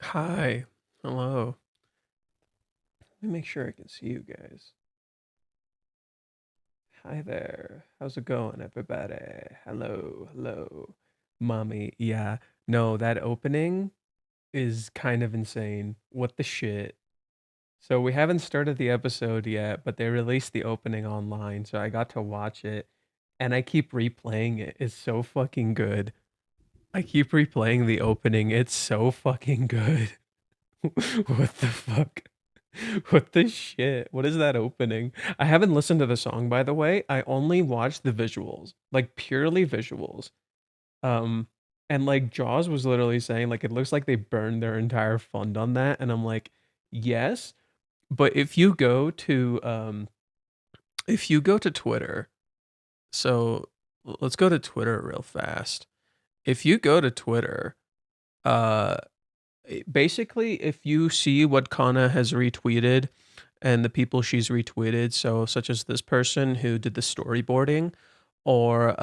Hi. Hello. Let me make sure I can see you guys. Hi there. How's it going, everybody? Hello. Hello. Mommy. Yeah. No, that opening is kind of insane. What the shit? So we haven't started the episode yet, but they released the opening online, so I got to watch it and I keep replaying it. It's so fucking good. I keep replaying the opening. It's so fucking good. What the fuck? What the shit? What is that opening? I haven't listened to the song, by the way. I only watched the visuals, like purely visuals. Um, and like Jaws was literally saying, like, it looks like they burned their entire fund on that. And I'm like, yes. But if you go to Twitter, so let's go to Twitter real fast. If you go to Twitter, uh basically if you see what Kana has retweeted and the people she's retweeted, so such as this person who did the storyboarding, or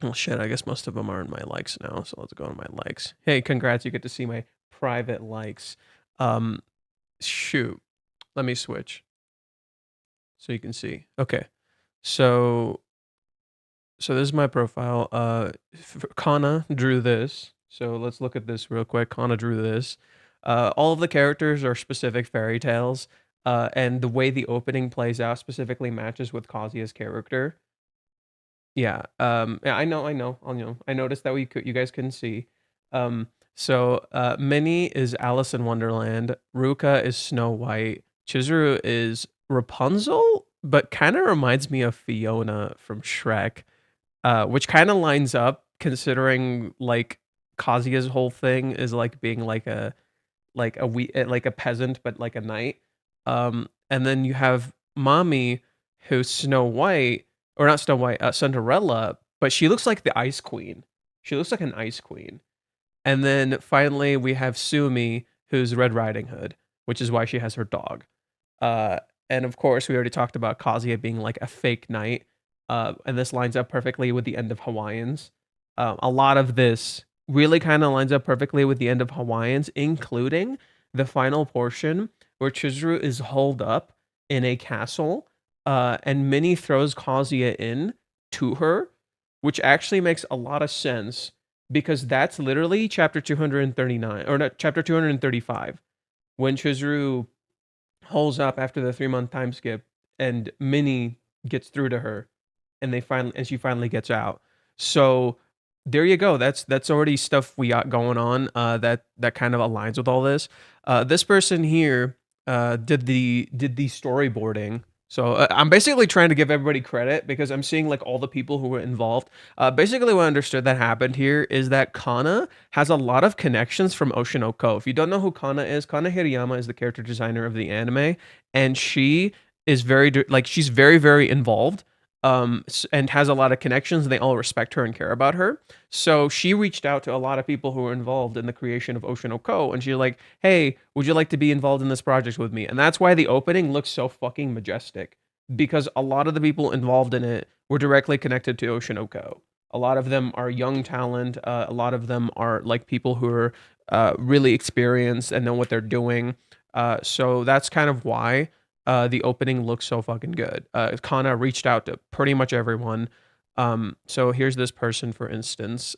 well shit, I guess most of them are in my likes now, so let's go to my likes. Hey, congrats, you get to see my private likes. Um Shoot. Let me switch so you can see. Okay. So this is my profile. Kana drew this. So let's look at this real quick. Kana drew this. All of the characters are specific fairy tales, and the way the opening plays out specifically matches with Kazuya's character. Yeah. Yeah, I noticed that you guys couldn't see. Minnie is Alice in Wonderland. Ruka is Snow White. Chizuru is Rapunzel, but kind of reminds me of Fiona from Shrek, which kind of lines up considering like Kazuya's whole thing is like being like a peasant but like a knight. And then you have Mommy, who's Snow White, or not Snow White, Cinderella, but she looks like the Ice Queen. She looks like an Ice Queen. And then finally we have Sumi, who's Red Riding Hood, which is why she has her dog. Uh, and of course, we already talked about Kazuya being like a fake knight. And this lines up perfectly with the end of Hawaiians. A lot of this really kind of lines up perfectly with the end of Hawaiians, including the final portion where Chizuru is holed up in a castle, and Minnie throws Kazuya in to her, which actually makes a lot of sense because that's literally chapter 239, or not, chapter 235, when Chizuru holes up after the 3 month time skip, and Minnie gets through to her, and she finally gets out. So there you go. That's already stuff we got going on. That kind of aligns with all this. This person here did the storyboarding. So I'm basically trying to give everybody credit because I'm seeing like all the people who were involved. Basically, what I understood that happened here is that Kana has a lot of connections from Oshinoko. If you don't know who Kana is, Kana Hirayama is the character designer of the anime, and she is she's very very involved, and has a lot of connections, and they all respect her and care about her. So she reached out to a lot of people who were involved in the creation of Oshinoko, and she's like, "Hey, would you like to be involved in this project with me?" And that's why the opening looks so fucking majestic, because a lot of the people involved in it were directly connected to Oshinoko. A lot of them are young talent. A lot of them are like people who are really experienced and know what they're doing. So that's kind of why the opening looks so fucking good. Kana reached out to pretty much everyone. So here's this person, for instance.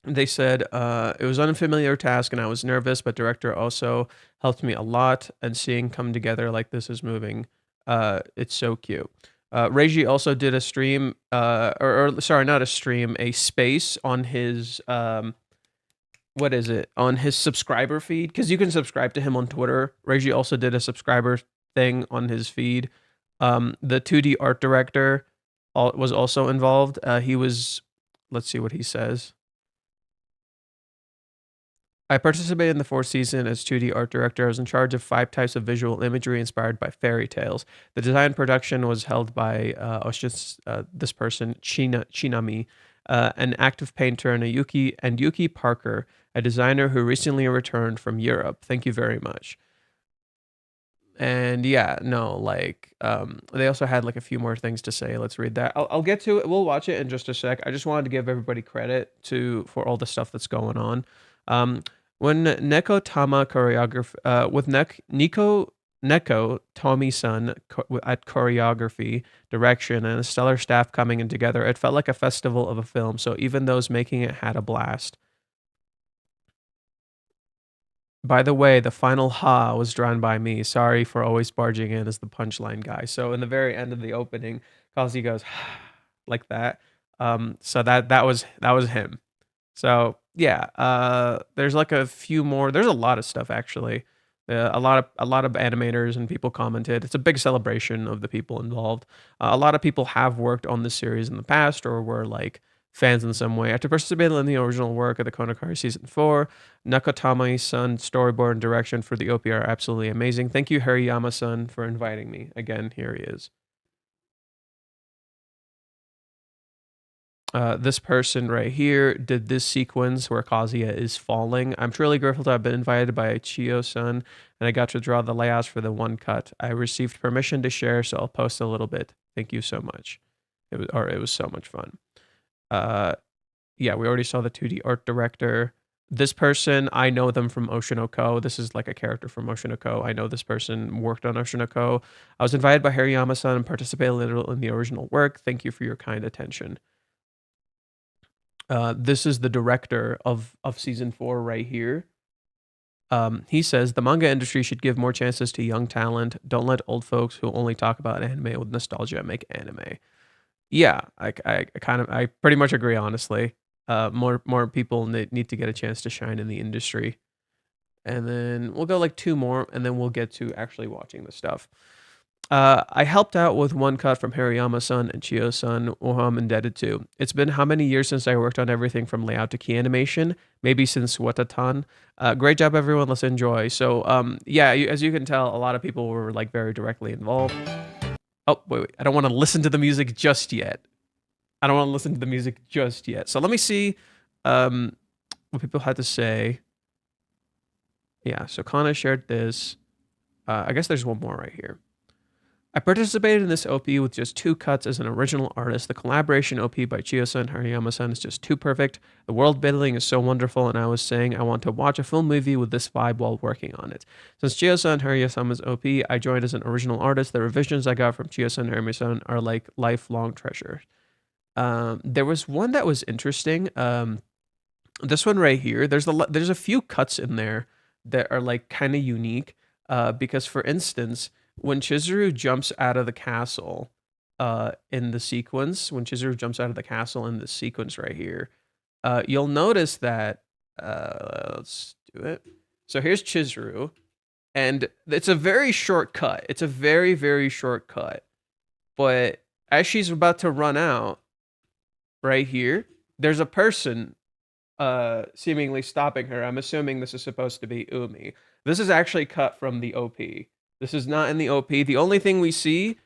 They said it was an unfamiliar task and I was nervous, but director also helped me a lot. And seeing come together like this is moving. It's so cute. Reiji also did a stream, or sorry, not a stream, a space on his what is it, on his subscriber feed, because you can subscribe to him on Twitter. Reggie also did a subscriber thing on his feed. The 2D art director was also involved. He was, let's see what he says. I participated in the fourth season as 2D art director. I was in charge of 5 types of visual imagery inspired by fairy tales. The design production was held by this person, Chinami, an active painter, and Yuki Parker, a designer who recently returned from Europe. Thank you very much. And yeah, no, like they also had like a few more things to say. Let's read that. I'll get to it. We'll watch it in just a sec. I just wanted to give everybody credit for all the stuff that's going on. When Neko Tama choreography, with Neko Tomi-san at choreography, direction, and a stellar staff coming in together, it felt like a festival of a film. So even those making it had a blast. By the way, the final ha was drawn by me. Sorry for always barging in as the punchline guy. So in the very end of the opening, Kazi goes like that. So that was him. So yeah, there's like a few more. There's a lot of stuff actually. A lot of animators and people commented. It's a big celebration of the people involved. A lot of people have worked on this series in the past or were like fans in some way. After participating in the original work of the Kanokari season 4, Nakatama-san storyboard and direction for the OP are absolutely amazing. Thank you, Hariyama-san, for inviting me. Again, here he is. This person right here did this sequence where Kazuya is falling. I'm truly grateful to have been invited by Chiyo-san, and I got to draw the layouts for the one cut. I received permission to share, so I'll post a little bit. Thank you so much. It was so much fun. Yeah, we already saw the 2D art director. This person, I know them from Oshinoko. This is like a character from Oshinoko. I know this person worked on Oshinoko. I was invited by Hariyama-san and participated in the original work. Thank you for your kind attention. This is the director of season 4 right here. He says the manga industry should give more chances to young talent. Don't let old folks who only talk about anime with nostalgia make anime. Yeah, I pretty much agree. Honestly, more people need to get a chance to shine in the industry. And then we'll go like 2 more, and then we'll get to actually watching the stuff. I helped out with one cut from Hariyama-san and Chiyo-san, who I'm indebted to. It's been how many years since I worked on everything from layout to key animation? Maybe since Watatan. Great job, everyone. Let's enjoy. So, yeah, as you can tell, a lot of people were like very directly involved. Oh, wait. I don't want to listen to the music just yet. I don't want to listen to the music just yet. So let me see what people had to say. Yeah, so Kana shared this. I guess there's one more right here. I participated in this OP with just 2 cuts as an original artist. The collaboration OP by Chiyo-san and Hariyama-san is just too perfect. The world building is so wonderful, and I was saying I want to watch a full movie with this vibe while working on it. Since Chiyo-san and Hariyama-san's OP, I joined as an original artist. The revisions I got from Chiyo-san and Hariyama-san are like lifelong treasures. There was one that was interesting. This one right here, there's a few cuts in there that are like kind of unique. Because for instance, when Chizuru jumps out of the castle, in the sequence, right here, you'll notice that. Let's do it. So here's Chizuru, and it's a very short cut. It's a very, very short cut. But as she's about to run out, right here, there's a person seemingly stopping her. I'm assuming this is supposed to be Umi. This is actually cut from the OP. This is not in the OP. The only thing we see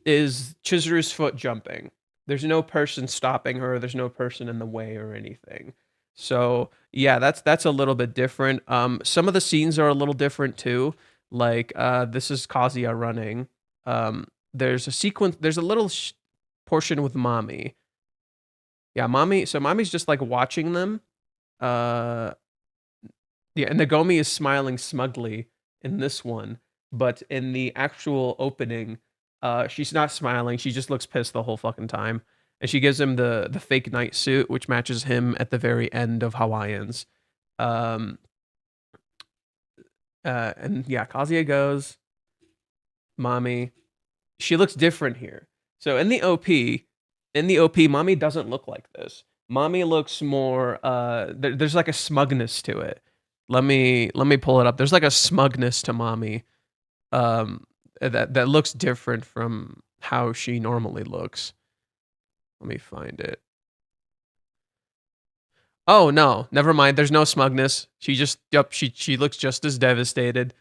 is Chizuru's foot jumping. There's no person stopping her. There's no person in the way or anything. So yeah, that's a little bit different. Some of the scenes are a little different too. Like this is Kazuya running. There's a sequence. There's a little portion with Mommy. Yeah, Mommy. So Mommy's just like watching them. Yeah, and Nagomi is smiling smugly in this one, but in the actual opening, she's not smiling. She just looks pissed the whole fucking time. And she gives him the fake night suit, which matches him at the very end of Hawaiians. And yeah, Kazuya goes, Mommy. She looks different here. So in the OP, Mommy doesn't look like this. Mommy looks more there's like a smugness to it. Let me pull it up. There's like a smugness to Mommy that looks different from how she normally looks. Let me find it. Oh no, never mind. There's no smugness. She looks just as devastated.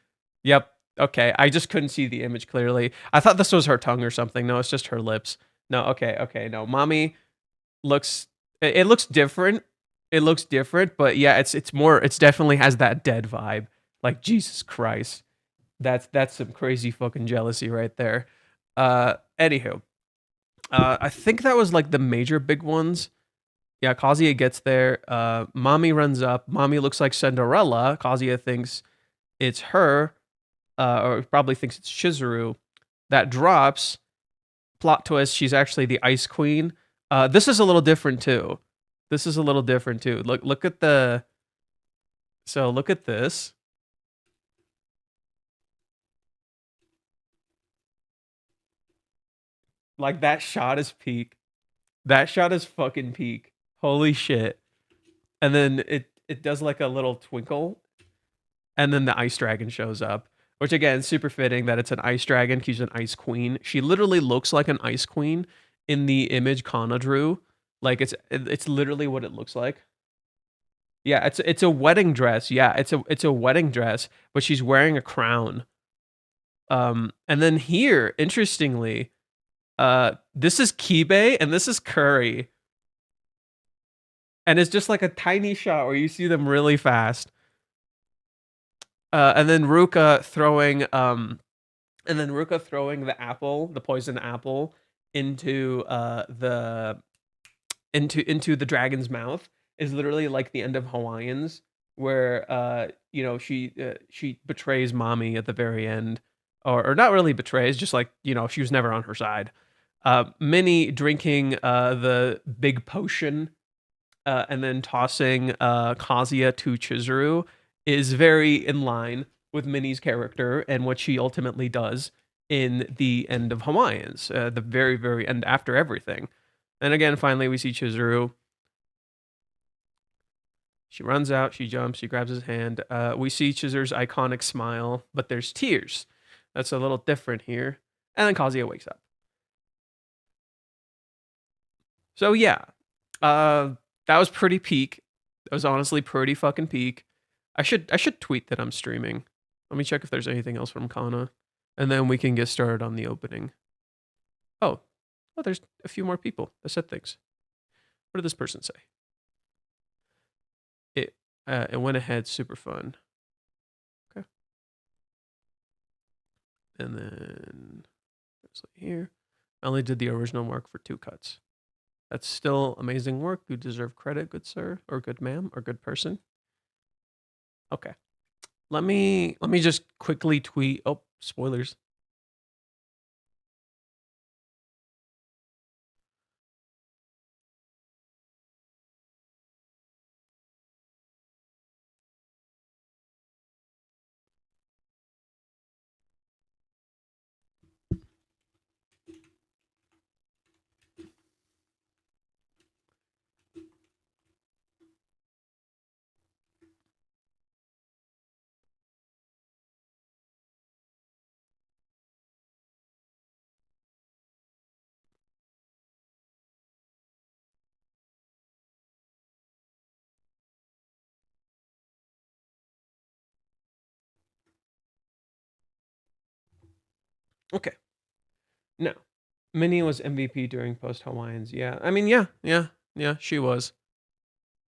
Yep. Okay. I just couldn't see the image clearly. I thought this was her tongue or something. No, it's just her lips. No, okay. No. Mommy looks it looks different. It looks different, but yeah, it's more it's definitely has that dead vibe. Like Jesus Christ. That's some crazy fucking jealousy right there. Anywho. I think that was like the major big ones. Yeah, Kazuya gets there. Mommy runs up. Mommy looks like Cinderella. Kazuya thinks it's her, or probably thinks it's Chizuru. That drops. Plot twist: she's actually the Ice Queen. This is a little different too. This is a little different too. Look at the. So look at this. Like that shot is peak. That shot is fucking peak. Holy shit. And then it does like a little twinkle, and then the ice dragon shows up, which again, super fitting that it's an ice dragon. She's an ice queen. She literally looks like an ice queen in the image Kana drew. Like it's literally what it looks like. Yeah, it's a wedding dress. Yeah, it's a wedding dress, but she's wearing a crown. And then here, interestingly, this is Kibe and this is Curry. And it's just like a tiny shot where you see them really fast. And then Ruka throwing the apple, the poison apple, into the dragon's mouth is literally like the end of Hawaiians, where she betrays mommy at the very end, or not really betrays, just like she was never on her side. Minnie drinking the big potion, and then tossing Kazuya to Chizuru is very in line with Minnie's character and what she ultimately does in the end of Hawaiians, the very, very end after everything. And again, finally, we see Chizuru. She runs out, she jumps, she grabs his hand. We see Chizuru's iconic smile, but there's tears. That's a little different here. And then Kazuya wakes up. So yeah, that was pretty peak. That was honestly pretty fucking peak. I should tweet that I'm streaming. Let me check if there's anything else from Kana, and then we can get started on the opening. Oh, there's a few more people that said things. What did this person say? It went ahead, super fun. Okay, and then it's like here. I only did the original work for 2 cuts. That's still amazing work. You deserve credit, good sir, or good ma'am, or good person. Okay. Let me just quickly tweet. Oh, spoilers. Okay. No. Minnie was MVP during post Hawaiians. Yeah. I mean, yeah, she was.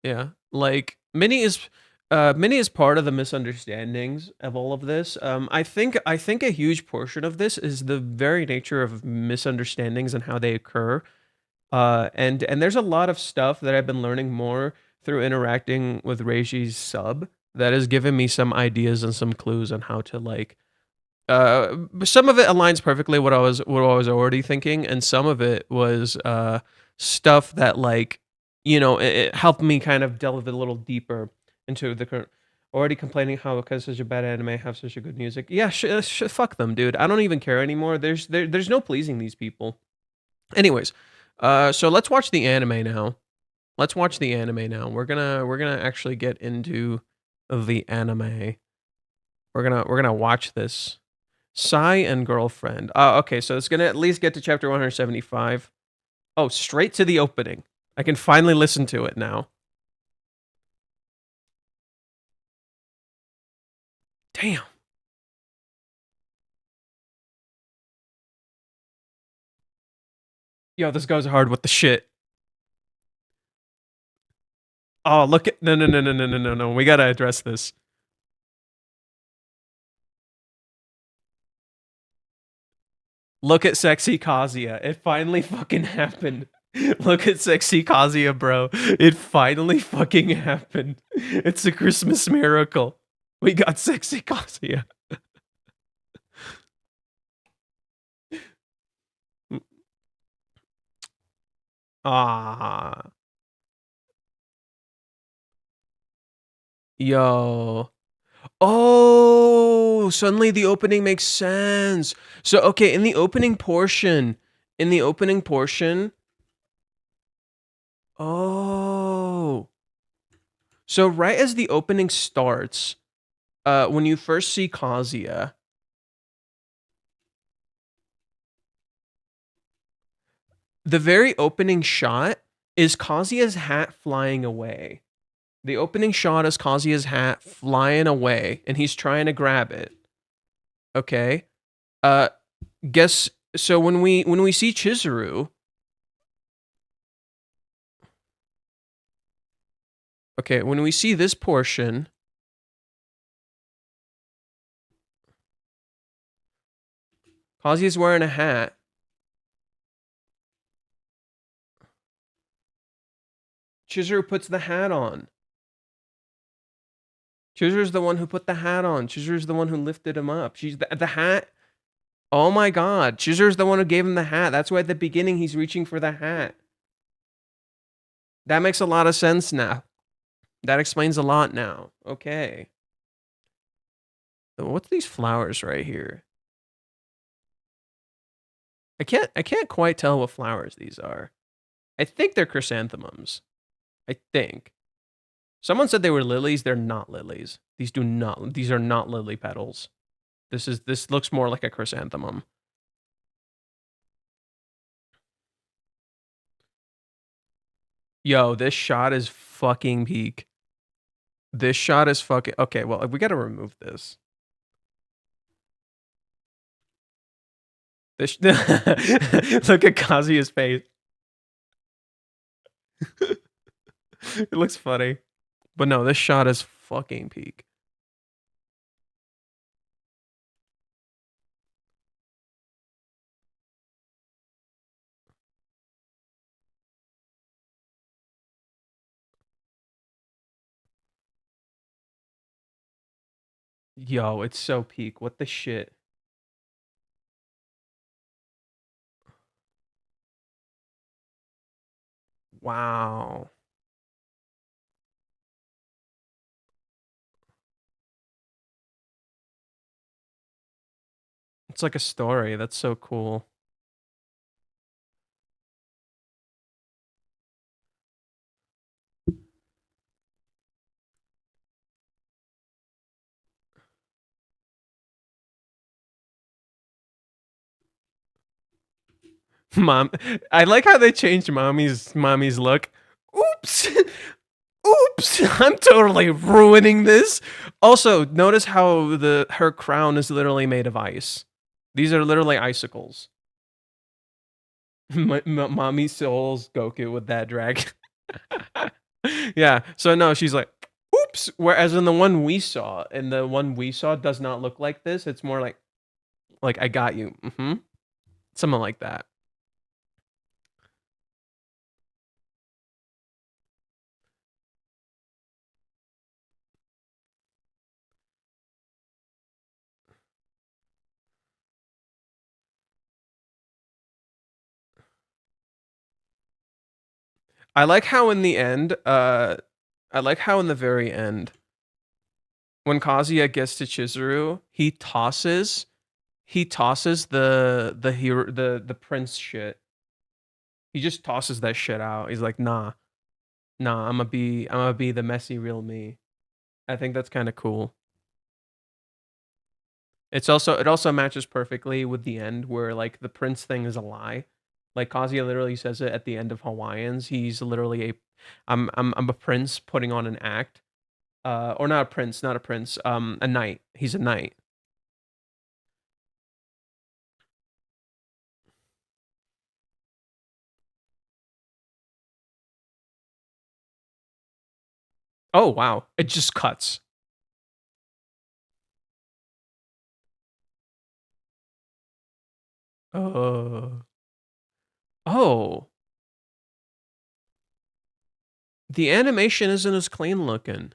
Yeah. Like Minnie is part of the misunderstandings of all of this. I think a huge portion of this is the very nature of misunderstandings and how they occur. And there's a lot of stuff that I've been learning more through interacting with Reishi's sub that has given me some ideas and some clues on how to like some of it aligns perfectly what I was already thinking, and some of it was stuff that like it helped me kind of delve a little deeper into the current. Already complaining how because such a bad anime have such a good music. Yeah, fuck them, dude. I don't even care anymore. There's no pleasing these people. Anyways, so let's watch the anime now. Let's watch the anime now. We're gonna actually get into the anime. We're gonna watch this. Sai and girlfriend. Okay, so it's gonna at least get to chapter 175. Oh, straight to the opening. I can finally listen to it now. Damn. Yo, this goes hard with the shit. Oh, look at no. We gotta address this. Look at sexy Kazuya. It finally fucking happened. Look at sexy Kazuya, bro. It finally fucking happened. It's a Christmas miracle. We got sexy Kazuya. Ah. Yo. Oh, suddenly the opening makes sense. So, okay, in the opening portion, oh. So right as the opening starts, when you first see Kazuya, the very opening shot is Kazuya's hat flying away. The opening shot is Kazuya's hat flying away, and he's trying to grab it. Okay. Uh, guess so when we see Chizuru. Okay, when we see this portion, Kazuya's wearing a hat. Chizuru puts the hat on. Chizuru's the one who put the hat on. Chizuru's the one who lifted him up. She's the hat. Oh my god. Chizuru's the one who gave him the hat. That's why at the beginning he's reaching for the hat. That makes a lot of sense now. That explains a lot now. Okay. What's these flowers right here? I can't quite tell what flowers these are. I think they're chrysanthemums. I think. Someone said they were lilies. They're not lilies. These are not lily petals. This looks more like a chrysanthemum. Yo, this shot is fucking peak. This shot is fucking okay. Well, we gotta remove this. This look at Kazuya's face. It looks funny, but no, this shot is fucking peak. Yo, it's so peak. What the shit? Wow. It's like a story. That's so cool. Mom, I like how they changed mommy's look. Oops. Oops, I'm totally ruining this. Also, notice how her crown is literally made of ice. These are literally icicles. Mommy souls Goku with that drag. Yeah, so no, she's like, oops. Whereas in the one we saw, does not look like this. It's more like I got you. Something like that. I like how in the end, I like how in the very end, when Kazuya gets to Chizuru, he tosses the hero the prince shit. He just tosses that shit out. He's like, nah, I'm gonna be the messy real me. I think that's kind of cool. It also matches perfectly with the end where like the prince thing is a lie. Like Kazuya literally says it at the end of Hawaiians. He's literally I'm a prince putting on an act. Or not a prince, not a prince. A knight. He's a knight. Oh wow. It just cuts. Oh. Oh. The animation isn't as clean looking.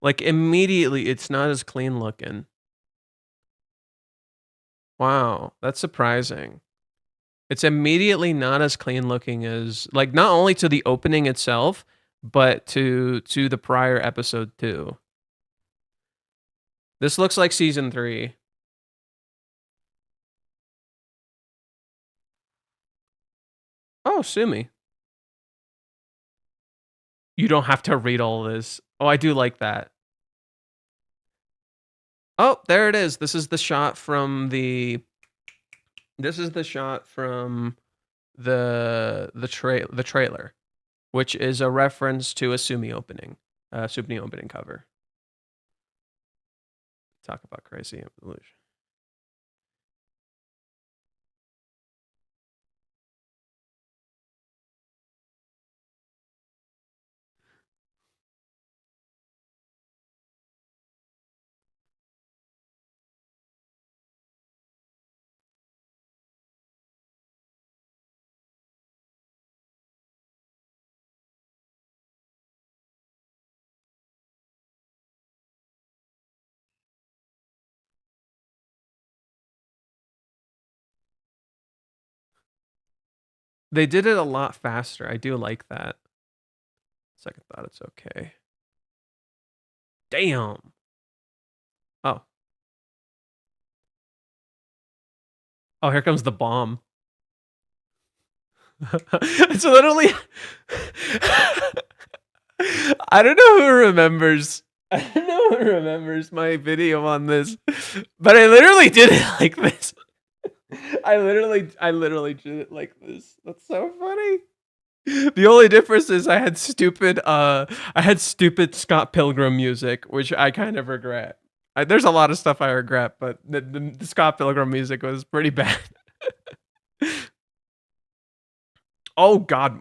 Like immediately, it's not as clean looking. Wow, that's surprising. It's immediately not as clean looking as like not only to the opening itself, but to the prior episode too. This looks like season 3. Oh, Sumi. You don't have to read all this. Oh, I do like that. Oh, there it is. This is the shot from the. This is the shot from the trailer, which is a reference to a Sumi opening, Sumi opening cover. Talk about crazy evolution. They did it a lot faster. I do like that. Second thought, it's okay. Damn. Oh. Oh, here comes the bomb. It's literally. I don't know who remembers. I don't know who remembers my video on this, but I literally did it like this. I literally did it like this. That's so funny. The only difference is I had stupid Scott Pilgrim music, which I kind of regret. There's a lot of stuff I regret, but the Scott Pilgrim music was pretty bad. Oh God.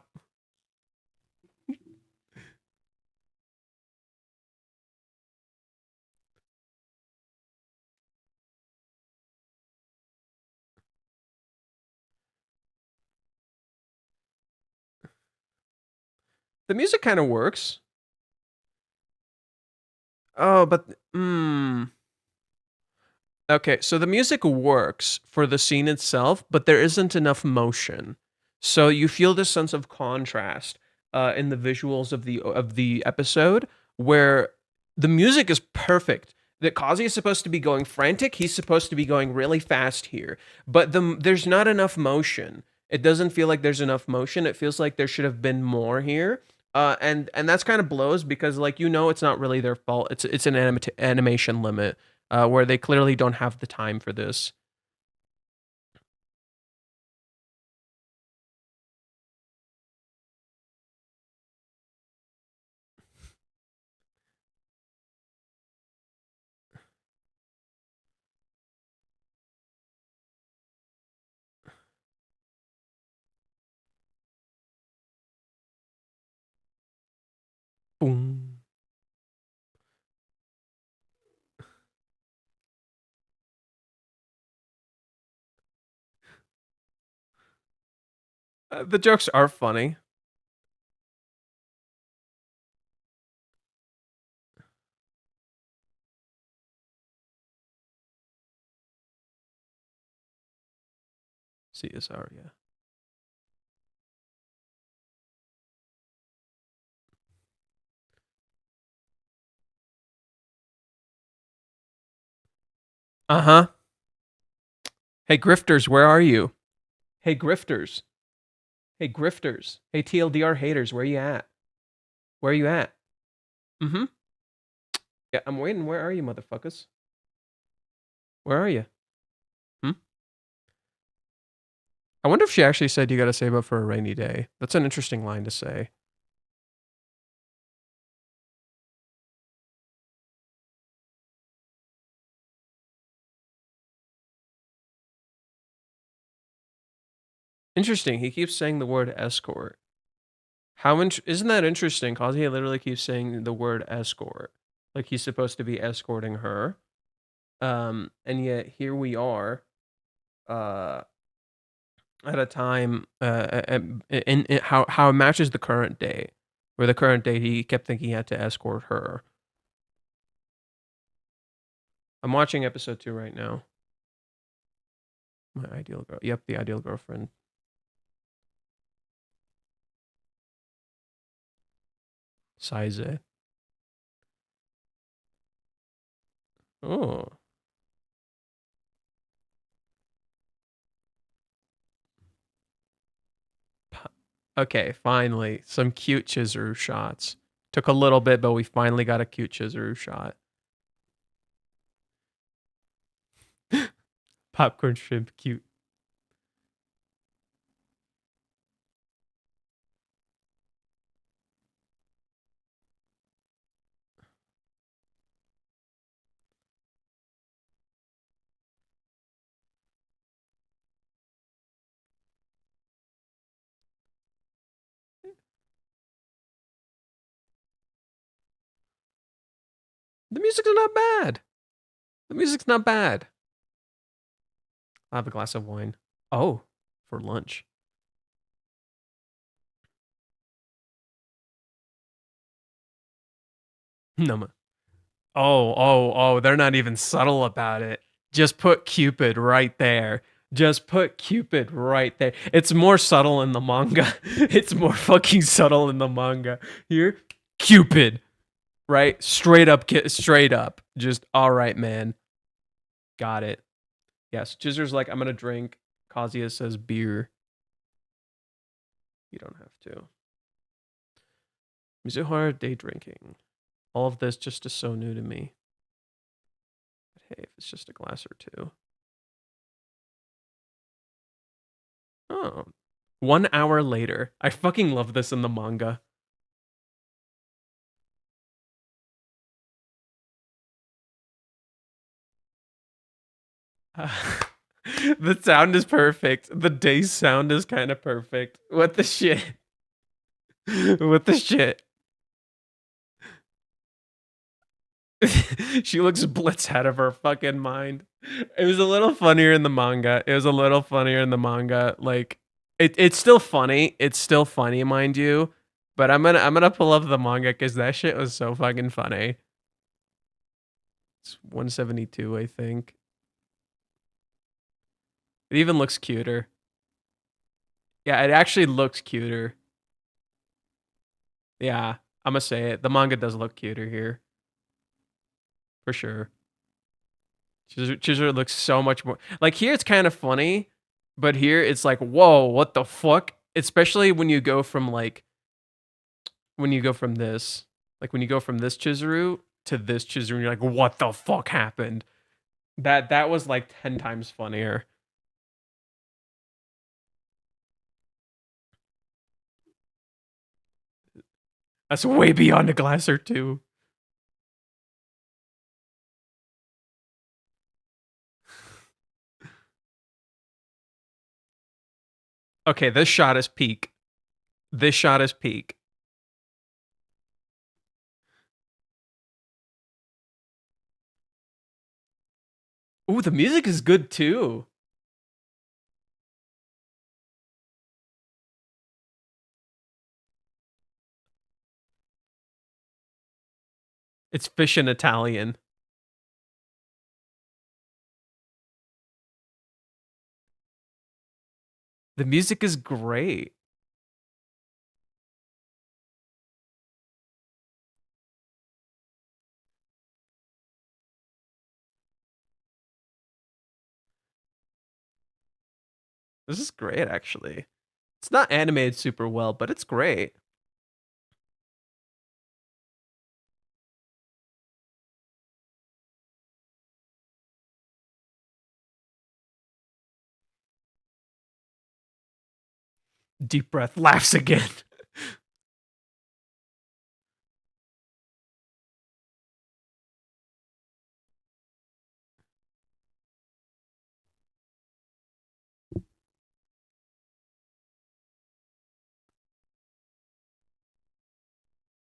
The music kind of works. Oh, but okay, so the music works for the scene itself, but there isn't enough motion. So you feel this sense of contrast in the visuals of the episode, where the music is perfect. That Kazi is supposed to be going frantic. He's supposed to be going really fast here, but there's not enough motion. It doesn't feel like there's enough motion. It feels like there should have been more here. And that's kind of blows because like it's not really their fault. It's an animation limit where they clearly don't have the time for this. Boom. The jokes are funny. CSR, yeah. Uh huh. Hey, grifters, where are you? Hey, grifters. Hey, grifters. Hey, TLDR haters, where you at? Where you at? Mm hmm. Yeah, I'm waiting. Where are you, motherfuckers? Where are you? Hmm? I wonder if she actually said you gotta save up for a rainy day. That's an interesting line to say. Interesting. He keeps saying the word escort. Isn't that interesting? Cause he literally keeps saying the word escort. Like he's supposed to be escorting her. And yet here we are, uh, at a time, in how it matches the current day. Where the current date, he kept thinking he had to escort her. I'm watching episode 2 right now. My ideal girl. Yep, the ideal girlfriend. Size. Oh. Okay, finally. Some cute Chizuru shots. Took a little bit, but we finally got a cute Chizuru shot. Popcorn shrimp, cute. The music's not bad. The music's not bad. I'll have a glass of wine. Oh, for lunch. No. Oh, they're not even subtle about it. Just put Cupid right there. Just put Cupid right there. It's more subtle in the manga. It's more fucking subtle in the manga. Here, Cupid. Right? Straight up. Just, all right, man. Got it. Yes, Jizzer's like, I'm going to drink. Kazuya says beer. You don't have to. Mizuhara day drinking. All of this just is so new to me. But hey, if it's just a glass or two. Oh. 1 hour later. I fucking love this in the manga. The sound is perfect. The day sound is kind of perfect. What the shit? What the shit? She looks blitz out of her fucking mind. It was a little funnier in the manga. Like it's still funny. It's still funny, mind you. But I'm gonna pull up the manga because that shit was so fucking funny. It's 172, I think. It even looks cuter. Yeah, it actually looks cuter. Yeah, I'm gonna say it. The manga does look cuter here. For sure. Chizuru looks so much more like here it's kind of funny, but here it's like, whoa, what the fuck? Especially when you go from this, like when you go from this Chizuru to this Chizuru, and you're like, what the fuck happened? That was like 10 times funnier. That's way beyond a glass or two. Okay, this shot is peak. This shot is peak. Ooh, the music is good too. It's fish in Italian. The music is great. This is great, actually. It's not animated super well, but it's great. Deep breath, laughs again.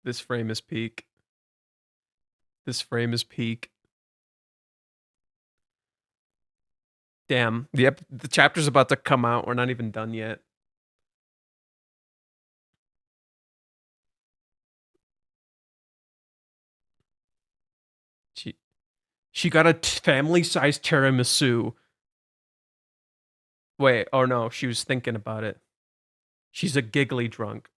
This frame is peak. This frame is peak. Damn. The chapter's about to come out. We're not even done yet. She got a family-sized tiramisu. Wait, oh no, she was thinking about it. She's a giggly drunk.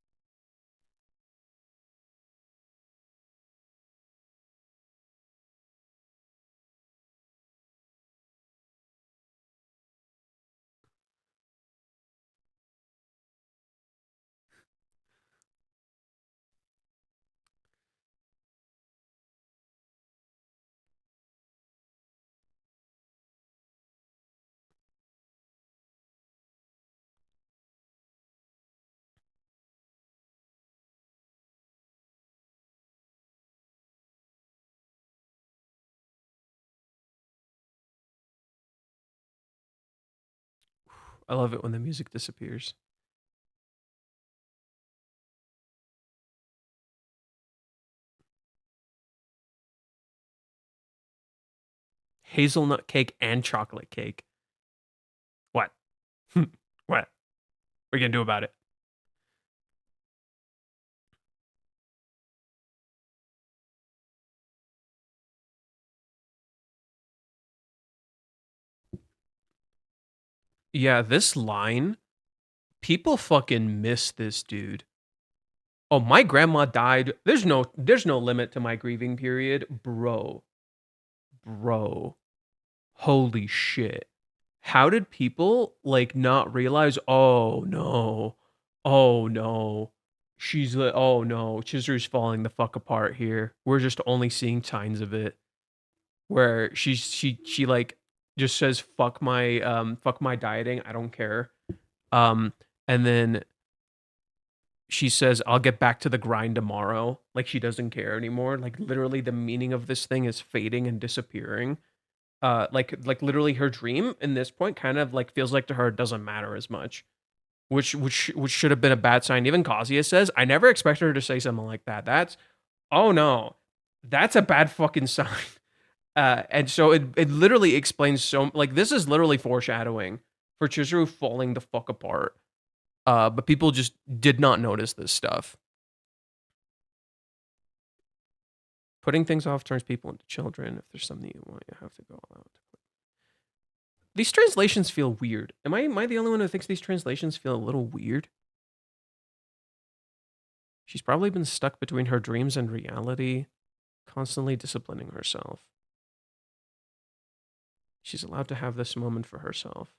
I love it when the music disappears. Hazelnut cake and chocolate cake. What? What? What are you gonna do about it? Yeah, this line, people fucking miss this dude. Oh, my grandma died. There's no limit to my grieving period, bro. Bro. Holy shit. How did people like not realize, "Oh no. Oh no. She's like, oh no, Chizuru's falling the fuck apart here. We're just only seeing signs of it." Where she like just says fuck my dieting, I don't care. Um and then she says, "I'll get back to the grind tomorrow." Like she doesn't care anymore. Like literally the meaning of this thing is fading and disappearing. Like literally her dream in this point kind of like feels like to her it doesn't matter as much. Which should have been a bad sign. Even Kazuya says, "I never expected her to say something like that." That's oh no. That's a bad fucking sign. And so it literally explains so like this is literally foreshadowing for Chizuru falling the fuck apart. But people just did not notice this stuff. Putting things off turns people into children. If there's something you want, you have to go all out. These translations feel weird. Am I the only one who thinks these translations feel a little weird? She's probably been stuck between her dreams and reality, constantly disciplining herself. She's allowed to have this moment for herself.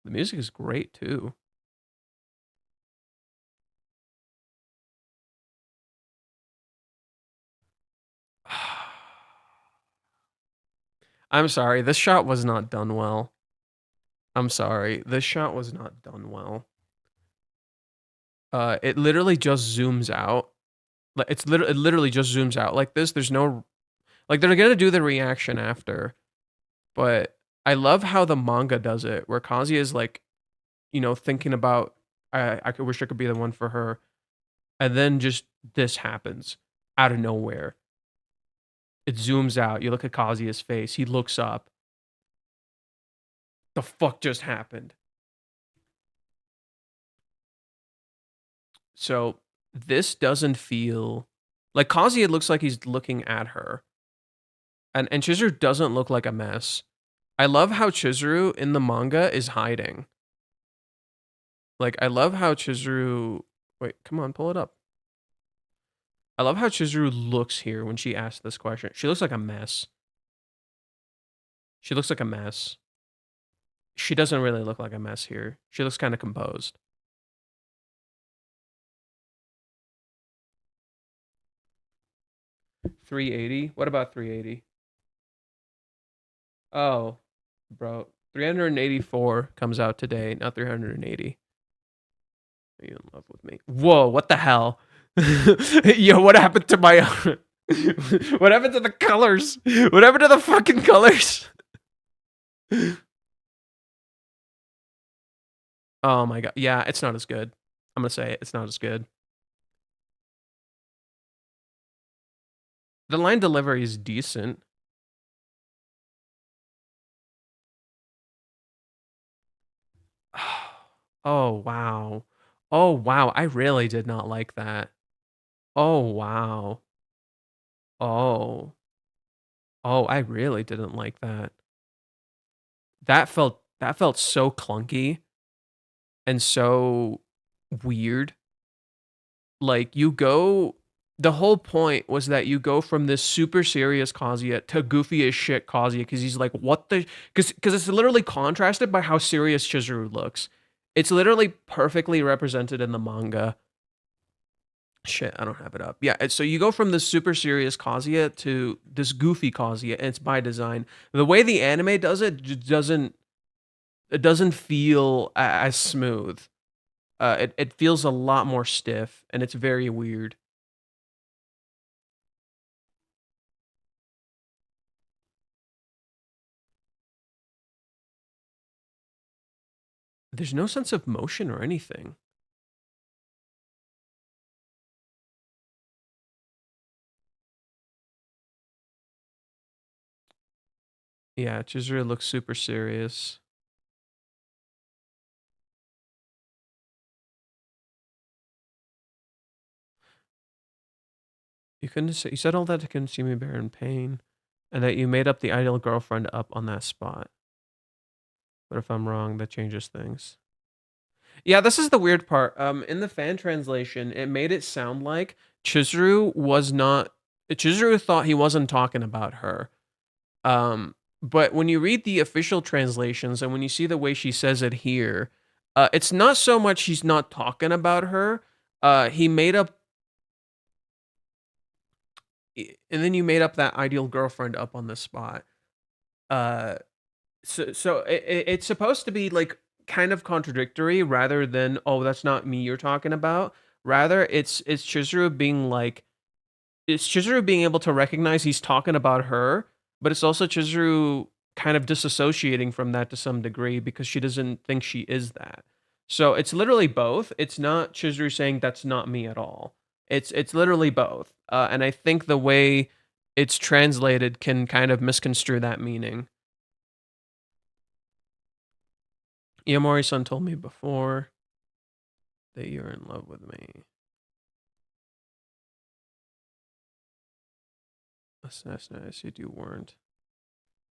The music is great too. I'm sorry, this shot was not done well. I'm sorry, this shot was not done well. It literally just zooms out. Like it literally just zooms out like this. There's no like they're gonna do the reaction after, but I love how the manga does it, where Kazuya is like, thinking about I could wish I could be the one for her, and then just this happens out of nowhere. It zooms out. You look at Kazuya's face. He looks up. The fuck just happened? So this doesn't feel like Kazuya looks like he's looking at her. And Chizuru doesn't look like a mess. I love how Chizuru in the manga is hiding. Like I love how Chizuru wait, come on, pull it up. I love how Chizuru looks here when she asks this question. She looks like a mess. She looks like a mess. She doesn't really look like a mess here. She looks kind of composed. 380? What about 380? Oh, bro. 384 comes out today, not 380. Are you in love with me? Whoa, what the hell? Yo, what happened to my what happened to the colors? What happened to the fucking colors? Oh my god. Yeah, it's not as good. I'm gonna say it. It's not as good. The line delivery is decent. Oh, wow. Oh, wow, I really did not like that. Oh, wow. Oh. Oh, I really didn't like that. That felt so clunky and so weird. Like, the whole point was that you go from this super serious Kazuya to goofy as shit Kazuya because he's like, what the? Because it's literally contrasted by how serious Chizuru looks. It's literally perfectly represented in the manga. Shit, I don't have it up. Yeah, so you go from this super serious Kazuya to this goofy Kazuya, and it's by design. The way the anime does it doesn't feel as smooth. It feels a lot more stiff, and it's very weird. There's no sense of motion or anything. Yeah, Chizuru looks super serious. You said all that to couldn't see me bear in pain, and that you made up the ideal girlfriend up on that spot. But if I'm wrong, that changes things. Yeah, this is the weird part. In the fan translation, it made it sound like Chizuru was not. Chizuru thought he wasn't talking about her. But when you read the official translations and when you see the way she says it here, it's not so much he's not talking about her. He made up, and then you made up that ideal girlfriend up on the spot. Uh, it's supposed to be like kind of contradictory rather than, oh, that's not me you're talking about. Rather, it's Chizuru being like, it's Chizuru being able to recognize he's talking about her, but it's also Chizuru kind of disassociating from that to some degree because she doesn't think she is that. So it's literally both. It's not Chizuru saying that's not me at all. It's literally both. And I think the way it's translated can kind of misconstrue that meaning. Iamori-san told me before that you're in love with me. That's nice. You weren't.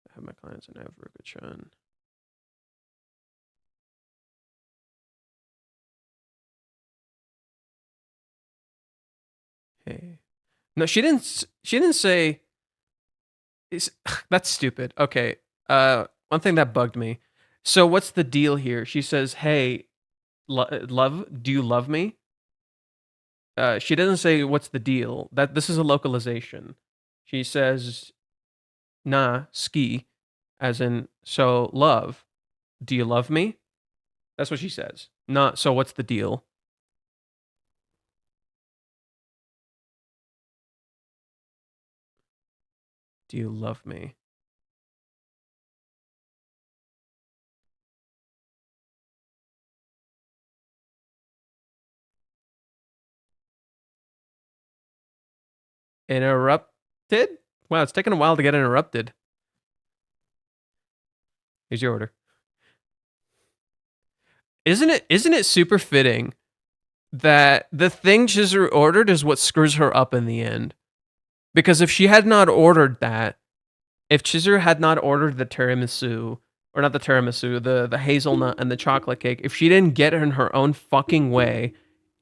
I have my clients and I have Ruka-chan. Hey. No, she didn't. She didn't say. That's stupid. Okay. One thing that bugged me. So what's the deal here? She says, "Hey, love, do you love me?" She doesn't say what's the deal. That this is a localization. She says, "Nah, ski," as in so love. Do you love me? That's what she says. Not so what's the deal? Do you love me? Interrupted? Wow, it's taking a while to get interrupted. Here's your order. Isn't it super fitting that the thing Chizuru ordered is what screws her up in the end? Because if she had not ordered that, if Chizuru had not ordered the tiramisu, or not the tiramisu, the hazelnut and the chocolate cake, if she didn't get it in her own fucking way,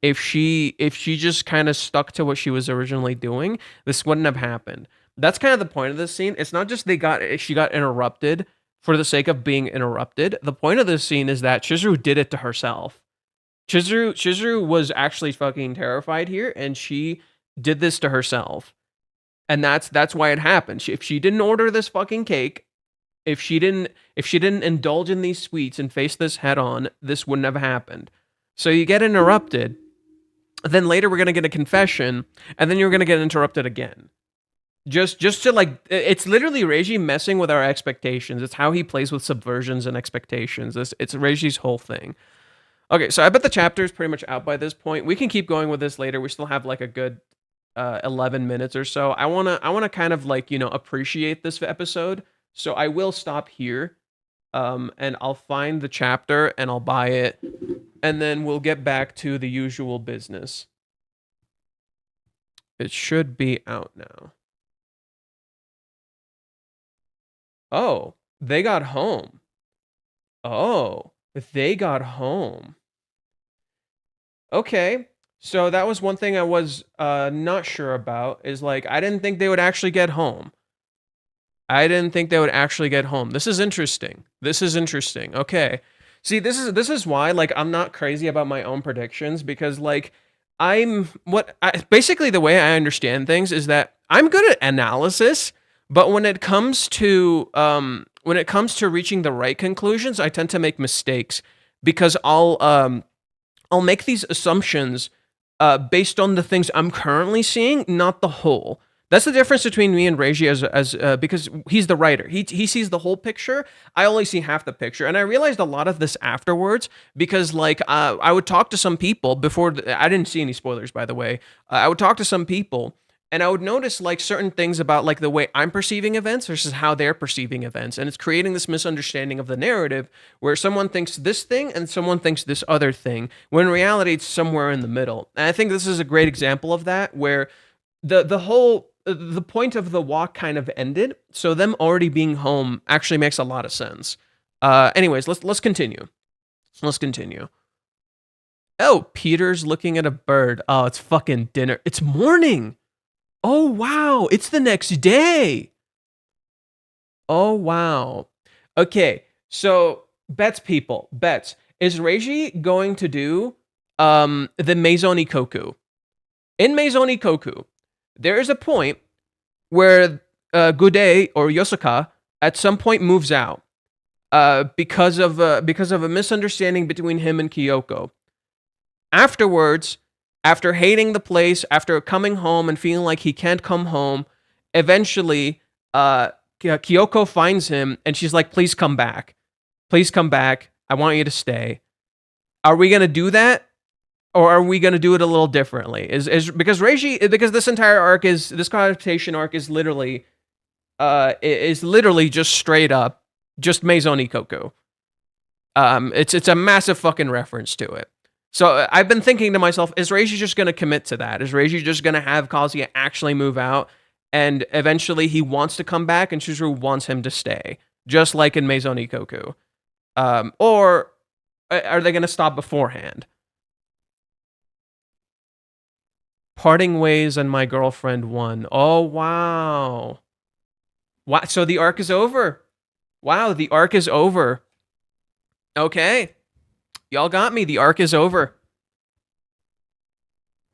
if she just kind of stuck to what she was originally doing, this wouldn't have happened. That's kind of the point of this scene. It's not just she got interrupted for the sake of being interrupted. The point of this scene is that Chizuru did it to herself. Chizuru was actually fucking terrified here, and she did this to herself. And that's why it happened. If she didn't order this fucking cake, if she didn't indulge in these sweets and face this head on, this wouldn't have happened. So you get interrupted, then later we're gonna get a confession, and then you're gonna get interrupted again. Just to like, it's literally Reiji messing with our expectations. It's how he plays with subversions and expectations. It's Reiji's whole thing. Okay, so I bet the chapter is pretty much out by this point. We can keep going with this later. We still have like a good 11 minutes or so. I wanna kind of like, appreciate this episode. So I will stop here. And I'll find the chapter and I'll buy it and then we'll get back to the usual business. It should be out now. Oh, they got home. Oh, they got home. Okay. So that was one thing I was not sure about, is like I didn't think they would actually get home. I didn't think they would actually get home. This is interesting. This is interesting. Okay. See, this is why like I'm not crazy about my own predictions, because like basically the way I understand things is that I'm good at analysis, but when it comes to reaching the right conclusions, I tend to make mistakes because I'll make these assumptions based on the things I'm currently seeing, not the whole. That's the difference between me and Reiji, as because he's the writer. He sees the whole picture. I only see half the picture, and I realized a lot of this afterwards because like I would talk to some people before. I didn't see any spoilers, by the way. I would talk to some people, and I would notice like certain things about like the way I'm perceiving events versus how they're perceiving events, and it's creating this misunderstanding of the narrative where someone thinks this thing and someone thinks this other thing, when in reality it's somewhere in the middle. And I think this is a great example of that, where the point of the walk kind of ended, so them already being home actually makes a lot of sense. Anyways, let's continue. Let's continue. Oh, Peter's looking at a bird. Oh, it's fucking dinner. It's morning. Oh, wow. It's the next day. Oh, wow. Okay, so bets, people. Bets. Is Reiji going to do the Maison Ikkoku? In Maison Ikkoku, there is a point where Gude or Yosuka at some point moves out because of a misunderstanding between him and Kyoko. Afterwards, after hating the place, after coming home and feeling like he can't come home, eventually Kyoko finds him and she's like, "Please come back. Please come back. I want you to stay." Are we gonna do that? Or are we going to do it a little differently? Because this entire arc this adaptation arc is literally just straight up just Maison Ikkoku. It's a massive fucking reference to it. So I've been thinking to myself, is Reiji just going to commit to that? Is Reiji just going to have Kazuya actually move out, and eventually he wants to come back and Chizuru wants him to stay, just like in Maison Ikkoku? Or are they going to stop beforehand? Parting ways and my girlfriend won. Oh, wow. What? So the arc is over. Wow, the arc is over. Okay. Y'all got me. The arc is over.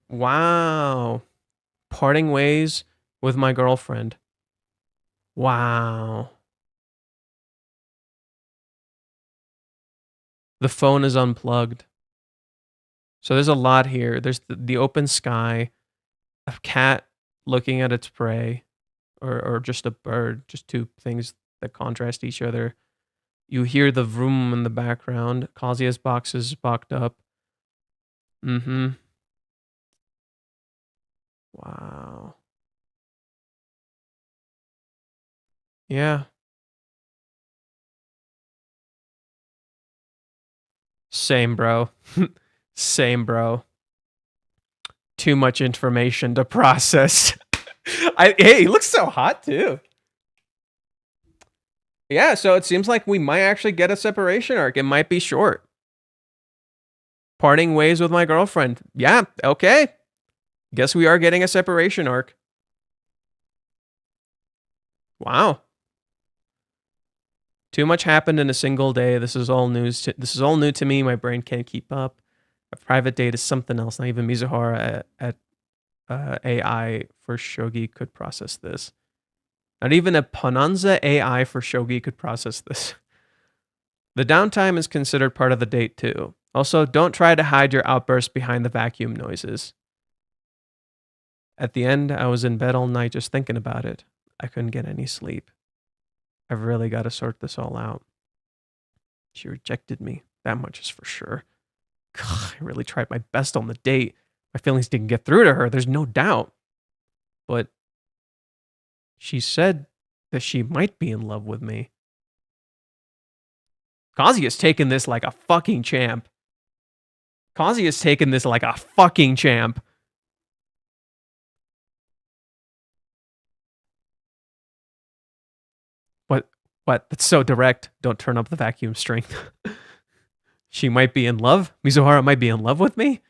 Wow. Parting ways with my girlfriend. Wow. The phone is unplugged. So there's a lot here. There's the open sky, a cat looking at its prey, or just a bird, just two things that contrast each other. You hear the vroom in the background. Kazuya's box is boxed up. Mm-hmm. Wow. Yeah. Same, bro. Same, bro. Too much information to process. Hey, he looks so hot too. Yeah, so it seems like we might actually get a separation arc. It might be short. Parting ways with my girlfriend. Yeah, okay. Guess we are getting a separation arc. Wow. Too much happened in a single day. This is all new to me. My brain can't keep up. A private date is something else. Not even Mizuhara at AI for shogi could process this. Not even a Pananza AI for shogi could process this. The downtime is considered part of the date too. Also, don't try to hide your outbursts behind the vacuum noises. At the end, I was in bed all night just thinking about it. I couldn't get any sleep. I've really got to sort this all out. She rejected me. That much is for sure. God, I really tried my best on the date. My feelings didn't get through to her, there's no doubt. But she said that she might be in love with me. Kazuya's taken this like a fucking champ. Kazuya's taken this like a fucking champ. What? That's so direct. Don't turn up the vacuum strength. She might be in love. Mizuhara might be in love with me.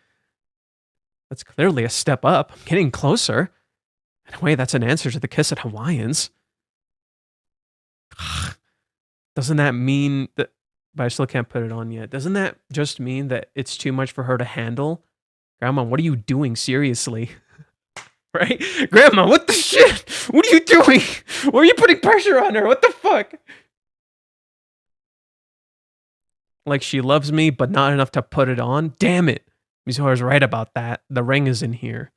That's clearly a step up. I'm getting closer. In a way, that's an answer to the kiss at Hawaiians. Doesn't that mean that... But I still can't put it on yet. Doesn't that just mean that it's too much for her to handle? Grandma, what are you doing? Seriously? Right? Grandma, what the shit? What are you doing? Why are you putting pressure on her? What the fuck? Like she loves me, but not enough to put it on? Damn it. Mizuhara's right about that. The ring is in here.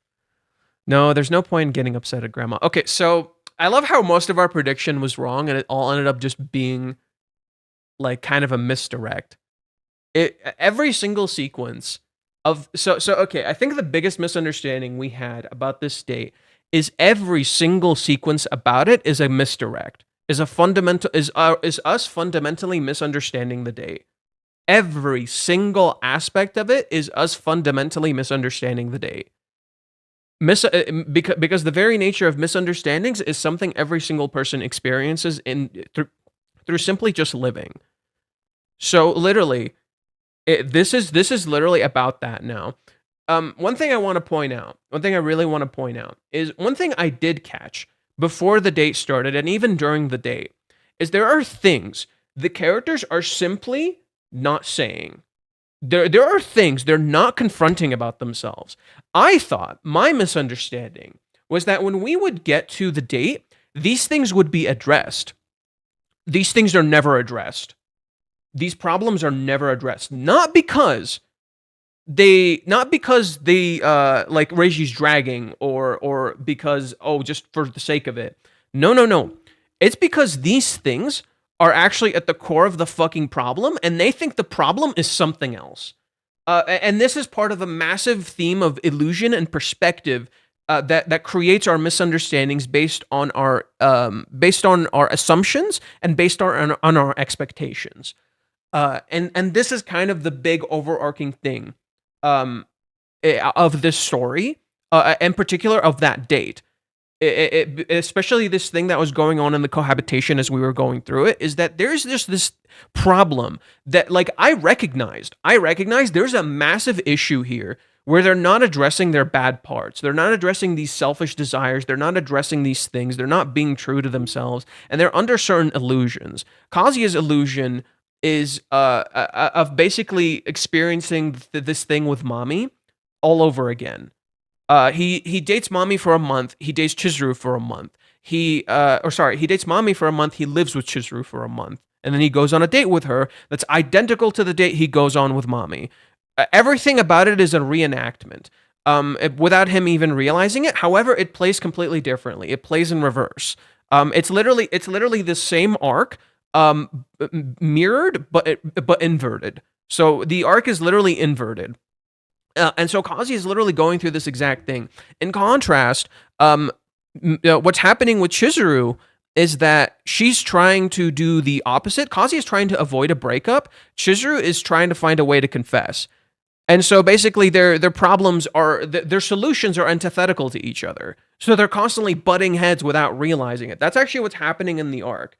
No, there's no point in getting upset at Grandma. Okay, so I love how most of our prediction was wrong and it all ended up just being like kind of a misdirect. Every single sequence of okay, I think the biggest misunderstanding we had about this date is every single sequence about it is a misdirect. Is us fundamentally misunderstanding the date. Every single aspect of it is us fundamentally misunderstanding the date. Because the very nature of misunderstandings is something every single person experiences through simply just living. So literally, this is literally about that now. One thing I want to point out, one thing I really want to point out is one thing I did catch before the date started and even during the date is there are things the characters are simply not saying. There are things they're not confronting about themselves. I thought my misunderstanding was that when we would get to the date, these things would be addressed. These things are never addressed. These problems are never addressed. Not because they like Reiji's dragging or because, oh, just for the sake of it. No. It's because these things are actually at the core of the fucking problem, and they think the problem is something else. And this is part of a massive theme of illusion and perspective that creates our misunderstandings based on our assumptions and based on our expectations. And this is kind of the big overarching thing of this story, in particular of that date. Especially this thing that was going on in the cohabitation as we were going through it, is that there's just this problem that, like, I recognize there's a massive issue here where they're not addressing their bad parts. They're not addressing these selfish desires. They're not addressing these things. They're not being true to themselves. And they're under certain illusions. Kazuya's illusion is of basically experiencing this thing with Mami all over again. He dates Mami for a month. He dates Chizuru for a month. He dates Mami for a month. He lives with Chizuru for a month. And then he goes on a date with her that's identical to the date he goes on with Mami. Everything about it is a reenactment, without him even realizing it. However, it plays completely differently. It plays in reverse. It's literally the same arc, mirrored but inverted. So the arc is literally inverted. And so Kazuya is literally going through this exact thing. In contrast, what's happening with Chizuru is that she's trying to do the opposite. Kazuya is trying to avoid a breakup. Chizuru is trying to find a way to confess. And so basically their problems are, their solutions are antithetical to each other. So they're constantly butting heads without realizing it. That's actually what's happening in the arc.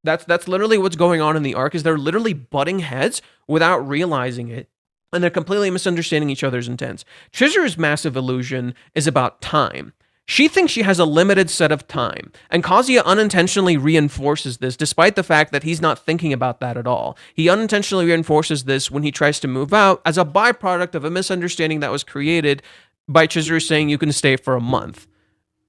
That's literally what's going on in the arc, is they're literally butting heads without realizing it. And they're completely misunderstanding each other's intents. Chizuru's massive illusion is about time. She thinks she has a limited set of time, and Kazuya unintentionally reinforces this, despite the fact that he's not thinking about that at all. He unintentionally reinforces this when he tries to move out as a byproduct of a misunderstanding that was created by Chizuru saying you can stay for a month.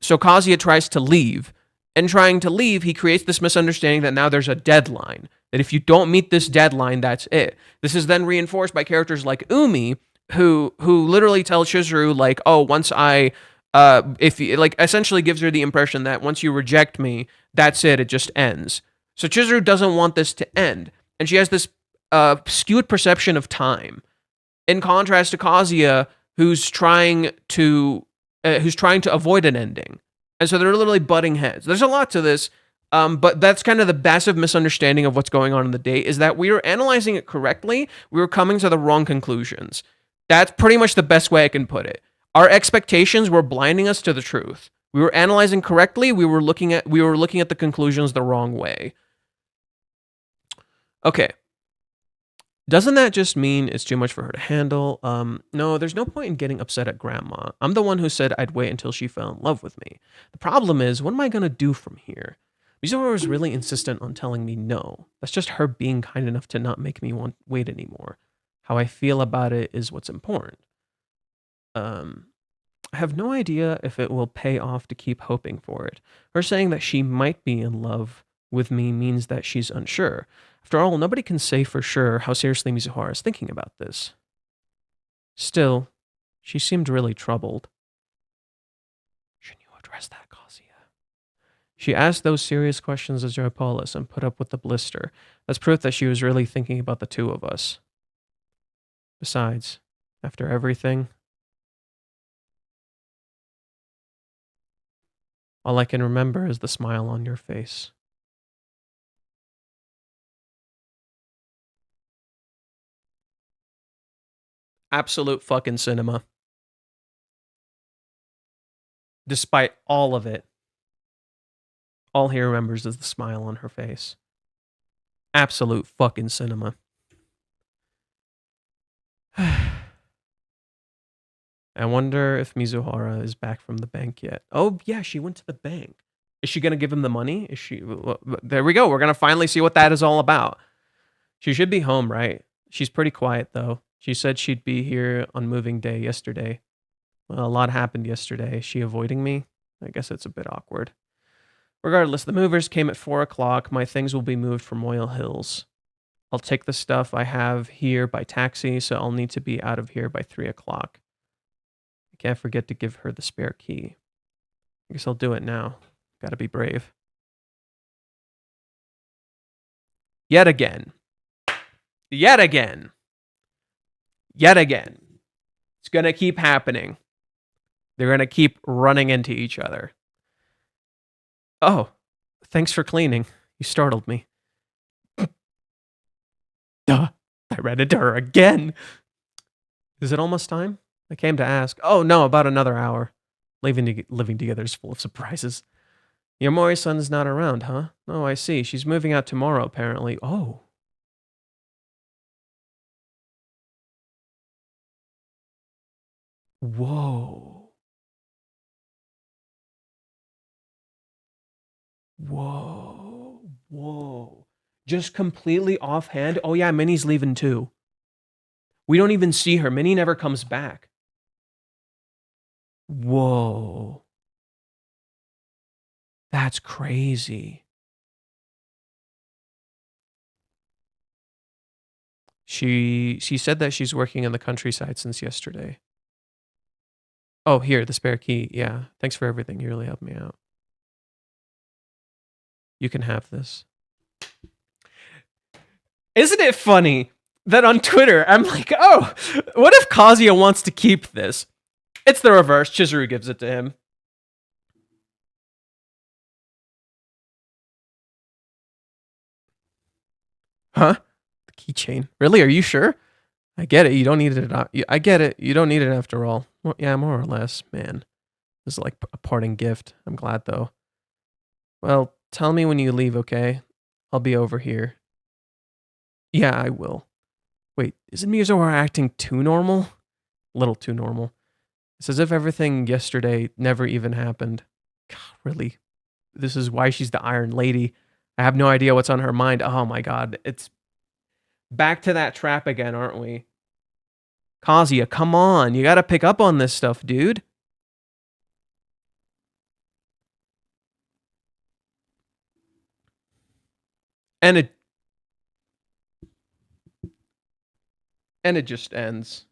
So Kazuya tries to leave, and trying to leave, he creates this misunderstanding that now there's a deadline, that if you don't meet this deadline, that's it. This is then reinforced by characters like Umi, who literally tell Chizuru, like, oh, once I... if you, like, essentially gives her the impression that once you reject me, that's it just ends. So Chizuru doesn't want this to end, and she has this skewed perception of time. In contrast to Kazuya, who's trying to avoid an ending, and so they're literally butting heads. There's a lot to this, but that's kind of the massive misunderstanding of what's going on in the date, is that we were analyzing it correctly, we were coming to the wrong conclusions. That's pretty much the best way I can put it. Our expectations were blinding us to the truth. We were analyzing correctly. We were looking at the conclusions the wrong way. Okay. Doesn't that just mean it's too much for her to handle? No, there's no point in getting upset at grandma. I'm the one who said I'd wait until she fell in love with me. The problem is, what am I gonna do from here? Mizora was really insistent on telling me no. That's just her being kind enough to not make me want wait anymore. How I feel about it is what's important. I have no idea if it will pay off to keep hoping for it. Her saying that she might be in love with me means that she's unsure. After all, nobody can say for sure how seriously Mizuhara is thinking about this. Still, she seemed really troubled. Shouldn't you address that, Kazuya? She asked those serious questions of Joypolis and put up with the blister. That's proof that she was really thinking about the two of us. Besides, after everything, all I can remember is the smile on your face. Absolute fucking cinema. Despite all of it, all he remembers is the smile on her face. Absolute fucking cinema. I wonder if Mizuhara is back from the bank yet. Oh, yeah, she went to the bank. Is she going to give him the money? Is she? There we go. We're going to finally see what that is all about. She should be home, right? She's pretty quiet, though. She said she'd be here on moving day yesterday. Well, a lot happened yesterday. Is she avoiding me? I guess it's a bit awkward. Regardless, the movers came at 4 o'clock. My things will be moved from Royal Hills. I'll take the stuff I have here by taxi, so I'll need to be out of here by 3 o'clock. I can't forget to give her the spare key. I guess I'll do it now. Gotta be brave. Yet again. Yet again. Yet again. It's gonna keep happening. They're gonna keep running into each other. Oh, thanks for cleaning. You startled me. Duh. I ran into her again. Is it almost time? I came to ask. Oh, no, about another hour. Living together is full of surprises. Your Mori-san's not around, huh? Oh, I see. She's moving out tomorrow, apparently. Oh. Whoa. Whoa. Whoa. Just completely offhand. Oh, yeah, Minnie's leaving too. We don't even see her. Minnie never comes back. Whoa. That's crazy. She said that she's working in the countryside since yesterday. Oh, here, the spare key. Yeah. Thanks for everything. You really helped me out. You can have this. Isn't it funny that on Twitter, I'm like, oh, what if Kazuya wants to keep this? It's the reverse. Chizuru gives it to him. Huh? The keychain. Really? Are you sure? I get it. You don't need it. I get it. You don't need it after all. Well, yeah, more or less, man. This is like a parting gift. I'm glad, though. Well, tell me when you leave, okay? I'll be over here. Yeah, I will. Wait, isn't Miyazawa acting too normal? A little too normal. It's as if everything yesterday never even happened. God, really? This is why she's the Iron Lady. I have no idea what's on her mind. Oh my god. It's back to that trap again, aren't we? Kazuya, come on. You gotta pick up on this stuff, dude. And it just ends.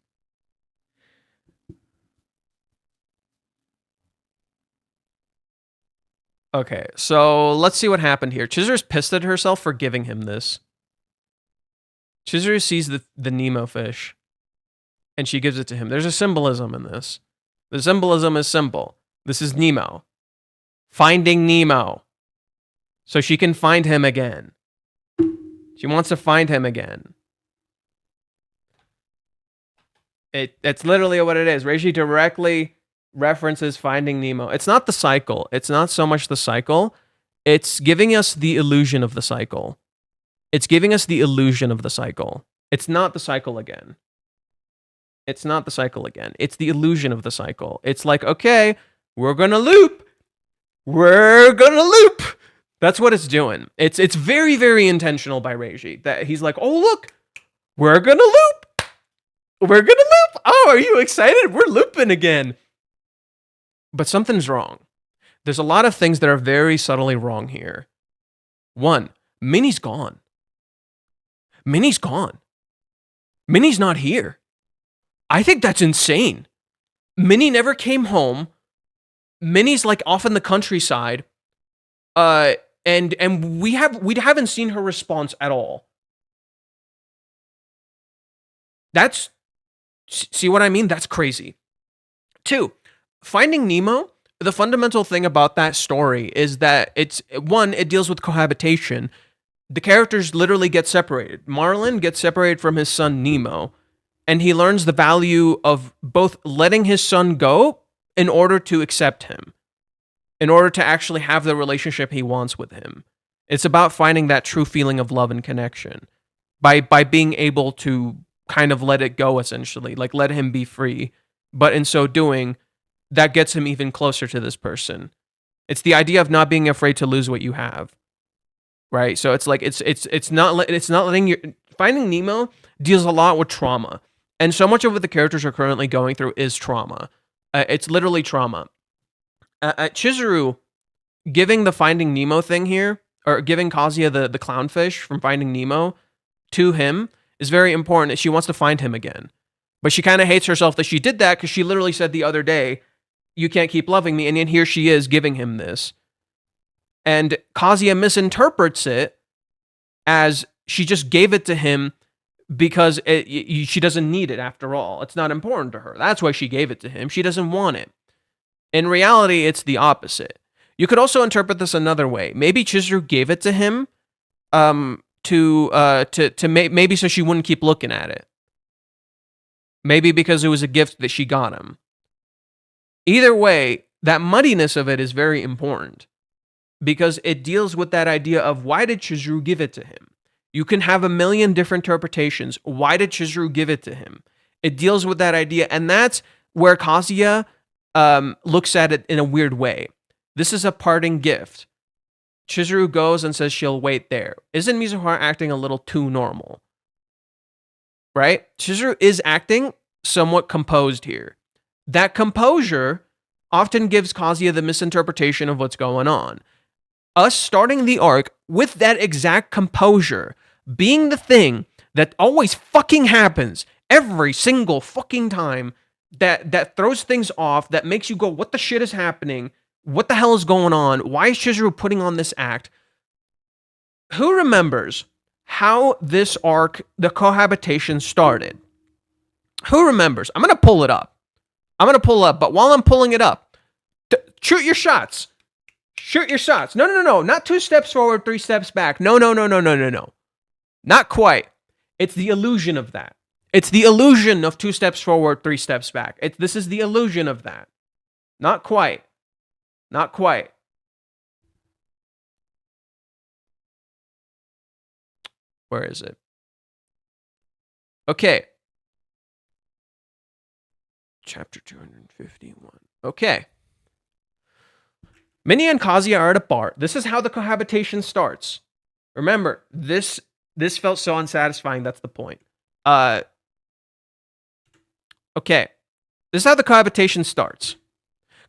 Okay, so let's see what happened here. Chizuru's pissed at herself for giving him this. Chizuru sees the Nemo fish, and she gives it to him. There's a symbolism in this. The symbolism is simple. This is Nemo. Finding Nemo. So she can find him again. She wants to find him again. It's literally what it is. Reishi directly references Finding Nemo. It's not the cycle. It's not so much the cycle. It's giving us the illusion of the cycle. It's giving us the illusion of the cycle. It's not the cycle again. It's not the cycle again. It's the illusion of the cycle. It's like, okay, we're gonna loop. We're gonna loop. That's what it's doing. It's very, very intentional by Reishi. That he's like, oh look, we're gonna loop. We're gonna loop. Oh, are you excited? We're looping again. But something's wrong. There's a lot of things that are very subtly wrong here. One, Minnie's gone. Minnie's gone. Minnie's not here. I think that's insane. Minnie never came home. Minnie's like off in the countryside. And we haven't seen her response at all. That's, see what I mean? That's crazy. Two, Finding Nemo, the fundamental thing about that story is that it's, one, it deals with cohabitation. The characters literally get separated. Marlin gets separated from his son Nemo, and he learns the value of both letting his son go in order to accept him, in order to actually have the relationship he wants with him. It's about finding that true feeling of love and connection by being able to kind of let it go, essentially, like let him be free. But in so doing, that gets him even closer to this person. It's the idea of not being afraid to lose what you have, right? So it's like it's not letting you. Finding Nemo deals a lot with trauma, and so much of what the characters are currently going through is trauma. It's literally trauma. Chizuru giving the Finding Nemo thing here, or giving Kazuya the clownfish from Finding Nemo to him, is very important. She wants to find him again. But she kind of hates herself that she did that, because she literally said the other day, you can't keep loving me, and yet here she is giving him this. And Kazuya misinterprets it as she just gave it to him because she doesn't need it after all. It's not important to her. That's why she gave it to him. She doesn't want it. In reality, it's the opposite. You could also interpret this another way. Maybe Chizuru gave it to him maybe so she wouldn't keep looking at it. Maybe because it was a gift that she got him. Either way, that muddiness of it is very important, because it deals with that idea of, why did Chizuru give it to him? You can have a million different interpretations. Why did Chizuru give it to him? It deals with that idea, and that's where Kazuya looks at it in a weird way. This is a parting gift. Chizuru goes and says she'll wait there. Isn't Mizuhara acting a little too normal? Right? Chizuru is acting somewhat composed here. That composure often gives Kazuya the misinterpretation of what's going on. Us starting the arc with that exact composure being the thing that always fucking happens every single fucking time, that throws things off, that makes you go, what the shit is happening? What the hell is going on? Why is Chizuru putting on this act? Who remembers how this arc, the cohabitation, started? Who remembers? I'm going to pull it up. But while I'm pulling it up, shoot your shots. Shoot your shots. No. Not 2 steps forward, 3 steps back. No. Not quite. It's the illusion of that. It's the illusion of 2 steps forward, 3 steps back. This is the illusion of that. Not quite. Not quite. Where is it? Okay. Chapter 251. Okay. Minnie and Kazuya are at a bar. This is how the cohabitation starts. Remember, this felt so unsatisfying. That's the point. Okay. This is how the cohabitation starts.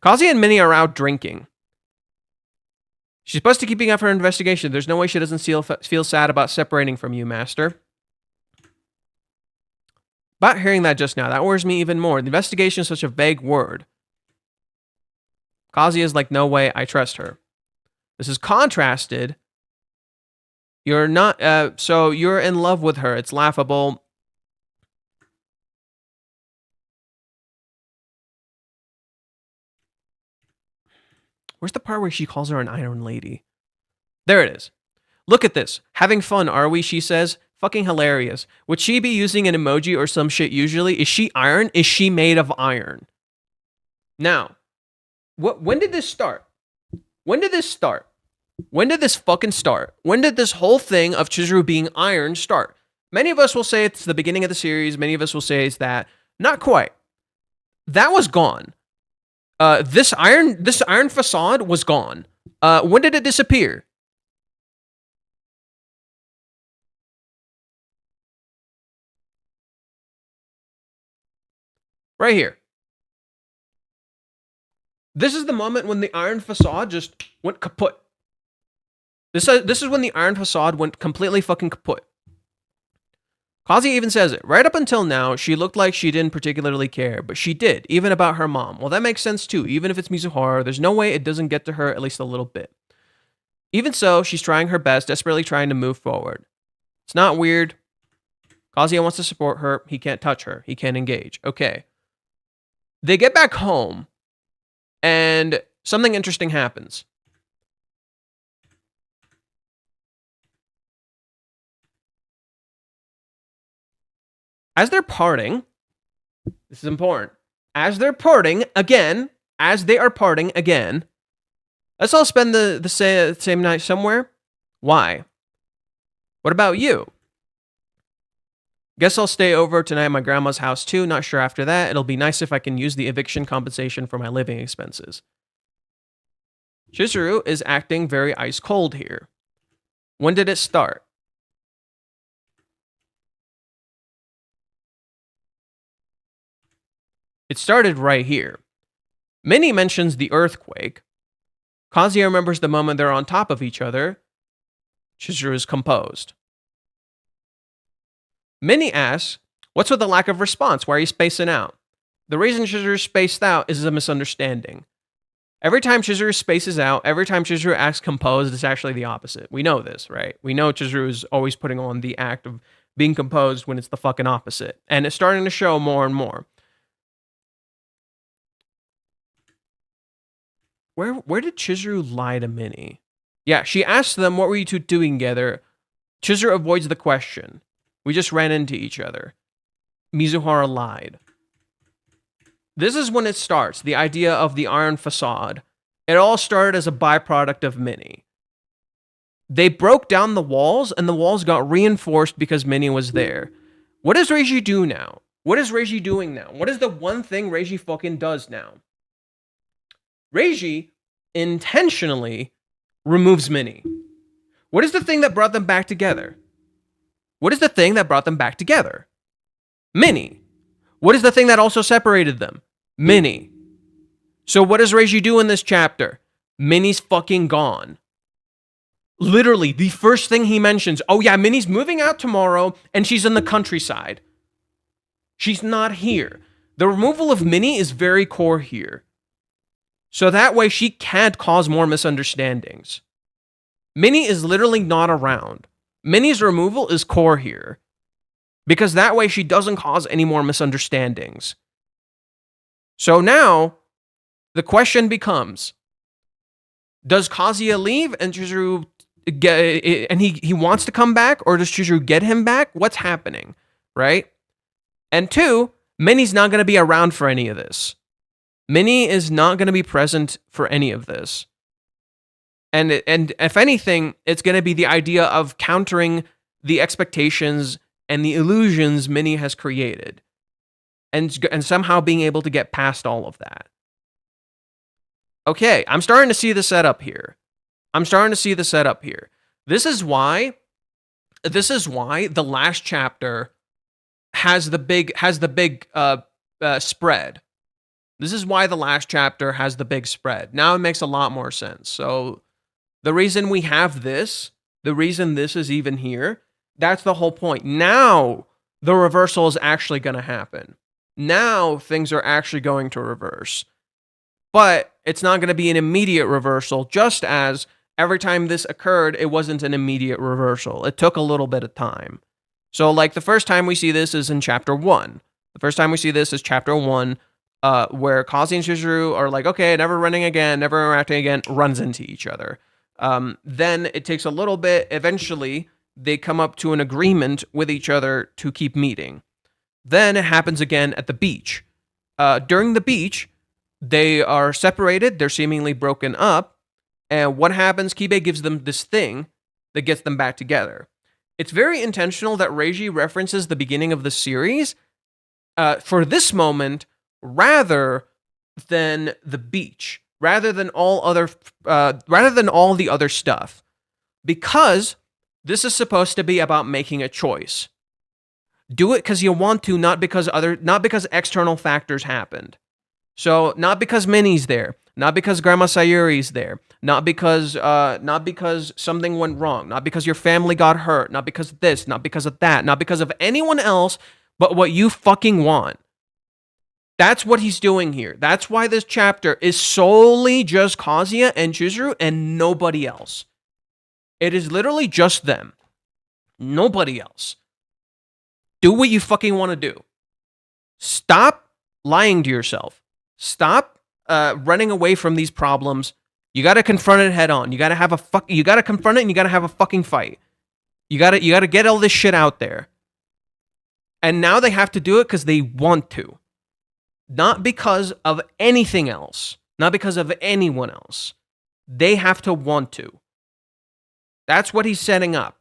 Kazuya and Minnie are out drinking. She's supposed to keeping up her investigation. There's no way she doesn't feel sad about separating from you, master. About hearing that just now, that worries me even more. The investigation is such a vague word. Kazuya's like, no way, I trust her. This is contrasted. You're not, so you're in love with her. It's laughable. Where's the part where she calls her an iron lady? There it is. Look at this. Having fun, are we? She says. Fucking hilarious. Would she be using an emoji or some shit usually? Is she iron? Is she made of iron? Now, when did this start? When did this start? When did this fucking start? When did this whole thing of Chizuru being iron start? Many of us will say it's the beginning of the series. Many of us will say it's that. Not quite. That was gone. This iron facade was gone. When did it disappear? Right here. This is the moment when the iron facade just went kaput. This is when the iron facade went completely fucking kaput. Kazi even says it. Right up until now, she looked like she didn't particularly care, but she did, even about her mom. Well, that makes sense too. Even if it's Mizuhara, there's no way it doesn't get to her at least a little bit. Even so, she's trying her best, desperately trying to move forward. It's not weird. Kazuya wants to support her. He can't touch her. He can't engage. Okay. They get back home, and something interesting happens. As they're parting, this is important. As they're parting again, let's all spend the same night somewhere. Why? What about you? Guess I'll stay over tonight at my grandma's house too. Not sure after that. It'll be nice if I can use the eviction compensation for my living expenses. Chizuru is acting very ice cold here. When did it start? It started right here. Minnie mentions the earthquake. Kazuya remembers the moment they're on top of each other. Chizuru is composed. Minnie asks, what's with the lack of response? Why are you spacing out? The reason Chizuru spaced out is a misunderstanding. Every time Chizuru spaces out, every time Chizuru acts composed, it's actually the opposite. We know this, right? We know Chizuru is always putting on the act of being composed when it's the fucking opposite. And it's starting to show more and more. Where did Chizuru lie to Minnie? Yeah, she asks them, what were you two doing together? Chizuru avoids the question. We just ran into each other. Mizuhara lied. This is when it starts, the idea of the iron facade. It all started as a byproduct of Minnie. They broke down the walls, and the walls got reinforced because Minnie was there. What does Reiji do now? What is Reiji doing now? What is the one thing Reiji fucking does now? Reiji intentionally removes Minnie. What is the thing that brought them back together? What is the thing that brought them back together? Minnie. What is the thing that also separated them? Minnie. So what does Reiji do in this chapter? Minnie's fucking gone. Literally, the first thing he mentions, oh yeah, Minnie's moving out tomorrow and she's in the countryside. She's not here. The removal of Minnie is very core here. So that way she can't cause more misunderstandings. Minnie is literally not around. Minnie's removal is core here. Because that way she doesn't cause any more misunderstandings. So now, the question becomes, does Kazuya leave and Chizuru and he wants to come back, or does Chizuru get him back? What's happening, right? And two, Minnie's not going to be around for any of this. Minnie is not going to be present for any of this. And if anything, it's going to be the idea of countering the expectations and the illusions Minnie has created. And somehow being able to get past all of that. Okay, I'm starting to see the setup here. This is why the last chapter has the big spread. This is why the last chapter has the big spread. Now it makes a lot more sense. So the reason we have this, the reason this is even here, that's the whole point. Now the reversal is actually going to happen. Now things are actually going to reverse. But it's not going to be an immediate reversal, just as every time this occurred, it wasn't an immediate reversal. It took a little bit of time. So like the first time we see this is in chapter 1. The first time we see this is chapter 1, where Kazi and Chizuru are like, okay, never running again, never interacting again, runs into each other. Then it takes a little bit. Eventually, they come up to an agreement with each other to keep meeting. Then it happens again at the beach. During the beach, they are separated, they're seemingly broken up, and what happens? Kibe gives them this thing that gets them back together. It's very intentional that Reiji references the beginning of the series for this moment rather than the beach, rather than all the other stuff, because this is supposed to be about making a choice. Do it because you want to, not because external factors happened. So not because Minnie's there, not because Grandma Sayuri's there, not because something went wrong, not because your family got hurt, not because of this, not because of that, not because of anyone else, but what you fucking want. That's what he's doing here. That's why this chapter is solely just Kazuya and Chizuru and nobody else. It is literally just them. Nobody else. Do what you fucking want to do. Stop lying to yourself. Stop running away from these problems. You got to confront it head on. You got to confront it and you got to have a fucking fight. You got to get all this shit out there. And now they have to do it because they want to. Not because of anything else. Not because of anyone else. They have to want to. That's what he's setting up.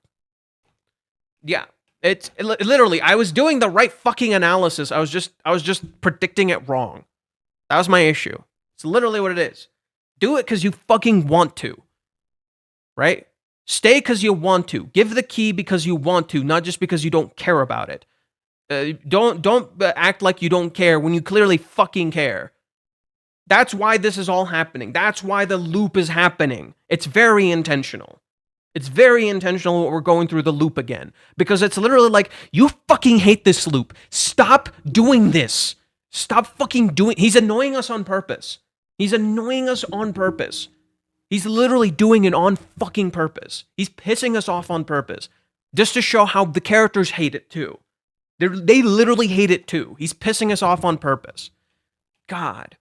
Yeah. It's literally, I was doing the right fucking analysis. I was just predicting it wrong. That was my issue. It's literally what it is. Do it because you fucking want to. Right? Stay because you want to. Give the key because you want to, not just because you don't care about it. Don't act like you don't care when you clearly fucking care. That's why this is all happening. That's why the loop is happening. It's very intentional. It's very intentional what we're going through the loop again. Because it's literally like, you fucking hate this loop. Stop doing this. Stop fucking doing... He's annoying us on purpose. He's annoying us on purpose. He's literally doing it on fucking purpose. He's pissing us off on purpose. Just to show how the characters hate it too. They literally hate it too. He's pissing us off on purpose. God.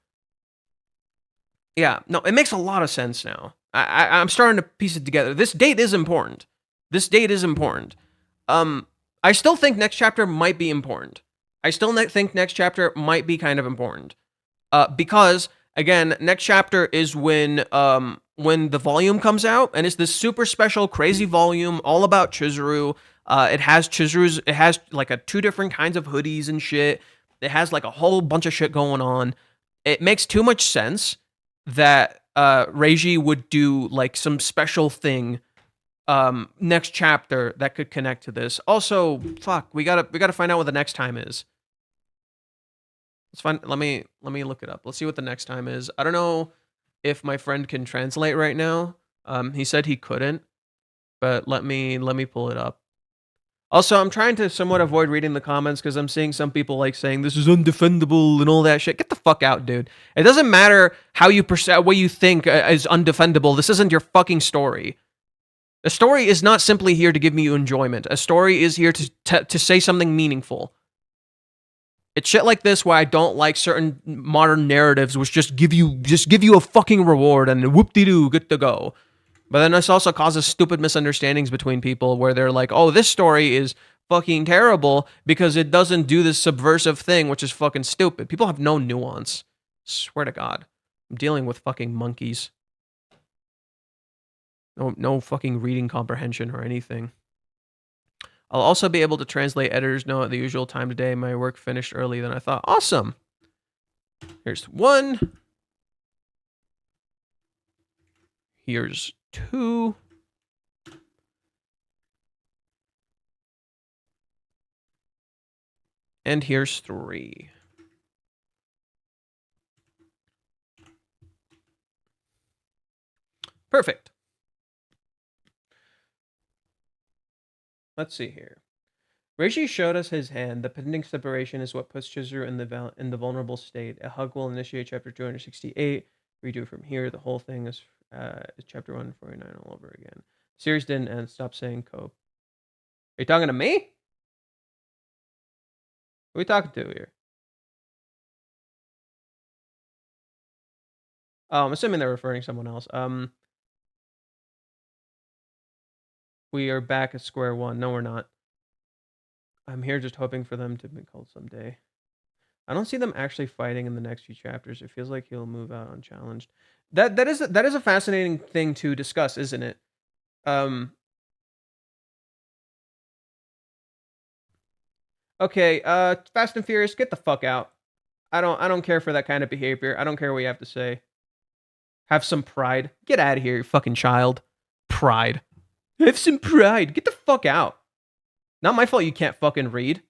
Yeah, no, it makes a lot of sense now. I'm starting to piece it together. This date is important. I still think next chapter might be important. I still think next chapter might be kind of important. Because, again, next chapter is when the volume comes out, and it's this super special, crazy volume all about Chizuru. It has like 2 different kinds of hoodies and shit. It has like a whole bunch of shit going on. It makes too much sense that Reiji would do like some special thing next chapter that could connect to this. Also, fuck, we gotta find out what the next time is. Let's find. Let me look it up. Let's see what the next time is. I don't know if my friend can translate right now. He said he couldn't, but let me pull it up. Also, I'm trying to somewhat avoid reading the comments because I'm seeing some people like saying this is undefendable and all that shit. Get the fuck out, dude. It doesn't matter how you perceive what you think is undefendable. This isn't your fucking story. A story is not simply here to give me enjoyment. A story is here to say something meaningful. It's shit like this why I don't like certain modern narratives, which just give you a fucking reward and whoop-de-doo, good to go. But then this also causes stupid misunderstandings between people where they're like, oh, this story is fucking terrible because it doesn't do this subversive thing, which is fucking stupid. People have no nuance. Swear to God. I'm dealing with fucking monkeys. No fucking reading comprehension or anything. I'll also be able to translate editor's note at the usual time today. My work finished early than I thought. Awesome. Here's 1. Here's 2. And here's 3. Perfect. Let's see here. Reishi showed us his hand. The pending separation is what puts Chizuru in the vulnerable state. A hug will initiate chapter 268. Redo from here. The whole thing is chapter 149 all over again. Series didn't end. Stop saying cope. Are you talking to me? Who are we talking to here? Oh, I'm assuming they're referring to someone else. We are back at square one. No, we're not. I'm here just hoping for them to be called someday. I don't see them actually fighting in the next few chapters. It feels like he'll move out unchallenged. That is a fascinating thing to discuss, isn't it? Okay, Fast and Furious, get the fuck out. I don't care for that kind of behavior. I don't care what you have to say. Have some pride. Get out of here, you fucking child. Pride. Have some pride. Get the fuck out. Not my fault you can't fucking read.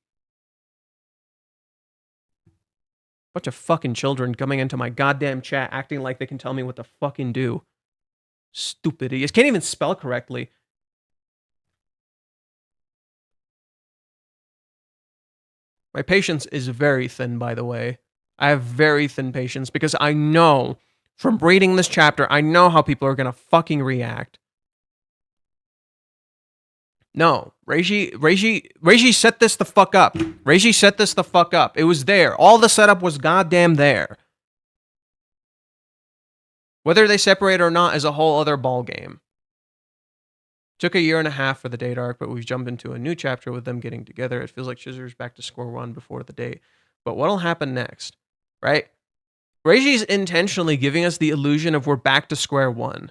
Bunch of fucking children coming into my goddamn chat acting like they can tell me what to fucking do. Stupid idiots. Can't even spell correctly. My patience is very thin, by the way. I have very thin patience because I know from reading this chapter, I know how people are gonna fucking react. No, Reiji set this the fuck up. Reiji set this the fuck up. It was there. All the setup was goddamn there. Whether they separate or not is a whole other ball game. Took a year and a half for the date arc, but we've jumped into a new chapter with them getting together. It feels like Chizuru's back to square one before the date. But what'll happen next, right? Reiji's intentionally giving us the illusion of we're back to square one.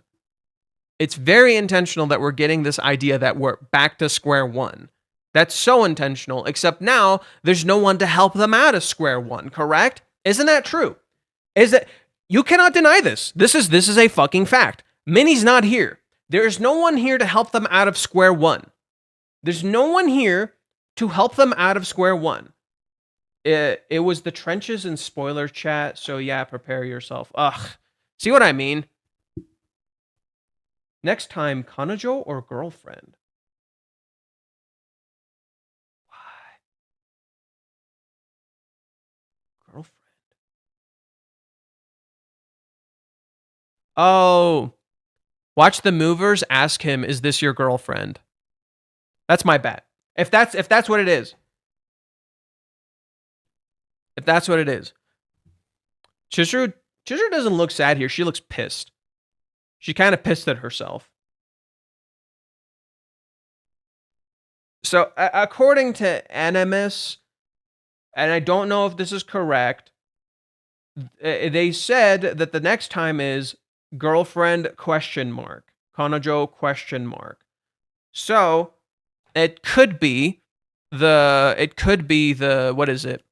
It's very intentional that we're getting this idea that we're back to square one. That's so intentional, except now there's no one to help them out of square one, correct? Isn't that true? Is that you cannot deny this. This is a fucking fact. Minnie's not here. There's no one here to help them out of square one. There's no one here to help them out of square one. It was the trenches and spoiler chat, so yeah, prepare yourself. Ugh. See what I mean? Next time, Kanojo or girlfriend? Why? Girlfriend. Oh. Watch the movers, ask him, is this your girlfriend? That's my bet. If that's what it is. If that's what it is. Chizuru doesn't look sad here. She looks pissed. She kind of pissed at herself. So, according to Animus, and I don't know if this is correct, they said that the next time is girlfriend question mark. Kanojo question mark. So, it could be the what is it?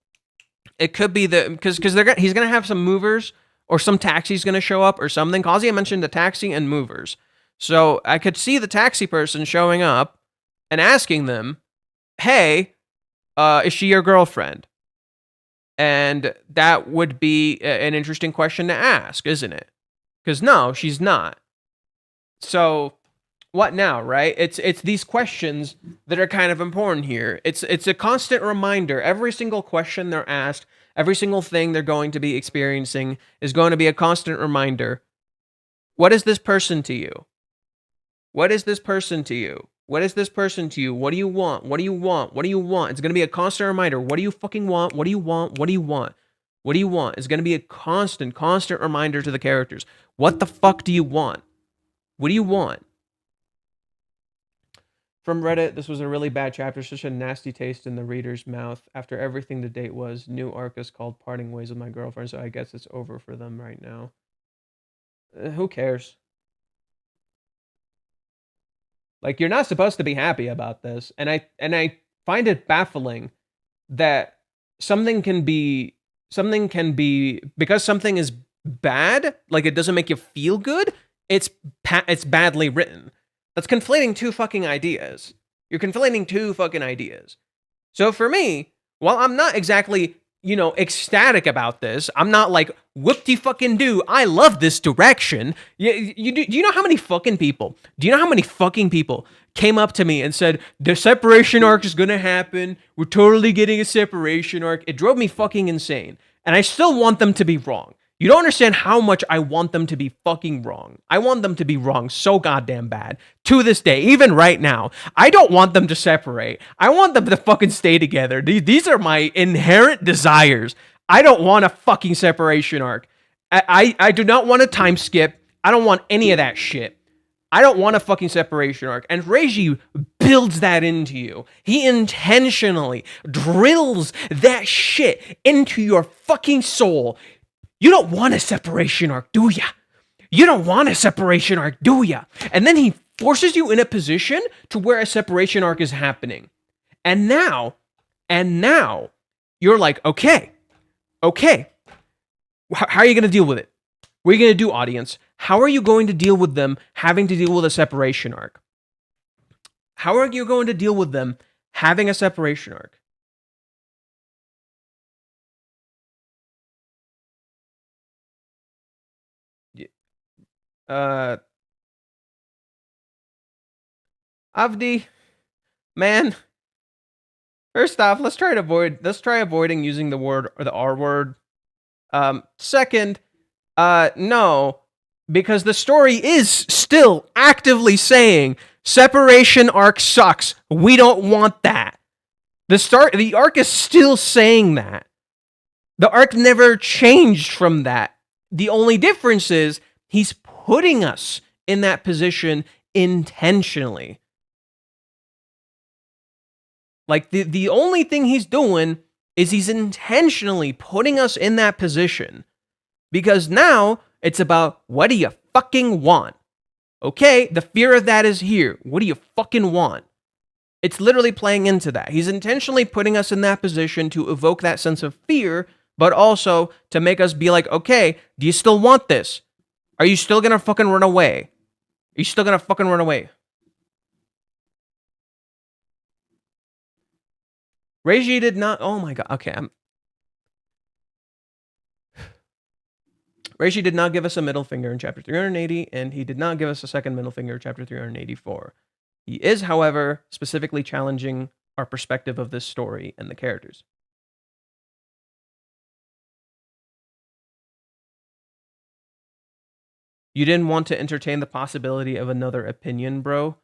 It could be because he's gonna have some movers or some taxi's gonna show up or something. Kazuya mentioned the taxi and movers, so I could see the taxi person showing up and asking them, "Hey, is she your girlfriend?" And that would be an interesting question to ask, isn't it? Because no, she's not. So what now, right? It's these questions that are kind of important here. It's a constant reminder. Every single question they're asked, every single thing they're going to be experiencing is going to be a constant reminder. What is this person to you? What is this person to you? What is this person to you? What do you want? What do you want? What do you want? It's going to be a constant reminder. What do you fucking want? What do you want? What do you want? What do you want? It's going to be a constant reminder to the characters. What the fuck do you want? What do you want? From Reddit, this was a really bad chapter, such a nasty taste in the reader's mouth. After everything the date was, new arc is called Parting Ways with My Girlfriend, so I guess it's over for them right now. Who cares? Like, you're not supposed to be happy about this, and I find it baffling that something can be because something is bad, like it doesn't make you feel good, it's badly written. That's conflating two fucking ideas. You're conflating two fucking ideas. So for me, while I'm not exactly, ecstatic about this, I'm not like, whoop-de-fucking-do, I love this direction. Do you know how many fucking people came up to me and said, the separation arc is gonna happen, we're totally getting a separation arc. It drove me fucking insane. And I still want them to be wrong. You don't understand how much I want them to be fucking wrong. I want them to be wrong so goddamn bad. To this day, even right now, I don't want them to separate. I want them to fucking stay together. These are my inherent desires. I don't want a fucking separation arc. I do not want a time skip. I don't want any of that shit. I don't want a fucking separation arc. And Reiji builds that into you. He intentionally drills that shit into your fucking soul. You don't want a separation arc, do ya? You don't want a separation arc, do ya? And then he forces you in a position to where a separation arc is happening. And now, you're like, okay. How are you going to deal with it? What are you going to do, audience? How are you going to deal with them having to deal with a separation arc? How are you going to deal with them having a separation arc? Avdi, man. First off, let's try avoiding using the word or the R word. Second, no, because the story is still actively saying separation arc sucks. We don't want that. The arc is still saying that. The arc never changed from that. The only difference is he's putting us in that position intentionally. Like, the only thing he's doing is he's intentionally putting us in that position. Because now, it's about, what do you fucking want? Okay, the fear of that is here. What do you fucking want? It's literally playing into that. He's intentionally putting us in that position to evoke that sense of fear, but also to make us be like, okay, do you still want this? Are you still gonna fucking run away? Are you still gonna fucking run away? Reiji did not... Oh my god. Okay, Reiji did not give us a middle finger in chapter 380, and he did not give us a second middle finger in chapter 384. He is, however, specifically challenging our perspective of this story and the characters. You didn't want to entertain the possibility of another opinion, bro?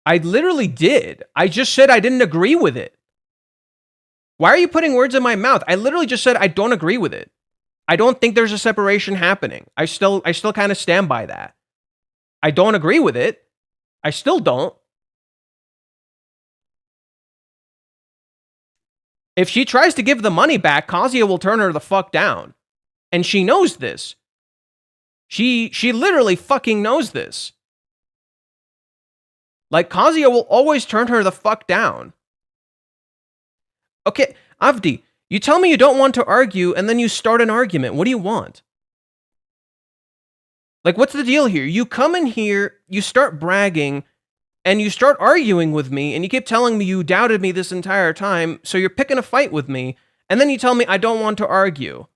I literally did. I just said I didn't agree with it. Why are you putting words in my mouth? I literally just said I don't agree with it. I don't think there's a separation happening. I still kind of stand by that. I don't agree with it. I still don't. If she tries to give the money back, Kazuya will turn her the fuck down. And she knows this. She literally fucking knows this. Like, Kazuya will always turn her the fuck down. Okay, Avdi, you tell me you don't want to argue, and then you start an argument. What do you want? Like, what's the deal here? You come in here, you start bragging, and you start arguing with me, and you keep telling me you doubted me this entire time, so you're picking a fight with me, and then you tell me I don't want to argue.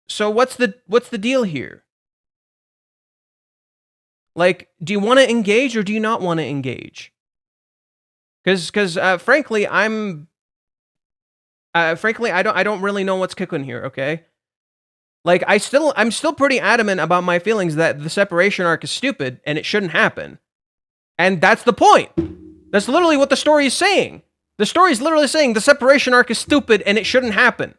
So what's the deal here? Like, do you want to engage or do you not want to engage? Because frankly, I don't really know what's cooking here. Okay, like I'm still pretty adamant about my feelings that the separation arc is stupid and it shouldn't happen, and that's the point. That's literally what the story is saying. The story is literally saying the separation arc is stupid and it shouldn't happen.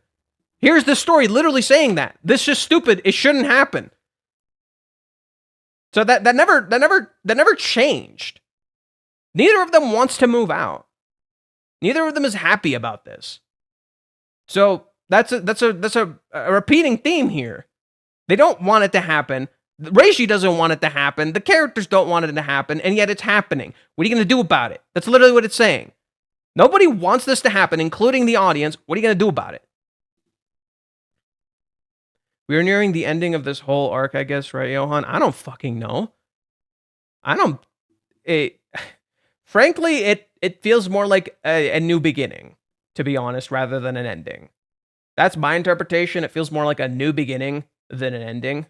Here's the story literally saying that this is stupid. It shouldn't happen. So that never changed. Neither of them wants to move out. Neither of them is happy about this. So that's a repeating theme here. They don't want it to happen. Reishi doesn't want it to happen. The characters don't want it to happen, and yet it's happening. What are you going to do about it? That's literally what it's saying. Nobody wants this to happen, including the audience. What are you going to do about it? We are nearing the ending of this whole arc, I guess, right, Johan? I don't fucking know. Frankly, it feels more like a new beginning, to be honest, rather than an ending. That's my interpretation. It feels more like a new beginning than an ending.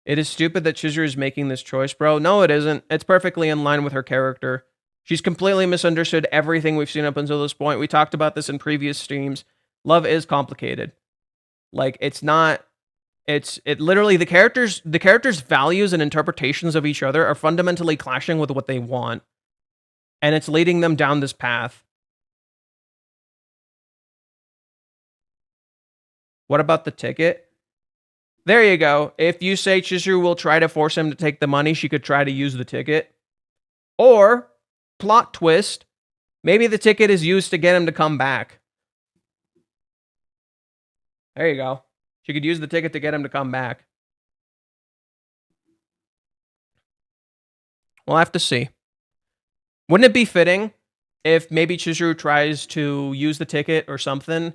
It is stupid that Chizuru is making this choice, bro. No, it isn't. It's perfectly in line with her character. She's completely misunderstood everything we've seen up until this point. We talked about this in previous streams. Love is complicated. Like, it's not... It literally, the characters' values and interpretations of each other are fundamentally clashing with what they want. And it's leading them down this path. What about the ticket? There you go. If you say Chizuru will try to force him to take the money, she could try to use the ticket. Or, plot twist, maybe the ticket is used to get him to come back. There you go. She could use the ticket to get him to come back. We'll have to see. Wouldn't it be fitting if maybe Chizuru tries to use the ticket or something,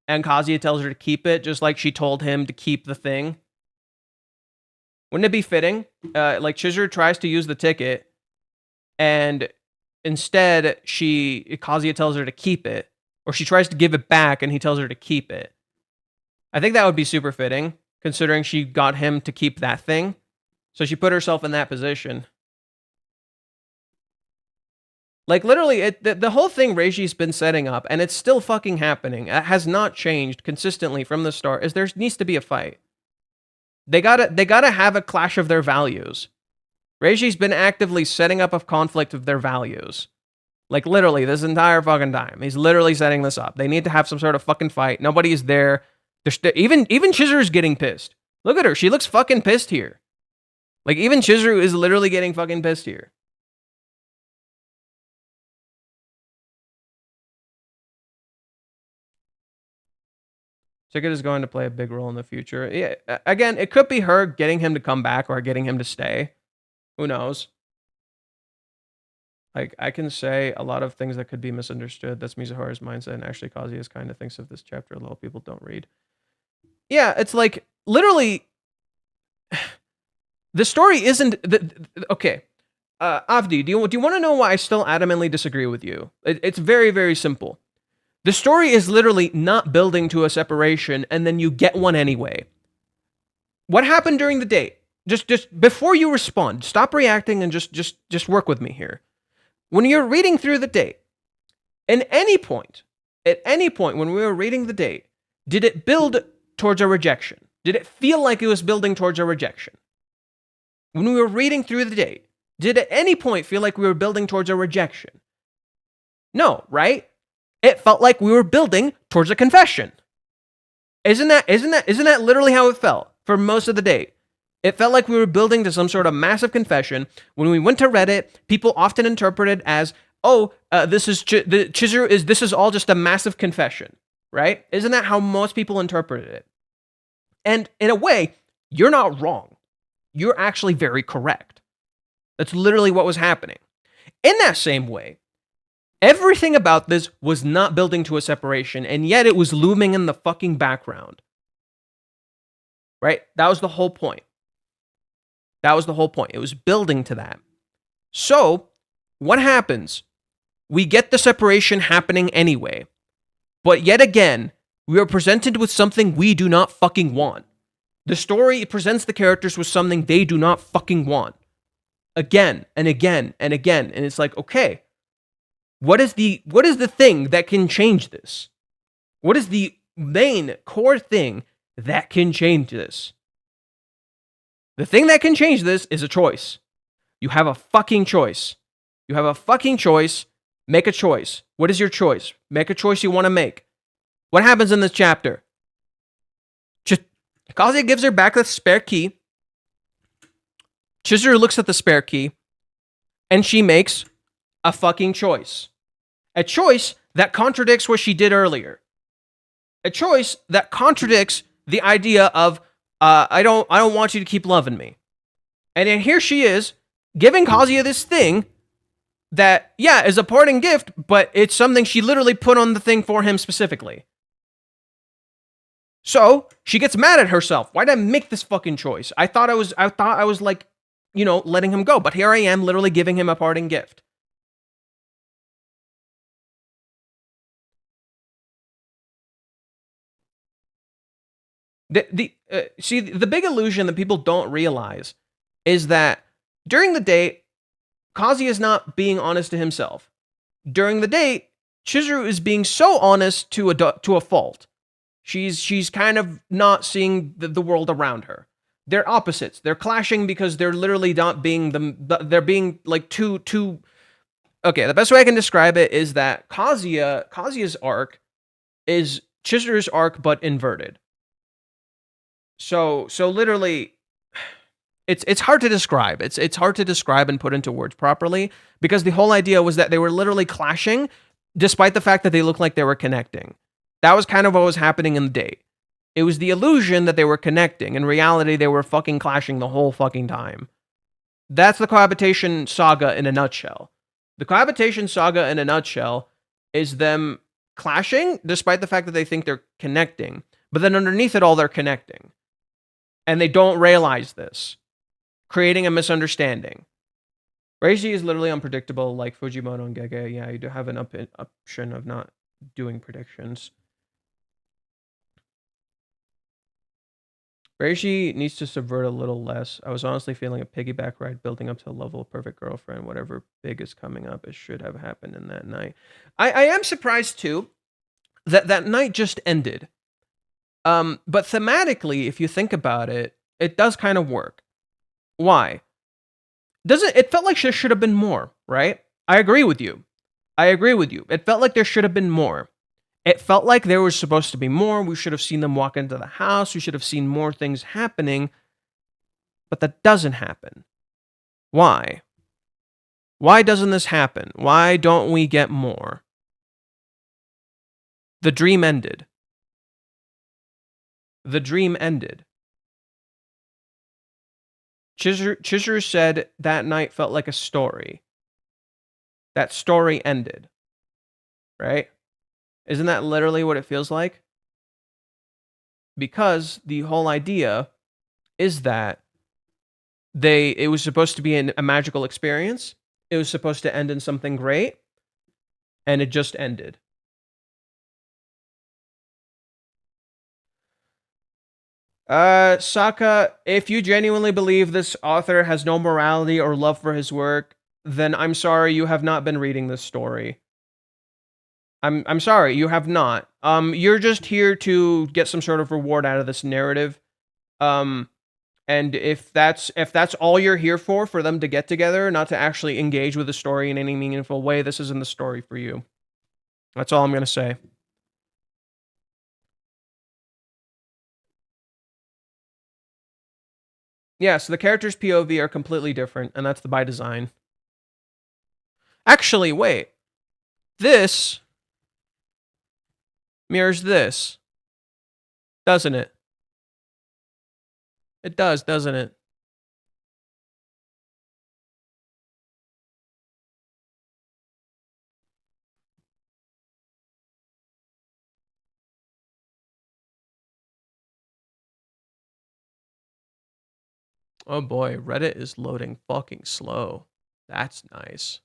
and Kazuya tells her to keep it, just like she told him to keep the thing? Wouldn't it be fitting? Like, Chizuru tries to use the ticket, and instead, Kazuya tells her to keep it, or she tries to give it back, and he tells her to keep it. I think that would be super fitting, considering she got him to keep that thing. So she put herself in that position. Like, literally, the whole thing Reiji's been setting up, and it's still fucking happening. It has not changed consistently from the start, is there needs to be a fight. They gotta have a clash of their values. Reiji's been actively setting up a conflict of their values. Like, literally, this entire fucking time. He's literally setting this up. They need to have some sort of fucking fight. Nobody's there. Even Chizuru's getting pissed. Look at her. She looks fucking pissed here. Like, even Chizuru is literally getting fucking pissed here. Ticket is going to play a big role in the future. Yeah, again, it could be her getting him to come back or getting him to stay. Who knows? Like, I can say a lot of things that could be misunderstood. That's Mizuharu's mindset, and actually Kazuya's kind of thinks of this chapter a lot of people don't read. Yeah, it's like, literally, the story isn't... okay, Avdi, do you want to know why I still adamantly disagree with you? It's very, very simple. The story is literally not building to a separation, and then you get one anyway. What happened during the date? Just before you respond, stop reacting and just work with me here. When you're reading through the date, at any point when we were reading the date, did it build towards a rejection? Did it feel like it was building towards a rejection? When we were reading through the date, did at any point feel like we were building towards a rejection? No, right? It felt like we were building towards a confession. Isn't that literally how it felt for most of the date? It felt like we were building to some sort of massive confession. When we went to Reddit, people often interpreted as, this is all just a massive confession, right? Isn't that how most people interpreted it? And in a way, you're not wrong. You're actually very correct. That's literally what was happening. In that same way, everything about this was not building to a separation, and yet it was looming in the fucking background. Right? That was the whole point. It was building to that. So, what happens? We get the separation happening anyway. But yet again, we are presented with something we do not fucking want. The story presents the characters with something they do not fucking want. Again and again and again. And it's like, okay, what is the thing that can change this? What is the main core thing that can change this? The thing that can change this is a choice. You have a fucking choice. You have a fucking choice. Make a choice. What is your choice? Make a choice you want to make. What happens in this chapter? Kazuya gives her back the spare key. Chizuru looks at the spare key, and she makes a fucking choice. A choice that contradicts what she did earlier. A choice that contradicts the idea of, I don't want you to keep loving me. And then here she is, giving Kazuya this thing that, yeah, is a parting gift, but it's something she literally put on the thing for him specifically. So, she gets mad at herself. Why did I make this fucking choice? I thought I was like, letting him go, but here I am literally giving him a parting gift. See, the big illusion that people don't realize is that during the date, Kazuya is not being honest to himself. During the date, Chizuru is being so honest to a fault. She's kind of not seeing the world around her. They're opposites. They're clashing because they're literally not being they're being like two. Okay, the best way I can describe it is that Kazuya's arc is Chizuru's arc, but inverted. So literally, it's hard to describe. It's hard to describe and put into words properly, because the whole idea was that they were literally clashing, despite the fact that they looked like they were connecting. That was kind of what was happening in the date. It was the illusion that they were connecting. In reality, they were fucking clashing the whole fucking time. That's the cohabitation saga in a nutshell. The cohabitation saga in a nutshell is them clashing, despite the fact that they think they're connecting. But then underneath it all, they're connecting. And they don't realize this, creating a misunderstanding. Reishi is literally unpredictable, like Fujimoto and Gege. Yeah, you do have an option of not doing predictions. Reishi needs to subvert a little less. I was honestly feeling a piggyback ride building up to the level of perfect girlfriend. Whatever big is coming up, it should have happened in that night. I am surprised too that that night just ended. But thematically, if you think about it, it does kind of work. Why? It felt like there should have been more, right? I agree with you. It felt like there should have been more. It felt like there was supposed to be more. We should have seen them walk into the house. We should have seen more things happening. But that doesn't happen. Why? Why doesn't this happen? Why don't we get more? The dream ended. The dream ended. Chizuru said that night felt like a story. That story ended. Right? Isn't that literally what it feels like? Because the whole idea is that it was supposed to be a magical experience. It was supposed to end in something great. And it just ended. Saka, if you genuinely believe this author has no morality or love for his work, then I'm sorry you have not been reading this story. I'm sorry, you have not. You're just here to get some sort of reward out of this narrative. And if that's all you're here for them to get together, not to actually engage with the story in any meaningful way, this isn't the story for you. That's all I'm gonna say. Yeah, so the characters' POV are completely different, and that's by design. Actually, wait. This mirrors this. Doesn't it? It does, doesn't it? Oh boy, Reddit is loading fucking slow. That's nice.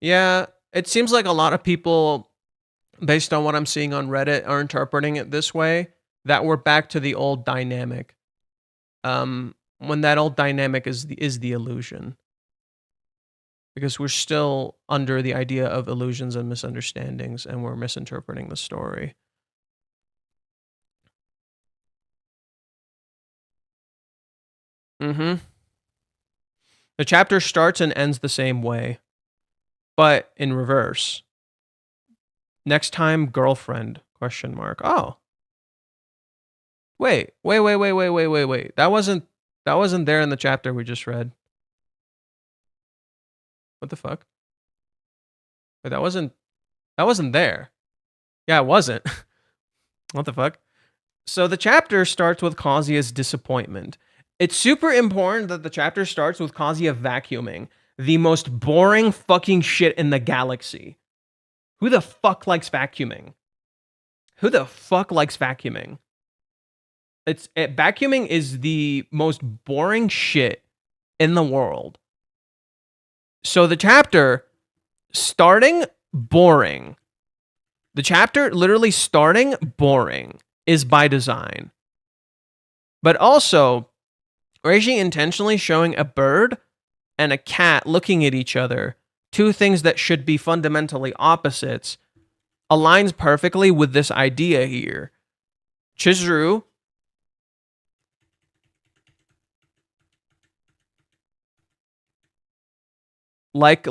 Yeah, it seems like a lot of people, based on what I'm seeing on Reddit, are interpreting it this way, that we're back to the old dynamic. When that old dynamic is the illusion. Because we're still under the idea of illusions and misunderstandings, and we're misinterpreting the story. The chapter starts and ends the same way, but in reverse. Next time, girlfriend, question mark. Oh. Wait. That wasn't there in the chapter we just read. What the fuck? Wait, that wasn't there. Yeah, it wasn't. What the fuck? So the chapter starts with Kazuya's disappointment. It's super important that the chapter starts with Kazuya vacuuming. The most boring fucking shit in the galaxy. Who the fuck likes vacuuming? Who the fuck likes vacuuming? Vacuuming is the most boring shit in the world. So the chapter starting boring. The chapter literally starting boring is by design. But also, Reishi intentionally showing a bird and a cat looking at each other, two things that should be fundamentally opposites, aligns perfectly with this idea here. Chizuru like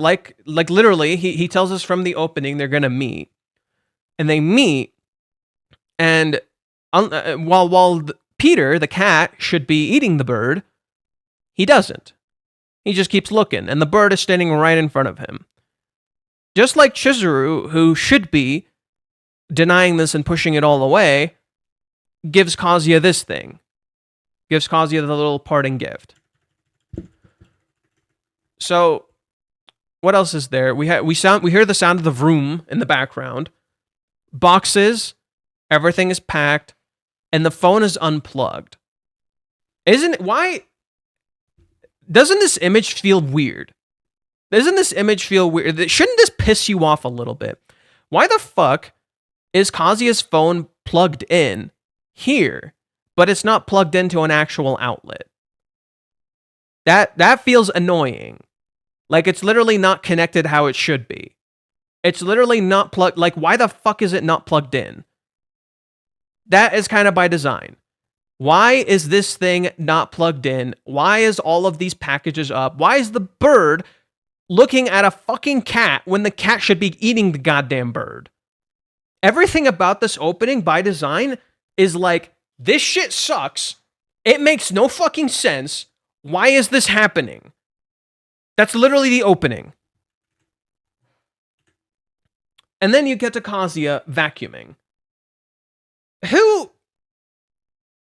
literally he tells us from the opening they're gonna meet, and they meet, and while Peter the cat should be eating the bird, he doesn't. He just keeps looking, and the bird is standing right in front of him. Just like Chizuru, who should be denying this and pushing it all away, gives Kazuya this thing. Gives Kazuya the little parting gift. So, what else is there? We hear the sound of the vroom in the background. Boxes, everything is packed, and the phone is unplugged. Why doesn't this image feel weird? Shouldn't this piss you off a little bit? Why the fuck is Kazuya's phone plugged in here, but it's not plugged into an actual outlet? That feels annoying. Like, it's literally not connected how it should be. It's literally not plugged. Like, why the fuck is it not plugged in? That is kind of by design. Why is this thing not plugged in? Why is all of these packages up? Why is the bird looking at a fucking cat when the cat should be eating the goddamn bird? Everything about this opening by design is like, this shit sucks. It makes no fucking sense. Why is this happening? That's literally the opening. And then you get to Kazuya vacuuming. Who,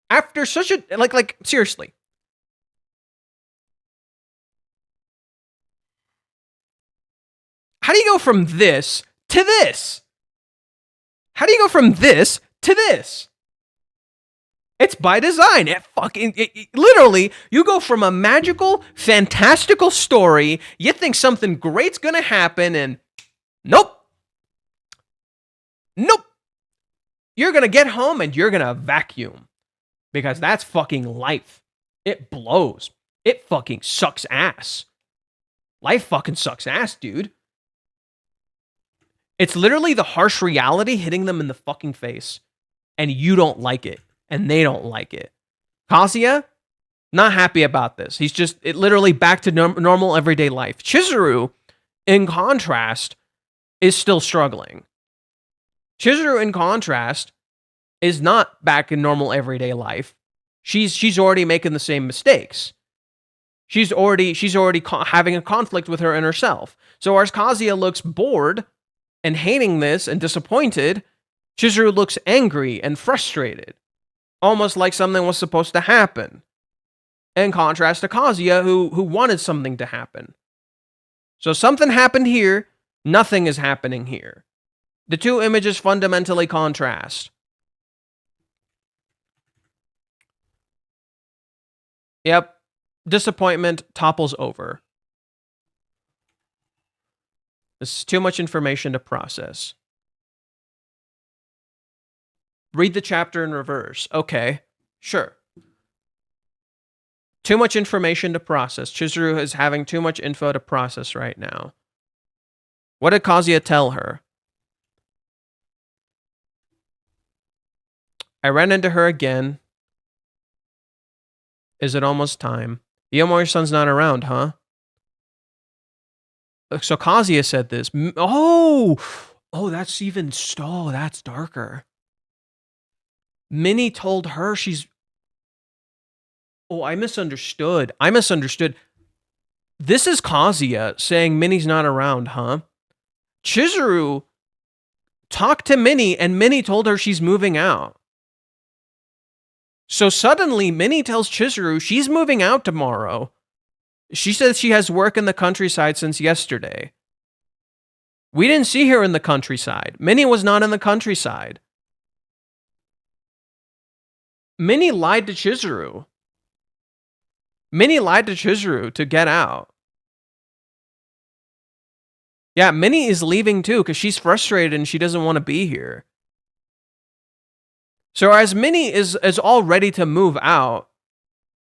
after such a, like, seriously. How do you go from this to this? How do you go from this to this? It's by design. Literally, you go from a magical, fantastical story, you think something great's gonna happen, and nope. Nope. You're gonna get home and you're gonna vacuum. Because that's fucking life. It blows. It fucking sucks ass. Life fucking sucks ass, dude. It's literally the harsh reality hitting them in the fucking face. And you don't like it. And they don't like it. Kazuya, not happy about this. He's just literally back to normal everyday life. Chizuru, in contrast, is still struggling. Chizuru, in contrast, is not back in normal everyday life. She's already making the same mistakes. She's already having a conflict with her inner self. So as Kazuya looks bored and hating this and disappointed, Chizuru looks angry and frustrated. Almost like something was supposed to happen. In contrast to Kazuya, who wanted something to happen. So something happened here, nothing is happening here. The two images fundamentally contrast. Yep, disappointment topples over. This is too much information to process. Read the chapter in reverse. Okay, sure. Too much information to process. Chizuru is having too much info to process right now. What did Kazuya tell her? I ran into her again. Is it almost time? Iyomori-san's not around, huh? So Kazuya said this. Oh, that's even... Oh, that's darker. Minnie told her she's... Oh, I misunderstood. This is Kazuya saying Minnie's not around, huh? Chizuru talked to Minnie, and Minnie told her she's moving out. So suddenly, Minnie tells Chizuru she's moving out tomorrow. She says she has work in the countryside since yesterday. We didn't see her in the countryside. Minnie was not in the countryside. Minnie lied to Chizuru. Minnie lied to Chizuru to get out. Yeah, Minnie is leaving too because she's frustrated and she doesn't want to be here. So as Minnie is all ready to move out,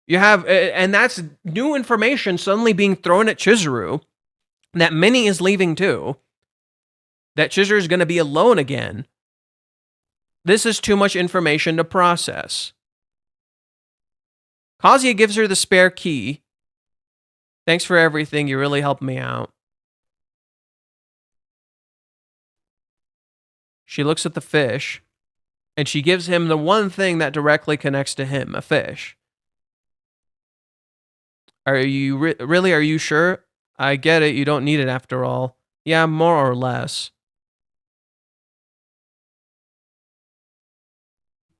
you have, and that's new information suddenly being thrown at Chizuru, that Minnie is leaving too. that Chizuru is going to be alone again. This is too much information to process. Kazuya gives her the spare key. Thanks for everything. You really helped me out. She looks at the fish, and she gives him the one thing that directly connects to him, a fish. Are you really? Are you sure? I get it. You don't need it after all. Yeah, more or less.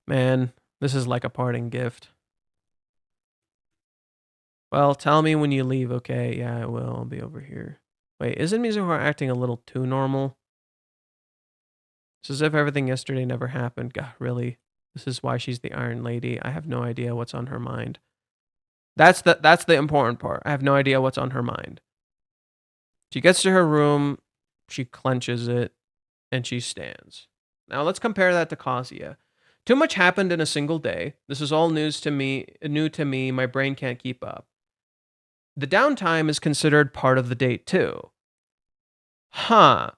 Man, this is like a parting gift. Well, tell me when you leave, okay? Yeah, I will. I'll be over here. Wait, isn't Mizuhara acting a little too normal? It's as if everything yesterday never happened. God, really? This is why she's the Iron Lady. I have no idea what's on her mind. That's the important part. I have no idea what's on her mind. She gets to her room, she clenches it, and she stands. Now let's compare that to Kazuya. Too much happened in a single day. This is all new to me. My brain can't keep up. The downtime is considered part of the date too. Huh.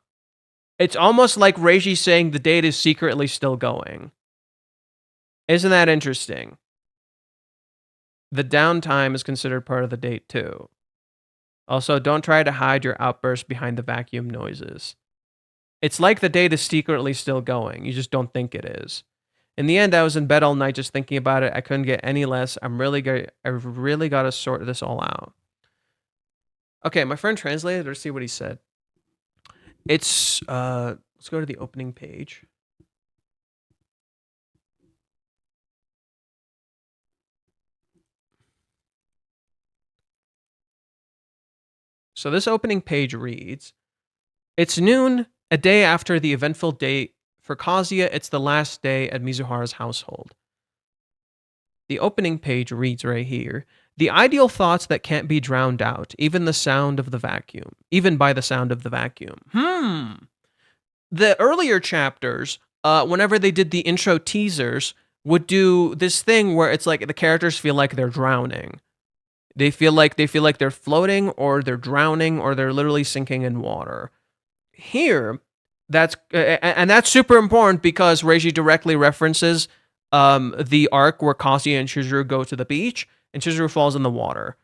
It's almost like Reiji saying the date is secretly still going. Isn't that interesting? The downtime is considered part of the date too. Also, don't try to hide your outburst behind the vacuum noises. It's like the date is secretly still going. You just don't think it is. In the end, I was in bed all night just thinking about it. I couldn't get any less. I really got to sort this all out. Okay, my friend translated. Let's see what he said. It's let's go to the opening page. So this opening page reads, "It's noon, a day after the eventful date. For Kazuya, it's the last day at Mizuhara's household." The opening page reads right here, "The ideal thoughts that can't be drowned out, even by the sound of the vacuum. The earlier chapters, whenever they did the intro teasers, would do this thing where it's like the characters feel like they're drowning. They feel like they're floating, or they're drowning, or they're literally sinking in water. Here, that's super important because Reiji directly references the arc where Kazuya and Chizuru go to the beach, and Chizuru falls in the water.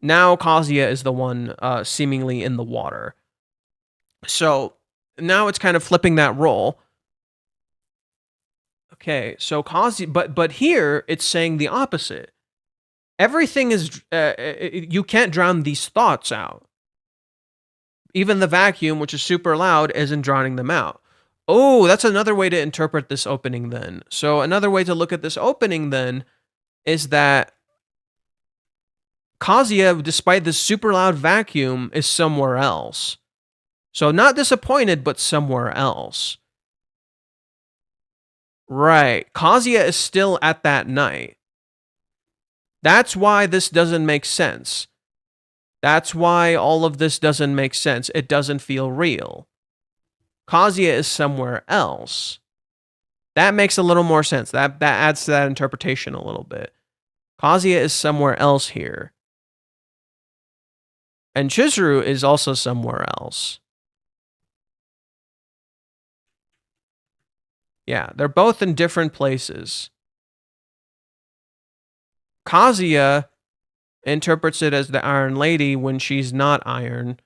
Now Kazuya is the one seemingly in the water. So now it's kind of flipping that role. Okay, so Kazuya, but here it's saying the opposite. Everything is, you can't drown these thoughts out. Even the vacuum, which is super loud, isn't drowning them out. Oh, that's another way to interpret this opening then. So another way to look at this opening then is that Kazuya, despite this super loud vacuum, is somewhere else. So not disappointed, but somewhere else. Right. Kazuya is still at that night. That's why this doesn't make sense. That's why all of this doesn't make sense. It doesn't feel real. Kazuya is somewhere else. That makes a little more sense. That adds to that interpretation a little bit. Kazuya is somewhere else here. And Chizuru is also somewhere else. Yeah, they're both in different places. Kazuya interprets it as the Iron Lady when she's not iron,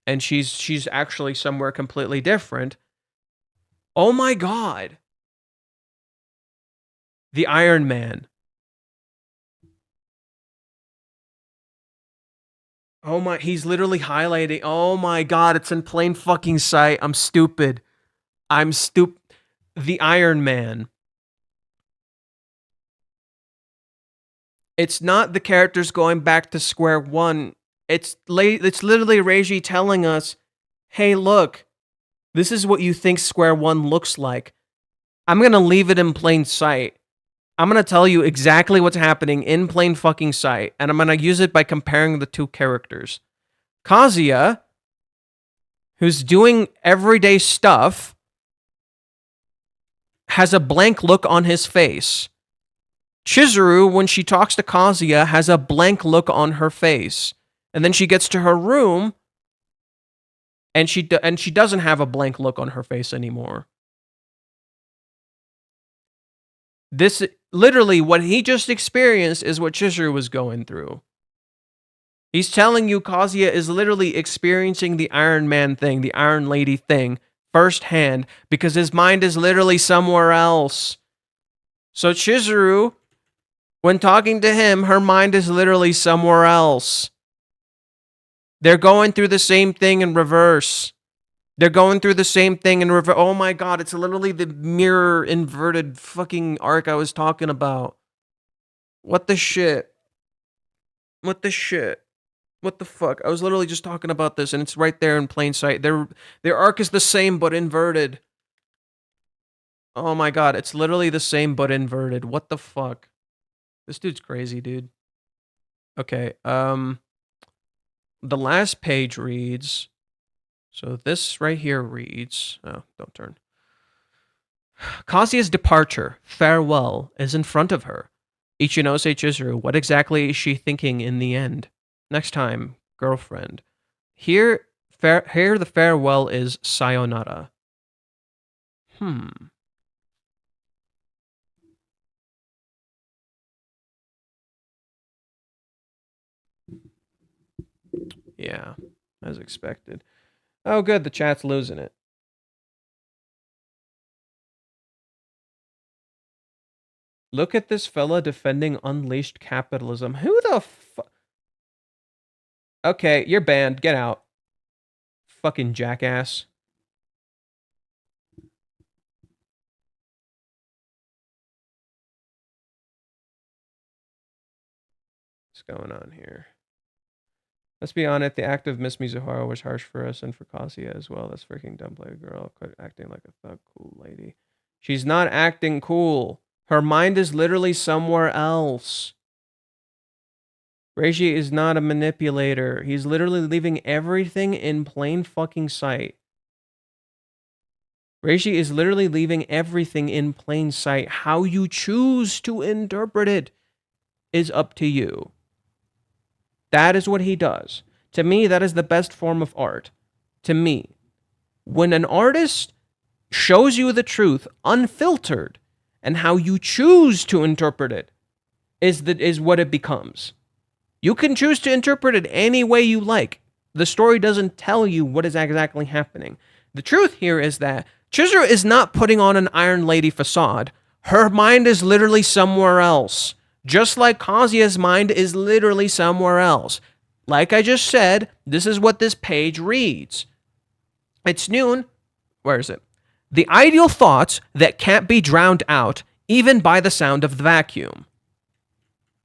and she's actually somewhere completely different. Oh my god. The Iron Man. Oh my, he's literally highlighting. Oh my god, it's in plain fucking sight. I'm stupid. The Iron Man. It's not the characters going back to square one. It's literally Reiji telling us, hey, look, this is what you think square one looks like. I'm going to leave it in plain sight. I'm going to tell you exactly what's happening in plain fucking sight, and I'm going to use it by comparing the two characters. Kazuya, who's doing everyday stuff, has a blank look on his face. Chizuru, when she talks to Kazuya, has a blank look on her face. And then she gets to her room, and she doesn't have a blank look on her face anymore. This literally what he just experienced is what Chizuru was going through. He's telling you Kazuya is literally experiencing the Iron Man thing, the Iron Lady thing, firsthand, because his mind is literally somewhere else. So Chizuru, when talking to him, her mind is literally somewhere else. They're going through the same thing in reverse. They're going through the same thing in reverse. Oh my god, it's literally the mirror inverted fucking arc I was talking about. What the shit? What the shit? What the fuck? I was literally just talking about this, and it's right there in plain sight. Their arc is the same, but inverted. Oh my god, it's literally the same, but inverted. What the fuck? This dude's crazy, dude. Okay, the last page reads... So this right here reads... Oh, don't turn. Kazuya's departure, farewell, is in front of her. Ichinose Chizuru, what exactly is she thinking in the end? Next time, girlfriend. Here the farewell is sayonara. Yeah, as expected. Oh, good, the chat's losing it. Look at this fella defending unleashed capitalism. Who the fuck? Okay, you're banned. Get out. Fucking jackass. What's going on here? Let's be honest, the act of Miss Mizuhara was harsh for us and for Kazuya as well. That's freaking dumb play girl. Quit acting like a thug cool lady. She's not acting cool. Her mind is literally somewhere else. Reishi is not a manipulator. He's literally leaving everything in plain fucking sight. Reishi is literally leaving everything in plain sight. How you choose to interpret it is up to you. That is what he does. To me, that is the best form of art. To me. When an artist shows you the truth unfiltered, and how you choose to interpret it is what it becomes. You can choose to interpret it any way you like. The story doesn't tell you what is exactly happening. The truth here is that Chizuru is not putting on an Iron Lady facade. Her mind is literally somewhere else. Just like Kazuya's mind is literally somewhere else. Like I just said, this is what this page reads. It's noon. Where is it? The ideal thoughts that can't be drowned out, even by the sound of the vacuum.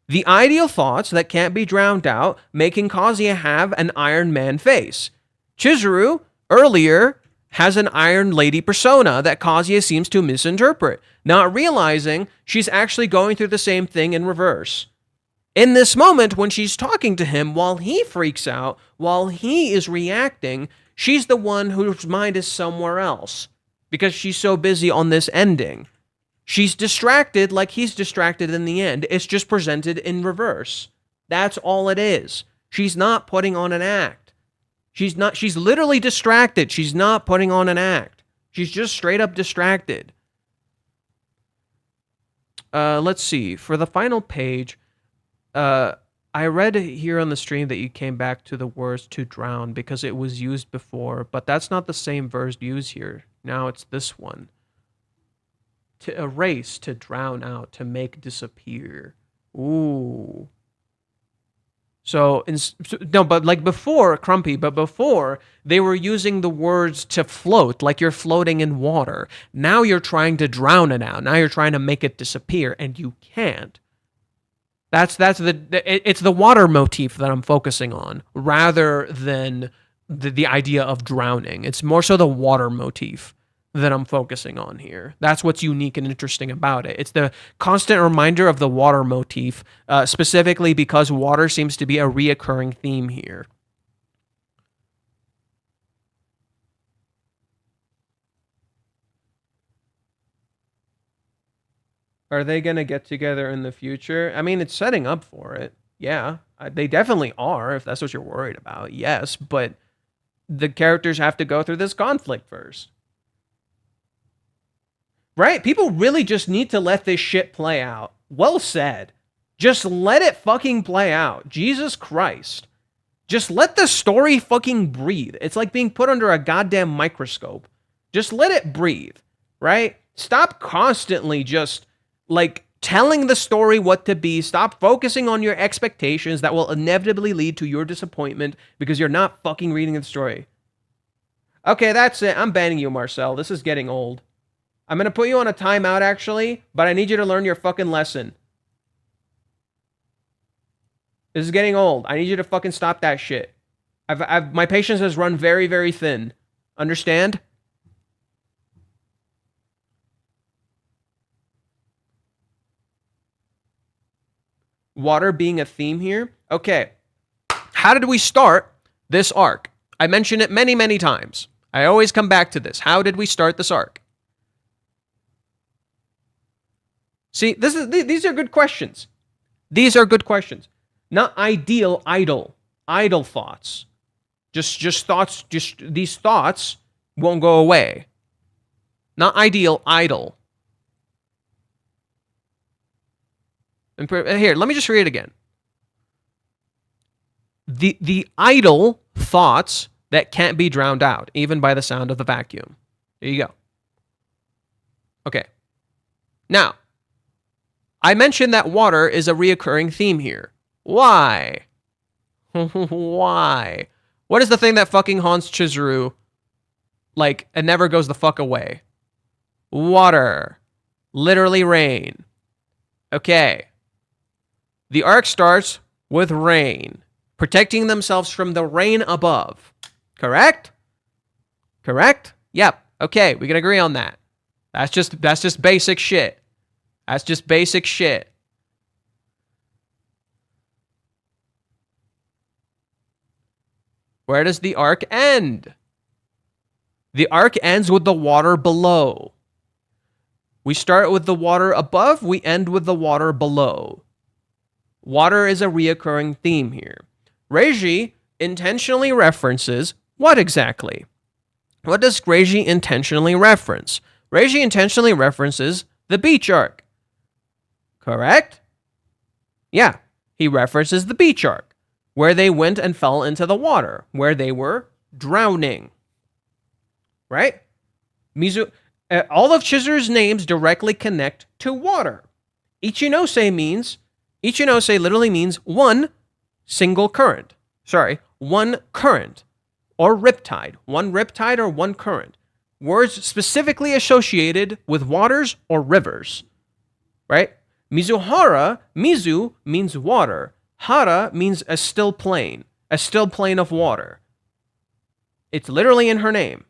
The ideal thoughts that can't be drowned out, making Kazuya have an Iron Man face. Chizuru, earlier, has an Iron Lady persona that Kazuya seems to misinterpret, not realizing she's actually going through the same thing in reverse. In this moment, when she's talking to him, while he freaks out, while he is reacting, she's the one whose mind is somewhere else, because she's so busy on this ending. She's distracted like he's distracted in the end. It's just presented in reverse. That's all it is. She's not putting on an act. She's literally distracted. She's not putting on an act. She's just straight up distracted. Let's see. For the final page, I read here on the stream that you came back to the words to drown because it was used before, but that's not the same verb used here. Now it's this one. To erase, to drown out, to make disappear. Ooh. So, no, but like before, Crumpy, but before, they were using the words to float, like you're floating in water. Now you're trying to drown it out. Now you're trying to make it disappear, and you can't. It's the water motif that I'm focusing on, rather than the idea of drowning. It's more so the water motif that I'm focusing on here. That's what's unique and interesting about it. It's the constant reminder of the water motif, specifically because water seems to be a reoccurring theme here. Are they going to get together in the future? I mean, it's setting up for it. Yeah, they definitely are, if that's what you're worried about. Yes, but the characters have to go through this conflict first. Right? People really just need to let this shit play out. Well said. Just let it fucking play out. Jesus Christ. Just let the story fucking breathe. It's like being put under a goddamn microscope. Just let it breathe, right? Stop constantly just, like, telling the story what to be. Stop focusing on your expectations that will inevitably lead to your disappointment because you're not fucking reading the story. Okay, that's it. I'm banning you, Marcel. This is getting old. I'm going to put you on a timeout, actually, but I need you to learn your fucking lesson. This is getting old. I need you to fucking stop that shit. My patience has run very, very thin. Understand? Water being a theme here. Okay. How did we start this arc? I mentioned it many, many times. I always come back to this. How did we start this arc? See, these are good questions. These are good questions. Not ideal, idle thoughts. Just thoughts, these thoughts won't go away. Not ideal, idle. And here, let me just read it again. The idle thoughts that can't be drowned out, even by the sound of the vacuum. There you go. Okay. Now, I mentioned that water is a reoccurring theme here. Why? Why? What is the thing that fucking haunts Chizuru, like, and never goes the fuck away? Water. Literally rain. Okay. The arc starts with rain, protecting themselves from the rain above. Correct? Correct? Yep. Okay, we can agree on that. That's just basic shit. That's just basic shit. Where does the arc end? The arc ends with the water below. We start with the water above, we end with the water below. Water is a reoccurring theme here. Reiji intentionally references what exactly? What does Reiji intentionally reference? Reiji intentionally references the beach arc. Correct? Yeah, he references the beach arc, where they went and fell into the water, where they were drowning. Right? All of Chizuru's names directly connect to water. Ichinose literally means one single current. Sorry, one current or riptide. One riptide or one current. Words specifically associated with waters or rivers. Right? Mizuhara, Mizu means water. Hara means a still plain of water. It's literally in her name.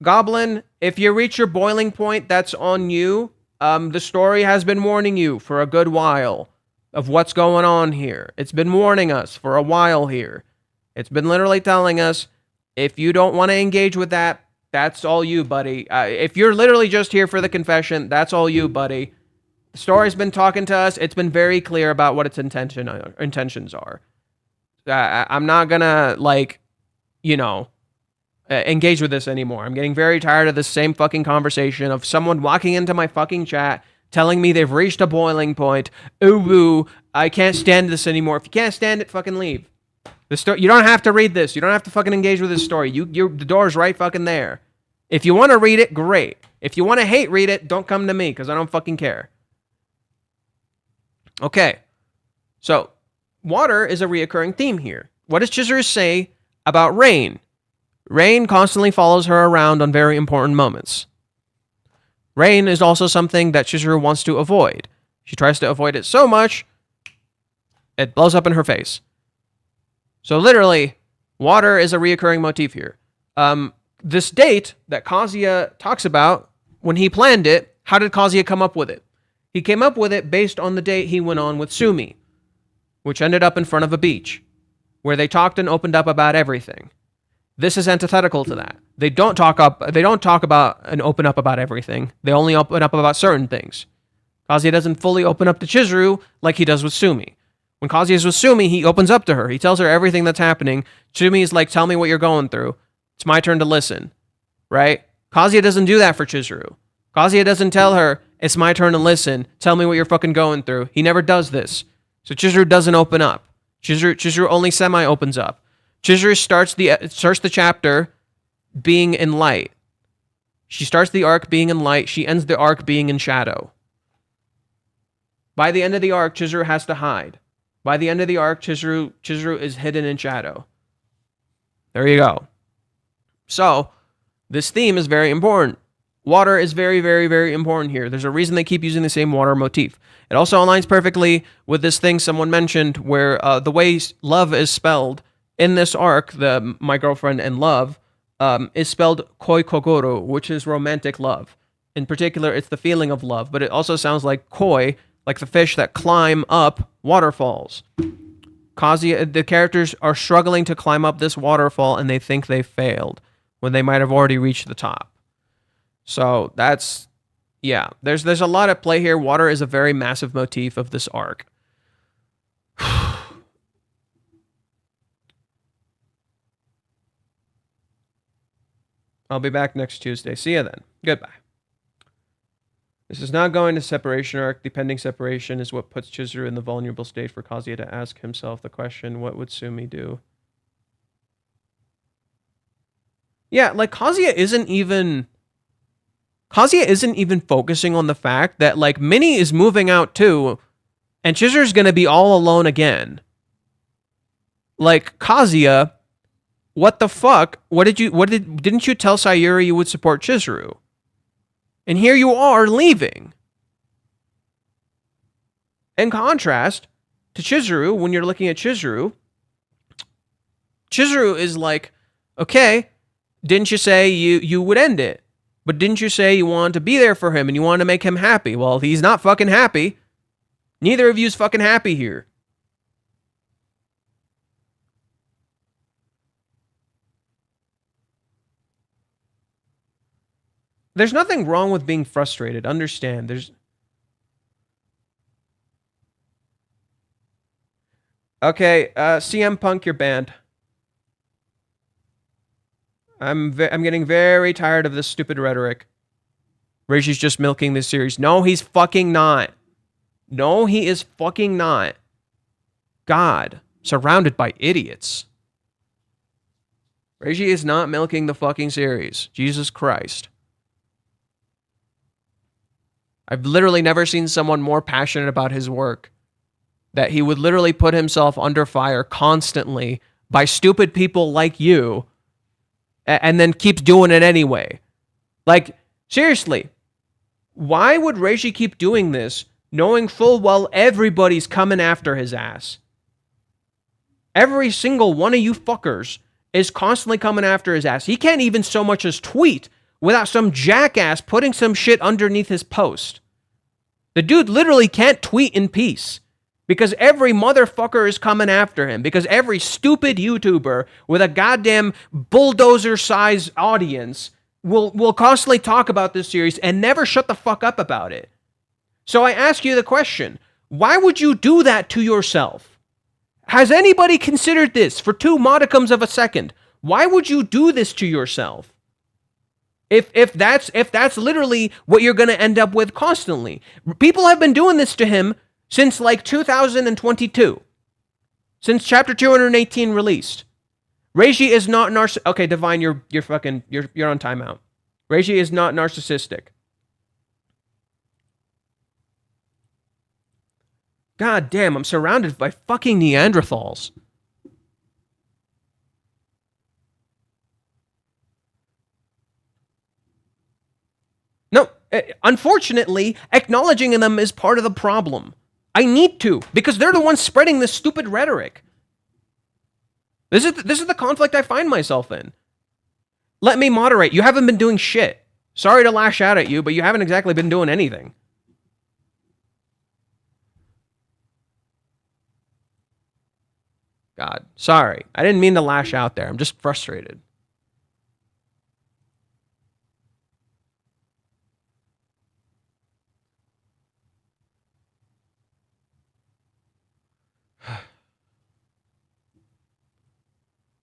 Goblin, if you reach your boiling point, that's on you. The story has been warning you for a good while of what's going on here. It's been warning us for a while here. It's been literally telling us, if you don't want to engage with that, that's all you, buddy. If you're literally just here for the confession, that's all you, buddy. The story's been talking to us. It's been very clear about what its intentions are. I'm not gonna, engage with this anymore. I'm getting very tired of this same fucking conversation of someone walking into my fucking chat telling me they've reached a boiling point. Ooh, I can't stand this anymore. If you can't stand it, fucking leave. You don't have to read this. You don't have to fucking engage with this story. The door's right fucking there. If you want to read it, great. If you want to hate read it, don't come to me, because I don't fucking care. Okay. So, water is a reoccurring theme here. What does Chizuru say about rain? Rain constantly follows her around on very important moments. Rain is also something that Chizuru wants to avoid. She tries to avoid it so much, it blows up in her face. So literally, water is a reoccurring motif here. This date that Kazuya talks about, when he planned it, how did Kazuya come up with it? He came up with it based on the date he went on with Sumi, which ended up in front of a beach, where they talked and opened up about everything. This is antithetical to that. They don't talk about and open up about everything. They only open up about certain things. Kazuya doesn't fully open up to Chizuru like he does with Sumi. When Kazuya's with Sumi, he opens up to her. He tells her everything that's happening. Sumi's like, tell me what you're going through. It's my turn to listen. Right? Kazuya doesn't do that for Chizuru. Kazuya doesn't tell her, it's my turn to listen. Tell me what you're fucking going through. He never does this. So Chizuru doesn't open up. Chizuru only semi-opens up. Chizuru starts the chapter being in light. She starts the arc being in light. She ends the arc being in shadow. By the end of the arc, Chizuru has to hide. By the end of the arc, Chizuru is hidden in shadow. There you go. So, this theme is very important. Water is very, very, very important here. There's a reason they keep using the same water motif. It also aligns perfectly with this thing someone mentioned where the way love is spelled in this arc, the my girlfriend and love, is spelled koi kogoro, which is romantic love. In particular, it's the feeling of love, but it also sounds like koi, like the fish that climb up waterfalls. Kazuya, the characters are struggling to climb up this waterfall and they think they failed when they might have already reached the top. So that's, yeah, there's a lot at play here. Water is a very massive motif of this arc. I'll be back next Tuesday. See you then. Goodbye. This is not going to separation arc. The pending separation is what puts Chizuru in the vulnerable state for Kazuya to ask himself the question, what would Sumi do? Yeah, like Kazuya isn't even focusing on the fact that like Minnie is moving out too, and Chizuru's gonna be all alone again. Like Kazuya, what the fuck? Didn't you tell Sayuri you would support Chizuru? And here you are leaving. In contrast to Chizuru, when you're looking at Chizuru is like, okay, didn't you say you would end it? But didn't you say you wanted to be there for him and you wanted to make him happy? Well, he's not fucking happy. Neither of you's fucking happy here. There's nothing wrong with being frustrated. Understand. Okay, CM Punk, you're banned. I'm getting very tired of this stupid rhetoric. Reishi's just milking this series. No, he's fucking not. No, he is fucking not. God, surrounded by idiots. Reishi is not milking the fucking series. Jesus Christ. I've literally never seen someone more passionate about his work. That he would literally put himself under fire constantly by stupid people like you and then keeps doing it anyway. Like, seriously, why would Reishi keep doing this knowing full well everybody's coming after his ass? Every single one of you fuckers is constantly coming after his ass. He can't even so much as tweet without some jackass putting some shit underneath his post. The dude literally can't tweet in peace because every motherfucker is coming after him, because every stupid YouTuber with a goddamn bulldozer-sized audience will constantly talk about this series and never shut the fuck up about it. So I ask you the question, why would you do that to yourself? Has anybody considered this for 2 modicums of a second? Why would you do this to yourself? If that's literally what you're going to end up with constantly. People have been doing this to him since like 2022. Since chapter 218 released. Reishi is not narcissistic. Okay, Divine, you're on timeout. Reishi is not narcissistic. God damn, I'm surrounded by fucking Neanderthals. No, unfortunately, acknowledging them is part of the problem. I need to, because they're the ones spreading this stupid rhetoric. This is the conflict I find myself in. Let me moderate. You haven't been doing shit. Sorry to lash out at you, but you haven't exactly been doing anything. God, sorry. I didn't mean to lash out there. I'm just frustrated.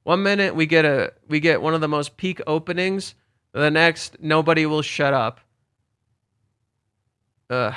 One minute we get one of the most peak openings. The next, nobody will shut up. Ugh.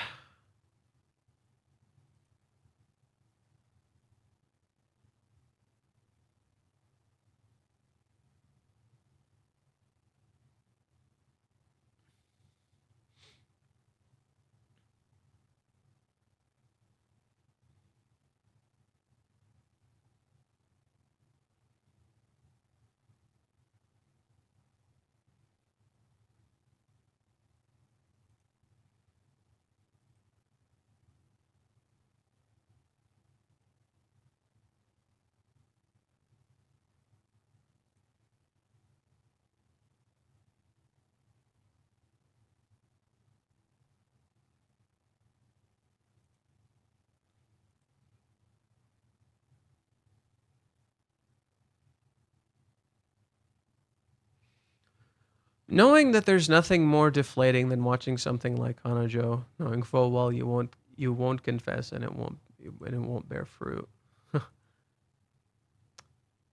Knowing that there's nothing more deflating than watching something like Kanojo, knowing full well you won't confess and it won't bear fruit.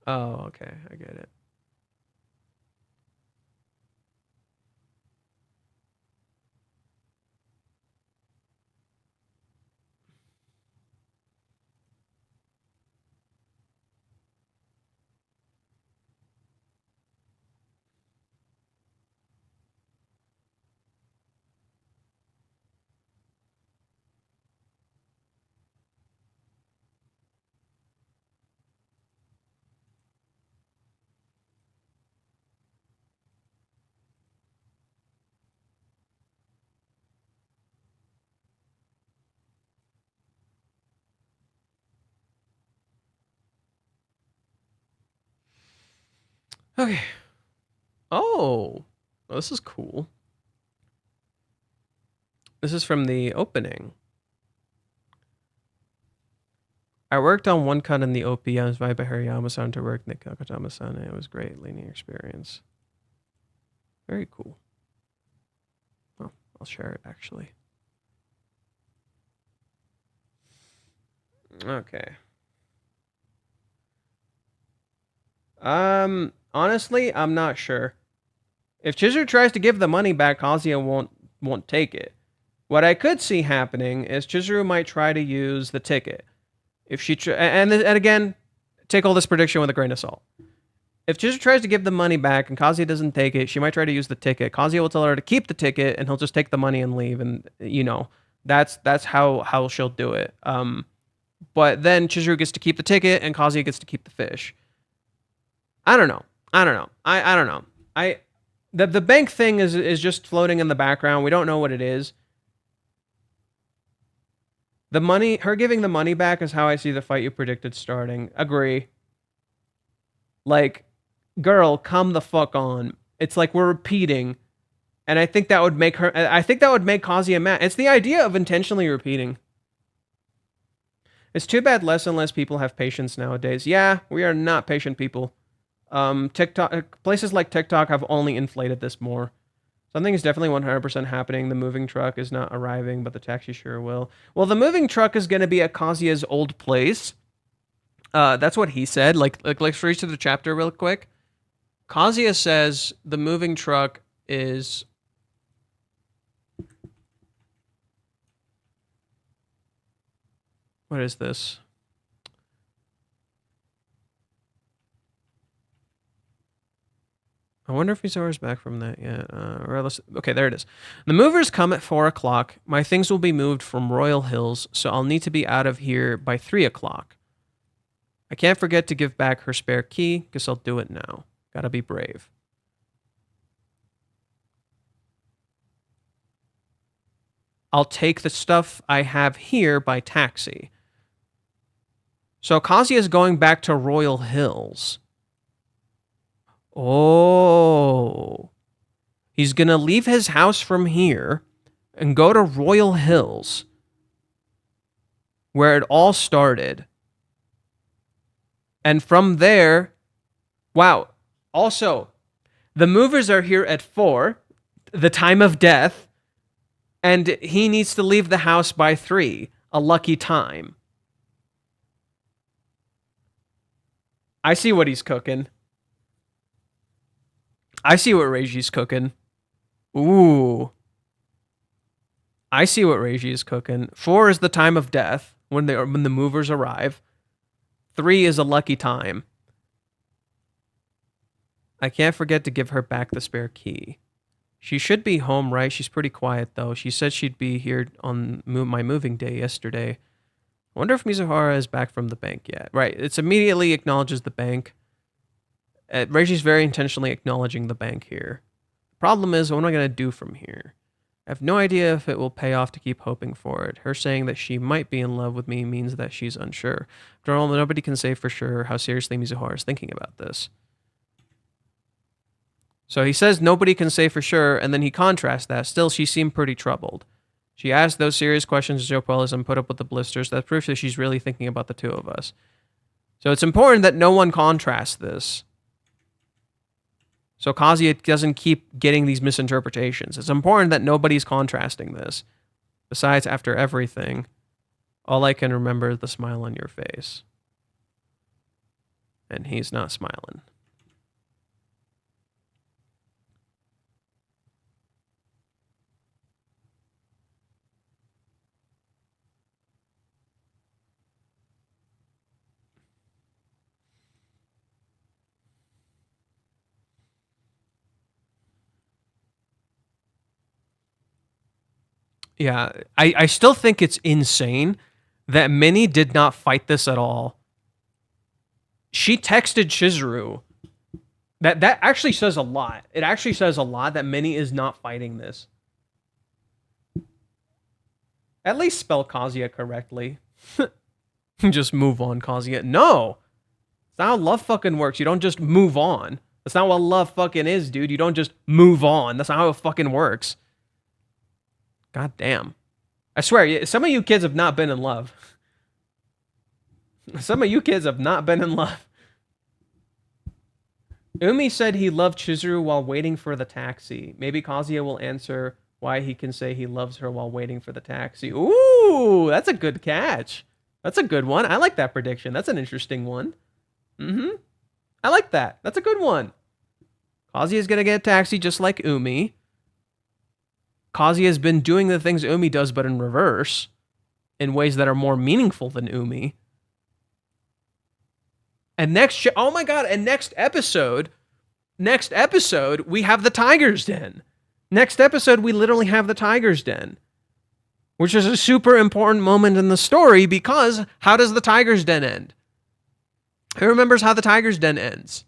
Oh, okay, I get it. Okay. Oh, well, this is cool. This is from the opening. I worked on one cut in the OP. I was invited by Hariyama-san to work Nikakatama-san. It was great, learning experience. Very cool. Well, I'll share it actually. Okay. Honestly, I'm not sure. If Chizuru tries to give the money back, Kazuya won't take it. What I could see happening is Chizuru might try to use the ticket. If she and again, take all this prediction with a grain of salt. If Chizuru tries to give the money back and Kazuya doesn't take it, she might try to use the ticket. Kazuya will tell her to keep the ticket, and he'll just take the money and leave. And that's how she'll do it. But then Chizuru gets to keep the ticket, and Kazuya gets to keep the fish. I don't know. I don't know. The bank thing is just floating in the background. We don't know what it is. The money, her giving the money back is how I see the fight you predicted starting. Agree. Like, girl, come the fuck on. It's like we're repeating. And I think that would make Kazuya mad. It's the idea of intentionally repeating. It's too bad less and less people have patience nowadays. Yeah, we are not patient people. TikTok, places like TikTok have only inflated this more. Something is definitely 100% happening. The moving truck is not arriving, but the taxi sure will. Well, the moving truck is going to be at Kazuya's old place. That's what he said. Like, let's read to the chapter real quick. Kazuya says the moving truck is... What is this? I wonder if he's hours back from that yet. Okay, there it is. The movers come at 4 o'clock. My things will be moved from Royal Hills, so I'll need to be out of here by 3 o'clock. I can't forget to give back her spare key. Guess I'll do it now. Gotta be brave. I'll take the stuff I have here by taxi. So Kazuya is going back to Royal Hills. Oh. He's going to leave his house from here and go to Royal Hills, where it all started. And from there, wow. Also, the movers are here at 4, the time of death, and he needs to leave the house by 3, a lucky time. I see what he's cooking. I see what Reiji's cooking. Ooh. I see what Reiji is cooking. 4 is the time of death when the movers arrive. 3 is a lucky time. I can't forget to give her back the spare key. She should be home, right? She's pretty quiet, though. She said she'd be here on my moving day yesterday. I wonder if Mizuhara is back from the bank yet. Right, it's immediately acknowledges the bank. Reiji's very intentionally acknowledging the bank here. The problem is, what am I going to do from here? I have no idea if it will pay off to keep hoping for it. Her saying that she might be in love with me means that she's unsure. After all, nobody can say for sure how seriously Mizuhara is thinking about this. So he says nobody can say for sure, and then he contrasts that. Still, she seemed pretty troubled. She asked those serious questions to Jopolis and put up with the blisters. That's proof that she's really thinking about the two of us. So it's important that no one contrasts this. So Kazuya doesn't keep getting these misinterpretations. It's important that nobody's contrasting this. Besides, after everything, all I can remember is the smile on your face. And he's not smiling. Yeah, I still think it's insane that Minnie did not fight this at all. She texted Chizuru. That actually says a lot. It actually says a lot that Minnie is not fighting this. At least spell Kazuya correctly. Just move on, Kazuya. No! That's not how love fucking works. You don't just move on. That's not what love fucking is, dude. You don't just move on. That's not how it fucking works. God damn. I swear, some of you kids have not been in love. Some of you kids have not been in love. Umi said he loved Chizuru while waiting for the taxi. Maybe Kazuya will answer why he can say he loves her while waiting for the taxi. Ooh, that's a good catch. That's a good one. I like that prediction. That's an interesting one. I like that. That's a good one. Kazuya's gonna get a taxi just like Umi. Kazuya has been doing the things Umi does, but in reverse, in ways that are more meaningful than Umi. And oh my god! And next episode, we have the Tiger's Den. Next episode, we literally have the Tiger's Den, which is a super important moment in the story because how does the Tiger's Den end? Who remembers how the Tiger's Den ends?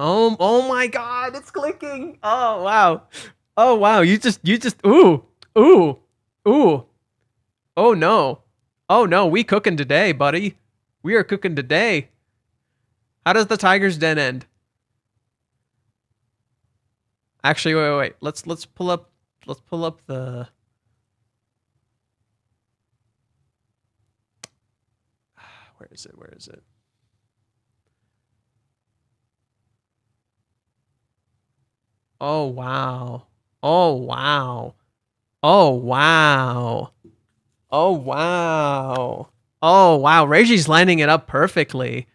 Oh my god, it's clicking. Oh wow. Oh wow, you just ooh. Oh no. Oh no, we cooking today, buddy. We are cooking today. How does the Tiger's Den end? Actually, wait. Let's pull up the Where is it? Oh wow. Oh wow. Oh wow. Oh wow. Oh wow. Reiji's lining it up perfectly.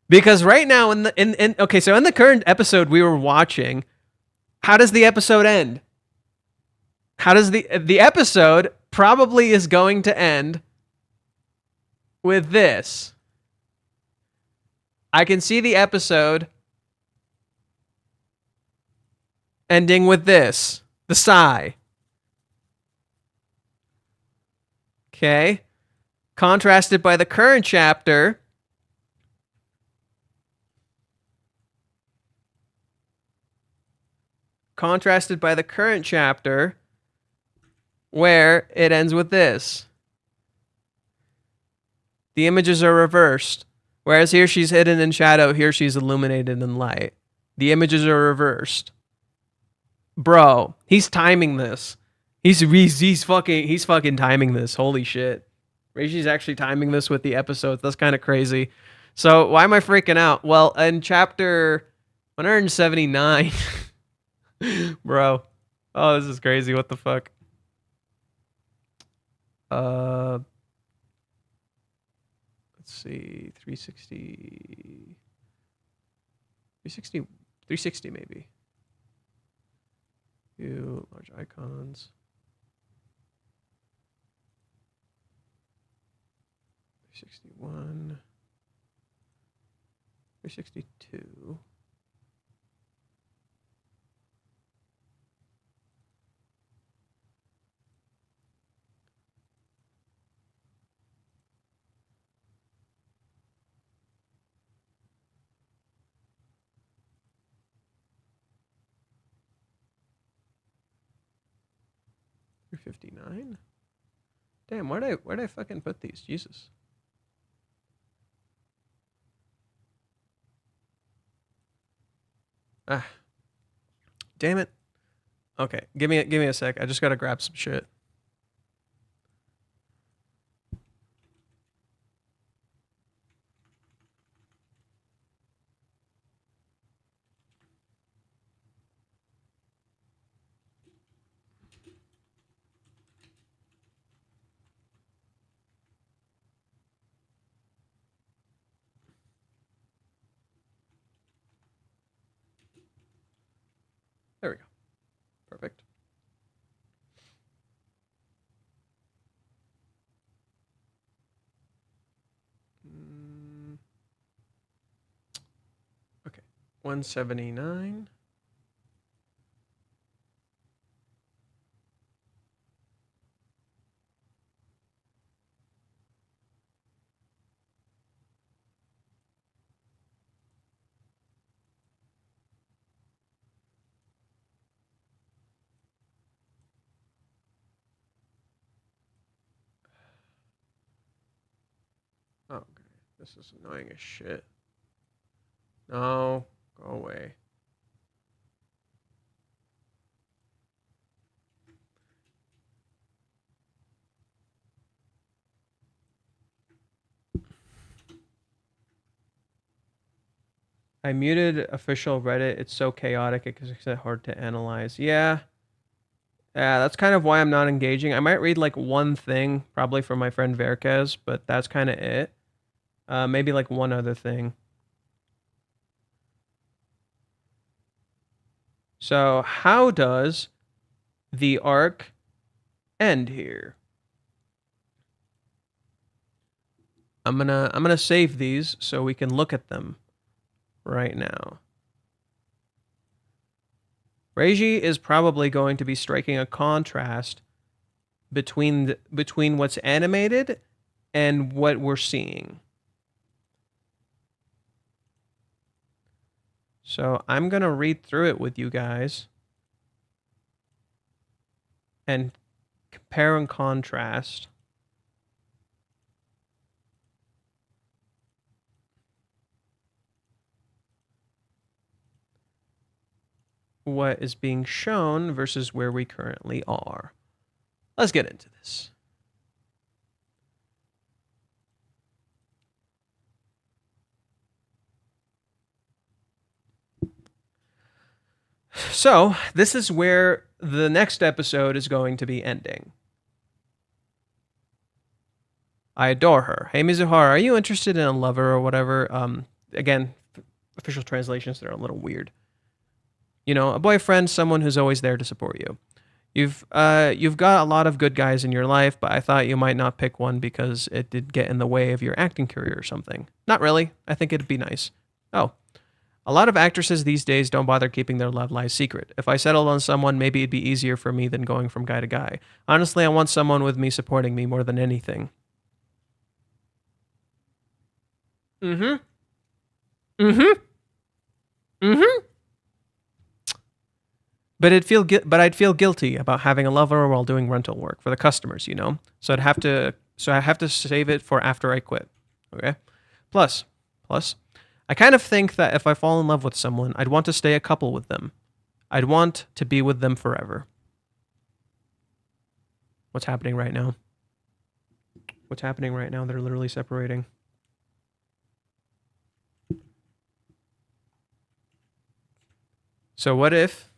Because right now in the current episode we were watching, how does the episode end? How does the episode probably is going to end with this. I can see the episode ending with this. The sigh. Okay. Contrasted by the current chapter. Where it ends with this. The images are reversed. Whereas here she's hidden in shadow, here she's illuminated in light. The images are reversed. Bro, he's timing this. He's fucking timing this. Holy shit. Reiji's actually timing this with the episodes. That's kind of crazy. So why am I freaking out? Well, in chapter 179, bro. Oh, this is crazy. What the fuck? Let's see. 360. 360, 360 maybe. View large icons. 361. 362. $359. Damn, where'd I fucking put these? Jesus. Ah. Damn it. Okay, give me a sec. I just gotta grab some shit. There we go. Perfect. Okay. 179. Oh, okay. This is annoying as shit. No, go away. I muted official Reddit. It's so chaotic it makes it hard to analyze. Yeah. Yeah, that's kind of why I'm not engaging. I might read like one thing, probably from my friend Verkez, but that's kind of it. Maybe like one other thing. So how does the arc end here? I'm gonna save these so we can look at them right now. Reiji is probably going to be striking a contrast between what's animated and what we're seeing. So I'm gonna read through it with you guys and compare and contrast. What is being shown versus where we currently are. Let's get into this. So, this is where the next episode is going to be ending. I adore her. Hey, Mizuhara, are you interested in a lover or whatever? Again, official translations that are a little weird. You know, a boyfriend, someone who's always there to support you. You've got a lot of good guys in your life, but I thought you might not pick one because it did get in the way of your acting career or something. Not really. I think it'd be nice. Oh. A lot of actresses these days don't bother keeping their love lives secret. If I settled on someone, maybe it'd be easier for me than going from guy to guy. Honestly, I want someone with me supporting me more than anything. Mm-hmm. Mm-hmm. Mm-hmm. But I'd feel guilty about having a lover while doing rental work for the customers, you know. So I have to save it for after I quit. Okay. Plus, I kind of think that if I fall in love with someone, I'd want to stay a couple with them. I'd want to be with them forever. What's happening right now? What's happening right now? They're literally separating. So what if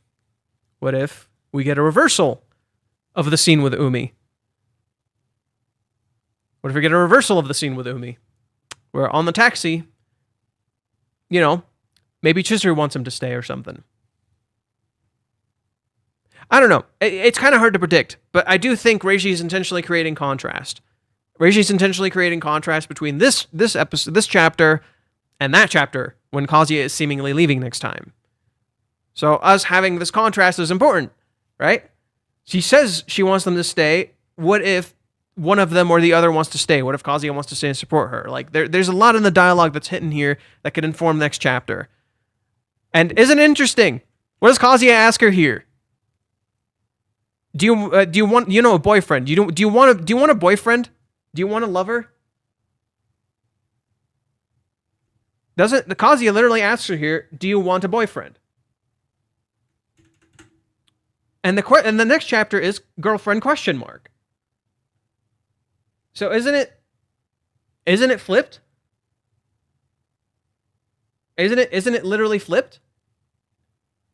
we get a reversal of the scene with Umi? What if we get a reversal of the scene with Umi? We're on the taxi, you know, Maybe Chizuru wants him to stay or something. I don't know. It's kind of hard to predict, but I do think Reiji is intentionally creating contrast. Reiji's intentionally creating contrast between this episode, this chapter, and that chapter when Kazuya is seemingly leaving next time. So us having this contrast is important, right? She says she wants them to stay. What if one of them or the other wants to stay? What if Kazuya wants to stay and support her? Like there's a lot in the dialogue that's hidden here that could inform the next chapter. And isn't it interesting? What does Kazuya ask her here? Do you want a boyfriend? Do you want a boyfriend? Do you want a lover? Doesn't the Kazuya literally asks her here, do you want a boyfriend? And the next chapter is girlfriend question mark. So isn't it flipped? Isn't it literally flipped?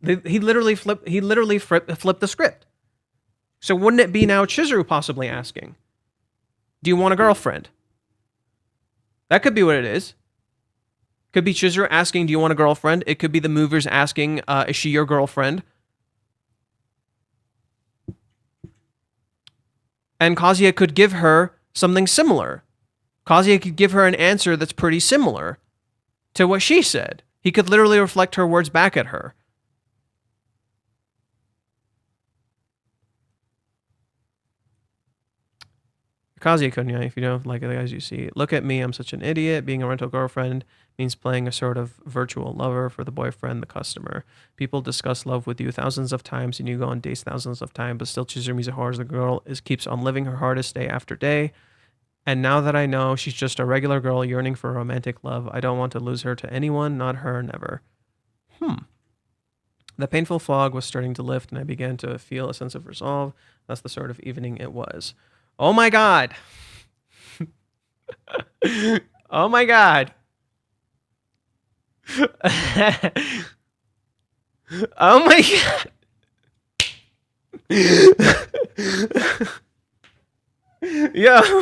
He literally flipped the script. So wouldn't it be now Chizuru possibly asking, do you want a girlfriend? That could be what it is. Could be Chizuru asking, do you want a girlfriend? It could be the movers asking, is she your girlfriend? And Kazuya could give her something similar. Kazuya could give her an answer that's pretty similar to what she said. He could literally reflect her words back at her. Kazuya Kunya, if you don't like the guys you see, look at me, I'm such an idiot. Being a rental girlfriend means playing a sort of virtual lover for the boyfriend, the customer. People discuss love with you thousands of times and you go on dates thousands of times, but still Chizuru Mizuhara's the girl keeps on living her hardest day after day. And now that I know she's just a regular girl yearning for romantic love, I don't want to lose her to anyone, not her, never. The painful fog was starting to lift and I began to feel a sense of resolve. That's the sort of evening it was. Oh my God. Oh my God. Oh my God. Yo.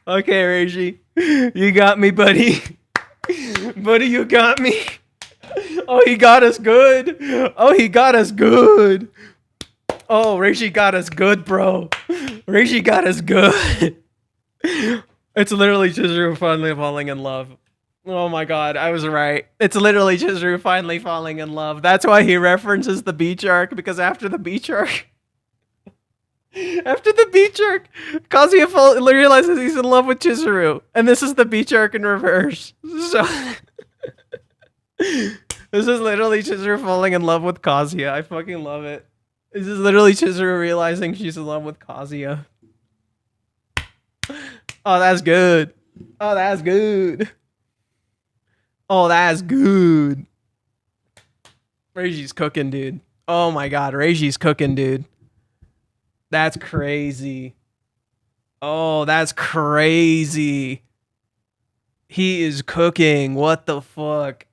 Okay, Reiji. You got me, buddy. Buddy, you got me. Oh, he got us good. Oh, he got us good. Oh, Reishi got us good, bro. Reishi got us good. It's literally Chizuru finally falling in love. Oh my God, I was right. It's literally Chizuru finally falling in love. That's why he references the beach arc, because after the beach arc, Kazuya realizes he's in love with Chizuru. And this is the beach arc in reverse. So this is literally Chizuru falling in love with Kazuya. I fucking love it. This is literally Chizuru realizing she's in love with Kazuya. Oh, that's good. Oh, that's good. Oh, that's good. Reiji's cooking, dude. Oh my God, Reiji's cooking, dude. That's crazy. Oh, that's crazy. He is cooking. What the fuck?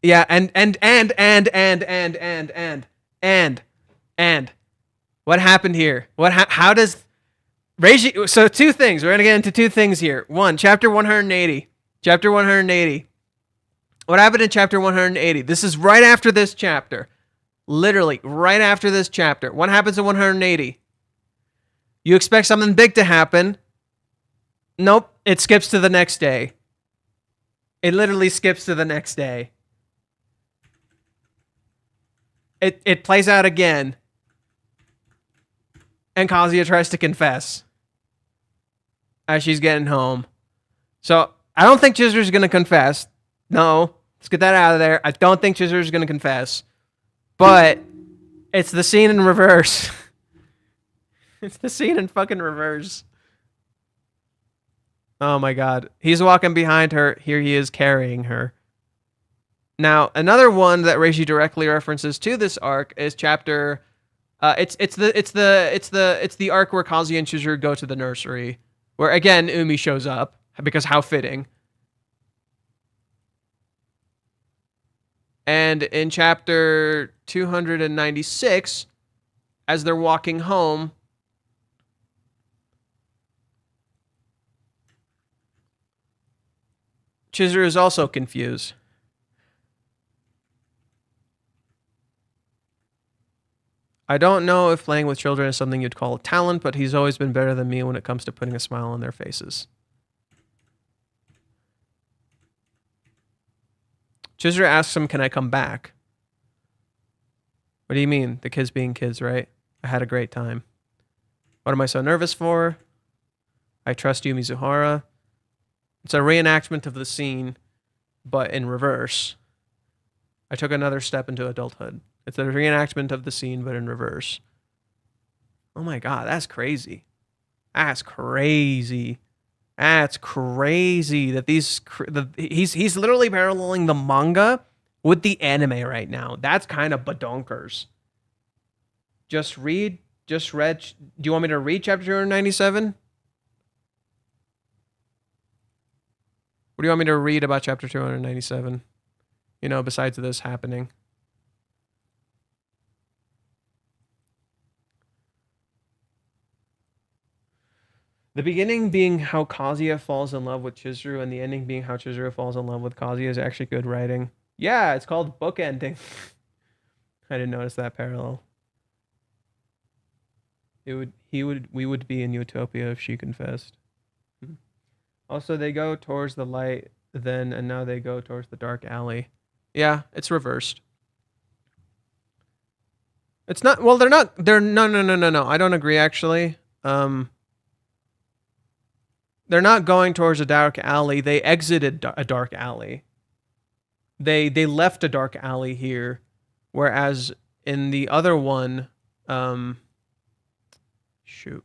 Yeah, and what happened here? How does Reiji? So two things. We're gonna get into two things here. One, chapter 180. Chapter 180. What happened in chapter 180? This is right after this chapter. Literally right after this chapter. What happens in 180? You expect something big to happen. Nope. It skips to the next day. It literally skips to the next day. It plays out again. And Kazuya tries to confess as she's getting home. So, I don't think Chizuru's going to confess. No. Let's get that out of there. I don't think Chizuru's going to confess. But it's the scene in reverse. It's the scene in fucking reverse. Oh my God. He's walking behind her. Here he is carrying her. Now, another one that Reishi directly references to this arc is chapter. It's the arc where Kazuya and Chizuru go to the nursery, where again Umi shows up because how fitting. And in chapter 296, as they're walking home, Chizuru is also confused. I don't know if playing with children is something you'd call a talent, but he's always been better than me when it comes to putting a smile on their faces. Chizuru asks him, can I come back? What do you mean? The kids being kids, right? I had a great time. What am I so nervous for? I trust you, Mizuhara. It's a reenactment of the scene, but in reverse. I took another step into adulthood. It's a reenactment of the scene, but in reverse. Oh my god, that's crazy. That's crazy. That's crazy that he's literally paralleling the manga with the anime right now. That's kind of badonkers. Just read. Do you want me to read chapter 297? What do you want me to read about chapter 297? You know, besides this happening. The beginning being how Kazuya falls in love with Chizuru, and the ending being how Chizuru falls in love with Kazuya is actually good writing. Yeah, it's called bookending. I didn't notice that parallel. We would be in Utopia if she confessed. Also, they go towards the light then, and now they go towards the dark alley. Yeah, it's reversed. It's not, well, no. I don't agree, actually. They're not going towards a dark alley. They exited a dark alley. They left a dark alley here, whereas in the other one, shoot.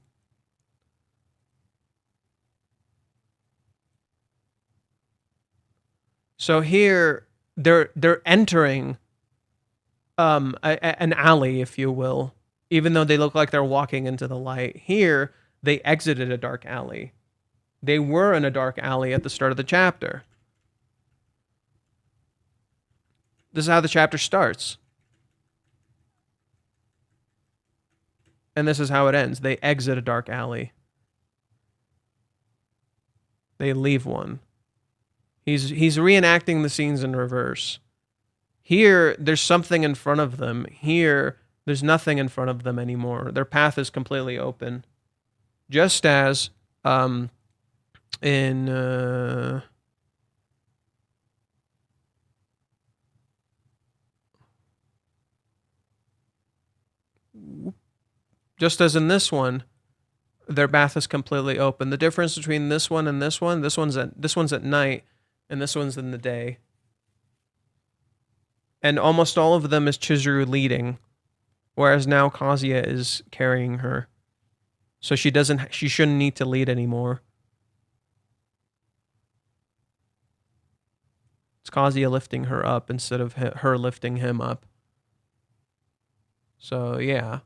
So here they're entering an alley, if you will, even though they look like they're walking into the light. Here they exited a dark alley. They were in a dark alley at the start of the chapter. This is how the chapter starts. And this is how it ends. They exit a dark alley. They leave one. He's reenacting the scenes in reverse. Here, there's something in front of them. Here, there's nothing in front of them anymore. Their path is completely open. Just as in just as in this one, their path is completely open. The difference between this one and this one's at night, and this one's in the day. And almost all of them is Chizuru leading, whereas now Kazuya is carrying her. So she shouldn't need to lead anymore. It's Kazuya lifting her up instead of her lifting him up. So, yeah.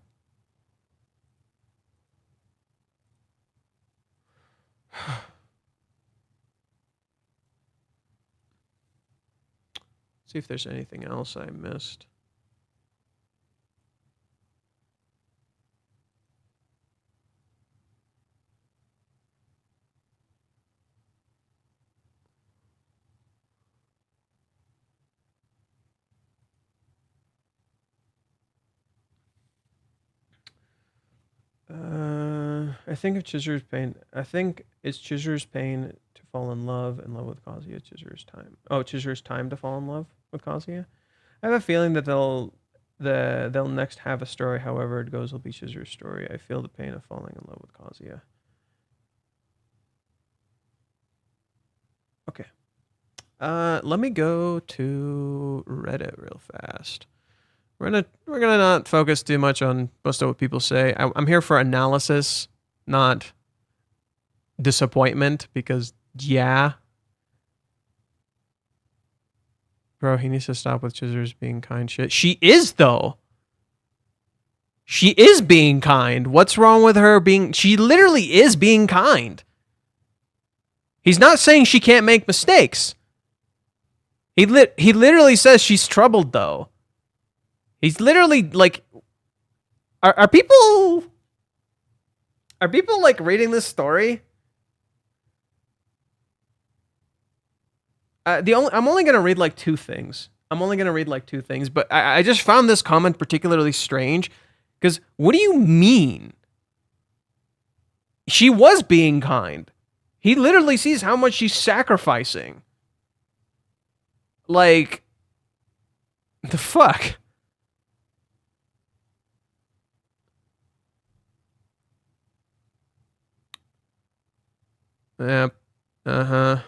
See if there's anything else I missed. I think of Chizuru's pain. I think it's Chizuru's pain to fall in love with Kazuya. Chizuru's time. Oh, Chizuru's time to fall in love with Kazuya. I have a feeling that they'll next have a story. However it goes, will be Chizuru's story. I feel the pain of falling in love with Kazuya. Okay. Let me go to Reddit real fast. We're gonna not focus too much on most of what people say. I'm here for analysis, not disappointment, because yeah. Bro, he needs to stop with Chizuru's being kind shit. She is, though. She is being kind. What's wrong with her being... She literally is being kind. He's not saying she can't make mistakes. He literally says she's troubled, though. He's literally, like... Are people... Are people, like, reading this story? I'm only gonna read like two things. But I just found this comment particularly strange because what do you mean? She was being kind. He literally sees how much she's sacrificing. Like, the fuck? Yep. Uh-huh.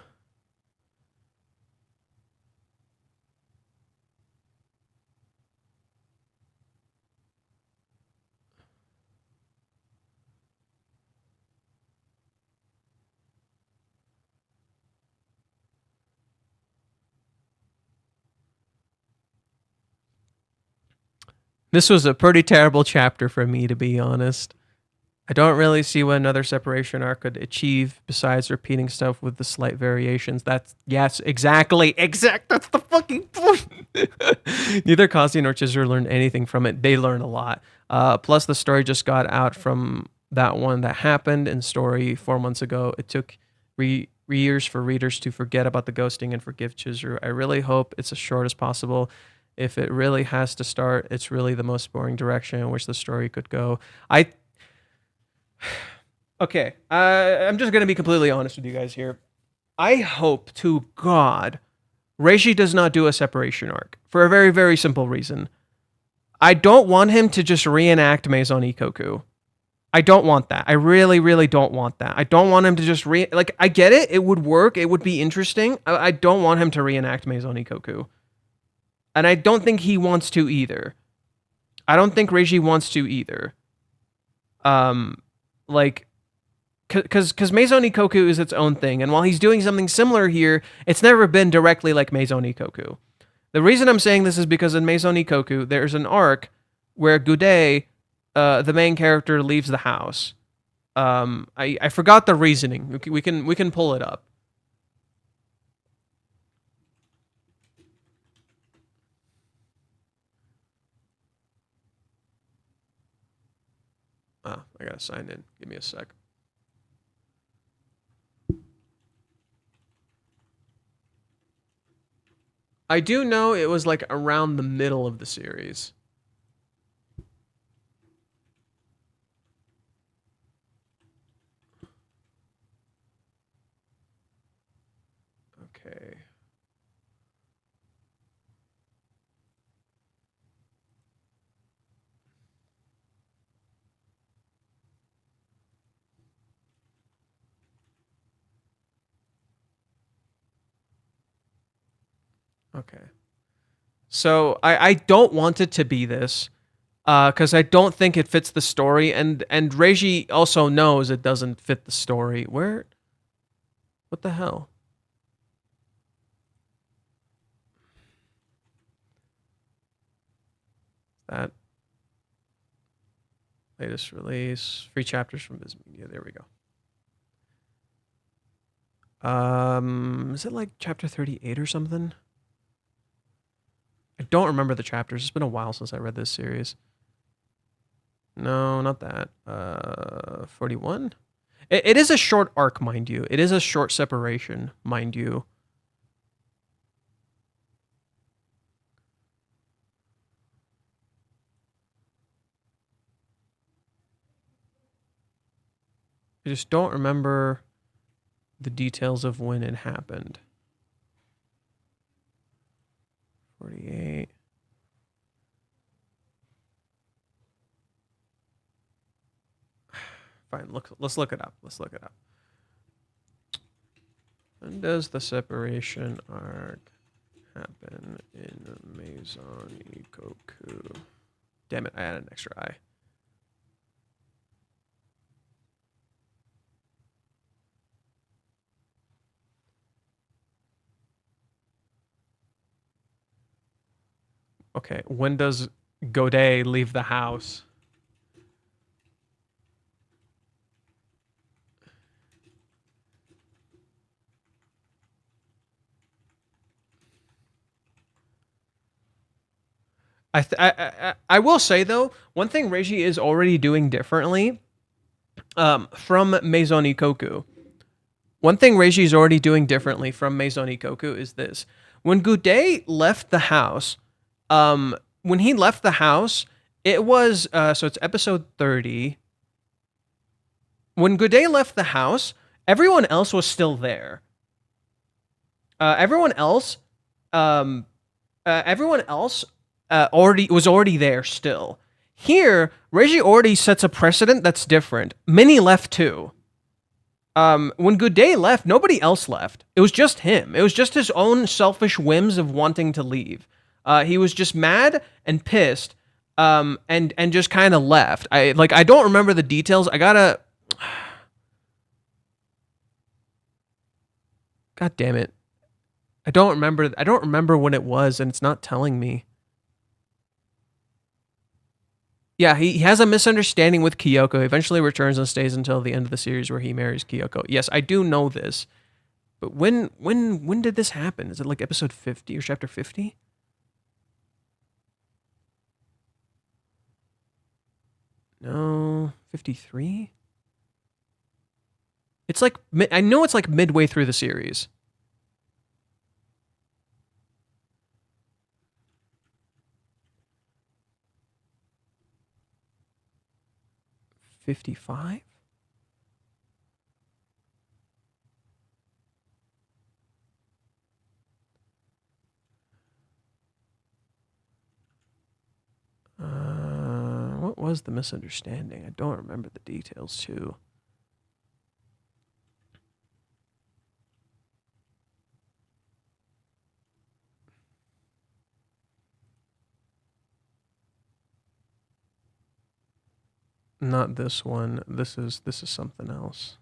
This was a pretty terrible chapter for me, to be honest. I don't really see what another separation arc could achieve besides repeating stuff with the slight variations. That's yes, exactly. That's the fucking point. Neither Kazi nor Chizuru learned anything from it. They learn a lot. Plus, the story just got out from that one that happened in story 4 months ago. It took years for readers to forget about the ghosting and forgive Chizuru. I really hope it's as short as possible. If it really has to start, it's really the most boring direction in which the story could go. Okay, I'm just gonna be completely honest with you guys here. I hope to God Reishi does not do a separation arc for a very, very simple reason. I don't want him to just reenact Maison Ikkoku. I don't want that. I really, really don't want that. I don't want him to just I get it. It would work. It would be interesting. I don't want him to reenact Maison Ikkoku. And I don't think he wants to either. I don't think Reishi wants to either. Like, because Maison Ikkoku is its own thing, and while he's doing something similar here, it's never been directly like Maison Ikkoku. The reason I'm saying this is because in Maison Ikkoku, there's an arc where Gude, the main character, leaves the house. I forgot the reasoning. We can pull it up. Oh, I gotta sign in. Give me a sec. I do know it was like around the middle of the series. Okay. Okay. So I don't want it to be this, because I don't think it fits the story, and Reiji also knows it doesn't fit the story. Where? What the hell? That latest release, free chapters from Viz Media. There we go. Is it like chapter 38 or something? I don't remember the chapters. It's been a while since I read this series. No, not that. 41? It is a short arc, mind you. It is a short separation, mind you. I just don't remember the details of when it happened. 48. Fine, let's look it up. When does the separation arc happen in Maison Ikkoku? Damn it, I added an extra I. Okay, when does Godet leave the house? I will say though, one thing Reiji is already doing differently, from Maison Ikkoku. One thing Reiji's already doing differently from Maison Ikkoku is this. When Gude left the house, when he left the house, it was, so it's episode 30. When Gude left the house, everyone else was still there. Everyone else was already there still. Here, Reiji already sets a precedent that's different. Minnie left too. When Gude left, nobody else left. It was just him. It was just his own selfish whims of wanting to leave. He was just mad and pissed, and just kind of left. I don't remember the details. God damn it. I don't remember when it was, and it's not telling me. Yeah, he has a misunderstanding with Kyoko. He eventually returns and stays until the end of the series where he marries Kyoko. Yes, I do know this. But when did this happen? Is it like episode 50 or chapter 50? No, 53? It's like, I know it's like midway through the series. $55? What was the misunderstanding? I don't remember the details too. Not this one. This is something else.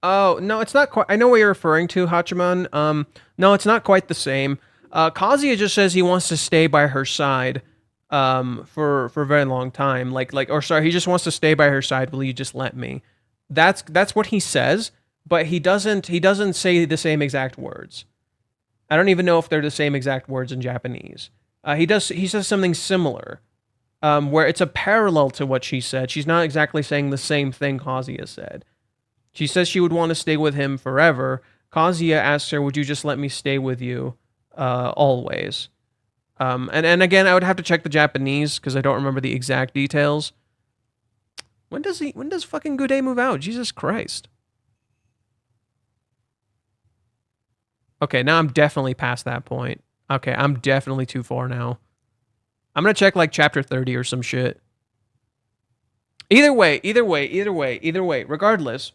Oh, no, it's not quite. I know what you're referring to, Hachiman. No, it's not quite the same. Kazuya just says he wants to stay by her side for a very long time. He just wants to stay by her side. Will you just let me? That's what he says, but he doesn't say the same exact words. I don't even know if they're the same exact words in Japanese. He says something similar, where it's a parallel to what she said. She's not exactly saying the same thing Kazuya said. She says she would want to stay with him forever. Kazuya asks her, would you just let me stay with you always? And again, I would have to check the Japanese because I don't remember the exact details. When does fucking Gude move out? Jesus Christ. Okay, now I'm definitely past that point. Okay, I'm definitely too far now. I'm gonna check like chapter 30 or some shit. Either way, regardless,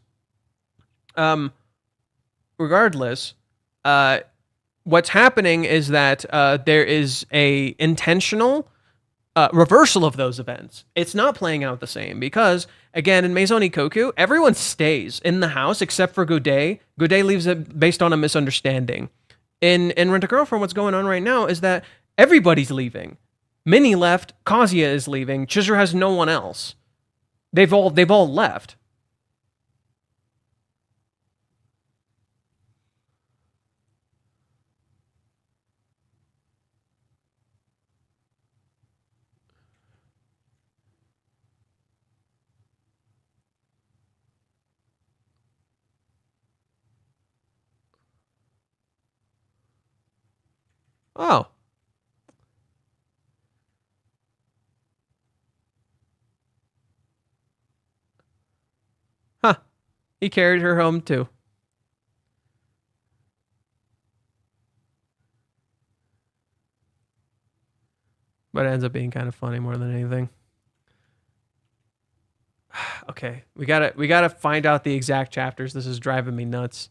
what's happening is that there is a intentional reversal of those events. It's not playing out the same because, again, in Maison Ikkoku, everyone stays in the house except for Gude. Gude leaves it based on a misunderstanding. In Rent-A-Girlfriend, what's going on right now is that everybody's leaving. Minnie left, Kazuya is leaving, Chizuru has no one else. They've all left. Oh. Huh. He carried her home too. But it ends up being kind of funny more than anything. Okay, we gotta find out the exact chapters. This is driving me nuts.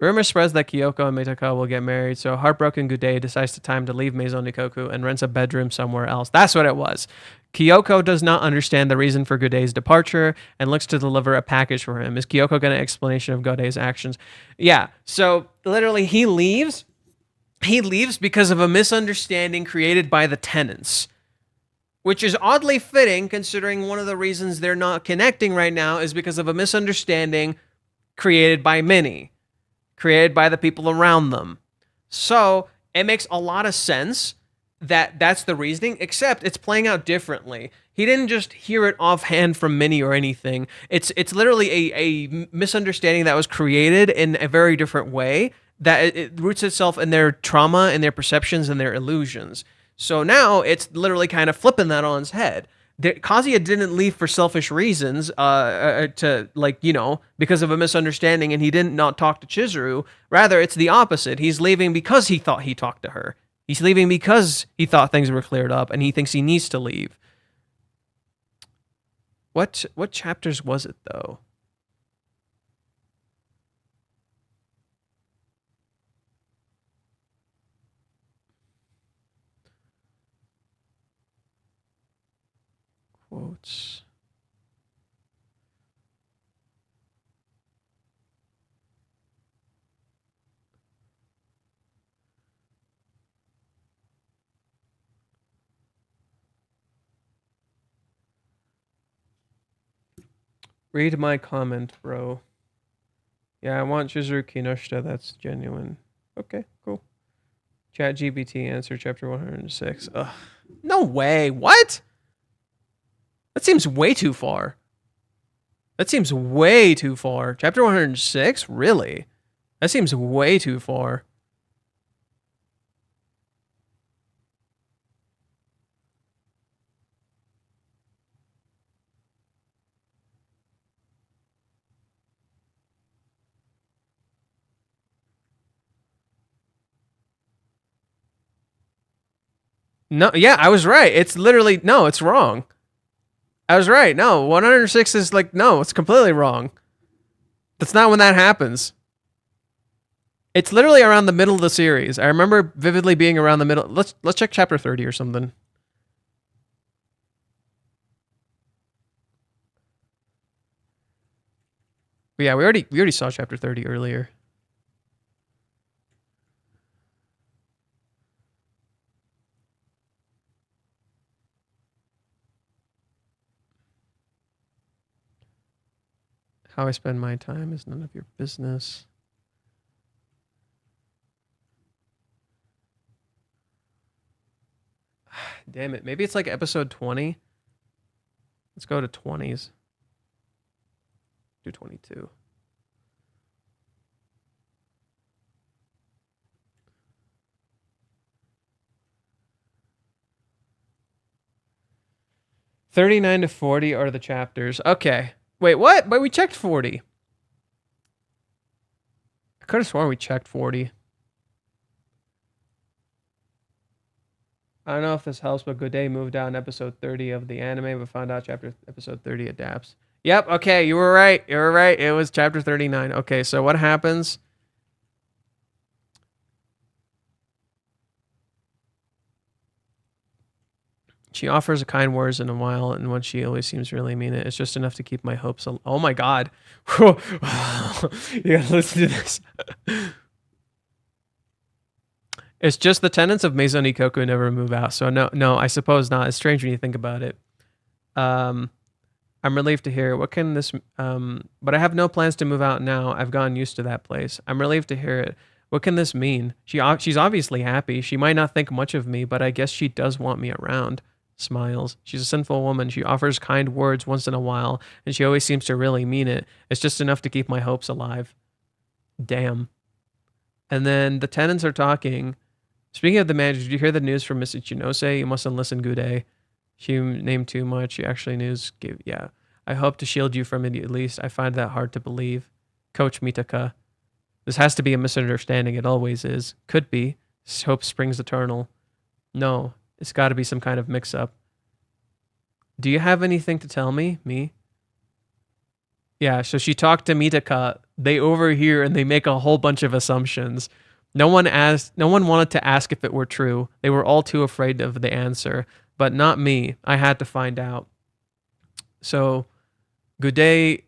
Rumor spreads that Kyoko and Mitaka will get married, so heartbroken Gude decides to time to leave Maison Ikkoku and rents a bedroom somewhere else. That's what it was. Kyoko does not understand the reason for Gude's departure and looks to deliver a package for him. Is Kyoko getting an explanation of Gude's actions? Yeah, so literally he leaves. He leaves because of a misunderstanding created by the tenants, which is oddly fitting considering one of the reasons they're not connecting right now is because of a misunderstanding created by Minnie. created by the people around them. So it makes a lot of sense that that's the reasoning, except it's playing out differently. He didn't just hear it offhand from Minnie or anything. It's literally a misunderstanding that was created in a very different way, that it roots itself in their trauma and their perceptions and their illusions. So now it's literally kind of flipping that on its head. Kazuya didn't leave for selfish reasons, to, like, you know, because of a misunderstanding, and he didn't not talk to Chizuru. Rather, it's the opposite. He's leaving because he thought he talked to her. He's leaving because he thought things were cleared up, and he thinks he needs to leave. What chapters was it, though? Quotes. Read my comment, bro. Yeah, I want Chizuru Kinoshita. That's genuine. Okay, cool. Chat GPT answer chapter 106. Ugh. No way. What? That seems way too far. That seems way too far. Chapter 106? Really? That seems way too far. No, yeah, I was right. It's literally, no, it's wrong. I was right. No, 106 is like, no, it's completely wrong. That's not when that happens. It's literally around the middle of the series. I remember vividly being around the middle. Let's check chapter 30 or something. But yeah, we already saw chapter 30 earlier. How I spend my time is none of your business. Damn it. Maybe it's like episode 20. Let's go to 20s. Do 22. $39 to $40 are the chapters. Okay. Wait, what? But we checked 40. I could have sworn we checked 40. I don't know if this helps, but Good Day moved down episode 30 of the anime, but found out episode 30 adapts. Yep, okay, you were right. You were right. It was chapter 39. Okay, so what happens? She offers a kind words in a while, and when she always seems to really mean it, it's just enough to keep my hopes. Oh my god. You gotta listen to this. It's just the tenants of Maison Ikkoku never move out. So no, I suppose not. It's strange when you think about it. I'm relieved to hear. What can this? But I have no plans to move out now. I've gotten used to that place. I'm relieved to hear it. What can this mean? She's obviously happy. She might not think much of me, but I guess she does want me around. Smiles. She's a sinful woman. She offers kind words once in a while, and she always seems to really mean it. It's just enough to keep my hopes alive. Damn. And then the tenants are talking. Speaking of the manager, did you hear the news from Miss Ichinose? You mustn't listen, Gude. She named too much. She actually yeah. I hope to shield you from it at least. I find that hard to believe. Coach Mitaka. This has to be a misunderstanding. It always is. Could be. Hope springs eternal. No, it's got to be some kind of mix-up. Do you have anything to tell me? Me? Yeah, so she talked to Mitaka. They overhear and they make a whole bunch of assumptions. No one wanted to ask if it were true. They were all too afraid of the answer. But not me. I had to find out. So, good day.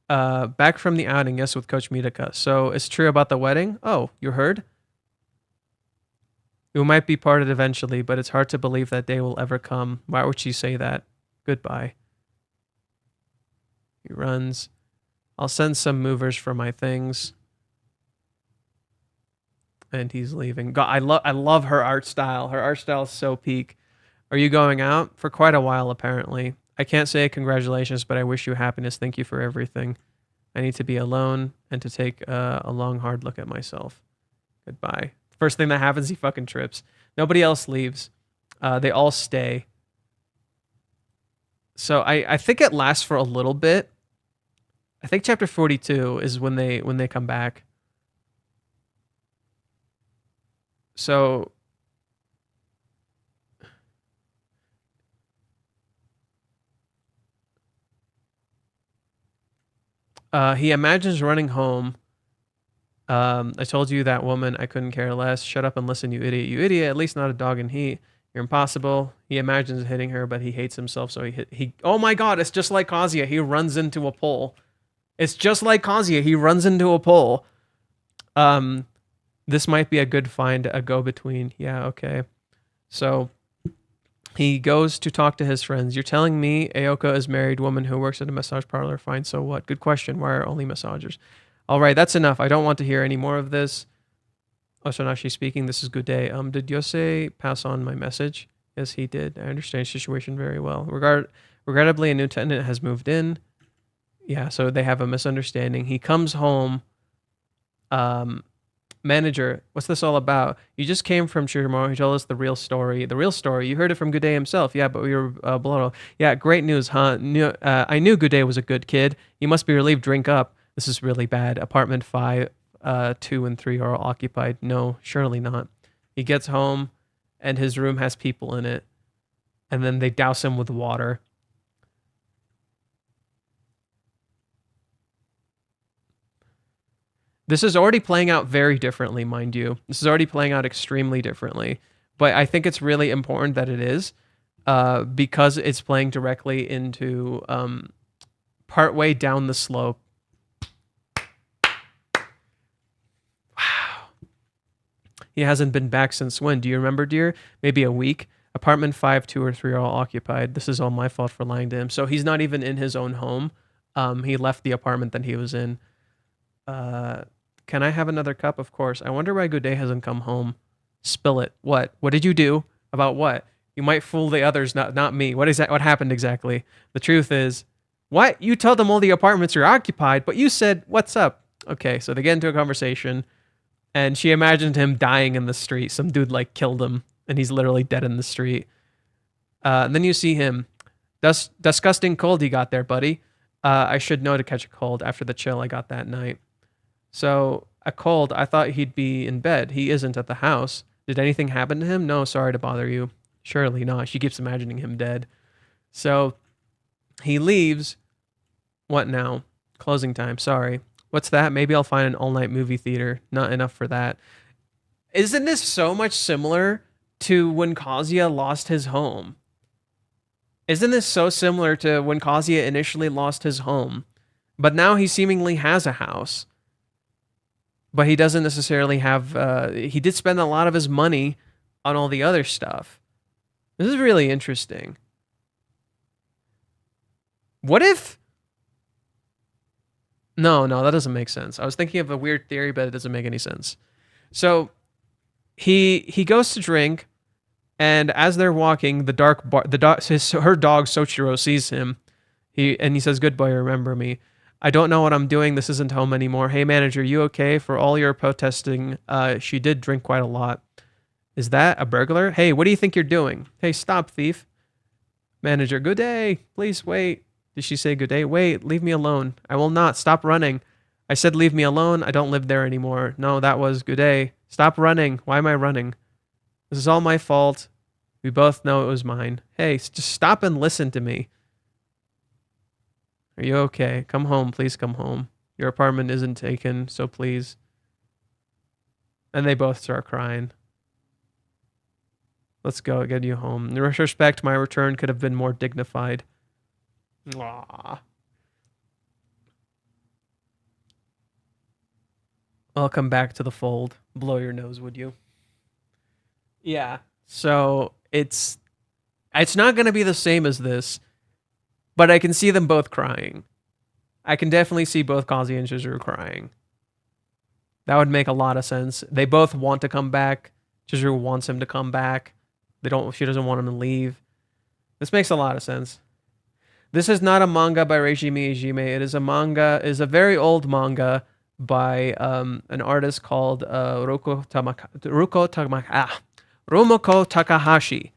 Back from the outing, yes, with Coach Mitaka. So, it's true about the wedding? Oh, you heard? You might be parted eventually, but it's hard to believe that day will ever come. Why would she say that? Goodbye. He runs. I'll send some movers for my things. And he's leaving. God, I love her art style. Her art style is so peak. Are you going out? For quite a while, apparently. I can't say congratulations, but I wish you happiness. Thank you for everything. I need to be alone and to take a long, hard look at myself. Goodbye. First thing that happens, he fucking trips. Nobody else leaves. They all stay. So I think it lasts for a little bit. I think chapter 42 is when they come back. So he imagines running home. I told you that woman, I couldn't care less. Shut up and listen, you idiot. You idiot, at least not a dog in heat. You're impossible. He imagines hitting her, but he hates himself, so he oh my god, it's just like Kazuya. He runs into a pole. It's just like Kazuya. He runs into a pole. This might be a good find, a go-between. Yeah, okay. So he goes to talk to his friends. You're telling me Aoka is a married woman who works at a massage parlor. Fine, so what? Good question. Why are only massagers? All right, that's enough. I don't want to hear any more of this. Oh, so now she's speaking. This is good day. Did Yosei pass on my message? Yes, he did. I understand the situation very well. Regrettably, a new tenant has moved in. Yeah, so they have a misunderstanding. He comes home. Manager, what's this all about? You just came from Shiromaro. He told us the real story. The real story. You heard it from Good Day himself. Yeah, but we were blown. Yeah, great news, huh? I knew Good Day was a good kid. You must be relieved. Drink up. This is really bad. Apartment 5, 2, and 3 are all occupied. No, surely not. He gets home, and his room has people in it. And then they douse him with water. This is already playing out very differently, mind you. This is already playing out extremely differently. But I think it's really important that it is because it's playing directly into partway down the slope. Wow. He hasn't been back since when? Do you remember, dear? Maybe a week. Apartment 5, 2, or 3 are all occupied. This is all my fault for lying to him. So he's not even in his own home. He left the apartment that he was in. Can I have another cup? Of course. I wonder why Good Day hasn't come home. Spill it. What? What did you do? About what? You might fool the others, not me. What happened exactly? The truth is, what? You told them all the apartments are occupied, but you said, what's up? Okay, so they get into a conversation, and she imagined him dying in the street. Some dude like killed him, and he's literally dead in the street. And then you see him. Disgusting cold you got there, buddy. I should know to catch a cold after the chill I got that night. So, a cold, I thought he'd be in bed. He isn't at the house. Did anything happen to him? No, sorry to bother you. Surely not. She keeps imagining him dead. So, he leaves. What now? Closing time. Sorry. What's that? Maybe I'll find an all-night movie theater. Not enough for that. Isn't this so much similar to when Kazuya lost his home? Isn't this so similar to when Kazuya initially lost his home? But now he seemingly has a house. But he doesn't necessarily have... he did spend a lot of his money on all the other stuff. This is really interesting. What if... No, that doesn't make sense. I was thinking of a weird theory, but it doesn't make any sense. So, he goes to drink, and as they're walking, her dog Soichiro sees him. He says, "Good boy, remember me. I don't know what I'm doing. This isn't home anymore. Hey, manager, you okay? For all your protesting, she did drink quite a lot. Is that a burglar? Hey, what do you think you're doing? Hey, stop, thief." Manager, "Good day. Please wait." Did she say good day? Wait, leave me alone. I will not. Stop running. I said leave me alone. I don't live there anymore. No, that was good day. Stop running. Why am I running? This is all my fault. We both know it was mine. Hey, just stop and listen to me. Are you okay? Come home. Please come home. Your apartment isn't taken, so please. And they both start crying. Let's go. Get you home. In retrospect, my return could have been more dignified. Aww. Welcome back to the fold. Blow your nose, would you? Yeah. So it's not going to be the same as this, but I can see them both crying. I can definitely see both Kazuya and Chizuru crying. That would make a lot of sense. They both want to come back. Chizuru wants him to come back. She doesn't want him to leave. This makes a lot of sense. This is not a manga by Reiji Miyajime. It is a very old manga by an artist called Rumoko Takahashi.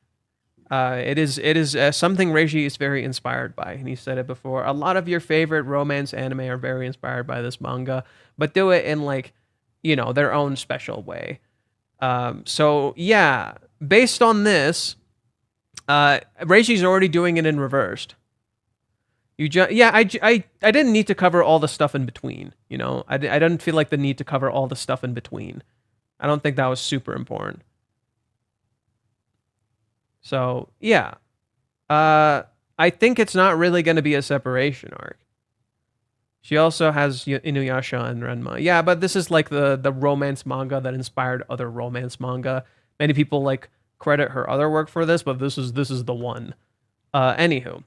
It is something Reiji is very inspired by, and he said it before. A lot of your favorite romance anime are very inspired by this manga, but do it in like, their own special way. So yeah, based on this, Reiji's already doing it in reversed. I didn't need to cover all the stuff in between. I didn't feel like the need to cover all the stuff in between. I don't think that was super important. So yeah, I think it's not really going to be a separation arc. She also has Inuyasha and Renma. Yeah, but this is like the romance manga that inspired other romance manga. Many people like credit her other work for this, but this is the one. Anywho,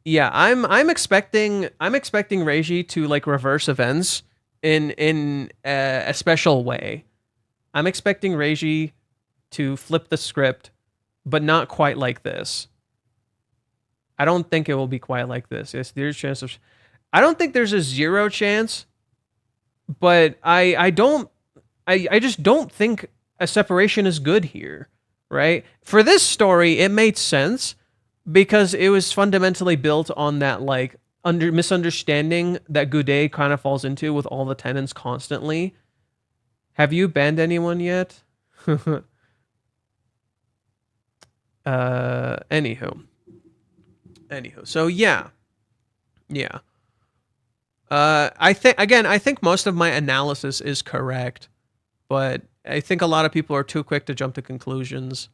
yeah, I'm expecting Reiji to like reverse events in a special way. I'm expecting Reiji to flip the script, but not quite like this. I don't think it will be quite like this. Yes, there's a chance of. I don't think there's a 0 chance, but I just don't think a separation is good here, right? For this story, it made sense because it was fundamentally built on that like misunderstanding that Gude kind of falls into with all the tenants constantly. Have you banned anyone yet? Anywho. So yeah. I think most of my analysis is correct, but I think a lot of people are too quick to jump to conclusions.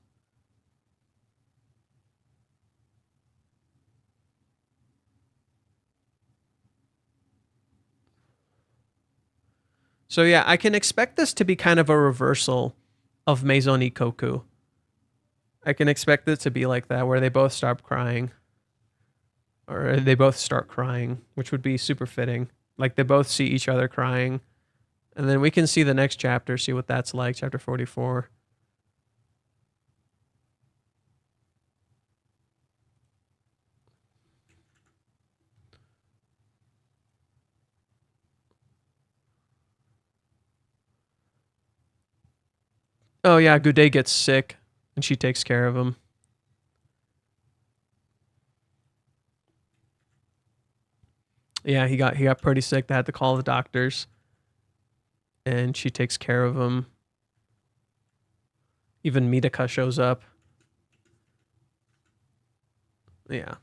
So yeah, I can expect this to be kind of a reversal of Maison Ikkoku. I can expect it to be like that, where they both stop crying. Or they both start crying, which would be super fitting. Like they both see each other crying. And then we can see the next chapter, see what that's like, chapter 44. Oh yeah, Gude gets sick and she takes care of him. Yeah, he got pretty sick. They had to call the doctors. And she takes care of him. Even Midaka shows up. Yeah.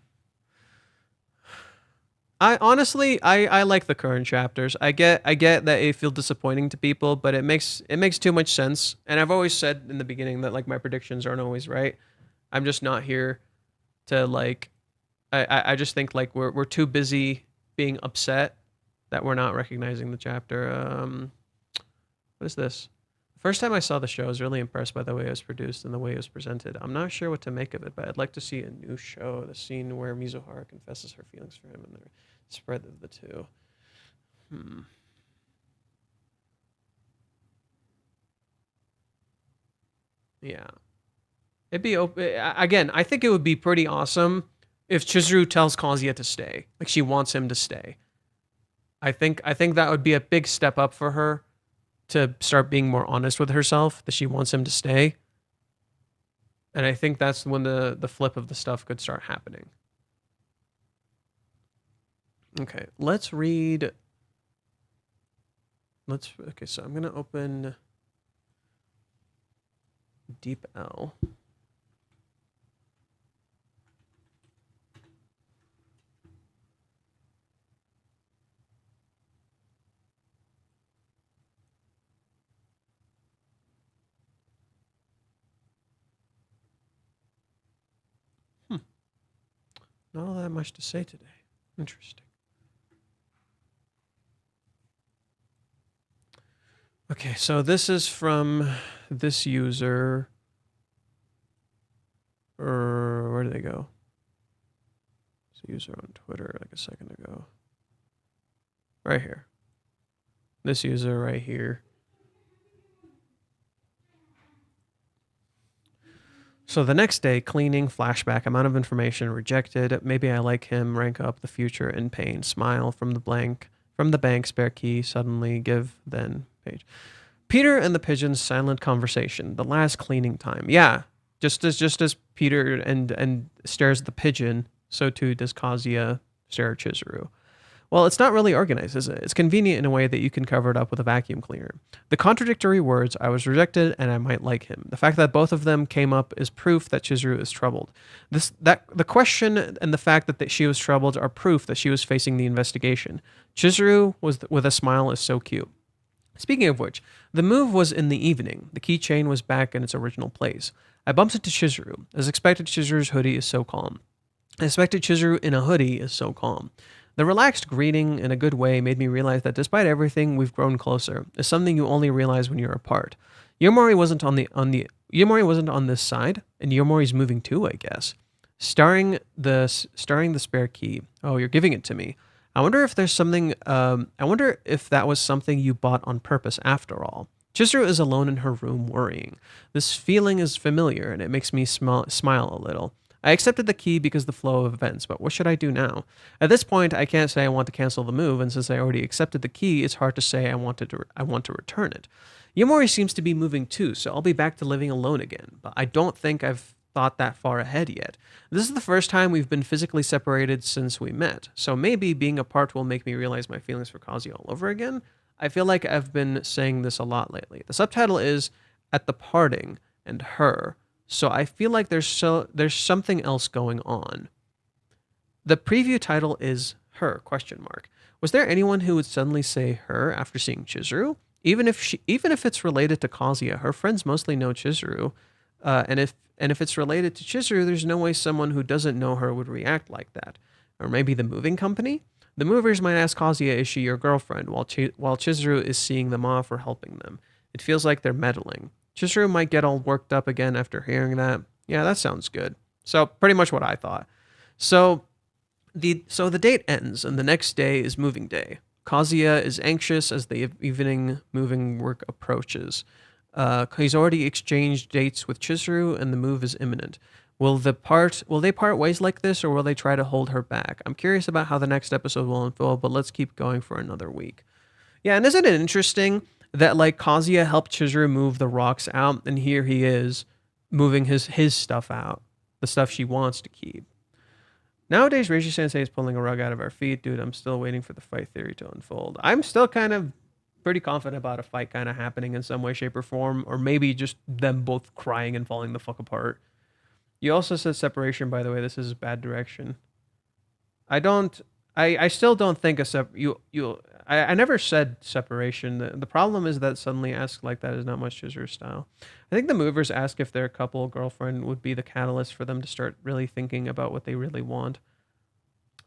I honestly like the current chapters. I get that it feels disappointing to people, but it makes too much sense. And I've always said in the beginning that like my predictions aren't always right. I'm just not here to like I just think like we're too busy being upset that we're not recognizing the chapter. What is this? The first time I saw the show, I was really impressed by the way it was produced and the way it was presented. I'm not sure what to make of it, but I'd like to see a new show, the scene where Mizuhara confesses her feelings for him and the spread of the two. Yeah. It'd be again, I think it would be pretty awesome if Chizuru tells Kazuya to stay. Like she wants him to stay. I think that would be a big step up for her to start being more honest with herself that she wants him to stay. And I think that's when the flip of the stuff could start happening. Okay, let's read. Okay, so I'm going to open Deep L. Not all that much to say today. Interesting. Okay, so this is from this user. Or where did they go? It's a user on Twitter like a second ago. Right here. This user right here. So the next day, cleaning, flashback, amount of information, rejected. Maybe I like him, rank up the future in pain, smile from the bank, spare key, suddenly give, then page. Peter and the pigeon's silent conversation, the last cleaning time. Yeah, just as Peter and stares at the pigeon, so too does Kazuya stare at Chizuru. Well, it's not really organized, is it? It's convenient in a way that you can cover it up with a vacuum cleaner. The contradictory words, I was rejected and I might like him. The fact that both of them came up is proof that Chizuru is troubled. The question and the fact that she was troubled are proof that she was facing the investigation. Chizuru with a smile is so cute. Speaking of which, the move was in the evening. The keychain was back in its original place. I bumped into Chizuru. As expected, Chizuru's hoodie is so calm. I expected Chizuru in a hoodie is so calm. The relaxed greeting in a good way made me realize that despite everything, we've grown closer. It's something you only realize when you're apart. Yomori wasn't on this side, and Yomori's moving too, I guess. Starring the spare key. Oh, you're giving it to me. I wonder if there's something. I wonder if that was something you bought on purpose after all. Chizuru is alone in her room, worrying. This feeling is familiar, and it makes me smile a little. I accepted the key because of the flow of events, but what should I do now? At this point, I can't say I want to cancel the move, and since I already accepted the key, it's hard to say I want to return it. Yomori seems to be moving too, so I'll be back to living alone again, but I don't think I've thought that far ahead yet. This is the first time we've been physically separated since we met, so maybe being apart will make me realize my feelings for Kazuya all over again? I feel like I've been saying this a lot lately. The subtitle is At the Parting and Her. So I feel like there's something else going on. The preview title is Her ? Was there anyone who would suddenly say her after seeing Chizuru? Even if it's related to Kazuya, her friends mostly know Chizuru, and if it's related to Chizuru, there's no way someone who doesn't know her would react like that. Or maybe the moving company? The movers might ask Kazuya, is she your girlfriend, while Chizuru is seeing them off or helping them. It feels like they're meddling. Chizuru might get all worked up again after hearing that. Yeah, that sounds good. So pretty much what I thought. So the date ends, and the next day is moving day. Kazuya is anxious as the evening moving work approaches. He's already exchanged dates with Chizuru, and the move is imminent. Will they part ways like this, or will they try to hold her back? I'm curious about how the next episode will unfold, but let's keep going for another week. Yeah, and isn't it interesting that like Kazuya helped Chizuru move the rocks out, and here he is moving his stuff out, the stuff she wants to keep. Nowadays, Reishi Sensei is pulling a rug out of our feet. Dude, I'm still waiting for the fight theory to unfold. I'm still kind of pretty confident about a fight kind of happening in some way, shape, or form, or maybe just them both crying and falling the fuck apart. You also said separation, by the way. This is a bad direction. I still don't think I never said separation. The problem is that suddenly ask like that is not much Chizuru's style. I think the movers ask if their couple girlfriend would be the catalyst for them to start really thinking about what they really want.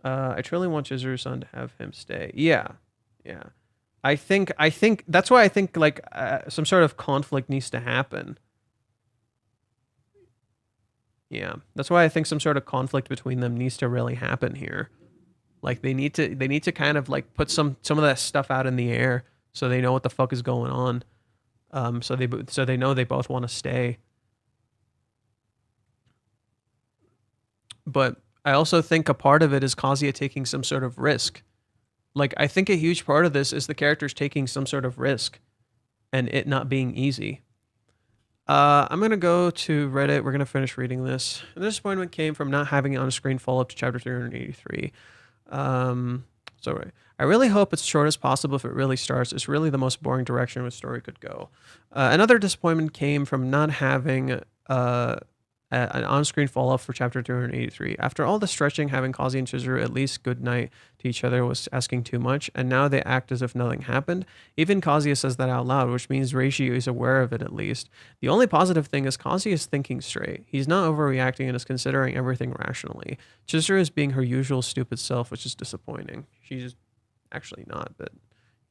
I truly want Chizuru's-san to have him stay. Yeah. I think that's why I think like some sort of conflict needs to happen. Yeah, that's why I think some sort of conflict between them needs to really happen here. Like they need to kind of like put some of that stuff out in the air so they know what the fuck is going on. So they know they both want to stay. But I also think a part of it is Kazuya taking some sort of risk. Like I think a huge part of this is the characters taking some sort of risk and it not being easy. I'm going to go to Reddit. We're going to finish reading this. The disappointment came from not having it on screen follow-up to chapter 383. I really hope it's short as possible if it really starts. It's really the most boring direction a story could go. Another disappointment came from not having an on-screen follow-up for chapter 283. After all the stretching, having Kazi and Chizuru at least good night to each other was asking too much, and now they act as if nothing happened. Even Kazuya says that out loud, which means Reishi is aware of it at least. The only positive thing is Kazuya is thinking straight. He's not overreacting and is considering everything rationally. Chizuru is being her usual stupid self, which is disappointing. She's actually not, but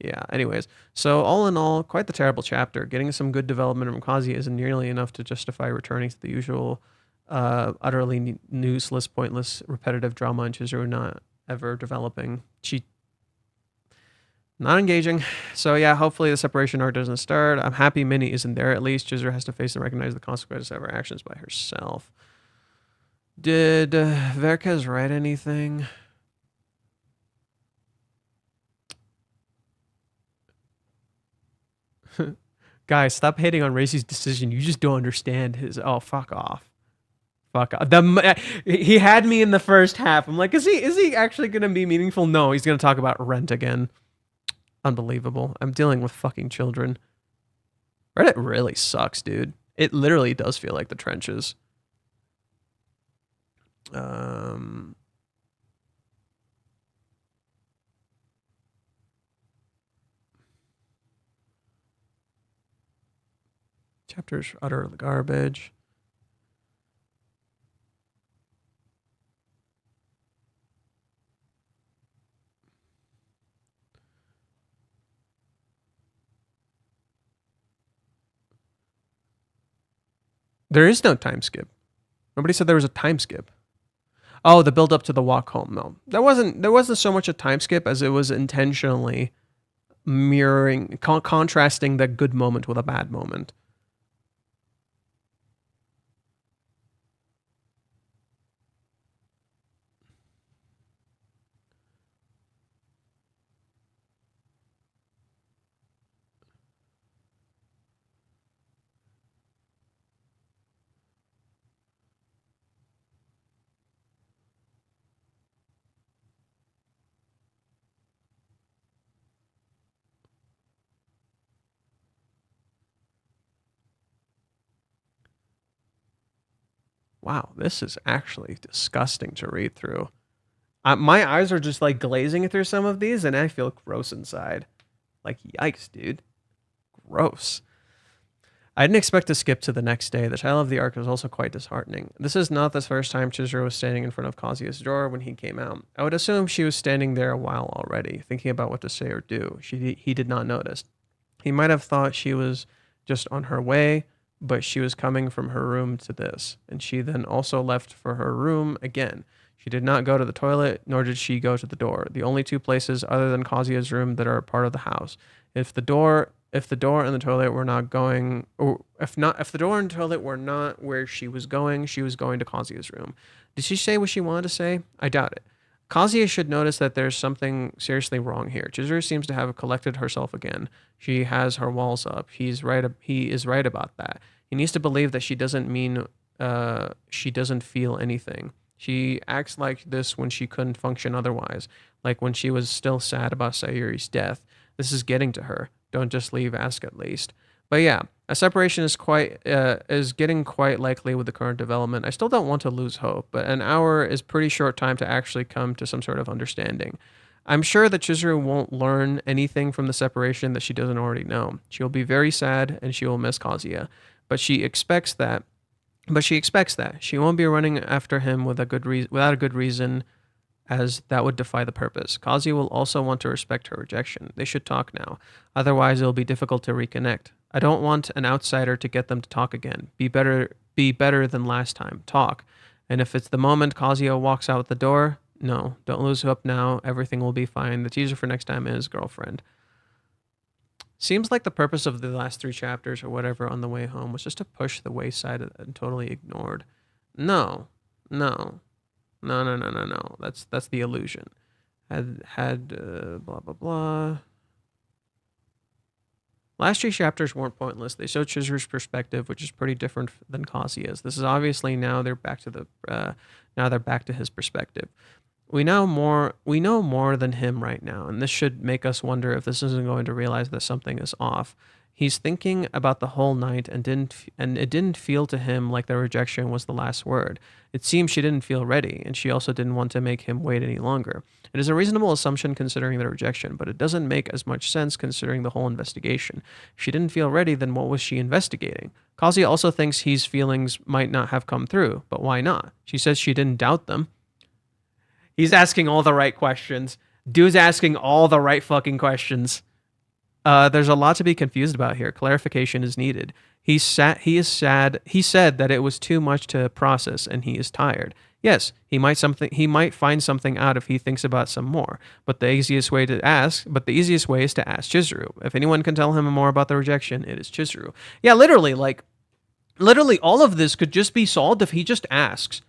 yeah, anyways. So all in all, quite the terrible chapter. Getting some good development from Kazuya isn't nearly enough to justify returning to the usual utterly useless, pointless, repetitive drama and Chizuru not ever developing. Not engaging. So yeah, hopefully the separation arc doesn't start. I'm happy Minnie isn't there at least. Chizuru has to face and recognize the consequences of her actions by herself. Did Verkez write anything? Guys, stop hating on Racy's decision. You just don't understand his. Oh, fuck off. Fuck off. He had me in the first half. I'm like, is he actually gonna be meaningful? No, he's gonna talk about Rent again. Unbelievable. I'm dealing with fucking children. Reddit really sucks, dude. It literally does feel like the trenches. Chapters utter garbage. There is no time skip. Nobody said there was a time skip. Oh, the build up to the walk home. No, there wasn't so much a time skip as it was intentionally mirroring, contrasting the good moment with a bad moment. Wow, this is actually disgusting to read through. My eyes are just like glazing through some of these, and I feel gross inside. Like, yikes, dude. Gross. I didn't expect to skip to the next day. The title of the arc was also quite disheartening. This is not the first time Chizuru was standing in front of Kazuya's door when he came out. I would assume she was standing there a while already, thinking about what to say or do. He did not notice. He might have thought she was just on her way, but she was coming from her room to this, and she then also left for her room again. She did not go to the toilet, nor did she go to the door, the only two places other than Kazuya's room that are a part of the house. If the door and the toilet were not going, or if the door and the toilet were not where she was going to Kazuya's room. Did she say what she wanted to say? I doubt it. Kazuya should notice that there's something seriously wrong here. Chizuru seems to have collected herself again. She has her walls up. He is right about that. He needs to believe that she doesn't feel anything. She acts like this when she couldn't function otherwise, like when she was still sad about Sayuri's death. This is getting to her. Don't just leave, ask at least. But yeah, a separation is getting quite likely with the current development. I still don't want to lose hope, but an hour is pretty short time to actually come to some sort of understanding. I'm sure that Chizuru won't learn anything from the separation that she doesn't already know. She will be very sad and she will miss Kazuya, but she expects that. She won't be running after him without a good reason, as that would defy the purpose. Kazuya will also want to respect her rejection. They should talk now. Otherwise, it will be difficult to reconnect. I don't want an outsider to get them to talk again. Be better than last time. Talk. And if it's the moment Kazuya walks out the door, no, don't lose hope now. Everything will be fine. The teaser for next time is girlfriend. Seems like the purpose of the last 3 chapters or whatever on the way home was just to push the wayside and totally ignored. No. That's the illusion. Had blah blah blah. Last 3 chapters weren't pointless. They showed Chizuru's perspective, which is pretty different than Kazuya's. This is obviously now they're back to his perspective. We know more than him right now, and this should make us wonder if this isn't going to realize that something is off. He's thinking about the whole night and it didn't feel to him like the rejection was the last word. It seems she didn't feel ready, and she also didn't want to make him wait any longer. It is a reasonable assumption considering the rejection, but it doesn't make as much sense considering the whole investigation. If she didn't feel ready, then what was she investigating? Kazuya also thinks his feelings might not have come through, but why not? She says she didn't doubt them. He's asking all the right questions. Dude's asking all the right fucking questions. There's a lot to be confused about here. Clarification is needed. He is sad. He said that it was too much to process and he is tired. Yes, he might find something out if he thinks about some more. But the easiest way is to ask Chizuru. If anyone can tell him more about the rejection, it is Chizuru. Yeah, literally all of this could just be solved if he just asks.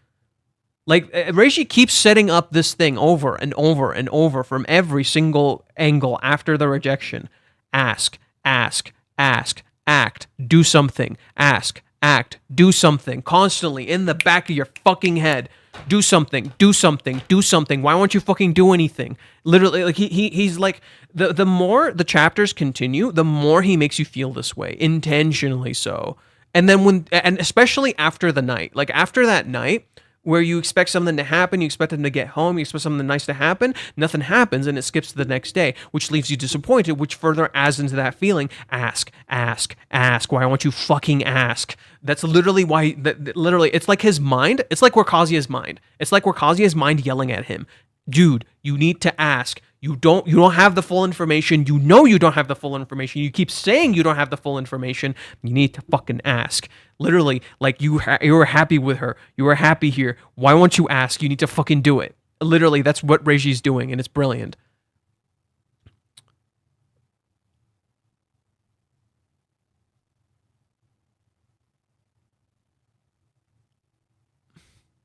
Like, Reishi keeps setting up this thing over and over and over from every single angle after the rejection. Ask, ask, ask, act, do something, ask, act, do something, constantly in the back of your fucking head. Do something, do something, do something. Why won't you fucking do anything? Literally, like he's like, the more the chapters continue, the more he makes you feel this way, intentionally so. And then and especially after the night, like after that night, where you expect something to happen, you expect them to get home, you expect something nice to happen, nothing happens, and it skips to the next day, which leaves you disappointed, which further adds into that feeling. Ask, ask, ask. Why won't you fucking ask? That's literally why. Literally, it's like his mind. It's like we're Kazuya's mind. It's like we're Kazuya's mind yelling at him, dude. You need to ask. You don't have the full information. You know you don't have the full information. You keep saying you don't have the full information. You need to fucking ask. Literally, like you were happy with her. You were happy here. Why won't you ask? You need to fucking do it. Literally, that's what Reiji's doing, and it's brilliant.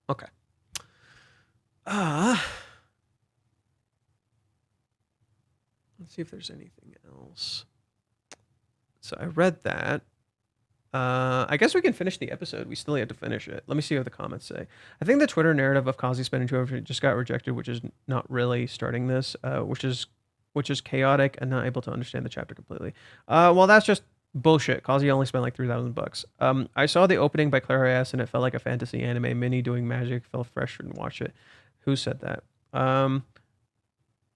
Okay. Let's see if there's anything else. So I read that. I guess we can finish the episode. We still have to finish it. Let me see what the comments say. I think the Twitter narrative of Kazi spending 2 hours just got rejected, which is not really starting this, which is chaotic and not able to understand the chapter completely. Well, that's just bullshit. Kazi only spent like $3,000. I saw the opening by Clara S. and it felt like a fantasy anime mini doing magic. Felt fresh and watch it. Who said that?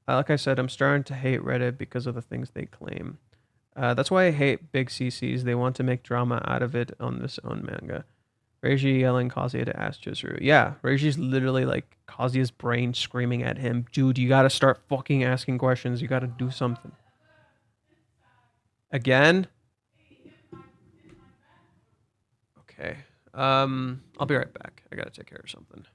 Like I said, I'm starting to hate Reddit because of the things they claim. That's why I hate big CCs. They want to make drama out of it on this own manga. Reiji yelling Kazuya to ask Chizuru. Yeah, Reiji's literally like Kazuya's brain screaming at him, dude, you gotta start fucking asking questions. You gotta do something. Again? Okay. I'll be right back. I gotta take care of something.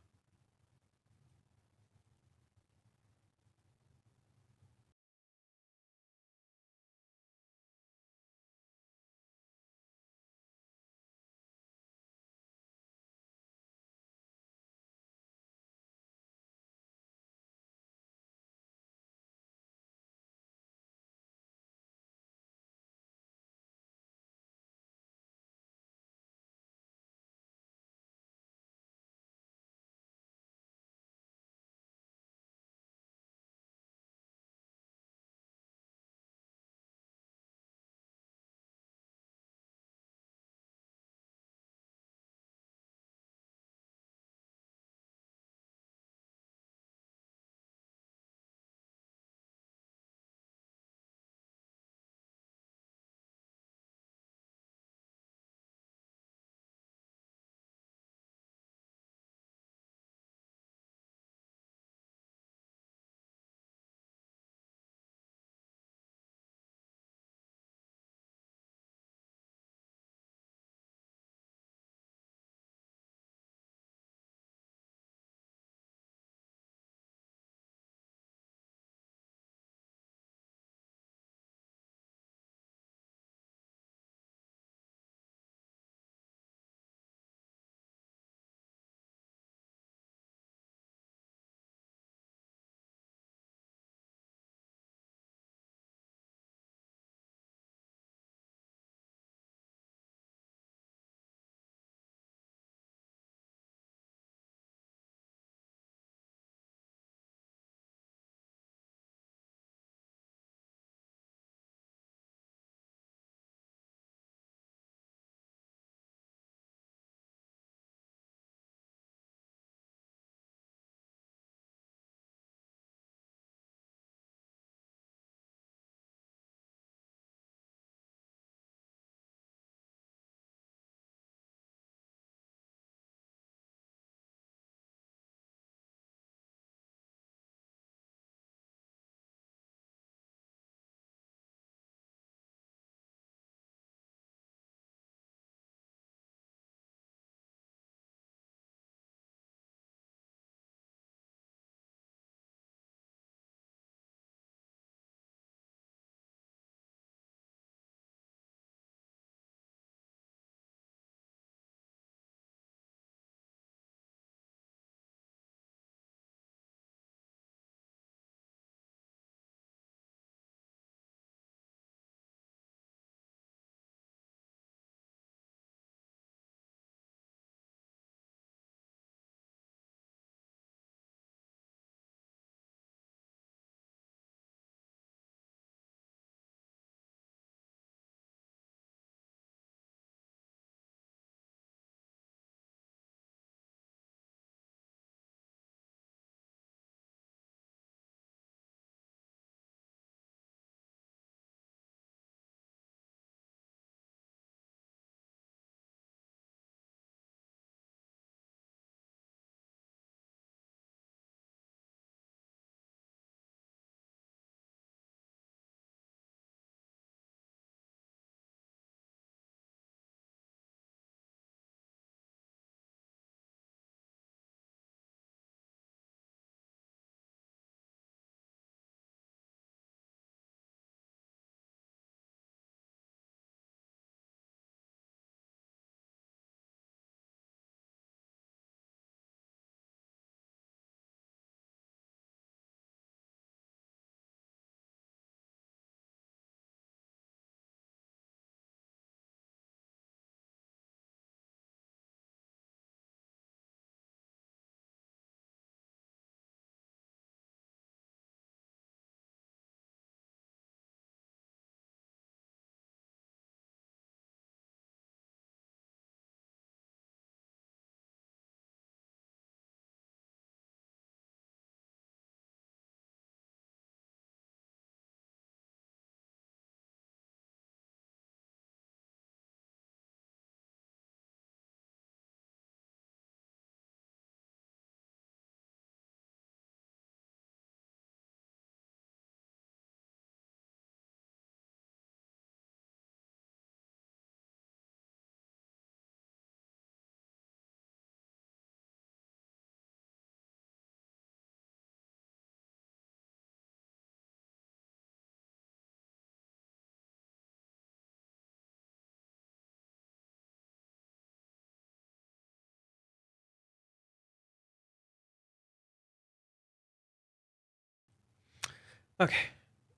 Okay,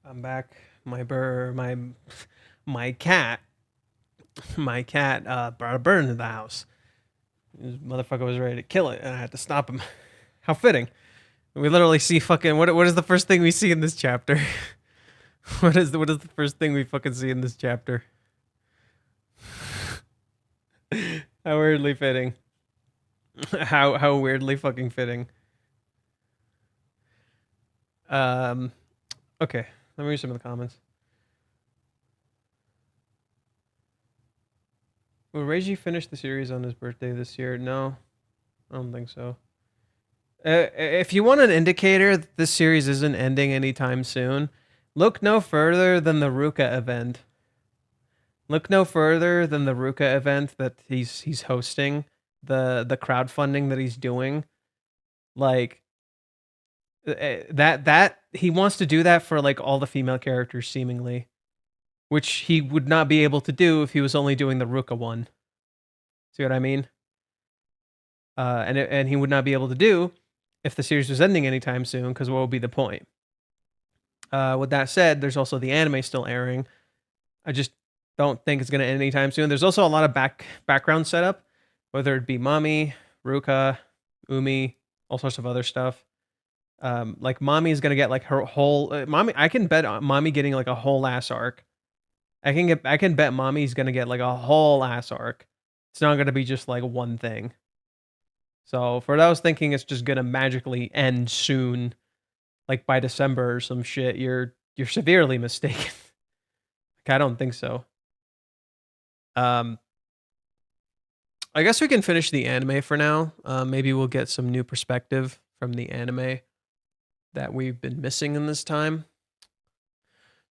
I'm back. My cat, brought a bird into the house. This motherfucker was ready to kill it, and I had to stop him. How fitting. We literally see fucking what is the first thing we see in this chapter? What is the first thing we fucking see in this chapter? How weirdly fitting. How weirdly fucking fitting. Um okay, let me read some of the comments. Will Reiji finish the series on his birthday this year? No, I don't think so. If you want an indicator that this series isn't ending anytime soon, look no further than the Ruka event. Look no further than the Ruka event that he's hosting, the crowdfunding that he's doing. Like that he wants to do that for like all the female characters seemingly, which he would not be able to do if he was only doing the Ruka one. See what I mean? And he would not be able to do if the series was ending anytime soon, because what would be the point? With that said, there's also the anime still airing. I just don't think it's going to end anytime soon. There's also a lot of background setup, whether it be Mami, Ruka, Umi, all sorts of other stuff. Like Mami is going to get like her whole Mami. I can bet Mami getting like a whole ass arc. I can bet Mami's going to get like a whole ass arc. It's not going to be just like one thing. So for those thinking it's just going to magically end soon, like by December or some shit, you're severely mistaken. Like, I don't think so. I guess we can finish the anime for now. Maybe we'll get some new perspective from the anime that we've been missing in this time.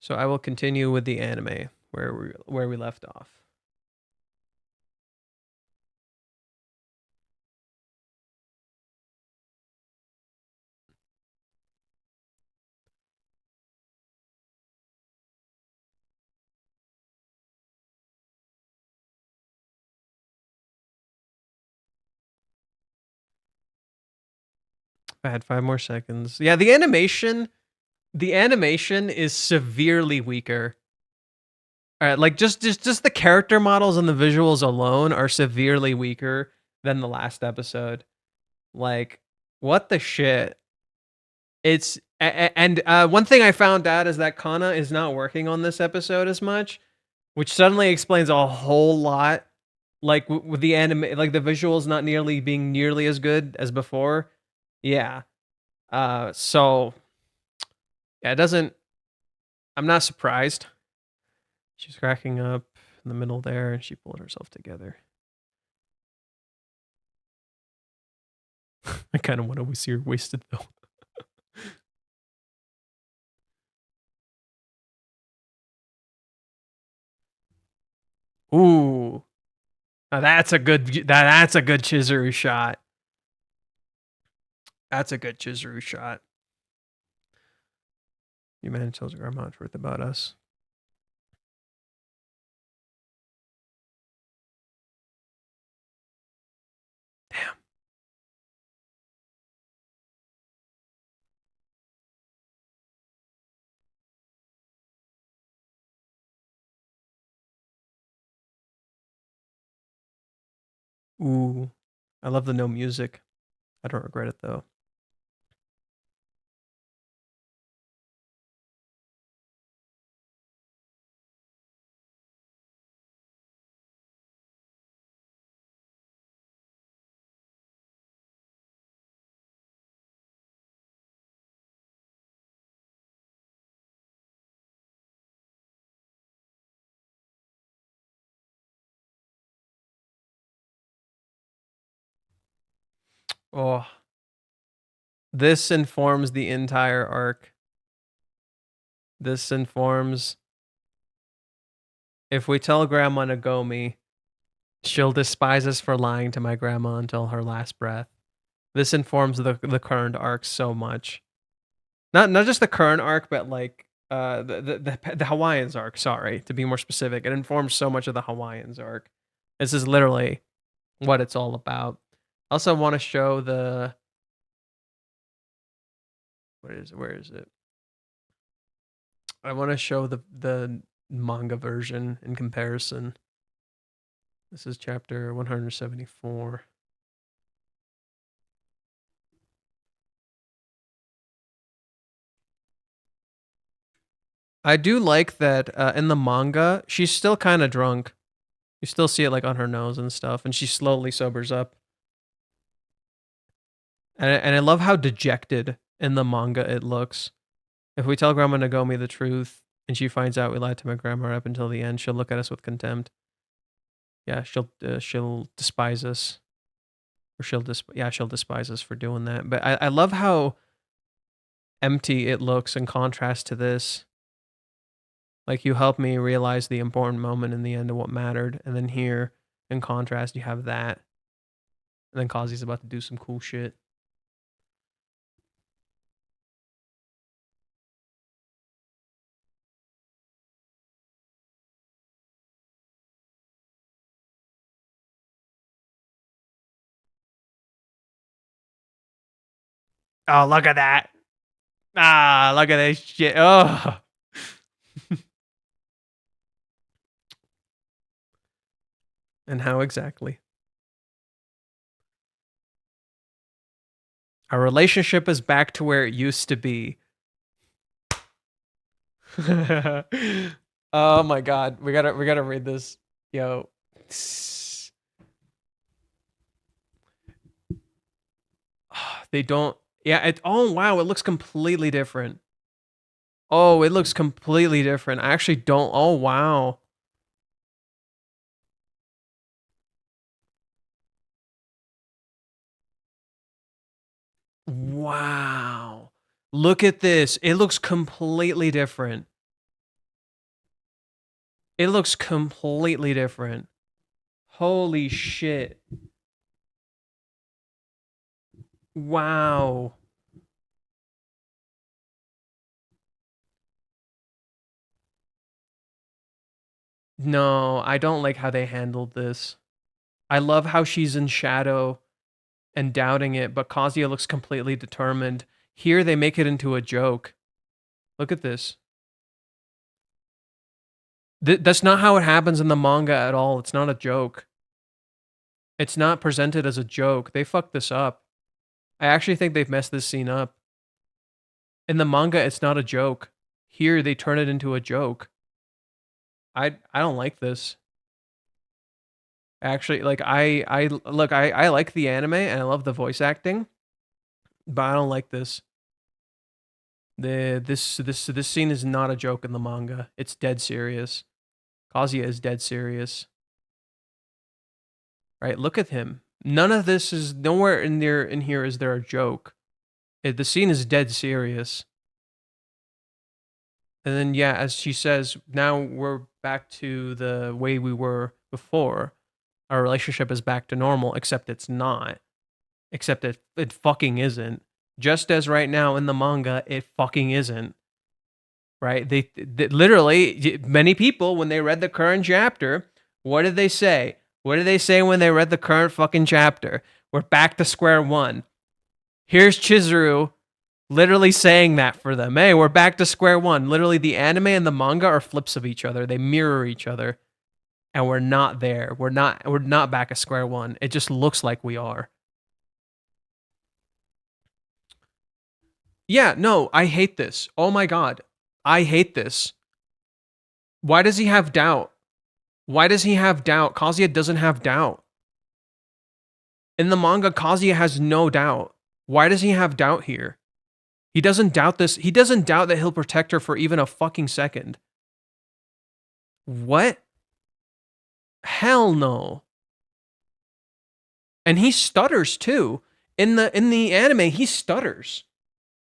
So I will continue with the anime where we left off. I had 5 more seconds. Yeah, the animation is severely weaker. All right, like just the character models and the visuals alone are severely weaker than the last episode. Like, what the shit? It's and one thing I found out is that Kana is not working on this episode as much, which suddenly explains a whole lot. Like with the anime, like the visuals not nearly being nearly as good as before. Yeah. So yeah, it doesn't. I'm not surprised. She's cracking up in the middle there, and she pulled herself together. I kind of want to see her wasted though. Ooh, now that's a good Chizuru shot. That's a good Chizuru shot. You man tells Grandma truth about us. Damn. Ooh, I love the no music. I don't regret it though. Oh, this informs the entire arc. This informs. If we tell Grandma Nagomi, she'll despise us for lying to my grandma until her last breath. This informs the current arc so much. Not just the current arc, but like the Hawaiians arc. Sorry, to be more specific, it informs so much of the Hawaiians arc. This is literally what it's all about. I also want to show the. Where is it? I want to show the manga version in comparison. This is chapter 174. I do like that in the manga, she's still kind of drunk. You still see it like on her nose and stuff, and she slowly sobers up. And I love how dejected in the manga it looks. If we tell Grandma Nagomi the truth and she finds out we lied to my grandma up until the end, she'll look at us with contempt. Yeah, she'll despise us, or she'll despise us for doing that. But I love how empty it looks in contrast to this. Like, you helped me realize the important moment in the end of what mattered, and then here, in contrast, you have that, and then Kazi's about to do some cool shit. Oh, look at that! Ah, look at this shit! Oh. And how exactly? Our relationship is back to where it used to be. Oh my god, we gotta read this. Yo. They don't. Yeah, oh wow, it looks completely different. Oh, it looks completely different. I actually don't. Oh wow. Wow. Look at this. It looks completely different. It looks completely different. Holy shit. Wow. No, I don't like how they handled this. I love how she's in shadow and doubting it, but Kazuya looks completely determined. Here they make it into a joke. Look at this. That's not how it happens in the manga at all. It's not a joke. It's not presented as a joke. They fucked this up. I actually think they've messed this scene up. In the manga, it's not a joke. Here, they turn it into a joke. I don't like this. Actually, like I like the anime and I love the voice acting, but I don't like this. This scene is not a joke in the manga. It's dead serious. Kazuya is dead serious. Right? Look at him. None of this is nowhere in here is there a joke. The scene is dead serious. And then yeah, as she says, now we're back to the way we were before. Our relationship is back to normal, except it's not. Except it fucking isn't. Just as right now in the manga, it fucking isn't. Right? They literally, many people, when they read the current chapter, what did they say? What did they say when they read the current fucking chapter? We're back to square one. Here's Chizuru literally saying that for them. Hey, we're back to square one. Literally, the anime and the manga are flips of each other. They mirror each other. And we're not there. We're not back at square one. It just looks like we are. Yeah, no, I hate this. Oh my god. I hate this. Why does he have doubt? Why does he have doubt? Kazuya doesn't have doubt. In the manga, Kazuya has no doubt. Why does he have doubt here? He doesn't doubt this. He doesn't doubt that he'll protect her for even a fucking second. What? Hell no. And he stutters too. In the anime, he stutters.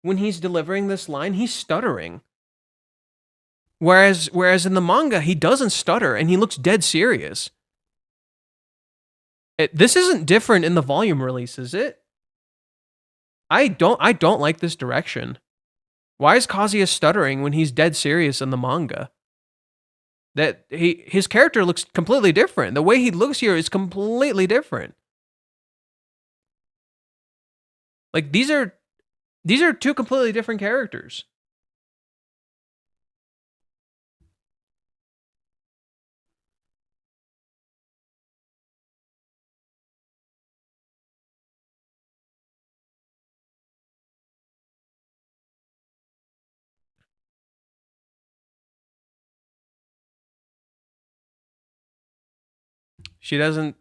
When he's delivering this line, he's stuttering. Whereas in the manga, he doesn't stutter and he looks dead serious. This isn't different in the volume release, is it? I don't like this direction. Why is Kazuya stuttering when he's dead serious in the manga? That his character looks completely different. The way he looks here is completely different. Like these are two completely different characters. She doesn't.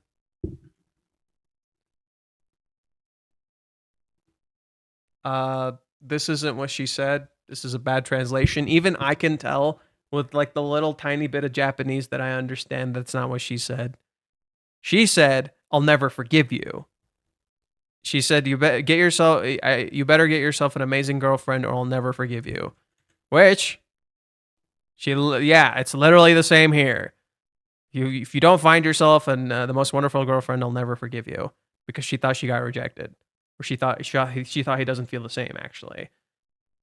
This isn't what she said. This is a bad translation. Even I can tell with like the little tiny bit of Japanese that I understand that's not what she said. She said, "I'll never forgive you." She said, "You better get yourself. You better get yourself an amazing girlfriend, or I'll never forgive you." Which yeah, it's literally the same here. If you don't find yourself and the most wonderful girlfriend, I'll never forgive you, because she thought she got rejected, or she thought he doesn't feel the same actually,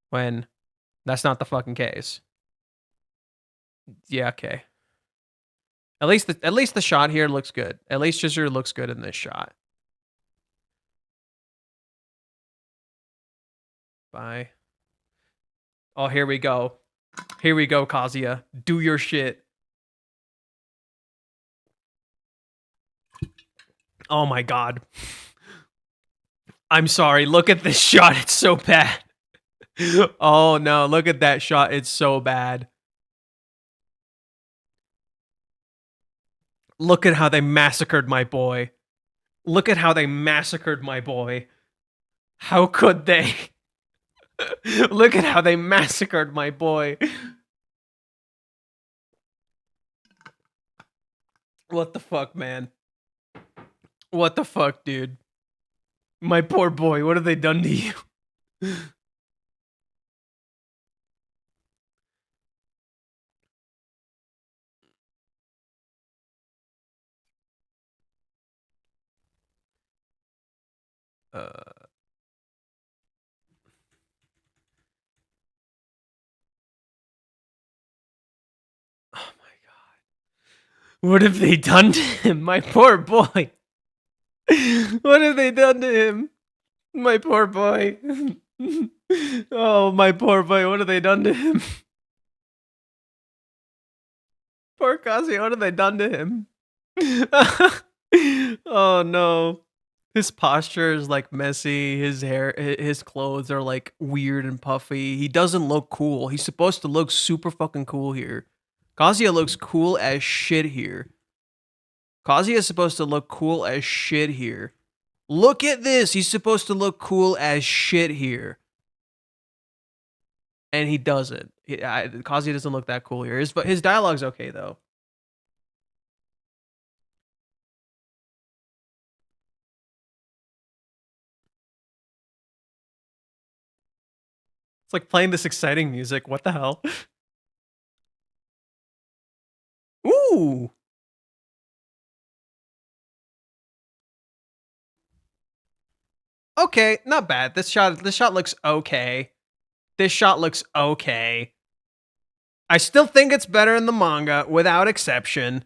when that's not the fucking case. Yeah, okay. At least the shot here looks good. At least Chizuru looks good in this shot. Bye. Oh, here we go. Here we go, Kazuya. Do your shit. Oh my god. I'm sorry. Look at this shot. It's so bad. Oh no, look at that shot. It's so bad. Look at how they massacred my boy. Look at how they massacred my boy. How could they? Look at how they massacred my boy. What the fuck, man? What the fuck, dude? My poor boy, what have they done to you? uh Oh my god. What have they done to him? My poor boy. What have they done to him? My poor boy. Oh, my poor boy. What have they done to him? Poor Kazuya. What have they done to him? Oh no. His posture is like messy. His hair, his clothes are like weird and puffy. He doesn't look cool. He's supposed to look super fucking cool here. Kazuya looks cool as shit here. Kazuya is supposed to look cool as shit here. Look at this. He's supposed to look cool as shit here. And he doesn't. Kazuya doesn't look that cool here. His dialogue's okay, though. It's like playing this exciting music. What the hell? Ooh. Okay, not bad. This shot looks okay. This shot looks okay. I still think it's better in the manga without exception.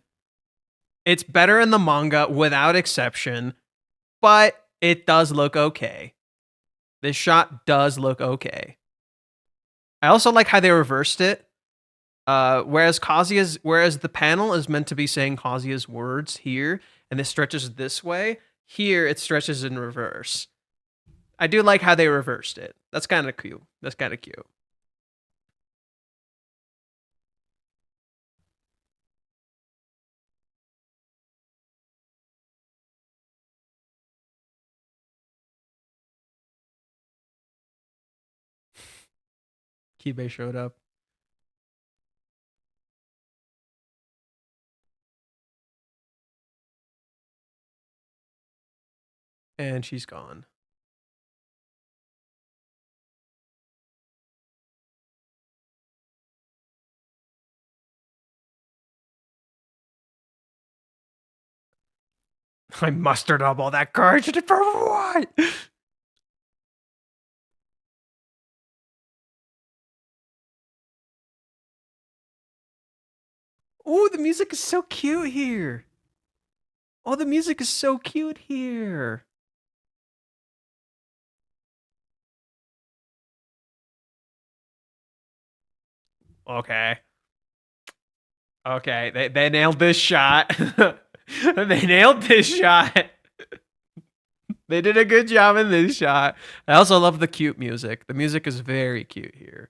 It's better in the manga without exception, but it does look okay. This shot does look okay. I also like how they reversed it. Whereas the panel is meant to be saying Kazuya's words here, and this stretches this way, here it stretches in reverse. I do like how they reversed it. That's kind of cute. That's kind of cute. Kibe showed up. And she's gone. I mustered up all that courage to prove what? Ooh, the music is so cute here. Oh, the music is so cute here. Okay. Okay, they nailed this shot. They nailed this shot. They did a good job in this shot. I also love the cute music. The music is very cute here.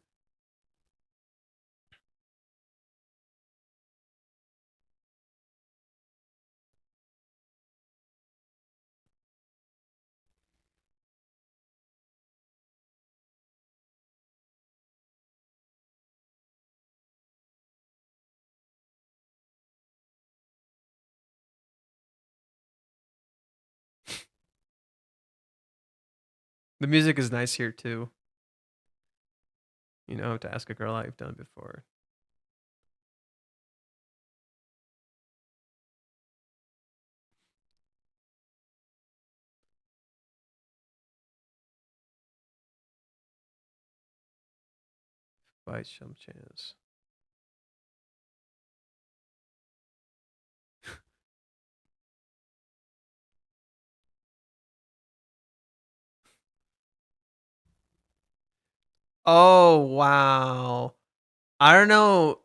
The music is nice here too. You know, to ask a girl out, you've done it before. By some chance. Oh wow. I don't know.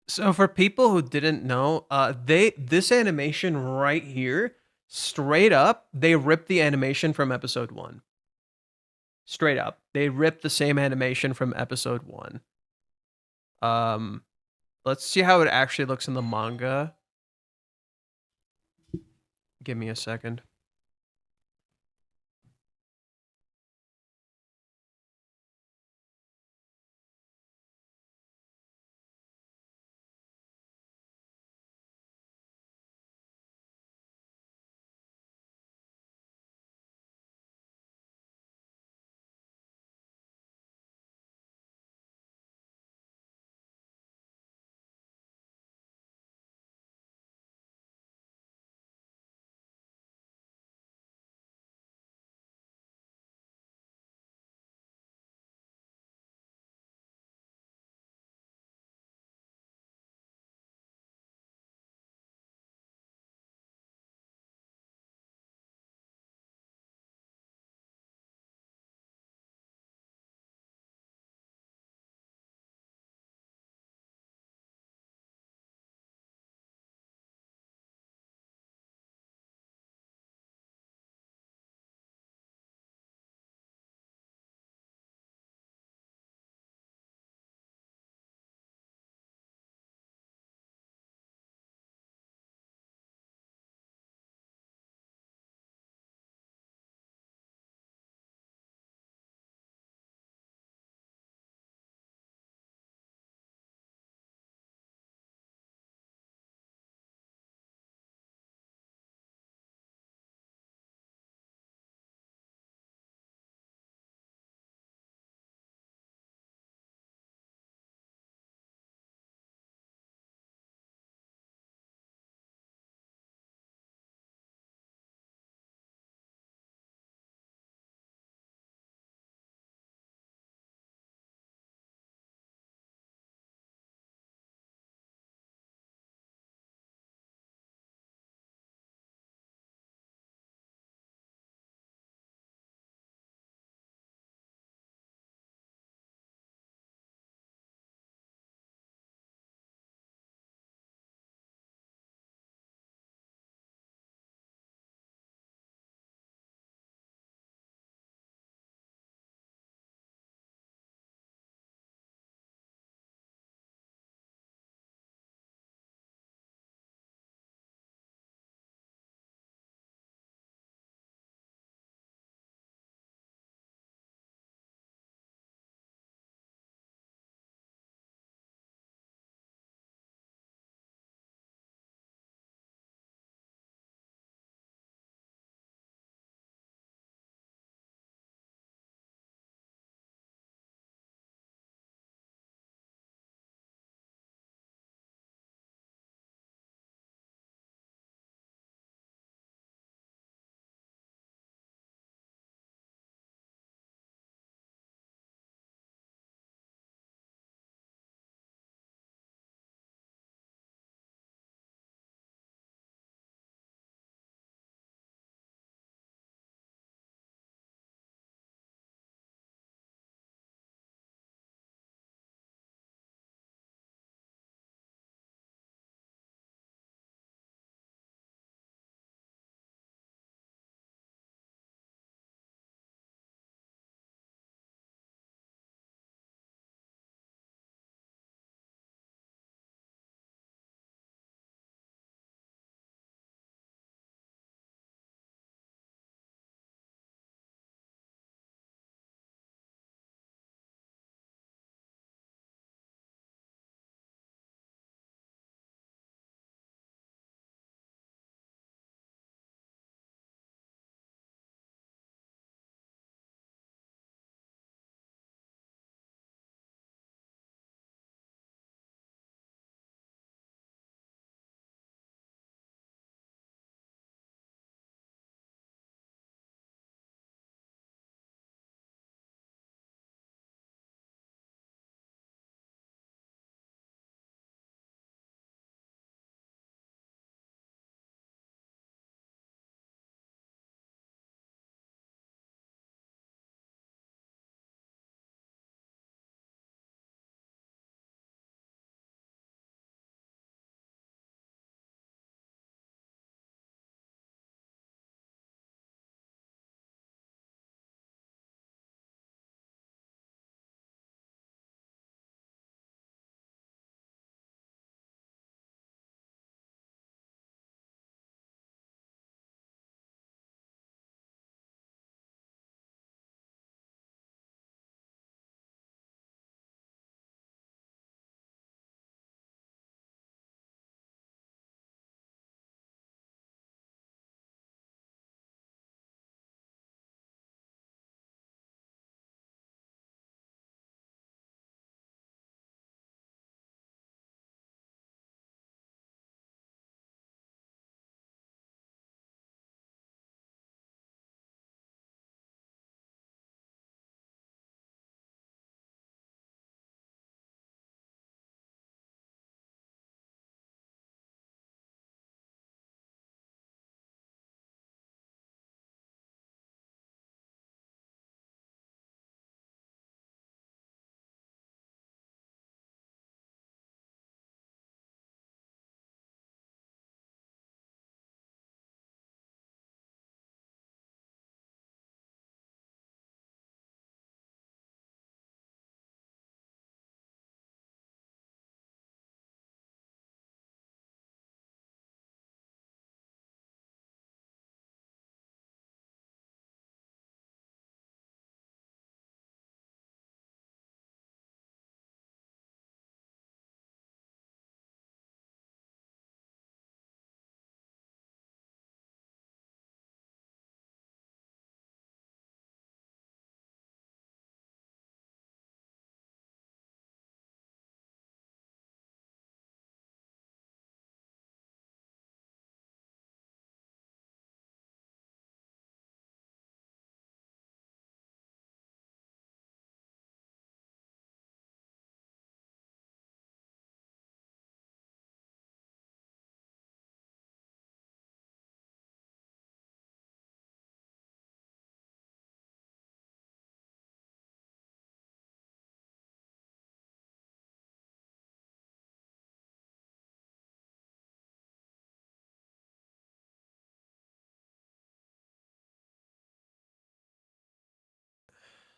So for people who didn't know, this animation right here, straight up, they ripped the animation from episode 1. Straight up. They ripped the same animation from episode 1. Um let's see how it actually looks in the manga. Give me a second.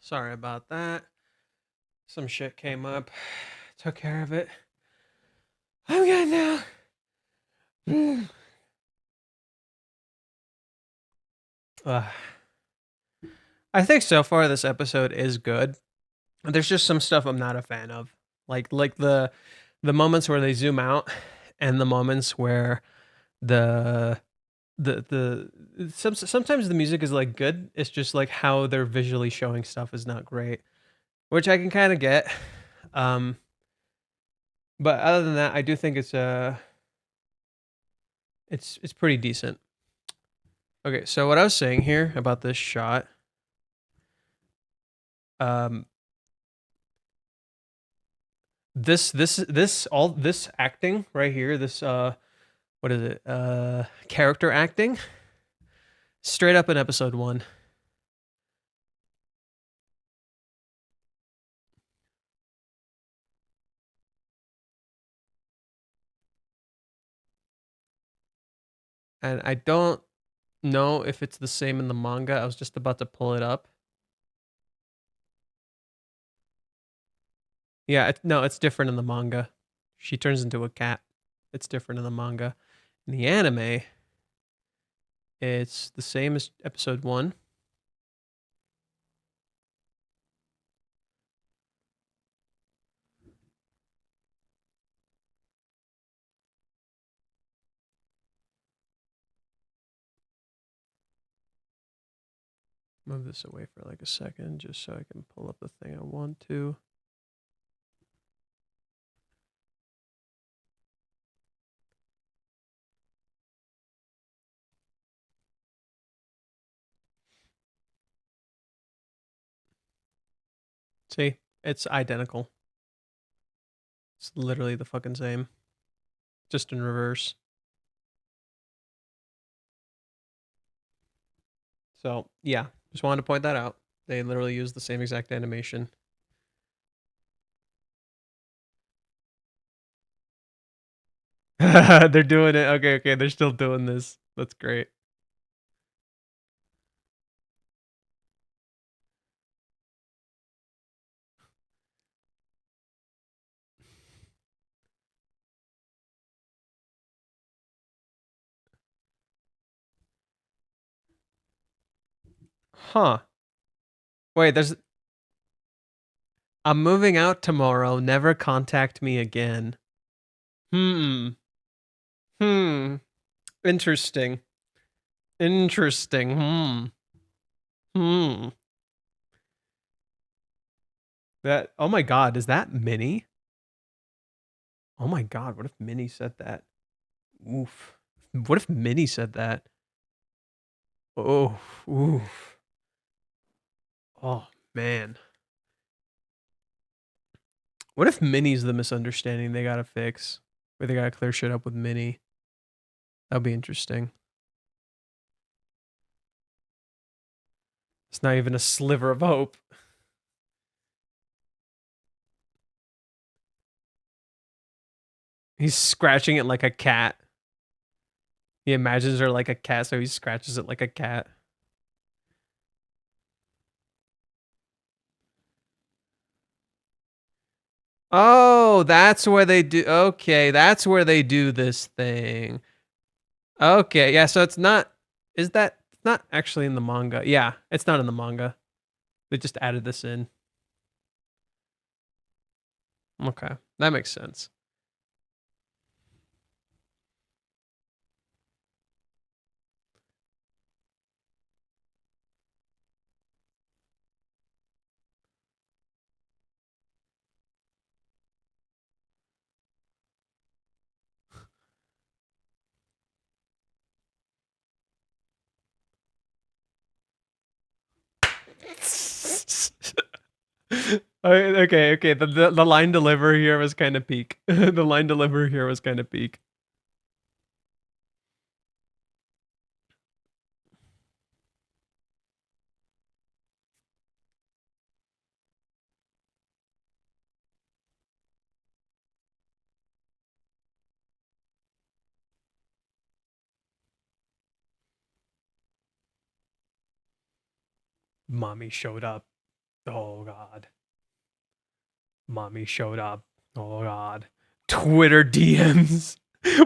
Sorry about that. Some shit came up. Took care of it. I'm good now. I think so far this episode is good. There's just some stuff I'm not a fan of. Like the moments where they zoom out and the moments where the sometimes the music is like good. It's just like how they're visually showing stuff is not great, which I can kind of get. Um, but other than that, I do think it's pretty decent. Okay, so what I was saying here about this shot, um, this acting right here, this what is it? Character acting, straight up in episode 1. And I don't know if it's the same in the manga. I was just about to pull it up. Yeah, no, it's different in the manga. She turns into a cat. It's different in the manga. In the anime, it's the same as episode 1. Move this away for like a second just so I can pull up the thing I want to. See, it's identical. It's literally the fucking same, just in reverse. So, yeah, just wanted to point that out. They literally use the same exact animation. They're doing it. Okay, they're still doing this. That's great. Huh. Wait, I'm moving out tomorrow. Never contact me again. Hmm. Hmm. Interesting. Interesting. Hmm. Hmm. That. Oh my God. Is that Minnie? Oh my God. What if Minnie said that? Oof. What if Minnie said that? Oh. Oof. Oh man. What if Minnie's the misunderstanding they gotta fix? Where they gotta clear shit up with Minnie? That'd be interesting. It's not even a sliver of hope. He's scratching it like a cat. He imagines her like a cat, so he scratches it like a cat. Oh, that's where they do. Okay, that's where they do this thing. Okay, yeah, so it's not. Is that it's not actually in the manga? Yeah, it's not in the manga. They just added this in. Okay, that makes sense. Okay. The line delivery here was kind of peak. The line delivery here was kind of peak. Mommy showed up. Oh god. Mommy showed up. Oh god. Twitter DMs.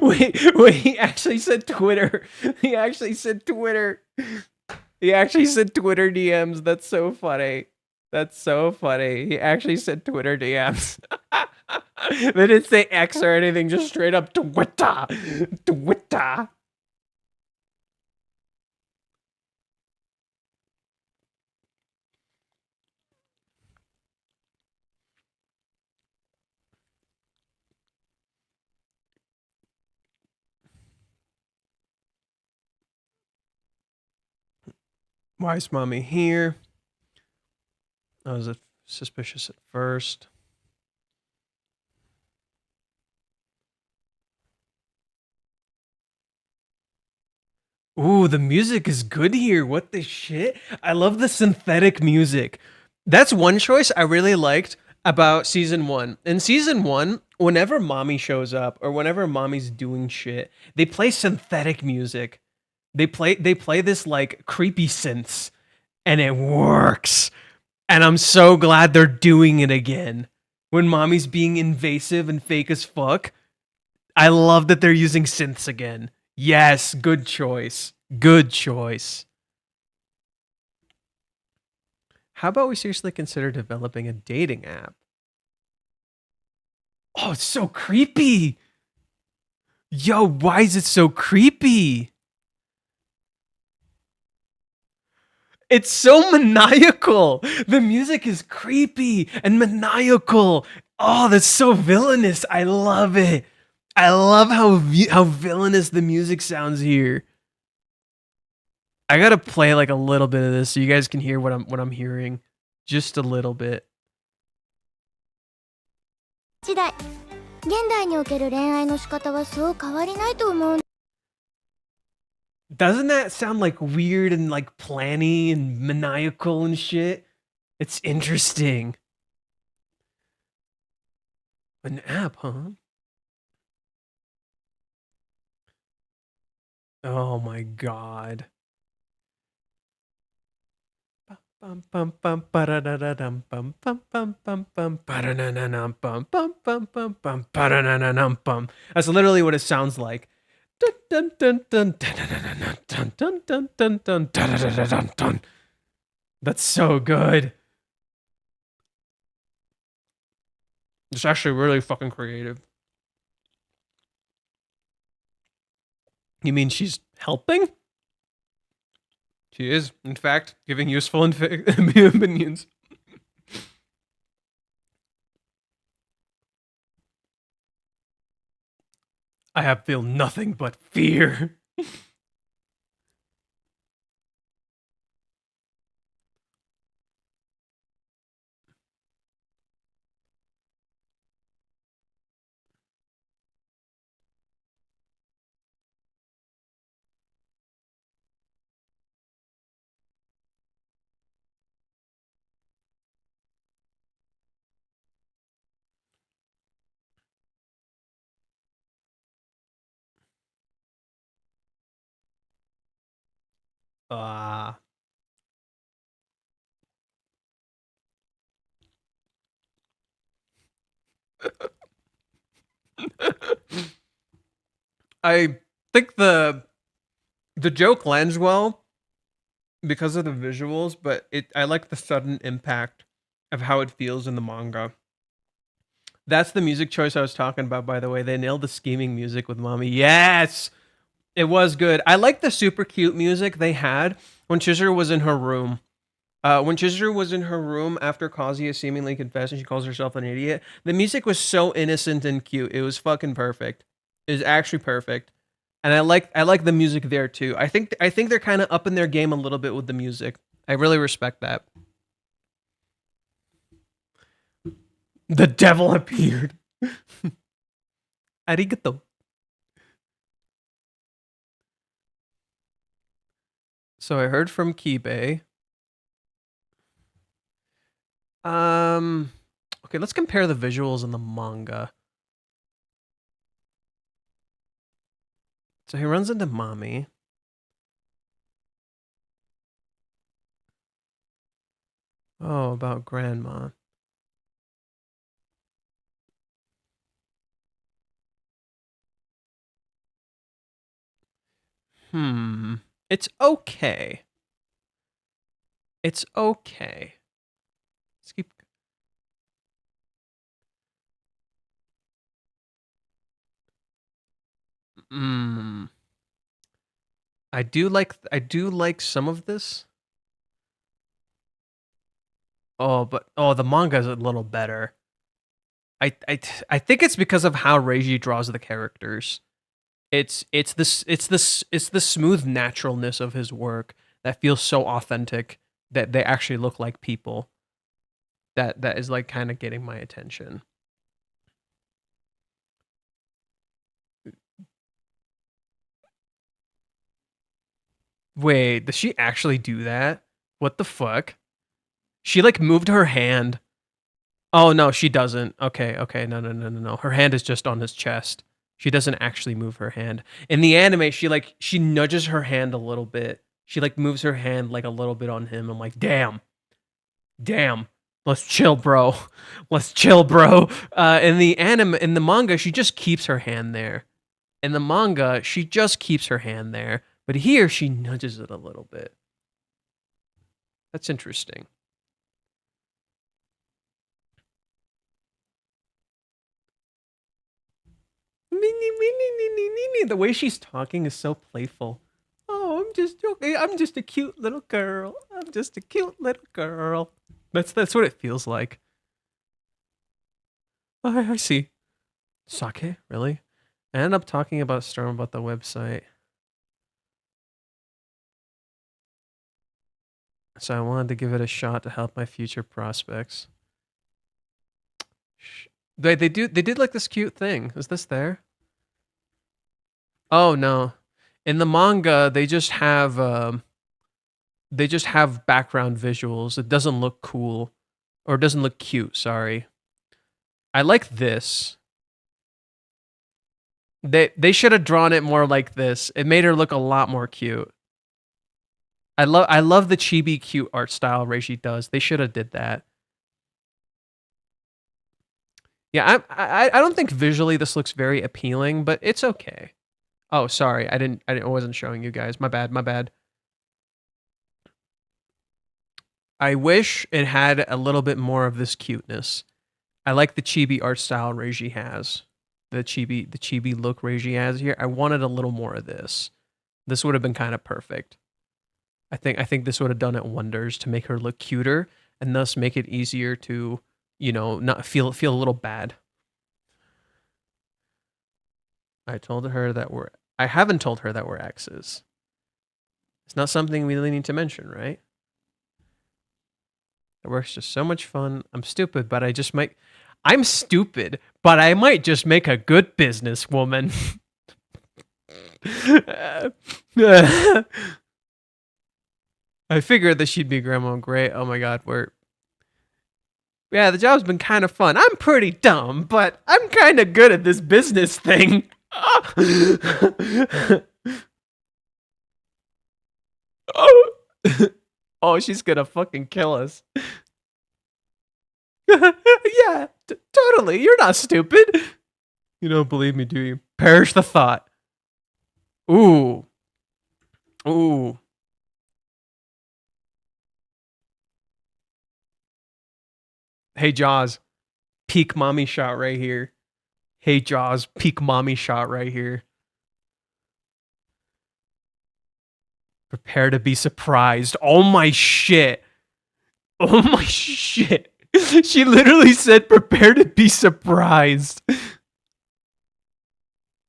Wait, he actually said Twitter. He actually said Twitter. He actually said Twitter DMs. That's so funny. That's so funny. He actually said Twitter DMs. They didn't say X or anything, just straight up Twitter. Twitter. Why is mommy here? I was suspicious at first. Ooh, the music is good here. What the shit? I love the synthetic music. That's one choice I really liked about season 1. In season 1, whenever mommy shows up or whenever mommy's doing shit, they play synthetic music. They play this like creepy synths and it works. And I'm so glad they're doing it again. When mommy's being invasive and fake as fuck, I love that they're using synths again. Yes, good choice. Good choice. How about we seriously consider developing a dating app? Oh, it's so creepy. Yo, why is it so creepy? It's so maniacal. The music is creepy and maniacal. Oh, that's so villainous. I love it. I love how villainous the music sounds here. I gotta play like a little bit of this so you guys can hear what I'm hearing, just a little bit. 時代現代における恋愛の仕方はそう変わりないと思う Doesn't that sound like weird and like planny and maniacal and shit? It's interesting. An app, huh? Oh my god. That's literally what it sounds like. That's so good. It's actually really fucking creative. You mean she's helping? She is, in fact, giving useful opinions. I have feel nothing but fear. Ah. I think the joke lands well because of the visuals, but I like the sudden impact of how it feels in the manga. That's the music choice I was talking about, by the way. They nailed the scheming music with Mommy. Yes! It was good. I like the super cute music they had when Chizuru was in her room. When Chizuru was in her room after Kazuya seemingly confessed and she calls herself an idiot, the music was so innocent and cute. It was fucking perfect. It was actually perfect. And I like the music there too. I think they're kind of up in their game a little bit with the music. I really respect that. The devil appeared. Arigato. So I heard from Kibe. Okay, let's compare the visuals in the manga. So he runs into Mommy. Oh, about grandma. It's okay. It's okay. Let's keep. I do like some of this. Oh, but the manga is a little better. I think it's because of how Reiji draws the characters. It's the smooth naturalness of his work that feels so authentic that they actually look like people. That is like kind of getting my attention. Wait, does she actually do that? What the fuck? She like moved her hand. Oh no, she doesn't. Okay, no. Her hand is just on his chest. She doesn't actually move her hand. In the anime, she nudges her hand a little bit. She like moves her hand like a little bit on him. I'm like, damn. Let's chill, bro. Let's chill, bro. In the manga, she just keeps her hand there. In the manga, she just keeps her hand there. But here, she nudges it a little bit. That's interesting. The way she's talking is so playful. Oh, I'm just joking. I'm just a cute little girl. I'm just a cute little girl. That's what it feels like. Oh, I see. Sake? Really? I ended up talking about Storm about the website. So I wanted to give it a shot to help my future prospects. They did like this cute thing. Is this there? Oh no. In the manga, they just have background visuals. It doesn't look cool. Or it doesn't look cute, sorry. I like this. They should have drawn it more like this. It made her look a lot more cute. I love the chibi cute art style Reishi does. They should have did that. Yeah, I don't think visually this looks very appealing, but it's okay. Oh, sorry. I wasn't showing you guys. My bad. I wish it had a little bit more of this cuteness. I like the chibi art style Reiji has. The chibi look Reiji has here. I wanted a little more of this. This would have been kind of perfect. I think this would have done it wonders to make her look cuter and thus make it easier to, not feel a little bad. I haven't told her that we're exes. It's not something we really need to mention, right? It works just so much fun. I'm stupid, but I'm stupid, but I might just make a good businesswoman. I figured that she'd be Grandma Great. Oh my god, the job's been kind of fun. I'm pretty dumb, but I'm kind of good at this business thing. Oh, she's gonna fucking kill us. Yeah, totally. You're not stupid. You don't believe me, do you? Perish the thought. Ooh. Hey, Jaws. Peak mommy shot right here. Hey, Jaws. Peak mommy shot right here. Prepare to be surprised. Oh my shit. Oh my shit. She literally said, prepare to be surprised.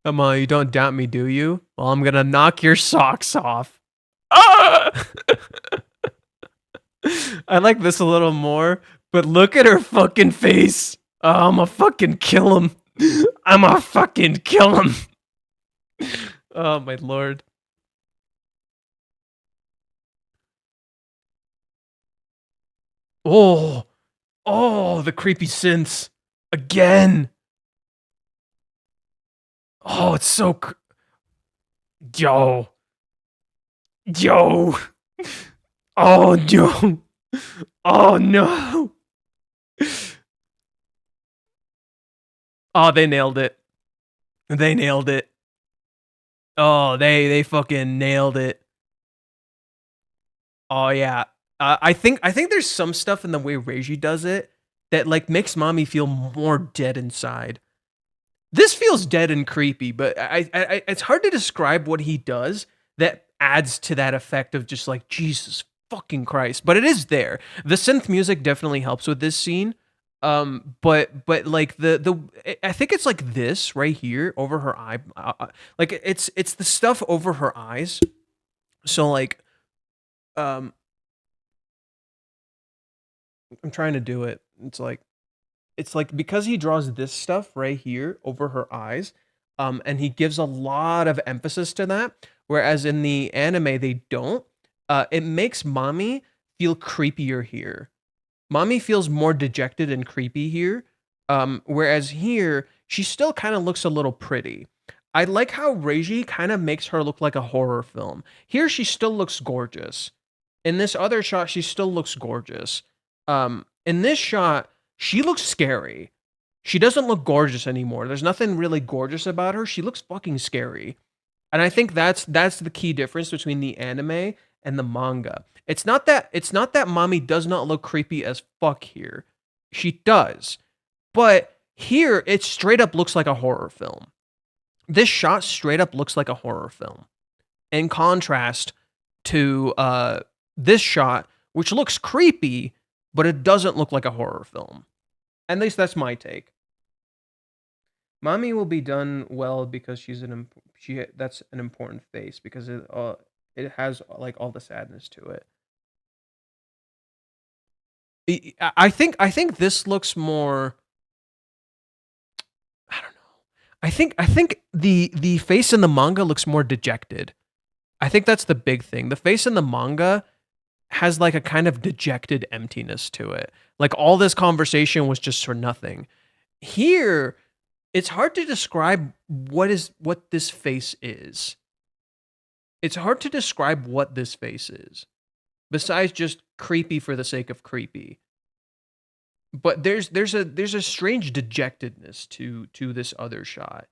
Come on, you don't doubt me, do you? Well, I'm gonna knock your socks off. Ah! I like this a little more, but look at her fucking face. Oh, I'ma fucking kill him. I'ma fucking kill him. Oh, my lord. Oh, the creepy synths. Again. Oh, it's so... Yo. Oh, yo. Oh no. Oh, they nailed it. They nailed it. Oh, they fucking nailed it. Oh yeah. I think there's some stuff in the way Reiji does it that like makes mommy feel more dead inside. This feels dead and creepy, but it's hard to describe what he does that adds to that effect of just like Jesus fucking Christ. But it is there. The synth music definitely helps with this scene. But like I think it's like this right here over her eye. Like it's the stuff over her eyes. So like um, I'm trying to do it. It's like because he draws this stuff right here over her eyes, and he gives a lot of emphasis to that, whereas in the anime they don't. It makes mommy feel creepier here. Mommy feels more dejected and creepy here, whereas here she still kind of looks a little pretty. I like how Reiji kind of makes her look like a horror film. Here she still looks gorgeous. In this other shot, she still looks gorgeous. In this shot, she looks scary. She doesn't look gorgeous anymore. There's nothing really gorgeous about her. She looks fucking scary. And I think that's the key difference between the anime and the manga. It's not that mommy does not look creepy as fuck here. She does. But here it straight up looks like a horror film. This shot straight up looks like a horror film. In contrast to this shot, which looks creepy, but it doesn't look like a horror film. At least that's my take. Mommy will be done well because that's an important face because it has like all the sadness to it. I think this looks more. I don't know. I think the face in the manga looks more dejected. I think that's the big thing. The face in the manga has like a kind of dejected emptiness to it. Like all this conversation was just for nothing. Here, it's hard to describe what this face is. It's hard to describe what this face is. Besides just creepy for the sake of creepy. But there's a strange dejectedness to this other shot.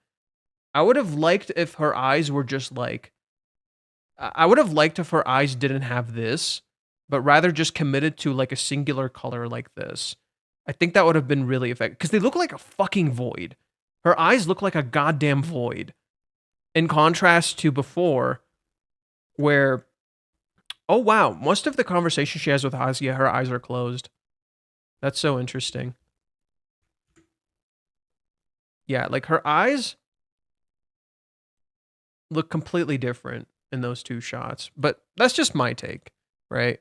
I would have liked if her eyes were just like I would have liked if her eyes didn't have this, but rather just committed to like a singular color like this. I think that would have been really effective because they look like a fucking void. Her eyes look like a goddamn void. In contrast to before, where oh wow, most of the conversation she has with Hazuya, her eyes are closed. That's so interesting. Yeah, like her eyes look completely different in those two shots, but that's just my take, right?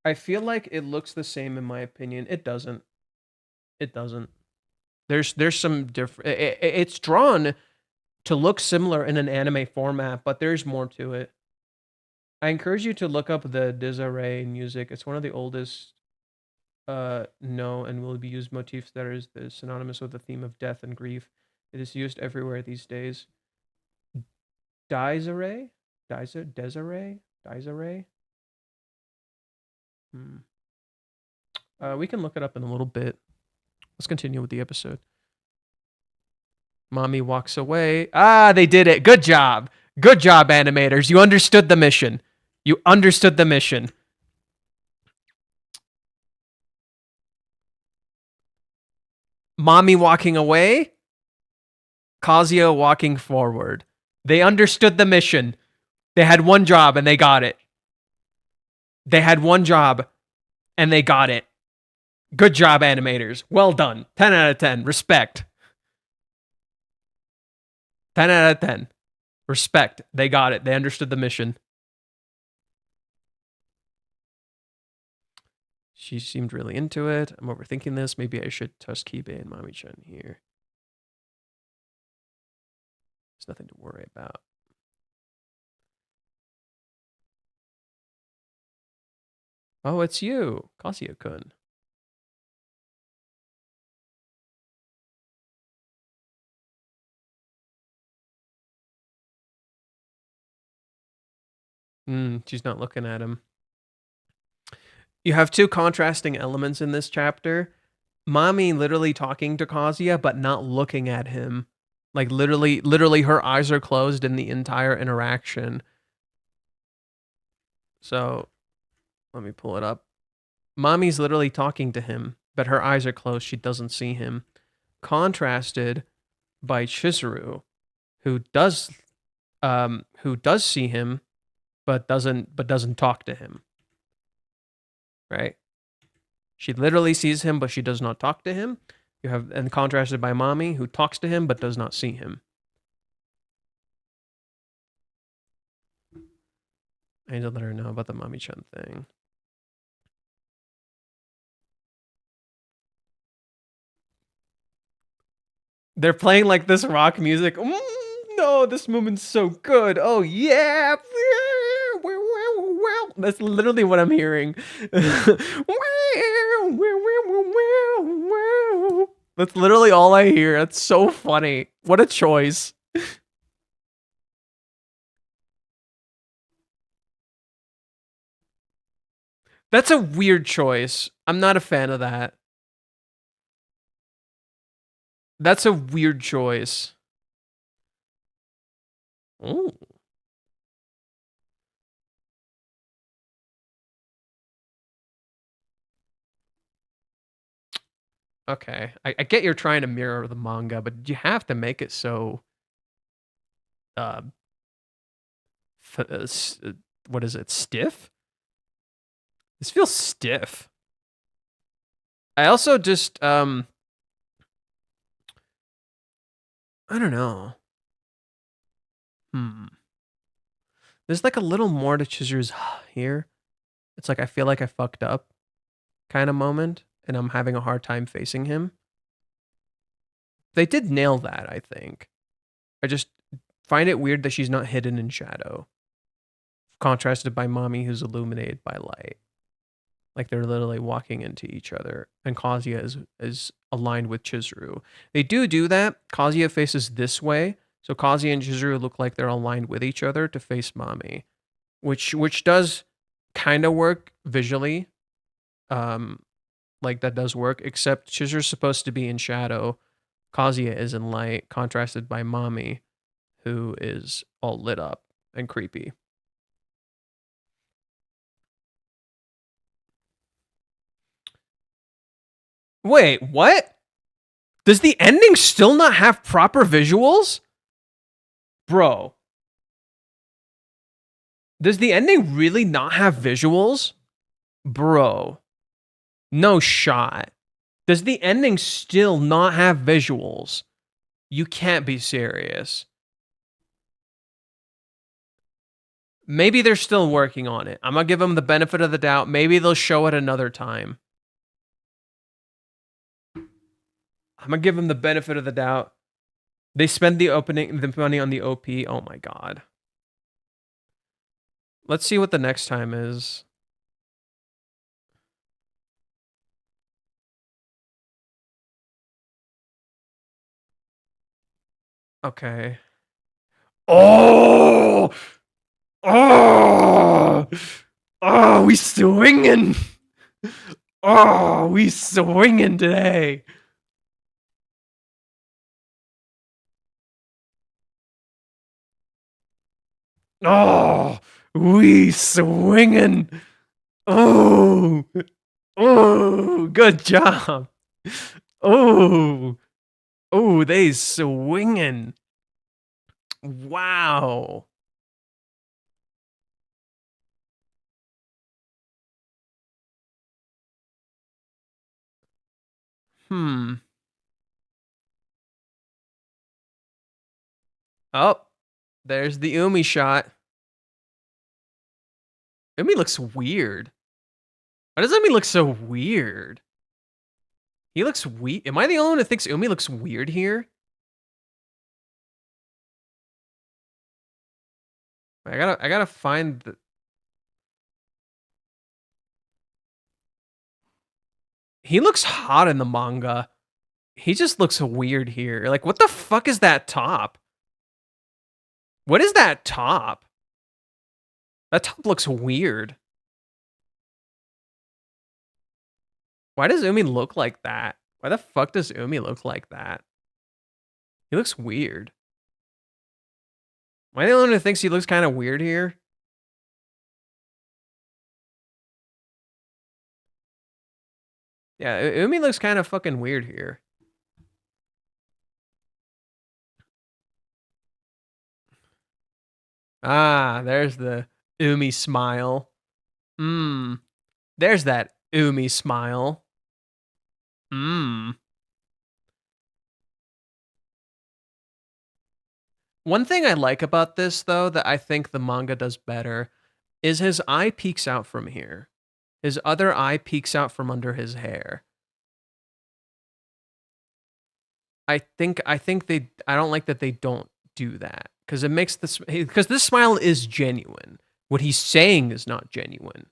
I feel like it looks the same in my opinion. It doesn't. It doesn't. There's some different. It's drawn to look similar in an anime format, but there's more to it. I encourage you to look up the Disarray music. It's one of the oldest no and will be used motifs that is synonymous with the theme of death and grief. It is used everywhere these days. Disarray? Desiree? Disarray? Hmm. We can look it up in a little bit. Let's continue with the episode. Mommy walks away. Ah, they did it. Good job. Good job, animators. You understood the mission. You understood the mission. Mommy walking away. Kazuya walking forward. They understood the mission. They had one job and they got it. They had one job and they got it. Good job, animators. Well done. 10 out of 10. Respect. 10 out of 10. Respect. They got it. They understood the mission. She seemed really into it. I'm overthinking this. Maybe I should trust Kibe and Mami-chan here. There's nothing to worry about. Oh, it's you, Kazuya-kun. She's not looking at him. You have two contrasting elements in this chapter. Mami literally talking to Kazuya, but not looking at him. Like literally her eyes are closed in the entire interaction. So, let me pull it up. Mami's literally talking to him, but her eyes are closed. She doesn't see him. Contrasted by Chizuru, who does see him, but doesn't talk to him. Right? She literally sees him, but she does not talk to him. You have, and contrasted by Mami, who talks to him but does not see him. I need to let her know about the Mami-chan thing. They're playing like this rock music. No, this movement's so good. Oh yeah. That's literally what I'm hearing. That's literally all I hear. That's so funny. What a choice. That's a weird choice. I'm not a fan of that. That's a weird choice. Ooh. Okay. I get you're trying to mirror the manga, but you have to make it so what is it? Stiff? This feels stiff. I also just I don't know. There's like a little more to Chizuru's here. It's like I feel like I fucked up kind of moment, and I'm having a hard time facing him. They did nail that, I think. I just find it weird that she's not hidden in shadow. Contrasted by Mami, who's illuminated by light. Like they're literally walking into each other. And Kazuya is aligned with Chizuru. They do that. Kazuya faces this way. So Kazuya and Chizuru look like they're aligned with each other to face Mami. Which does kind of work visually. Like that does work. Except Chizuru's supposed to be in shadow. Kazuya is in light. Contrasted by Mami, who is all lit up and creepy. Wait, what? Does the ending still not have proper visuals? Bro. Does the ending really not have visuals? Bro. No shot. Does the ending still not have visuals? You can't be serious. Maybe they're still working on it. I'm gonna give them the benefit of the doubt. Maybe they'll show it another time. I'm gonna give them the benefit of the doubt. They spend the money on the OP. Oh my god. Let's see what the next time is. Okay. Oh! Oh! Oh, we swinging! Oh, we swinging today! Oh, we swinging! Oh! Oh, good job! Oh! Oh, they swinging! Wow! Oh, there's the Umi shot. Umi looks weird. Why does Umi look so weird? He looks weird. Am I the only one who thinks Umi looks weird here? I gotta find the... He looks hot in the manga. He just looks weird here. Like, what the fuck is that top? What is that top? That top looks weird. Why does Umi look like that? Why the fuck does Umi look like that? He looks weird. Am I the only one who thinks he looks kind of weird here? Yeah, Umi looks kind of fucking weird here. Ah, there's the Umi smile. Mmm. There's that Umi smile. Mmm. One thing I like about this, though, that I think the manga does better, is his eye peeks out from here. His other eye peeks out from under his hair. I don't like that they don't do that, because it makes this, because this smile is genuine. What he's saying is not genuine.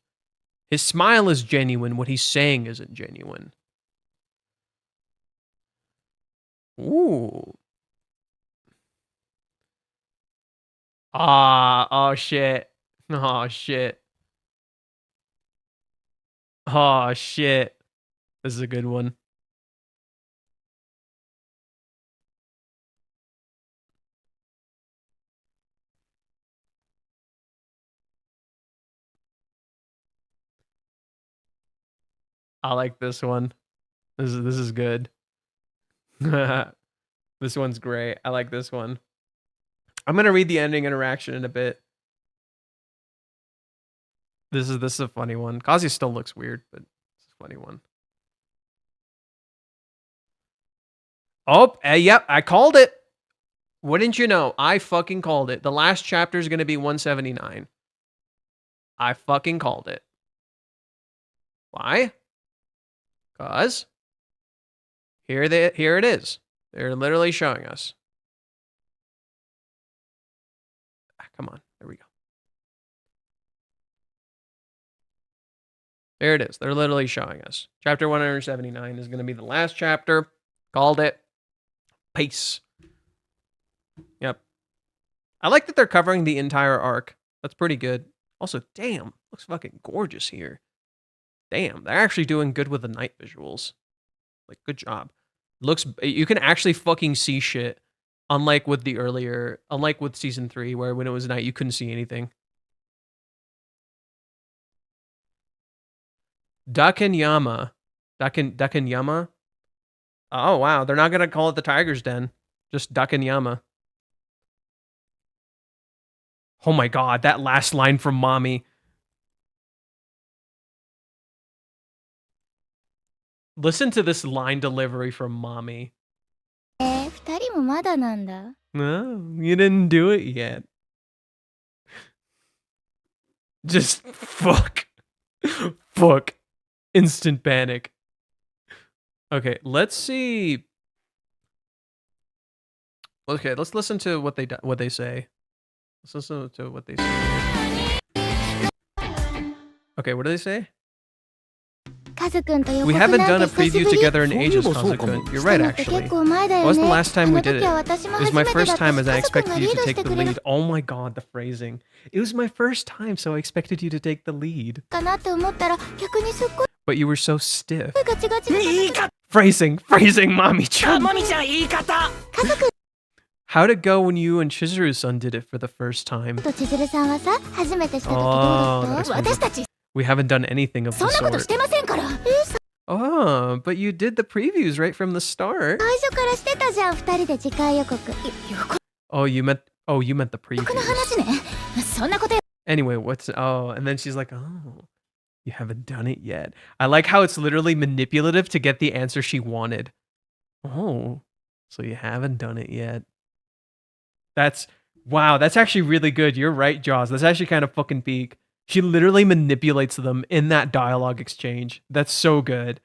His smile is genuine. What he's saying isn't genuine. Ooh. Ah, oh shit. Oh shit. Oh shit. This is a good one. I like this one. This is good. This one's great. I like this one. I'm gonna read the ending interaction in a bit. This is a funny one. Kazi still looks weird, but it's a funny one. Oh, yep, I called it. Wouldn't you know? I fucking called it. The last chapter is gonna be 179. I fucking called it. Why? Cause here it is. They're literally showing us. Come on, there we go. There it is. They're literally showing us. Chapter 179 is going to be the last chapter. Called it. Peace. Yep. I like that they're covering the entire arc. That's pretty good. Also, damn, looks fucking gorgeous here. Damn, they're actually doing good with the night visuals. Like, good job. Looks, you can actually fucking see shit. Unlike with season 3, where when it was night, you couldn't see anything. Dakenyama. Dakenyama? Oh, wow. They're not going to call it the Tiger's Den. Just Dakenyama. Oh my god, that last line from Mommy. Listen to this line delivery from Mommy. 二人もまだなんだ。 No, you didn't do it yet. Just fuck. Fuck. Instant panic. Okay, let's see. Okay, let's listen to what they say. Let's listen to what they say. Okay, what do they say? We haven't done a preview together in ages, Kazu-kun. You're right, actually. What was the last time we did it? It was my first time, as I expected you to take the lead. Oh my god, the phrasing. It was my first time, so I expected you to take the lead. But you were so stiff. Phrasing, Mommy-chan. How'd it go when you and Chizuru-san did it for the first time? Oh, we haven't done anything of the sort. Oh, but you did the previews right from the start. Oh, you meant the previews. Anyway, and then she's like, oh, you haven't done it yet. I like how it's literally manipulative to get the answer she wanted. Oh, so you haven't done it yet. Wow, that's actually really good. You're right, Jaws. That's actually kind of fucking peak. She literally manipulates them in that dialogue exchange. That's so good.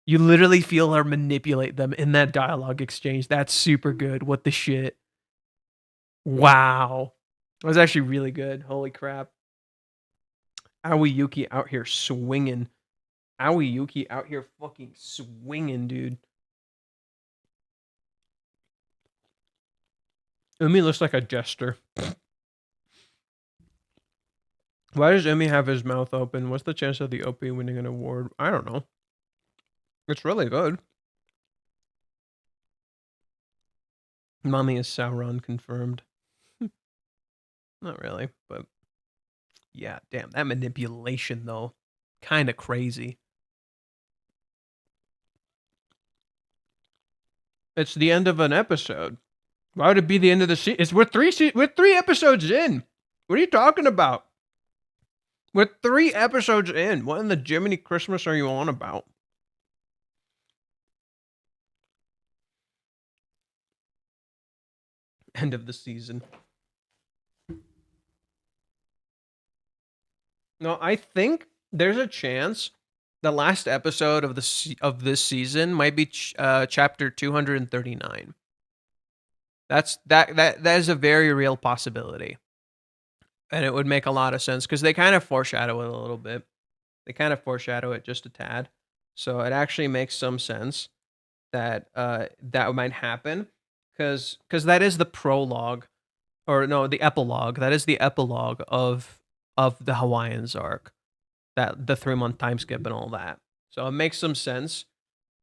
You literally feel her manipulate them in that dialogue exchange. That's super good. What the shit? Wow. That was actually really good. Holy crap. Aoi Yuki out here swinging. Aoi Yuki out here fucking swinging, dude. Umi looks like a jester. Why does Emmy have his mouth open? What's the chance of the OP winning an award? I don't know. It's really good. Mommy is Sauron confirmed. Not really, but yeah, damn, that manipulation though. Kind of crazy. It's the end of an episode. Why would it be the end of the season? We're three episodes in. What are you talking about? We're 3 episodes in. What in the Jiminy Christmas are you on about? End of the season. No, I think there's a chance the last episode of this season might be chapter 239. That is a very real possibility. And it would make a lot of sense because they kind of foreshadow it a little bit. They kind of foreshadow it just a tad. So it actually makes some sense that that might happen because that is the prologue, or no, the epilogue. That is the epilogue of the Hawaiians arc, that the 3-month time skip and all that. So it makes some sense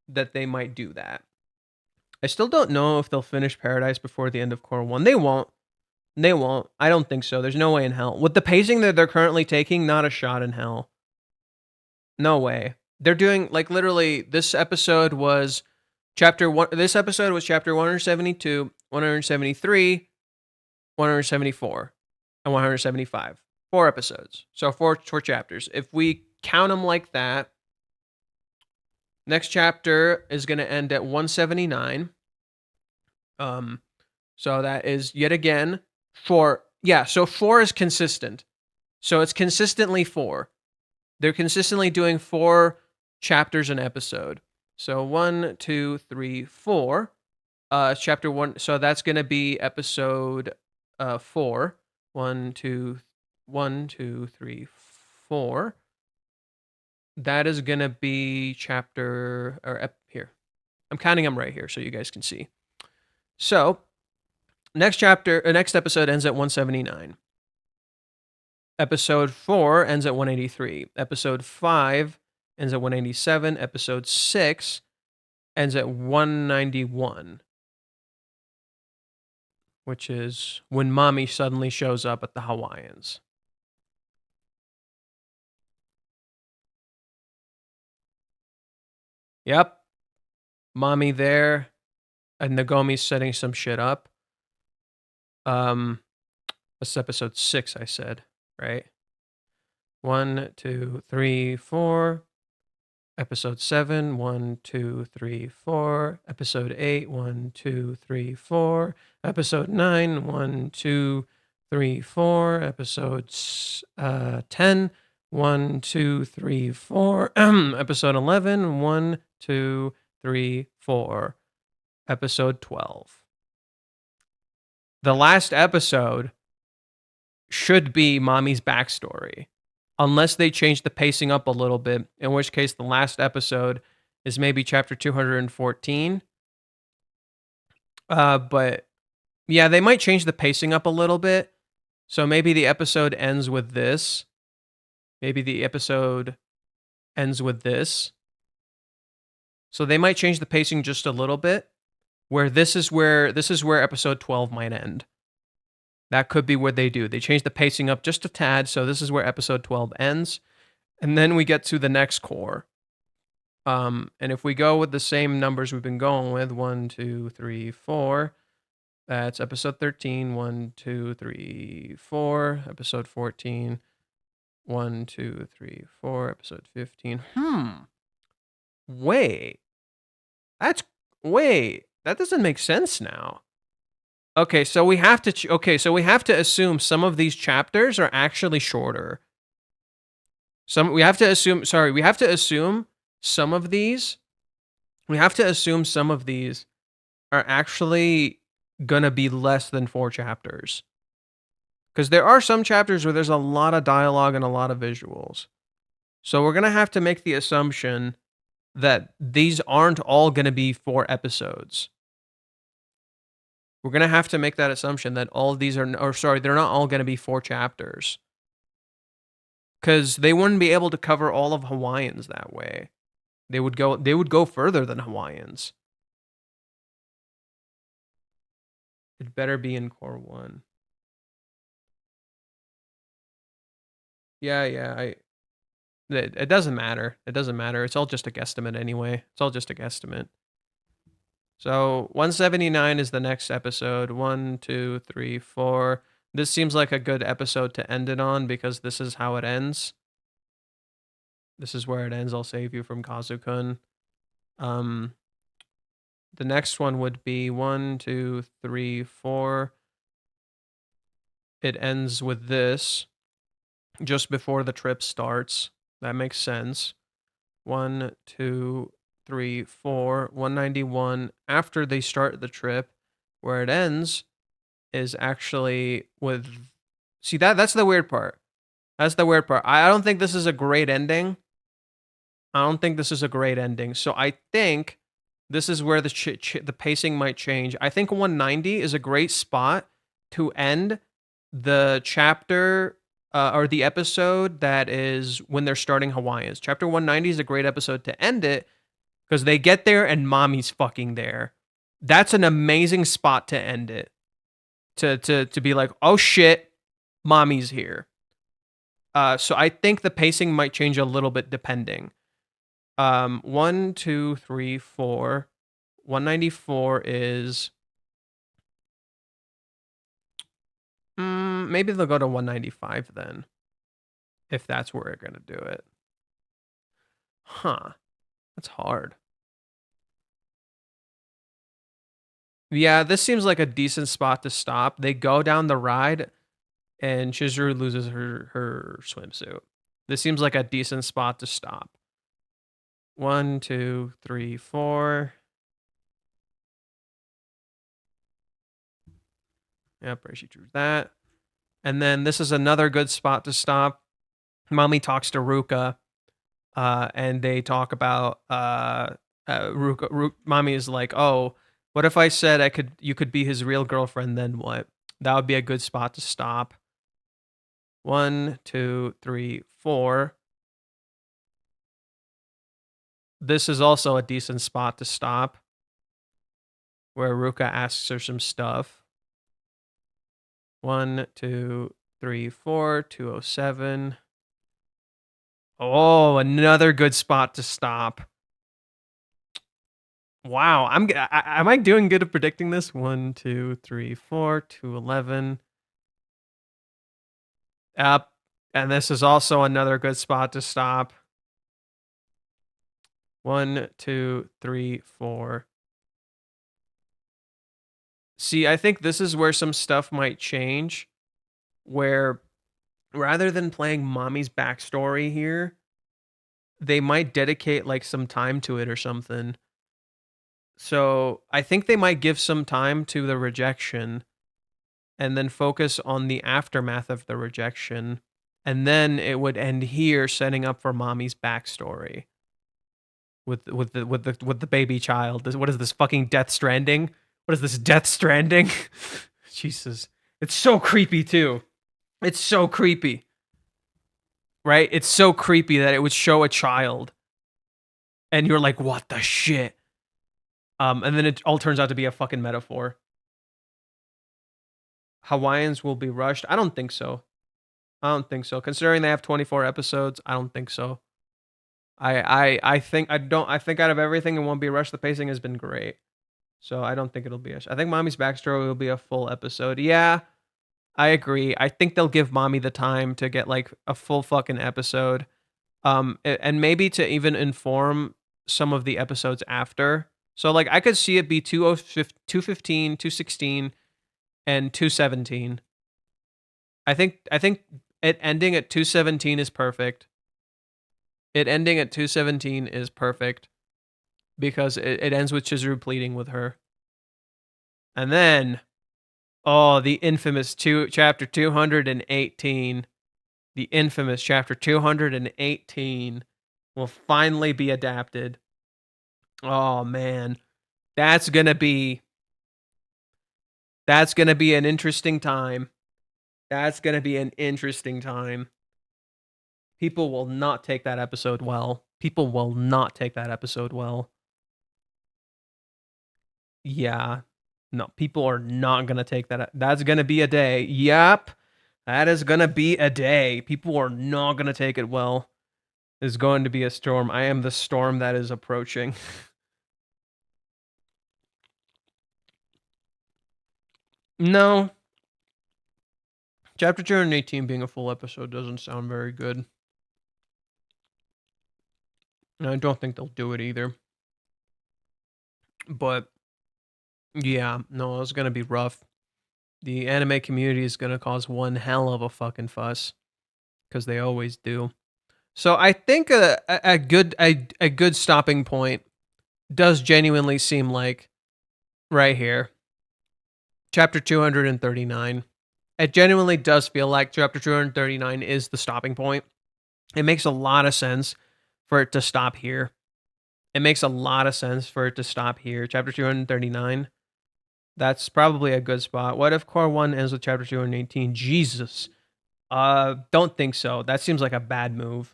that they might do that. I still don't know if they'll finish Paradise before the end of Core 1. They won't. They won't. I don't think so. There's no way in hell. With the pacing that they're currently taking, not a shot in hell. No way. They're doing, like, literally, this episode was chapter 1. This episode was chapter 172, 173, 174, and 175. 4 episodes. So 4 chapters. If we count them like that, next chapter is going to end at 179. So that is yet again 4. Yeah, so 4 is consistent. So it's consistently 4. They're consistently doing 4 chapters an episode. So 1, 2, 3, 4. Chapter 1. So that's going to be episode 4. 1, 2, 3, 4. That is going to be chapter, or here. I'm counting them right here so you guys can see. So next episode ends at 179. Episode 4 ends at 183. Episode 5 ends at 187. Episode 6 ends at 191. Which is when Mommy suddenly shows up at the Hawaiians. Yep. Mommy there. And Nagomi's setting some shit up. That's episode 6, I said, right? 1, 2, 3, 4. Episode 7, 1, 2, 3, 4. Episode 8, 1, 2, 3, 4. Episode 9, 1, 2, 3, 4. Episode 10, 1, 2, 3, 4. Episode 11, 1, 2, 3, 4. Episode 12. The last episode should be Mommy's backstory, unless they change the pacing up a little bit, in which case the last episode is maybe chapter 214. But yeah, they might change the pacing up a little bit. So maybe the episode ends with this. Maybe the episode ends with this. So they might change the pacing just a little bit, where this is where episode 12 might end. That could be what they do. They change the pacing up just a tad, so this is where episode 12 ends. And then we get to the next core. And if we go with the same numbers we've been going with, 1, 2, 3, 4, that's episode 13, 1, 2, 3, 4, episode 14, 1, 2, 3, 4, episode 15. Wait. That doesn't make sense now. Okay, so we have to assume some of these chapters are actually shorter. We have to assume some of these are actually gonna be less than 4 chapters. Because there are some chapters where there's a lot of dialogue and a lot of visuals. So we're gonna have to make the assumption that these aren't all gonna be 4 episodes. We're gonna have to make that assumption that all of these they're not all gonna be 4 chapters. because they wouldn't be able to cover all of Hawaiians that way. They would go further than Hawaiians. It better be in core 1. Yeah, it doesn't matter. It doesn't matter. It's all just a guesstimate anyway. It's all just a guesstimate. So 179 is the next episode. 1, 2, 3, 4. This seems like a good episode to end it on because this is how it ends. This is where it ends. I'll save you from Kazu-kun. The next one would be 1, 2, 3, 4. It ends with this just before the trip starts. That makes sense. 1, 2, 3, 4. 191 after they start the trip. Where it ends is actually with... See, that's the weird part. That's the weird part. I don't think this is a great ending. I don't think this is a great ending. So I think this is where the pacing might change. I think 190 is a great spot to end the chapter or the episode that is when they're starting Hawaiians. Chapter 190 is a great episode to end it because they get there and mommy's fucking there. That's an amazing spot to end it. To be like, oh shit, mommy's here. So I think the pacing might change a little bit depending. 1, 2, 3, 4. 194 is... maybe they'll go to 195 then. If that's where we're going to do it. Huh. That's hard. Yeah, this seems like a decent spot to stop. They go down the ride, and Chizuru loses her swimsuit. This seems like a decent spot to stop. 1, 2, 3, 4. Yep, she drew that. And then this is another good spot to stop. Mommy talks to Ruka, and they talk about Ruka. Mommy is like, "Oh, what if I said you could be his real girlfriend? Then what?" That would be a good spot to stop. 1, 2, 3, 4. This is also a decent spot to stop, where Ruka asks her some stuff. 1, 2, 3, 4. 207. Oh, another good spot to stop. Wow, am I doing good at predicting this? 1, 2, 3, 4. 211. Up, and this is also another good spot to stop. 1, 2, 3, 4. See, I think this is where some stuff might change, where rather than playing mommy's backstory here, they might dedicate like some time to it or something. So I think they might give some time to the rejection and then focus on the aftermath of the rejection. And then it would end here, setting up for mommy's backstory with the baby child. What is this fucking Death Stranding? What is this Death Stranding? Jesus, it's so creepy too. It's so creepy, right? It's so creepy that it would show a child, and you're like, what the shit? And then it all turns out to be a fucking metaphor. Hawaiians will be rushed. I don't think so. I don't think so. Considering they have 24 episodes, I don't think so. I think out of everything it won't be rushed. The pacing has been great. So I don't think it'll be I think Mommy's backstory will be a full episode. Yeah, I agree. I think they'll give Mommy the time to get like a full fucking episode. And maybe to even inform some of the episodes after. So like I could see it be 215, 216, and 217. I think it ending at 217 is perfect. It ending at 217 is perfect because it ends with Chizuru pleading with her. And then, oh, the infamous chapter 218. The infamous chapter 218 will finally be adapted. Oh man, that's gonna be an interesting time. That's gonna be an interesting time. People will not take that episode well. People will not take that episode well. Yeah. No, people are not going to take that. That's going to be a day. Yep. That is going to be a day. People are not going to take it well. It's going to be a storm. I am the storm that is approaching. No. Chapter 218 being a full episode doesn't sound very good. And I don't think they'll do it either. But yeah, no, it's gonna be rough. The anime community is gonna cause one hell of a fucking fuss, because they always do. So I think a good stopping point does genuinely seem like right here, chapter 239. It genuinely does feel like chapter 239 is the stopping point. It makes a lot of sense for it to stop here. It makes a lot of sense for it to stop here. Chapter 239. That's probably a good spot. What if Core 1 ends with chapter 218? Jesus. Don't think so. That seems like a bad move.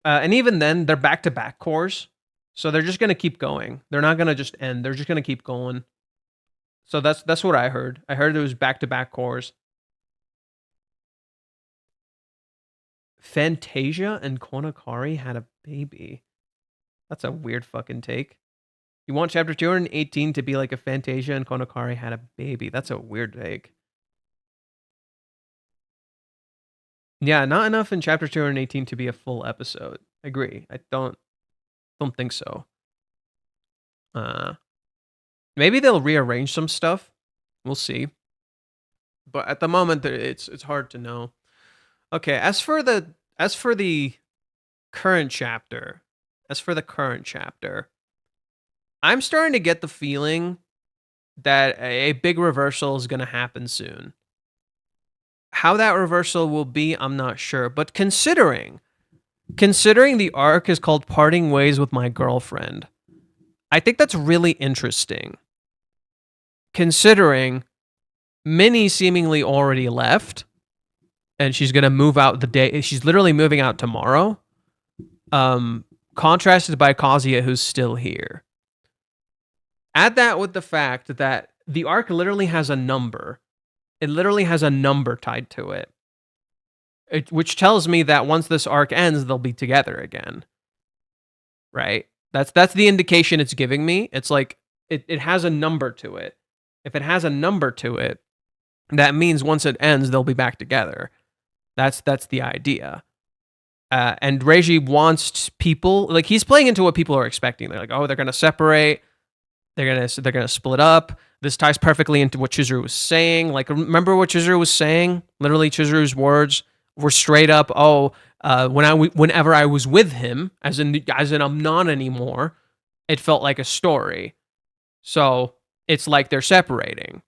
And even then, they're back-to-back cores. So they're just going to keep going. They're not going to just end. They're just going to keep going. So that's what I heard. I heard it was back-to-back cores. Fantasia and Kanokari had a baby. That's a weird fucking take. You want chapter 218 to be like a Fantasia and Kanokari had a baby. That's a weird take. Yeah, not enough in chapter 218 to be a full episode. Agree. I don't think so. Maybe they'll rearrange some stuff. We'll see. But at the moment, it's hard to know. Okay, as for the current chapter, I'm starting to get the feeling that a big reversal is going to happen soon. How that reversal will be, I'm not sure. But considering the arc is called Parting Ways with My Girlfriend, I think that's really interesting. Considering Minnie seemingly already left, and she's going to move out she's literally moving out tomorrow. Contrasted by Kazuya, who's still here. Add that with the fact that the arc literally has a number. It literally has a number tied to it. Which tells me that once this arc ends, they'll be together again. Right? That's the indication it's giving me. It's like it has a number to it. If it has a number to it, that means once it ends, they'll be back together. That's the idea. And Reiji wants people, like, he's playing into what people are expecting. They're like, oh, they're gonna separate. They're gonna split up. This ties perfectly into what Chizuru was saying. Like, remember what Chizuru was saying? Literally, Chizuru's words were straight up, whenever I was with him, as in I'm not anymore, it felt like a story. So it's like they're separating.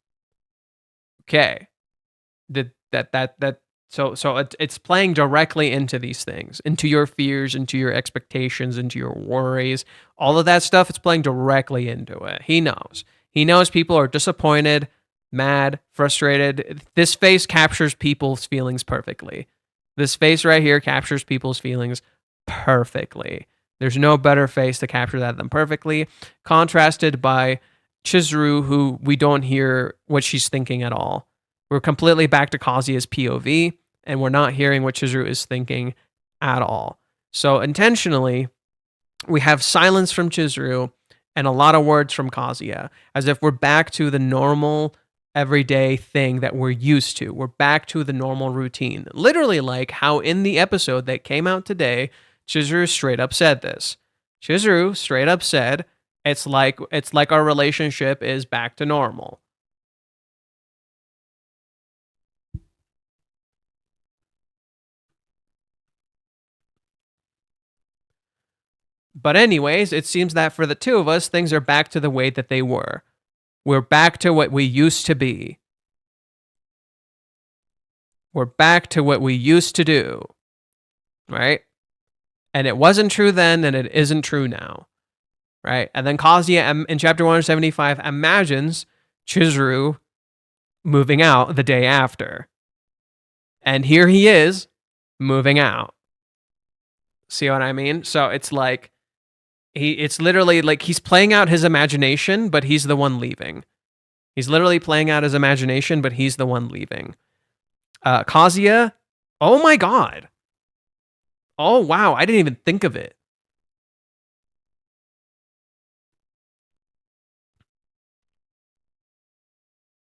Okay. So it's playing directly into these things, into your fears, into your expectations, into your worries, all of that stuff. It's playing directly into it. He knows people are disappointed, mad, frustrated. This face captures people's feelings perfectly. This face right here captures people's feelings perfectly. There's no better face to capture that than perfectly. Contrasted by Chizuru, who we don't hear what she's thinking at all. We're completely back to Kazuya's POV, and we're not hearing what Chizuru is thinking at all. So intentionally, we have silence from Chizuru and a lot of words from Kazuya, as if we're back to the normal, everyday thing that we're used to. We're back to the normal routine. Literally like how in the episode that came out today, Chizuru straight up said this. Chizuru straight up said, it's like our relationship is back to normal. But anyways, it seems that for the two of us, things are back to the way that they were. We're back to what we used to be. We're back to what we used to do. Right? And it wasn't true then, and it isn't true now. Right? And then Kazuya in chapter 175 imagines Chizuru moving out the day after. And here he is, moving out. See what I mean? So it's like it's literally like he's playing out his imagination, but he's the one leaving. He's literally playing out his imagination, but he's the one leaving. Kazuya, oh my god. Oh wow, I didn't even think of it.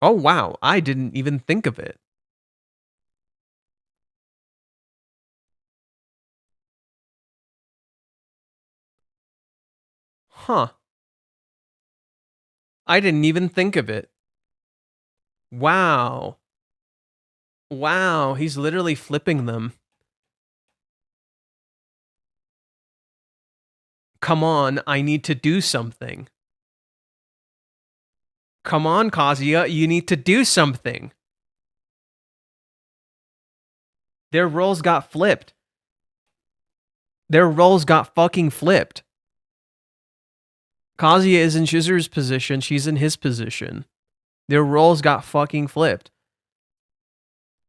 Oh wow, I didn't even think of it. Huh. I didn't even think of it. Wow. Wow, he's literally flipping them. Come on, I need to do something. Come on, Kazuya, you need to do something. Their roles got flipped. Their roles got fucking flipped. Kazuya is in Chizuru's position, she's in his position. Their roles got fucking flipped.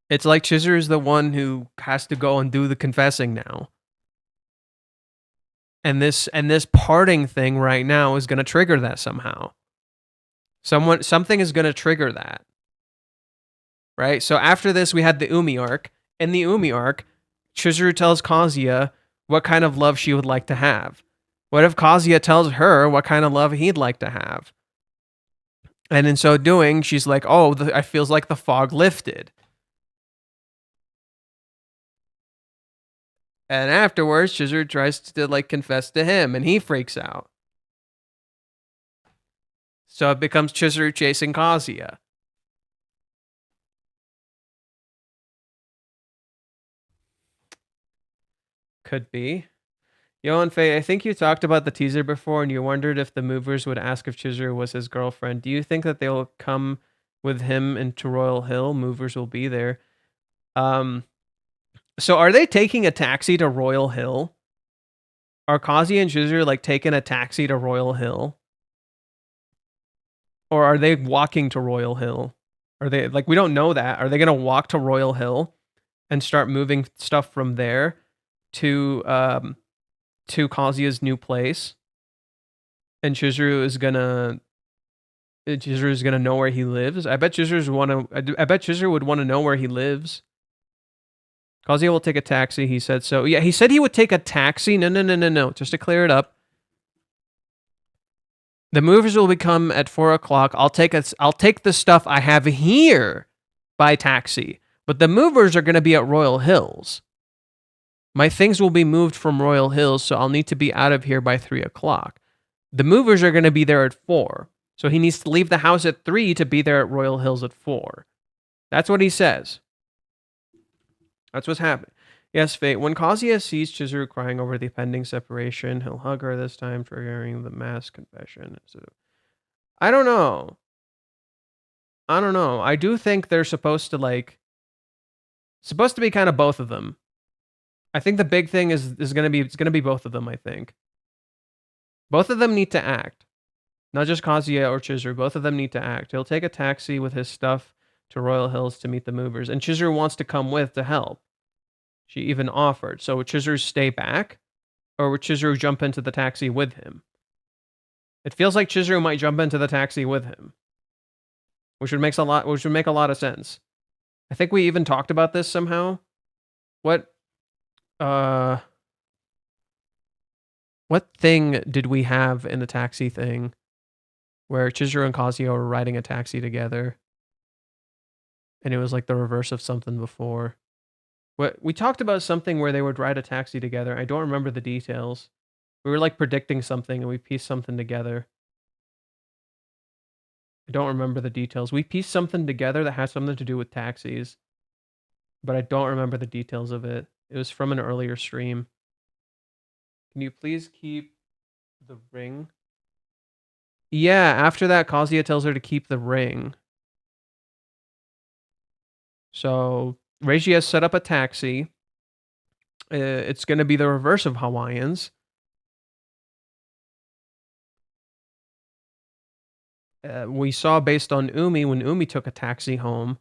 It's like Chizuru's the one who has to go and do the confessing now. And this parting thing right now is going to trigger that somehow. Something is going to trigger that. Right? So after this we had the Umi arc. In the Umi arc, Chizuru tells Kazuya what kind of love she would like to have. What if Kazuya tells her what kind of love he'd like to have? And in so doing, she's like, oh, I feels like the fog lifted. And afterwards, Chizuru tries to like confess to him, and he freaks out. So it becomes Chizuru chasing Kazuya. Could be. Yo and Faye, I think you talked about the teaser before, and you wondered if the movers would ask if Chizuru was his girlfriend. Do you think that they'll come with him into Royal Hill? Movers will be there. So are they taking a taxi to Royal Hill? Are Kazuya and Chizuru like taking a taxi to Royal Hill? Or are they walking to Royal Hill? Are they like, we don't know that. Are they going to walk to Royal Hill and start moving stuff from there to Kazuya's new place? And Chizuru is gonna know where he lives. I bet Chizuru would want to know where he lives. Kazuya will take a taxi, he said so. Yeah, he said he would take a taxi. No. Just to clear it up. The movers will become at 4 o'clock. I'll take the stuff I have here by taxi. But the movers are going to be at Royal Hills. My things will be moved from Royal Hills, so I'll need to be out of here by 3 o'clock. The movers are going to be there at 4. So he needs to leave the house at 3 to be there at Royal Hills at 4. That's what he says. That's what's happening. Yes, Fate. When Kazuya sees Chizuru crying over the pending separation, he'll hug her this time, triggering the mass confession. So, I don't know. I do think they're supposed to be kind of both of them. I think the big thing is gonna be both of them. I think both of them need to act, not just Kazuya or Chizuru. Both of them need to act. He'll take a taxi with his stuff to Royal Hills to meet the movers, and Chizuru wants to come with to help. She even offered. So would Chizuru stay back, or would Chizuru jump into the taxi with him? It feels like Chizuru might jump into the taxi with him, which would make a lot of sense. I think we even talked about this somehow. What thing did we have in the taxi thing where Chizuru and Kazuya were riding a taxi together? And it was like the reverse of something before. We talked about something where they would ride a taxi together. I don't remember the details. We were like predicting something and we pieced something together. I don't remember the details. We pieced something together that has something to do with taxis, but I don't remember the details of it. It was from an earlier stream. Can you please keep the ring? Yeah, after that, Kazuya tells her to keep the ring. So Reiji has set up a taxi. It's going to be the reverse of Hawaiians. We saw based on Umi, when Umi took a taxi home,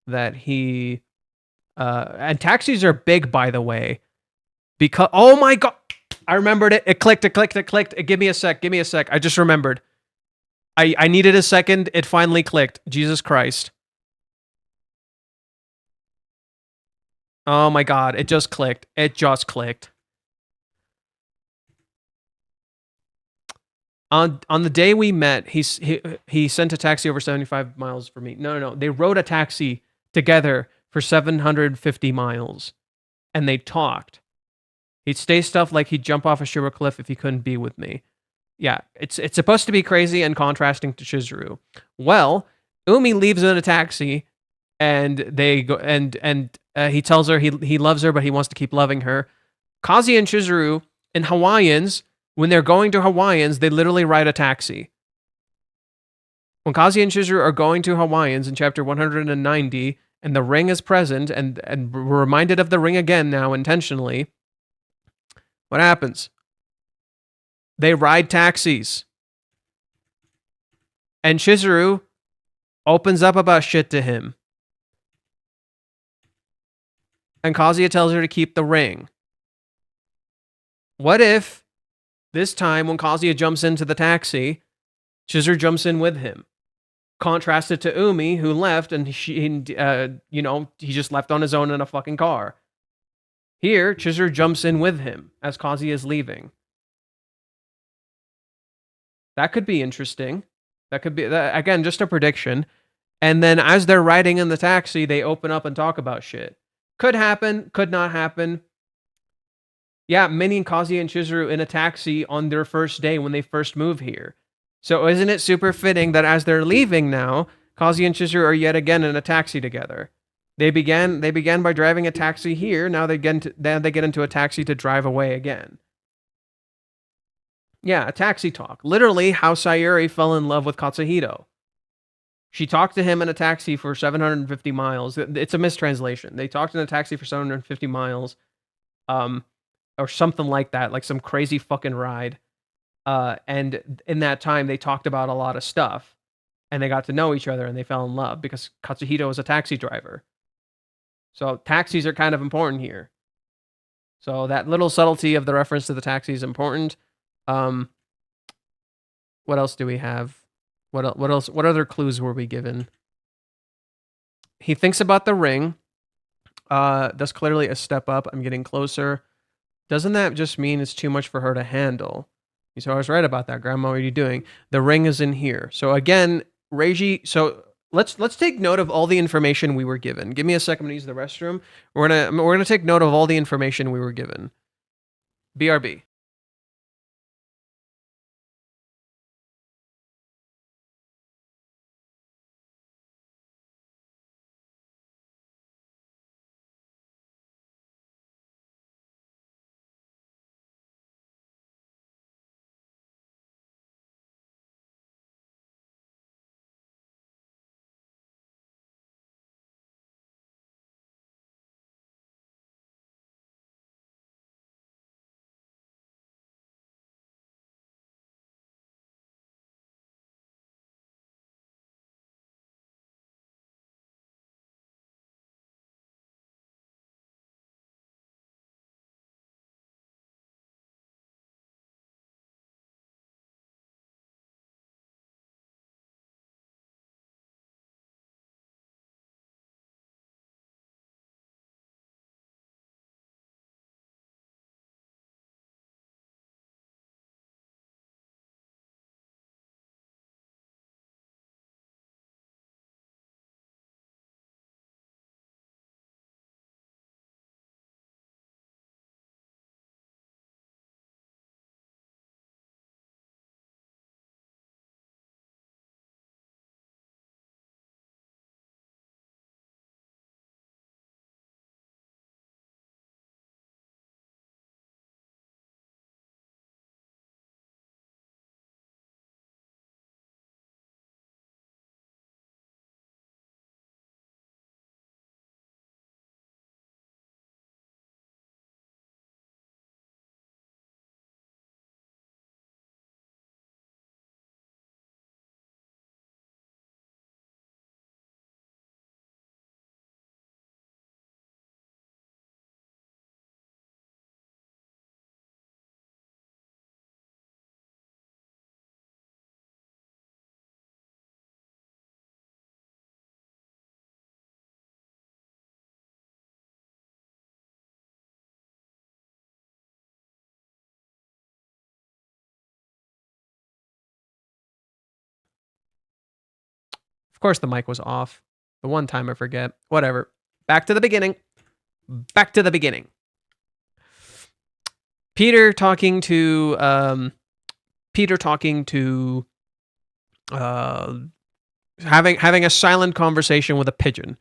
that he... and taxis are big, by the way. Because, oh my God, I remembered it. It clicked. Give me a sec. I just remembered. I needed a second. It finally clicked. Jesus Christ. Oh my God, it just clicked. On the day we met, he sent a taxi over 75 miles for me. No. They rode a taxi together for 750 miles, and they talked. He'd say stuff like he'd jump off a sugar cliff if he couldn't be with me. Yeah, it's supposed to be crazy and contrasting to Chizuru. Well, Umi leaves in a taxi, and they go and he tells her he loves her, but he wants to keep loving her. Kazi and Chizuru in Hawaiians, when they're going to Hawaiians, they literally ride a taxi. When Kazi and Chizuru are going to Hawaiians in chapter 190, and the ring is present, and we're reminded of the ring again now intentionally, what happens? They ride taxis. And Chizuru opens up about shit to him. And Kazuya tells her to keep the ring. What if this time when Kazuya jumps into the taxi, Chizuru jumps in with him? Contrasted to Umi, who left and he just left on his own in a fucking car. Here, Chizuru jumps in with him as Kazuya is leaving. That could be interesting. That could be, again, just a prediction. And then as they're riding in the taxi, they open up and talk about shit. Could happen, could not happen. Yeah, Minnie and Kazuya and Chizuru in a taxi on their first day when they first move here. So isn't it super fitting that as they're leaving now, Kazuya and Chizuru are yet again in a taxi together? They began by driving a taxi here. Now they get into a taxi to drive away again. Yeah, a taxi talk. Literally how Sayuri fell in love with Katsuhito. She talked to him in a taxi for 750 miles. It's a mistranslation. They talked in a taxi for 750 miles. Or something like that, like some crazy fucking ride. And in that time, they talked about a lot of stuff. And they got to know each other and they fell in love because Katsuhito is a taxi driver. So taxis are kind of important here. So that little subtlety of the reference to the taxi is important. What else do we have? What else? What other clues were we given? He thinks about the ring. That's clearly a step up. I'm getting closer. Doesn't that just mean it's too much for her to handle? So I was right about that, Grandma. What are you doing? The ring is in here. So again, Reiji. So let's take note of all the information we were given. Give me a second to use the restroom. We're gonna take note of all the information we were given. BRB. Of course the mic was off. The one time I forget. Whatever. Back to the beginning. Back to the beginning. Peter talking to having a silent conversation with a pigeon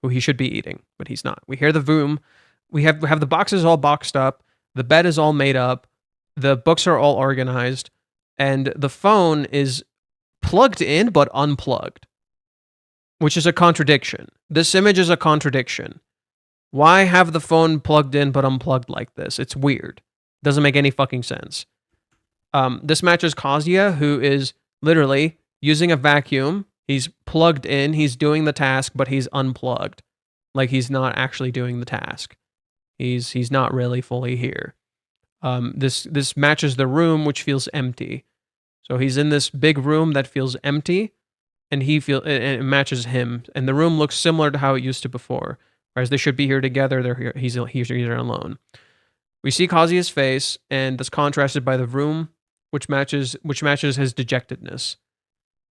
who he should be eating, but he's not. We hear the boom. We have the boxes all boxed up. The bed is all made up. The books are all organized, and the phone is plugged in but unplugged, which is a contradiction. This image is a contradiction. Why have the phone plugged in but unplugged like this? It's weird. Doesn't make any fucking sense. This matches Kazuya, who is literally using a vacuum. He's plugged in, he's doing the task, but he's unplugged. Like he's not actually doing the task. He's not really fully here. This matches the room, which feels empty. So he's in this big room that feels empty, and it matches him. And the room looks similar to how it used to before. Whereas they should be here together, he's here alone. We see Kazuya's face, and that's contrasted by the room, which matches his dejectedness.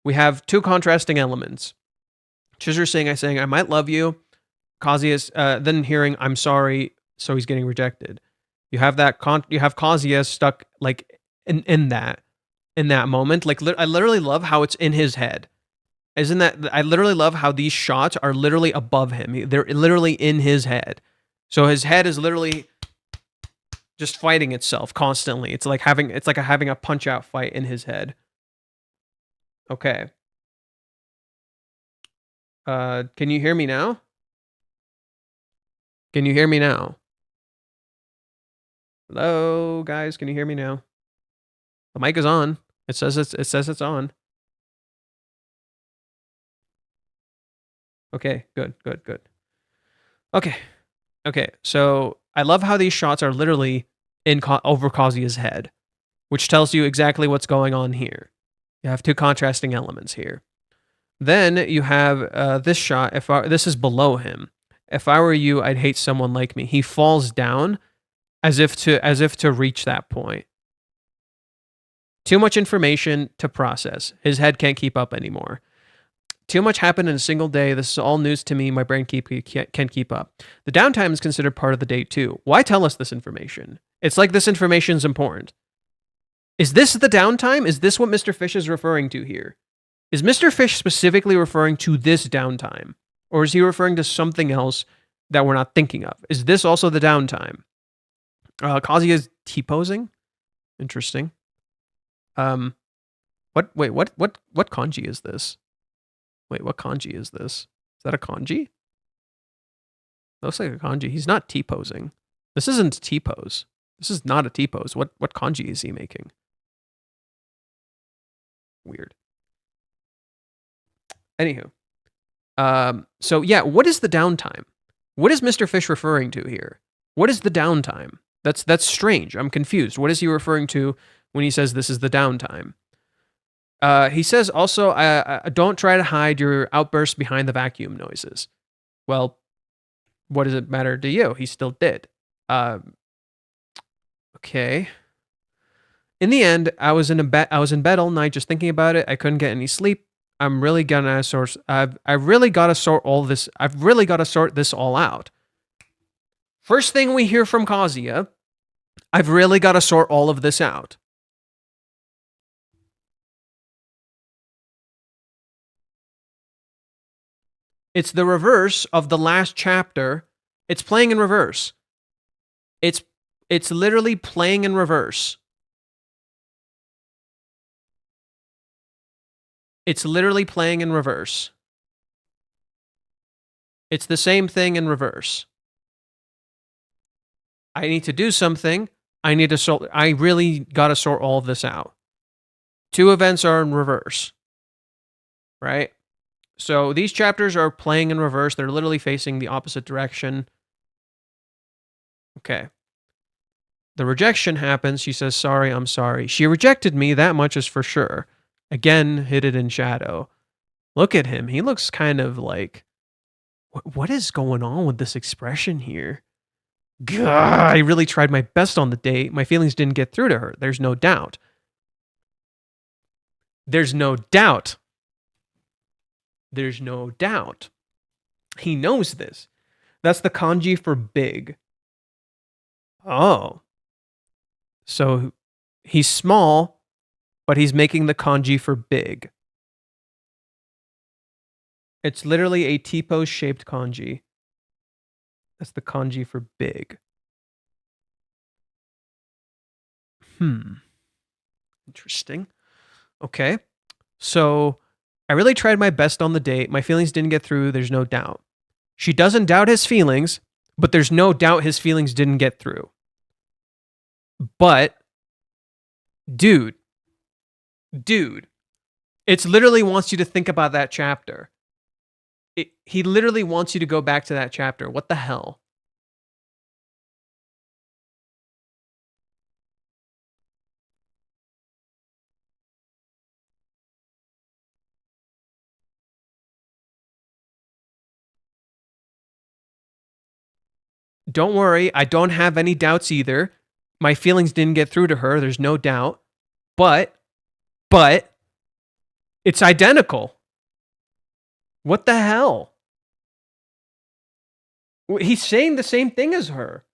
We have two contrasting elements. Chizuru saying, I might love you. Kazuya's then hearing, I'm sorry, so he's getting rejected. You have you have Kazuya stuck like in that moment. Like I literally love how it's in his head. I literally love how these shots are literally above him. They're literally in his head. So his head is literally just fighting itself constantly. It's like having a punch out fight in his head. Okay. Can you hear me now? Can you hear me now? Hello, guys. Can you hear me now? The mic is on. It says it's on. Okay, good. Okay. So I love how these shots are literally over Kazuya's head, which tells you exactly what's going on here. You have two contrasting elements here. Then you have this shot. This is below him. If I were you, I'd hate someone like me. He falls down as if to reach that point. Too much information to process. His head can't keep up anymore. Too much happened in a single day. This is all news to me. My brain can't keep up. The downtime is considered part of the day too. Why tell us this information? It's like this information is important. Is this the downtime? Is this what Mr. Fish is referring to here? Is Mr. Fish specifically referring to this downtime? Or is he referring to something else that we're not thinking of? Is this also the downtime? Kazuya's T-posing? Interesting. What kanji is this? Wait, what kanji is this? Is that a kanji? Looks like a kanji. He's not T-posing. This isn't T-pose. This is not a T-pose. What kanji is he making? Weird. Anywho. So yeah, what is the downtime? What is Mr. Fish referring to here? What is the downtime? That's strange. I'm confused. What is he referring to when he says this is the downtime? He says also, don't try to hide your outbursts behind the vacuum noises. Well, what does it matter to you? He still did. Okay. In the end, I was in bed all night just thinking about it. I couldn't get any sleep. I've really got to sort this all out. First thing we hear from Kazuya, I've really got to sort all of this out. It's the reverse of the last chapter. It's playing in reverse. It's literally playing in reverse. It's literally playing in reverse. It's the same thing in reverse. I need to do something. I really got to sort all of this out. Two events are in reverse. Right? So these chapters are playing in reverse. They're literally facing the opposite direction. Okay. The rejection happens. She says, sorry, I'm sorry. She rejected me, that much is for sure. Again, hidden in shadow. Look at him. He looks kind of like, what is going on with this expression here? God, I really tried my best on the date. My feelings didn't get through to her. There's no doubt. There's no doubt. there's no doubt. He knows this. That's the kanji for big. Oh. So he's small, but he's making the kanji for big. It's literally a T-pose shaped kanji. That's the kanji for big. Interesting. Okay. So I really tried my best on the date. My feelings didn't get through. There's no doubt. She doesn't doubt his feelings, but there's no doubt his feelings didn't get through. But, dude, it literally wants you to think about that chapter. He literally wants you to go back to that chapter. What the hell? Don't worry, I don't have any doubts either. My feelings didn't get through to her, there's no doubt. But, it's identical. What the hell? He's saying the same thing as her.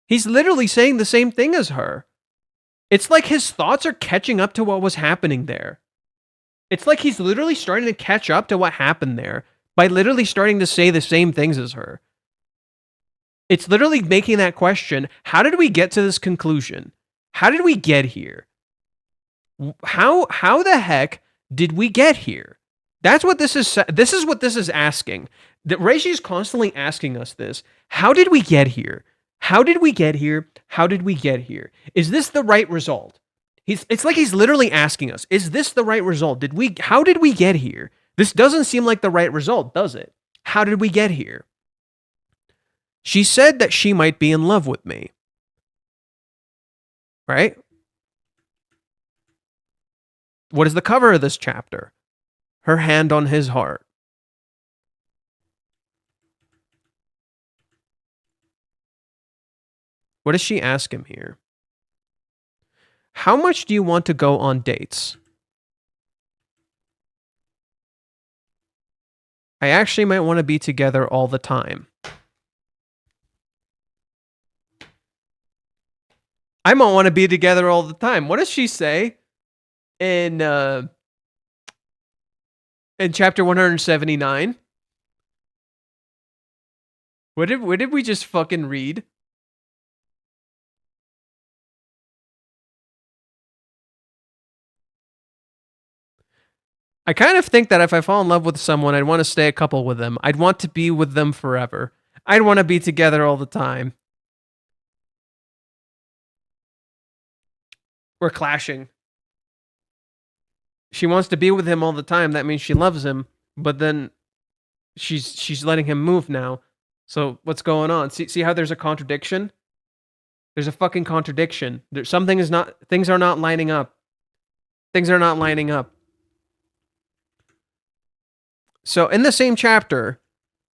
He's literally saying the same thing as her. It's like his thoughts are catching up to what was happening there. It's like he's literally starting to catch up to what happened there by literally starting to say the same things as her. It's literally making that question, how did we get to this conclusion? How did we get here? How the heck did we get here? That's what this is. This is what this is asking. That Reishi is constantly asking us this. How did we get here? How did we get here? How did we get here? Is this the right result? It's like he's literally asking us, is this the right result? How did we get here? This doesn't seem like the right result, does it? How did we get here? She said that she might be in love with me. Right? What is the cover of this chapter? Her hand on his heart. What does she ask him here? How much do you want to go on dates? I actually might want to be together all the time. I might want to be together all the time. What does she say in chapter 179? What did we just fucking read? I kind of think that if I fall in love with someone, I'd want to stay a couple with them. I'd want to be with them forever. I'd want to be together all the time. We're clashing. She wants to be with him all the time. That means she loves him, but then she's letting him move now. So what's going on? See how there's a contradiction? There's a fucking contradiction. Things are not lining up. Things are not lining up. So in the same chapter,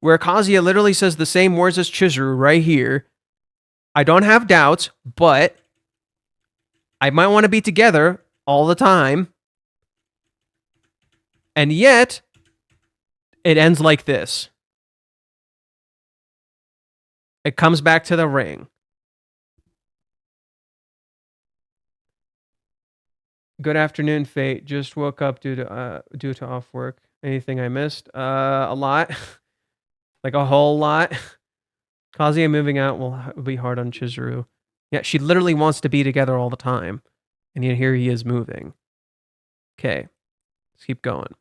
where Kazuya literally says the same words as Chizuru right here, I don't have doubts, but I might want to be together all the time. And yet, it ends like this. It comes back to the ring. Good afternoon, Fate. Just woke up due to off work. Anything I missed? A lot. Like a whole lot. Kazuya moving out will be hard on Chizuru. Yeah, she literally wants to be together all the time. And yet here he is moving. Okay. Let's keep going.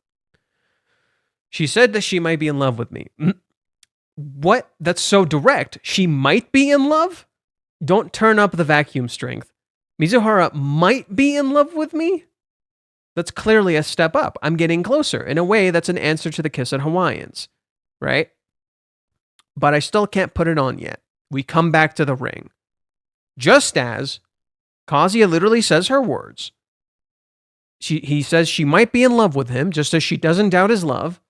She said that she might be in love with me. What? That's so direct. She might be in love? Don't turn up the vacuum strength. Mizuhara might be in love with me? That's clearly a step up. I'm getting closer. In a way, that's an answer to the Kiss at Hawaiians. Right? But I still can't put it on yet. We come back to the ring. Just as Kazuya literally says her words. He says she might be in love with him, just as she doesn't doubt his love.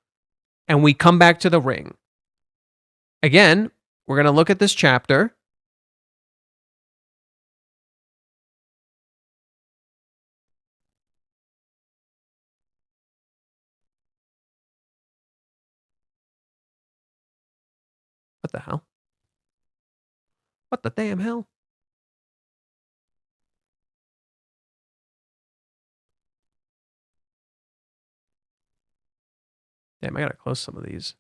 And we come back to the ring. Again, we're going to look at this chapter. What the hell? What the damn hell? Damn, I gotta close some of these.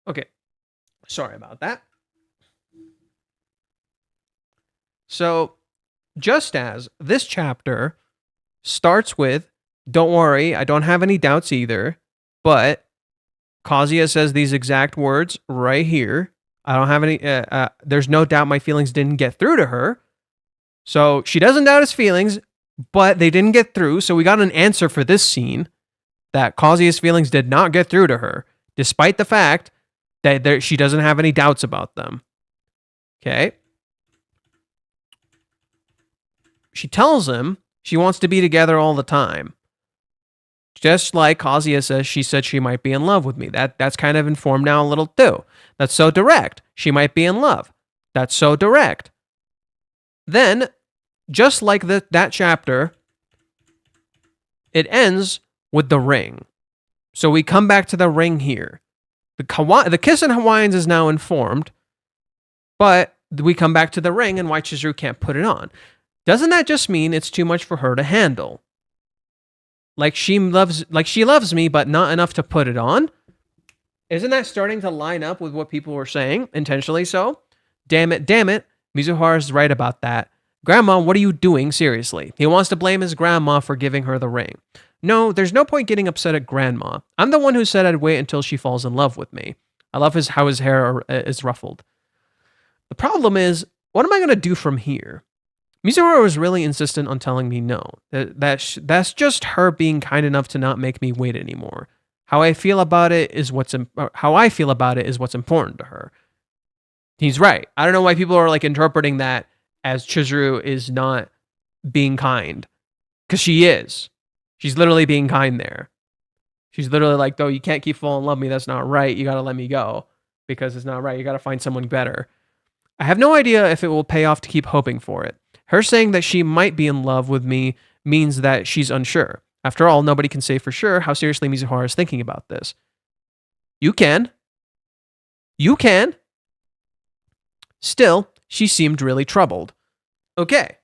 Okay. Sorry about that. So, just as this chapter starts with, don't worry, I don't have any doubts either, but Kazuya says these exact words right here. I don't have any, there's no doubt my feelings didn't get through to her. So she doesn't doubt his feelings, but they didn't get through. So we got an answer for this scene that Kazuya's feelings did not get through to her, despite the fact that she doesn't have any doubts about them. Okay. She tells him she wants to be together all the time. Just like Kazuya says, she said she might be in love with me. That's kind of informed now a little too. That's so direct. She might be in love. That's so direct. Then, just like that chapter, it ends with the ring. So we come back to the ring here. The kiss in Hawaiians is now informed, but we come back to the ring and why Chizuru can't put it on. Doesn't that just mean it's too much for her to handle? Like she loves me, but not enough to put it on? Isn't that starting to line up with what people were saying, intentionally so? Damn it. Mizuhara's right about that. Grandma, what are you doing? Seriously. He wants to blame his grandma for giving her the ring. No, there's no point getting upset at grandma. I'm the one who said I'd wait until she falls in love with me. I love how his hair is ruffled. The problem is, what am I going to do from here? Mizuhara was really insistent on telling me no. That's just her being kind enough to not make me wait anymore. How I feel about it is what's important to her. He's right. I don't know why people are like interpreting that as Chizuru is not being kind, because she is. She's literally being kind there. She's literally like, "Though you can't keep falling in love with me. That's not right. You got to let me go because it's not right. You got to find someone better." I have no idea if it will pay off to keep hoping for it. Her saying that she might be in love with me means that she's unsure. After all, nobody can say for sure how seriously Mizuhara is thinking about this. You can. Still, she seemed really troubled. Okay,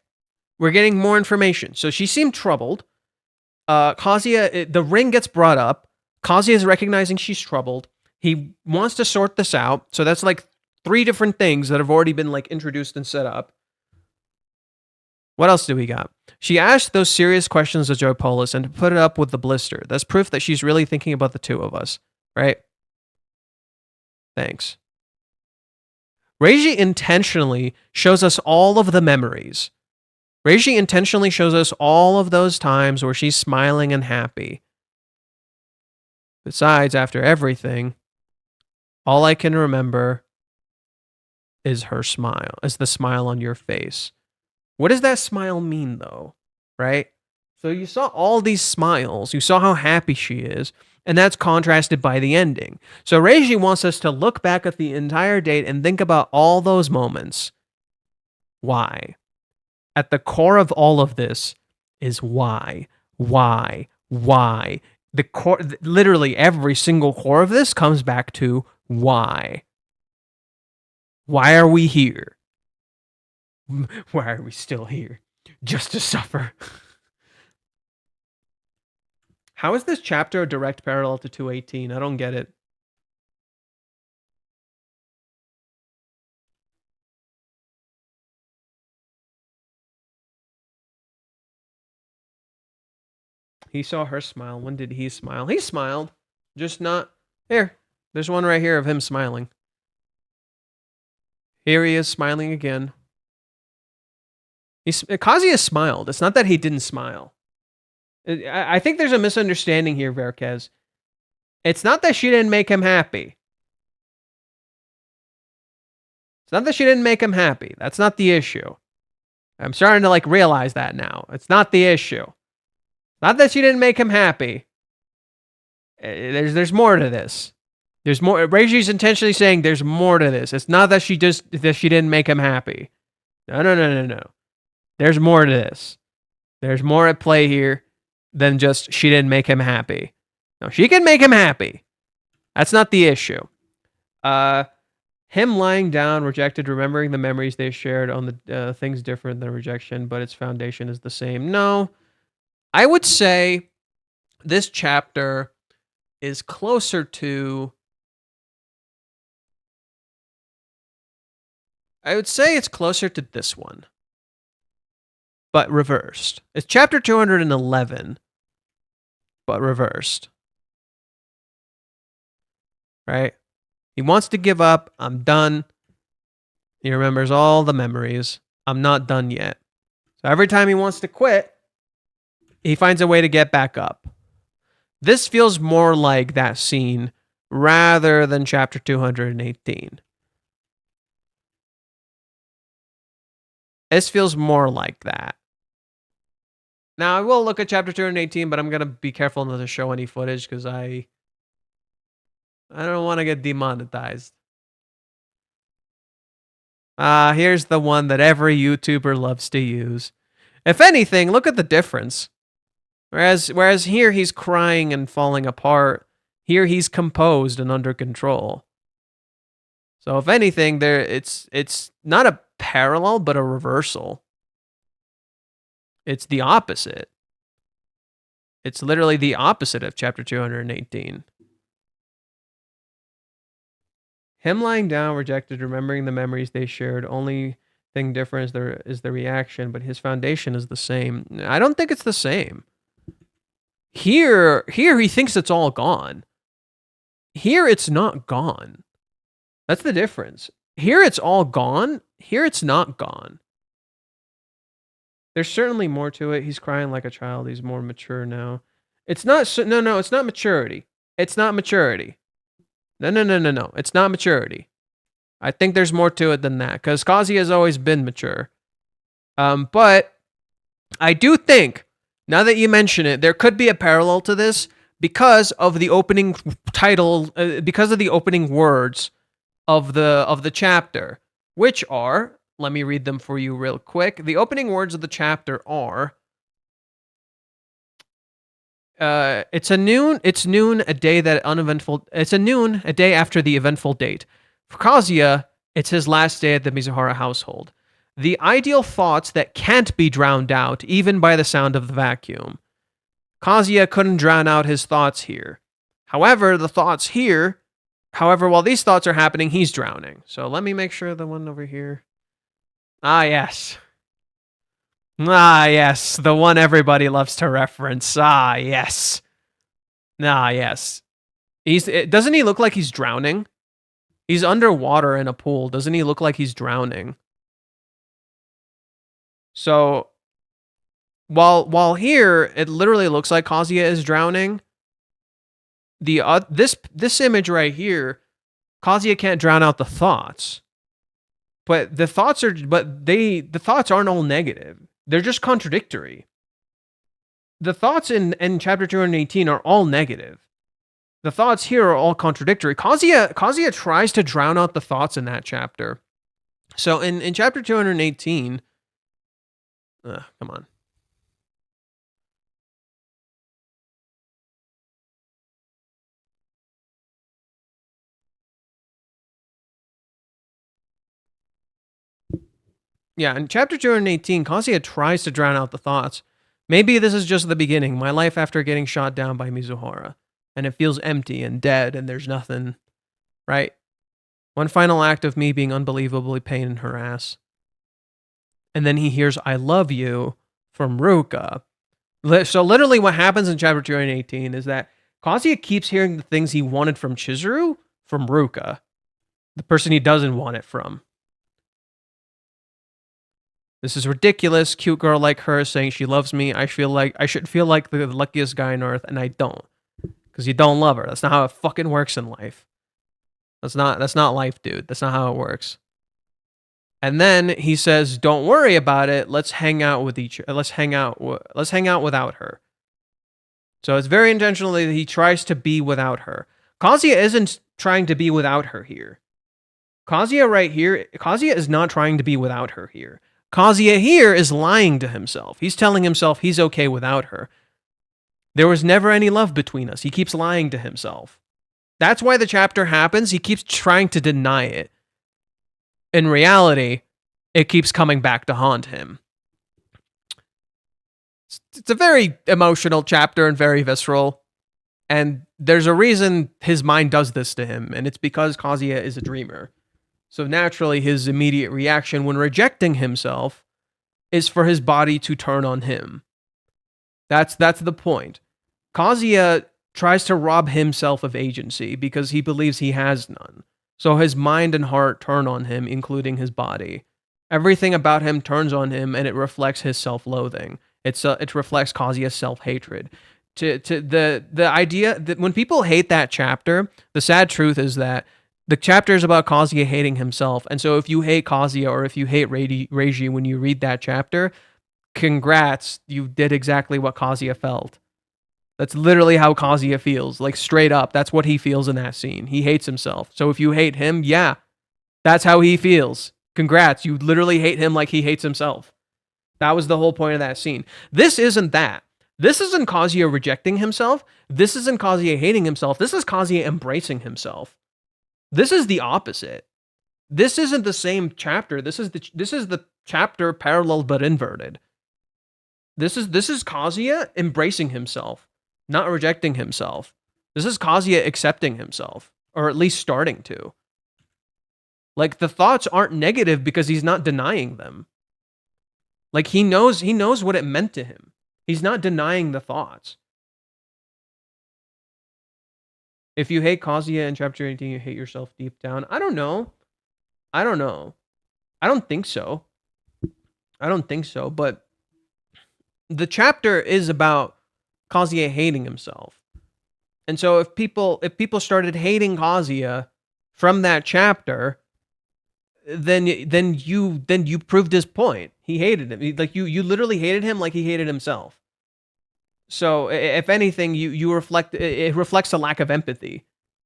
we're getting more information. So she seemed troubled. Kazuya, the ring gets brought up. Kazuya is recognizing she's troubled. He wants to sort this out. So that's like 3 different things that have already been like introduced and set up. What else do we got? She asked those serious questions of Joe Polis and to put it up with the blister. That's proof that she's really thinking about the 2 of us, right? Thanks. Reiji intentionally shows us all of the memories. Reiji intentionally shows us all of those times where she's smiling and happy. Besides, after everything, all I can remember is her smile, is the smile on your face. What does that smile mean, though? Right? So you saw all these smiles. You saw how happy she is. And that's contrasted by the ending. So Reiji wants us to look back at the entire date and think about all those moments. Why? At the core of all of this is why. The core, literally every single core of this comes back to why. Why are we here? Why are we still here? Just to suffer. How is this chapter a direct parallel to 218? I don't get it. He saw her smile. When did he smile? He smiled. Just not... Here. There's one right here of him smiling. Here he is smiling again. Kazuya smiled. It's not that he didn't smile. I think there's a misunderstanding here, Verkez. It's not that she didn't make him happy. It's not that she didn't make him happy. That's not the issue. I'm starting to like realize that now. It's not the issue. Not that she didn't make him happy. There's more to this. There's more. Reiji's intentionally saying there's more to this. It's not that she didn't make him happy. No. There's more to this. There's more at play here than just she didn't make him happy. No, she can make him happy. That's not the issue. Him lying down, rejected, remembering the memories they shared on the things different than rejection, but its foundation is the same. No, I would say this chapter is closer to... I would say it's closer to this one, but reversed. It's chapter 211, but reversed. Right? He wants to give up. I'm done. He remembers all the memories. I'm not done yet. So every time he wants to quit, he finds a way to get back up. This feels more like that scene rather than chapter 218. This feels more like that. Now, I will look at chapter 218, but I'm going to be careful not to show any footage because I don't want to get demonetized. Here's the one that every YouTuber loves to use. If anything, look at the difference. Whereas here he's crying and falling apart. Here he's composed and under control. So if anything, it's not a parallel, but a reversal. It's the opposite. It's literally the opposite of chapter 218. Him lying down, rejected, remembering the memories they shared. Only thing different is the reaction, but his foundation is the same. I don't think it's the same. Here he thinks it's all gone. Here it's not gone. That's the difference. Here it's all gone. Here it's not gone. There's certainly more to it. He's crying like a child. He's more mature now. It's not... No, it's not maturity. It's not maturity. No. It's not maturity. I think there's more to it than that, because Kazuya has always been mature. But I do think, now that you mention it, there could be a parallel to this because of the opening title, because of the opening words of the chapter, which are, let me read them for you real quick. The opening words of the chapter are, it's noon, a day after the eventful date. For Kazuya, it's his last day at the Mizuhara household. The ideal thoughts that can't be drowned out, even by the sound of the vacuum. Kazuya couldn't drown out his thoughts here. However, while these thoughts are happening, he's drowning. So let me make sure the one over here. Ah, yes. The one everybody loves to reference. Yes. Doesn't he look like he's drowning? He's underwater in a pool. Doesn't he look like he's drowning? So, while here, it literally looks like Kazuya is drowning. This image right here, Kazuya can't drown out the thoughts. But the thoughts aren't all negative. They're just contradictory. The thoughts in chapter 218 are all negative. The thoughts here are all contradictory. Kazuya tries to drown out the thoughts in that chapter. So in chapter 218, come on. Yeah, in chapter 218, Kazuya tries to drown out the thoughts. Maybe this is just the beginning, my life after getting shot down by Mizuhara, and it feels empty and dead and there's nothing, right? One final act of me being unbelievably pain in her ass. And then he hears, I love you, from Ruka. So literally what happens in chapter 218 is that Kazuya keeps hearing the things he wanted from Chizuru from Ruka, the person he doesn't want it from. This is ridiculous. Cute girl like her saying she loves me. I should feel like the luckiest guy on earth, and I don't. Because you don't love her. That's not how it fucking works in life. That's not life, dude. That's not how it works. And then he says, "Don't worry about it. Let's hang out with let's hang out without her." So it's very intentionally that he tries to be without her. Kazuya isn't trying to be without her here. Kazuya is not trying to be without her here. Kazuya here is lying to himself. He's telling himself he's okay without her. There was never any love between us. He keeps lying to himself. That's why the chapter happens. He keeps trying to deny it. In reality, it keeps coming back to haunt him. It's a very emotional chapter and very visceral. And there's a reason his mind does this to him, and it's because Kazuya is a dreamer. So naturally, his immediate reaction when rejecting himself is for his body to turn on him. That's the point. Kazuya tries to rob himself of agency because he believes he has none. So his mind and heart turn on him, including his body. Everything about him turns on him, and it reflects his self-loathing. It reflects Kazuya's self-hatred. The idea that when people hate that chapter, the sad truth is that the chapter is about Kazuya hating himself. And so if you hate Kazuya or if you hate Reiji when you read that chapter, congrats, you did exactly what Kazuya felt. That's literally how Kazuya feels. Like straight up, that's what he feels in that scene. He hates himself. So if you hate him, yeah, that's how he feels. Congrats, you literally hate him like he hates himself. That was the whole point of that scene. This isn't that. This isn't Kazuya rejecting himself. This isn't Kazuya hating himself. This is Kazuya embracing himself. This is the opposite. This isn't the same chapter. This is the chapter parallel but inverted. This is Kazuya embracing himself, not rejecting himself. This is Kazuya accepting himself, or at least starting to. Like the thoughts aren't negative because he's not denying them. Like he knows what it meant to him. He's not denying the thoughts. If you hate Kazuya in chapter 18, you hate yourself deep down. I don't know. I don't think so. But the chapter is about Kazuya hating himself. And so if people started hating Kazuya from that chapter, then you proved his point. He hated him. You literally hated him like he hated himself. So if anything, it reflects a lack of empathy,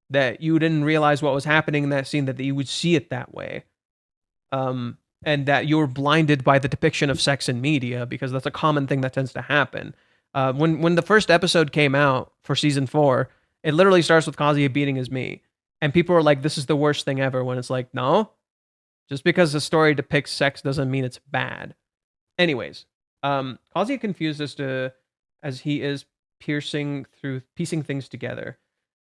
that you didn't realize what was happening in that scene, that you would see it that way. And that you were blinded by the depiction of sex in media, because that's a common thing that tends to happen. When the first episode came out for season 4, it literally starts with Kazuya beating his meat. And people are like, this is the worst thing ever, when it's like, no. Just because the story depicts sex doesn't mean it's bad. Anyways, Kazuya confused as he is piecing things together.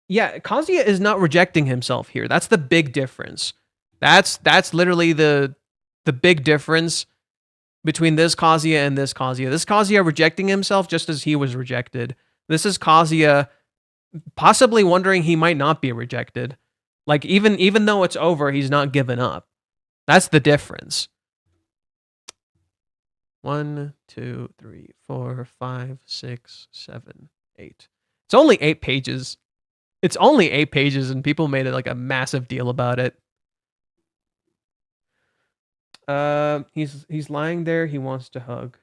Yeah, Kazuya is not rejecting himself here. That's the big difference. That's literally the big difference between this Kazuya and this Kazuya. This Kazuya rejecting himself just as he was rejected. This is Kazuya possibly wondering he might not be rejected. Like even though it's over, he's not given up. That's the difference. 1, 2, 3, 4, 5, 6, 7, 8. It's only 8 pages. It's only 8 pages, and people made it like a massive deal about it. He's lying there. He wants to hug.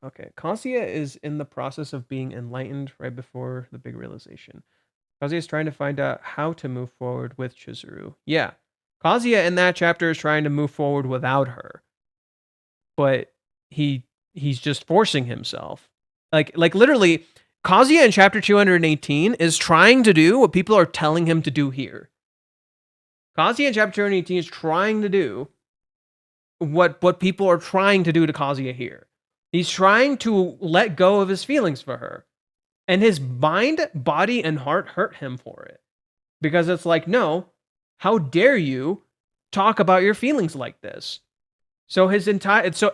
Okay, Kazuya is in the process of being enlightened right before the big realization. Kazuya is trying to find out how to move forward with Chizuru. Yeah, Kazuya in that chapter is trying to move forward without her, but he's just forcing himself. Like literally, Kazuya in chapter 218 is trying to do what people are telling him to do here. Kazuya in chapter 218 is trying to do what people are trying to do to Kazuya here. He's trying to let go of his feelings for her. And his mind, body, and heart hurt him for it. Because it's like, no, how dare you talk about your feelings like this? So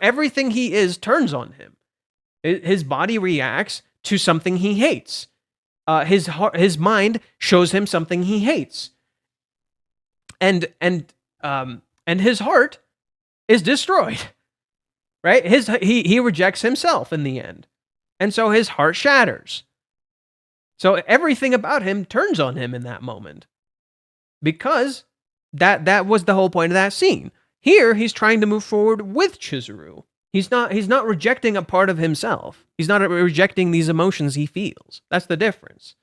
everything he is turns on him. His body reacts to something he hates. His mind shows him something he hates. And his heart is destroyed. Right? He rejects himself in the end. And so his heart shatters. So everything about him turns on him in that moment. Because that was the whole point of that scene. Here, he's trying to move forward with Chizuru. He's not rejecting a part of himself. He's not rejecting these emotions he feels. That's the difference.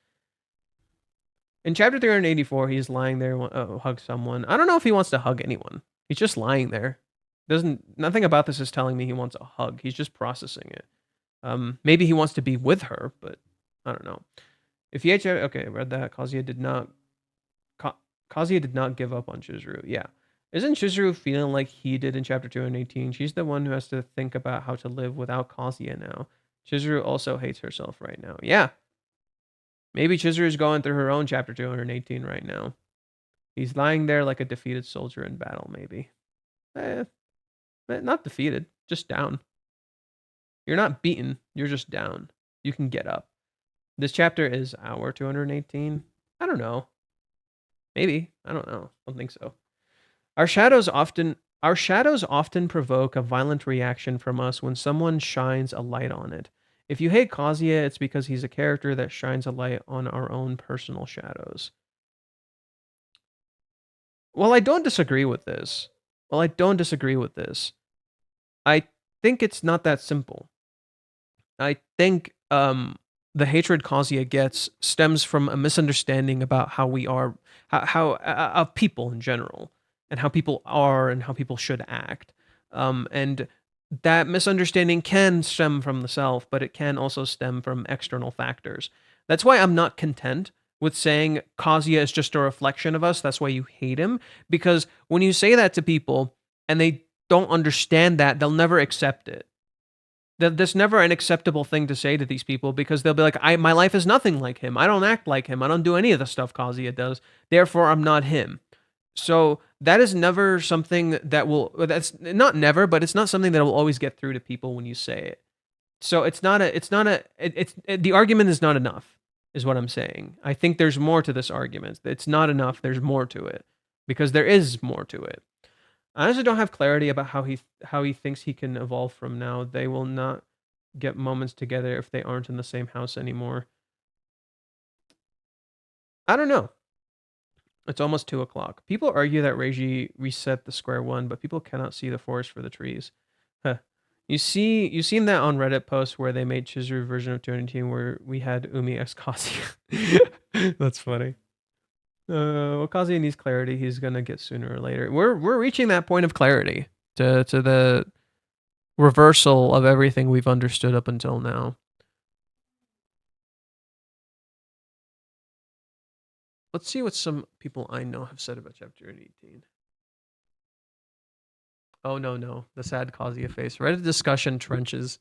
In chapter 384, he's lying there, hug someone. I don't know if he wants to hug anyone. He's just lying there. Nothing about this is telling me he wants a hug. He's just processing it. Maybe he wants to be with her, but I don't know. If he okay, read that. Kazuya did not give up on Chizuru. Yeah. Isn't Chizuru feeling like he did in chapter 218? She's the one who has to think about how to live without Kazuya now. Chizuru also hates herself right now. Yeah. Maybe Chizuru is going through her own chapter 218 right now. He's lying there like a defeated soldier in battle, maybe. Not defeated, just down. You're not beaten, you're just down. You can get up. This chapter is hour 218. I don't know. Maybe. I don't know. I don't think so. Our shadows often provoke a violent reaction from us when someone shines a light on it. If you hate Kazuya, it's because he's a character that shines a light on our own personal shadows. Well, I don't disagree with this. I think it's not that simple. I think the hatred Kazuya gets stems from a misunderstanding about how we are, how of people in general, and how people are and how people should act. And that misunderstanding can stem from the self, but it can also stem from external factors. That's why I'm not content with saying Kazuya is just a reflection of us. That's why you hate him. Because when you say that to people and they don't understand that, they'll never accept it. That's never an acceptable thing to say to these people, because they'll be like, my life is nothing like him. I don't act like him. I don't do any of the stuff Kazuya does. Therefore, I'm not him. So that is never something that will, that's not never, but it's not something that will always get through to people when you say it. So the argument is not enough, is what I'm saying. I think there's more to this argument. It's not enough. There's more to it, because there is more to it. I also don't have clarity about how he thinks he can evolve from now. They will not get moments together if they aren't in the same house anymore. I don't know. It's almost 2 o'clock. People argue that Reiji reset the square one, but people cannot see the forest for the trees. Huh. You've seen that on Reddit post where they made Chizuru version of 218 where we had Umi x Kazuya. That's funny. Well, Kazuya needs clarity. He's gonna get sooner or later. We're reaching that point of clarity to the reversal of everything we've understood up until now. Let's see what some people I know have said about chapter 18. Oh no, the sad Kazuya face. Reddit discussion trenches.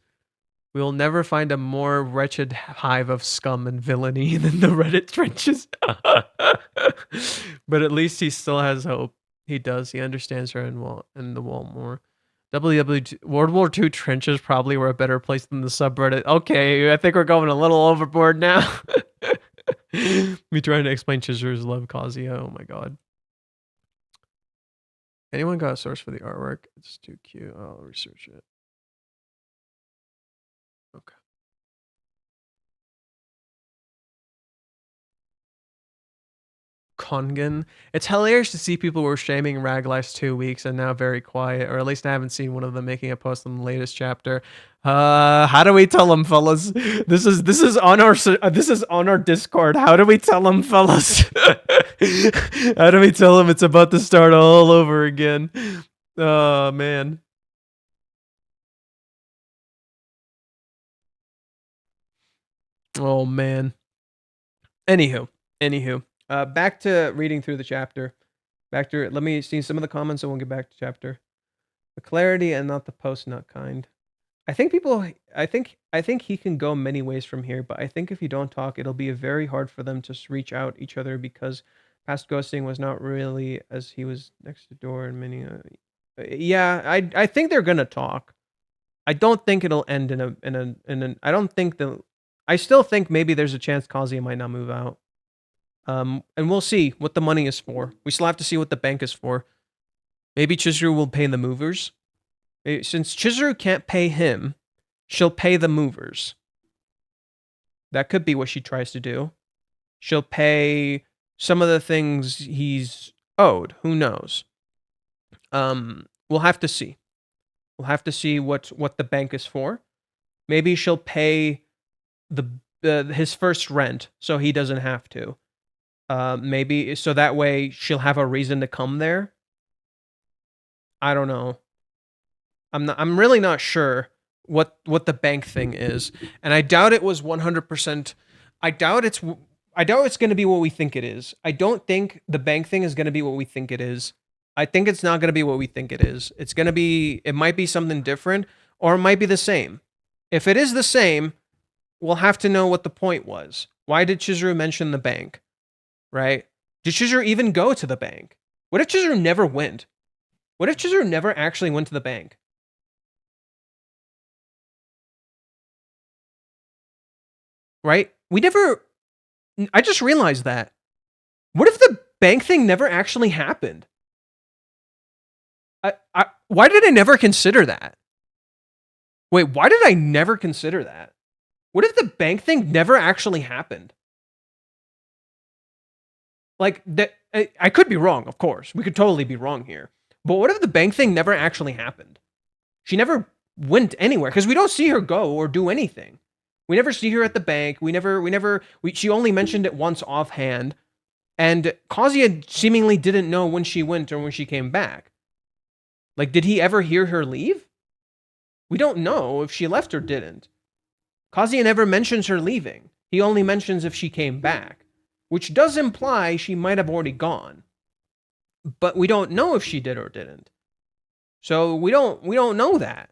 We will never find a more wretched hive of scum and villainy than the Reddit trenches. But at least he still has hope. He does. He understands her and the wall more. World War II trenches probably were a better place than the subreddit. Okay, I think we're going a little overboard now. Me trying to explain Chizuru's love Kazuya. Oh my god. Anyone got a source for the artwork? It's too cute. I'll research it. Okay. Kongen. It's hilarious to see people were shaming Rag last 2 weeks and now very quiet, or at least I haven't seen one of them making a post on the latest chapter. How do we tell them, fellas? This is on our Discord. How do we tell them, fellas? How do we tell them it's about to start all over again? Oh man. Oh man. Anywho. Back to reading through the chapter. Let me see some of the comments and we'll get back to chapter. The clarity and not the post not kind. I think he can go many ways from here, but I think if you don't talk, it'll be very hard for them to reach out each other, because past ghosting was not really as he was next to door and many Yeah, I think they're gonna talk. I don't think it'll end in an. I don't think the. I still think maybe there's a chance Kazuya might not move out. And we'll see what the money is for. We still have to see what the bank is for. Maybe Chizuru will pay the movers. Since Chizuru can't pay him, she'll pay the movers. That could be what she tries to do. She'll pay some of the things he's owed. Who knows? We'll have to see. We'll have to see what the bank is for. Maybe she'll pay his first rent so he doesn't have to. Maybe so that way she'll have a reason to come there. I don't know. I'm really not sure what the bank thing is, and I doubt it was 100%. I doubt it's going to be what we think it is. I don't think the bank thing is going to be what we think it is. I think it's not going to be what we think it is. It's going to be, it might be something different, or it might be the same. If it is the same, we'll have to know what the point was. Why did Chizuru mention the bank? Right? Did Chizuru even go to the bank? What if Chizuru never went? What if Chizuru never actually went to the bank? Right? I just realized that. What if the bank thing never actually happened? Why did I never consider that? Wait, why did I never consider that? What if the bank thing never actually happened? Like, I could be wrong, of course. We could totally be wrong here. But what if the bank thing never actually happened? She never went anywhere, because we don't see her go or do anything. We never see her at the bank. She only mentioned it once offhand. And Kazuya seemingly didn't know when she went or when she came back. Like, did he ever hear her leave? We don't know if she left or didn't. Kazuya never mentions her leaving. He only mentions if she came back, which does imply she might have already gone. But we don't know if she did or didn't. So we don't know that.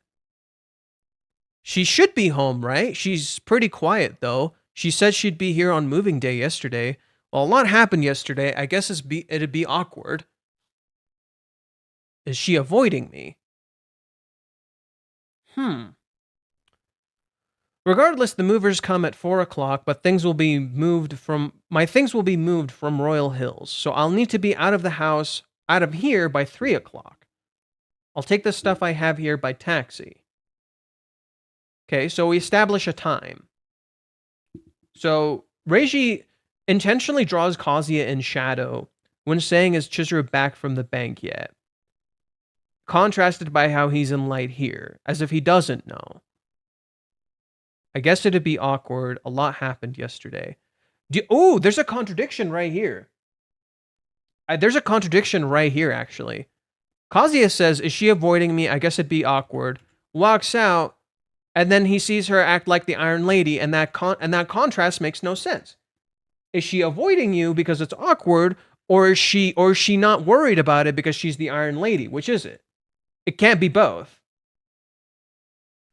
She should be home, right? She's pretty quiet, though. She said she'd be here on moving day yesterday. Well, a lot happened yesterday. I guess it'd be awkward. Is she avoiding me? Regardless, the movers come at 4 o'clock, but my things will be moved from Royal Hills, so I'll need to be out of here by 3 o'clock. I'll take the stuff I have here by taxi. Okay, so we establish a time. So Reiji intentionally draws Kazuya in shadow when saying, is Chizuru back from the bank yet? Contrasted by how he's in light here, as if he doesn't know. I guess it'd be awkward. A lot happened yesterday. There's a contradiction right here. There's a contradiction right here, actually. Kazuya says, is she avoiding me? I guess it'd be awkward. Walks out, and then he sees her act like the Iron Lady, and that contrast makes no sense. Is she avoiding you because it's awkward, or is she not worried about it because she's the Iron Lady? Which is it? It can't be both.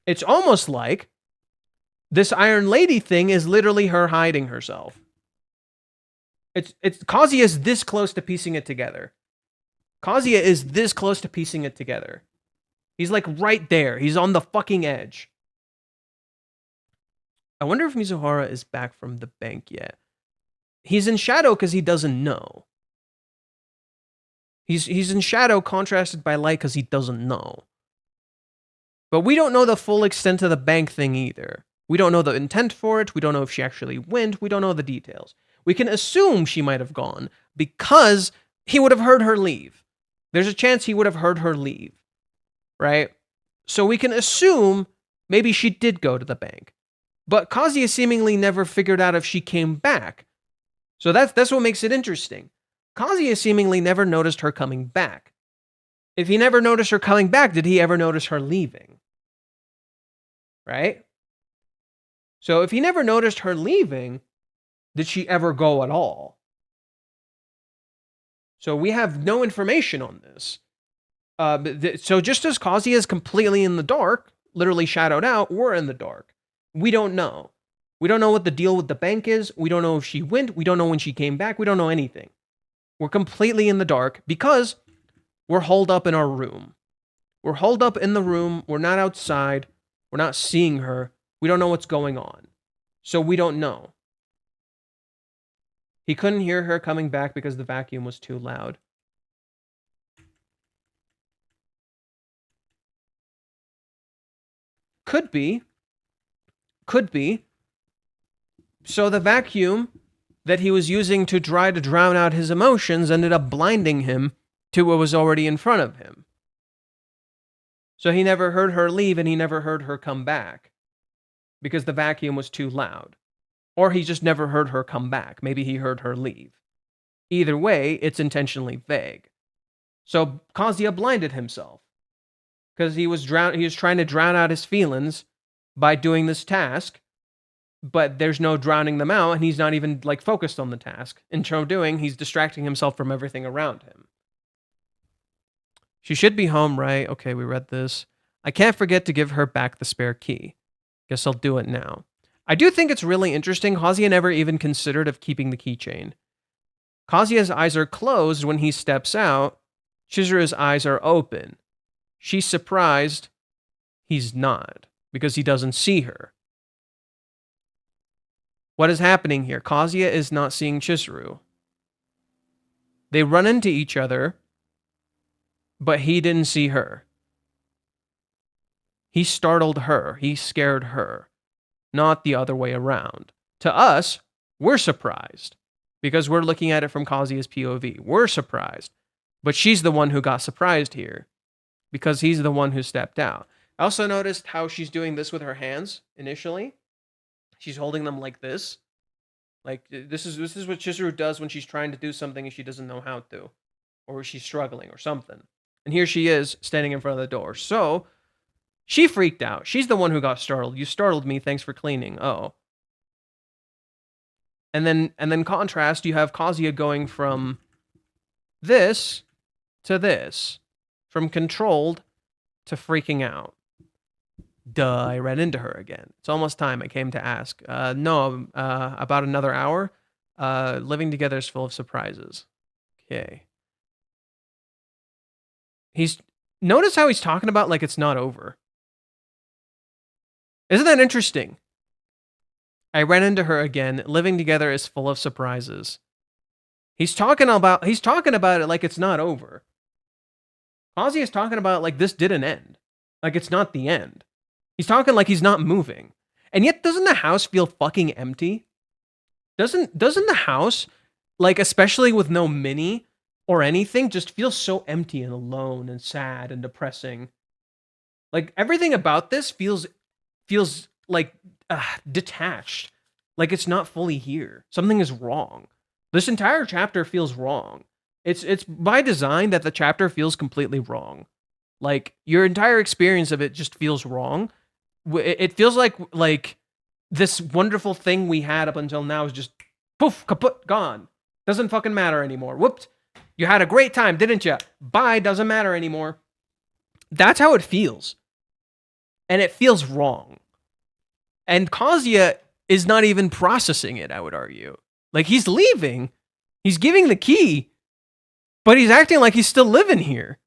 It's almost like this Iron Lady thing is literally her hiding herself. It's Kazuya is this close to piecing it together. Kazuya is this close to piecing it together. He's like right there. He's on the fucking edge. I wonder if Mizuhara is back from the bank yet. He's in shadow because he doesn't know. He's in shadow contrasted by light because he doesn't know. But we don't know the full extent of the bank thing either. We don't know the intent for it. We don't know if she actually went. We don't know the details. We can assume she might have gone because he would have heard her leave. There's a chance he would have heard her leave, right? So we can assume maybe she did go to the bank. But Kazuya seemingly never figured out if she came back. So that's what makes it interesting. Kazuya seemingly never noticed her coming back. If he never noticed her coming back, did he ever notice her leaving? Right? So if he never noticed her leaving, did she ever go at all? So we have no information on this. So just as Kazuya is completely in the dark, literally shadowed out, we're in the dark. We don't know. We don't know what the deal with the bank is. We don't know if she went. We don't know when she came back. We don't know anything. We're completely in the dark because we're holed up in our room. We're holed up in the room. We're not outside. We're not seeing her. We don't know what's going on. So we don't know. He couldn't hear her coming back because the vacuum was too loud. Could be. Could be. So the vacuum that he was using to try to drown out his emotions ended up blinding him to what was already in front of him. So he never heard her leave and he never heard her come back because the vacuum was too loud. Or he just never heard her come back. Maybe he heard her leave. Either way, it's intentionally vague. So Kazuya blinded himself because he was trying to drown out his feelings by doing this task, but there's no drowning them out, and he's not even like focused on the task. In so doing, he's distracting himself from everything around him. She should be home, right? Okay, we read this. I can't forget to give her back the spare key. Guess I'll do it now. I do think it's really interesting. Kazuya never even considered of keeping the keychain. Kazuya's eyes are closed when he steps out. Chizuru's eyes are open. She's surprised he's not because he doesn't see her. What is happening here? Kazuya is not seeing Chizuru. They run into each other, but he didn't see her. He startled her. He scared her, not the other way around. To us, we're surprised because we're looking at it from Kazuya's POV. We're surprised, but she's the one who got surprised here because he's the one who stepped out. I also noticed how she's doing this with her hands initially. She's holding them like this. Like, this is what Chizuru does when she's trying to do something and she doesn't know how to. Or she's struggling or something. And here she is, standing in front of the door. So, she freaked out. She's the one who got startled. You startled me, thanks for cleaning. Oh. And then contrast, you have Kazuya going from this to this. From controlled to freaking out. Duh, I ran into her again. It's almost time. I came to ask. No, about another hour. Living together is full of surprises. Okay. Notice how he's talking about like it's not over. Isn't that interesting? I ran into her again. Living together is full of surprises. He's talking about it like it's not over. Kazuya is talking about like this didn't end. Like it's not the end. He's talking like he's not moving. And yet, doesn't the house feel fucking empty? Doesn't the house, like, especially with no Minnie or anything, just feel so empty and alone and sad and depressing? Like, everything about this feels like detached. Like it's not fully here. Something is wrong. This entire chapter feels wrong. It's by design that the chapter feels completely wrong. Like, your entire experience of it just feels wrong. It feels like this wonderful thing we had up until now is just poof, kaput, gone. Doesn't fucking matter anymore. Whooped. You had a great time, didn't you? Bye, doesn't matter anymore. That's how it feels. And it feels wrong. And Kazuya is not even processing it, I would argue. Like, he's leaving. He's giving the key. But he's acting like he's still living here.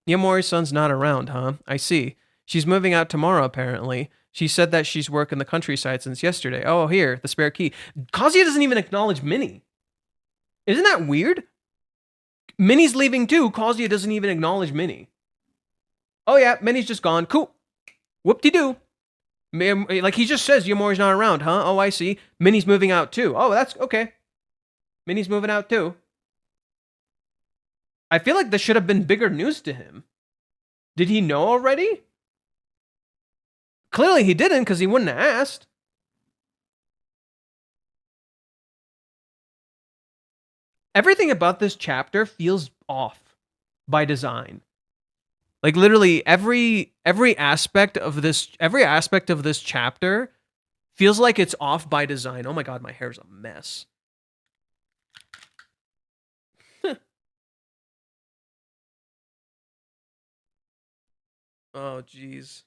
Yamori's son's not around, huh? I see. She's moving out tomorrow, apparently. She said that she's worked in the countryside since yesterday. Oh, here, the spare key. Kazuya doesn't even acknowledge Minnie. Isn't that weird? Minnie's leaving too. Kazuya doesn't even acknowledge Minnie. Oh yeah, Minnie's just gone. Cool. Whoop-de-doo. Like, he just says Yamori's not around, huh? Oh, I see. Minnie's moving out too. Oh, that's okay. Minnie's moving out too. I feel like this should have been bigger news to him. Did he know already? Clearly he didn't, because he wouldn't have asked. Everything about this chapter feels off by design. Like, literally every aspect of this chapter feels like it's off by design. Oh my god, my hair's a mess. Oh, jeez.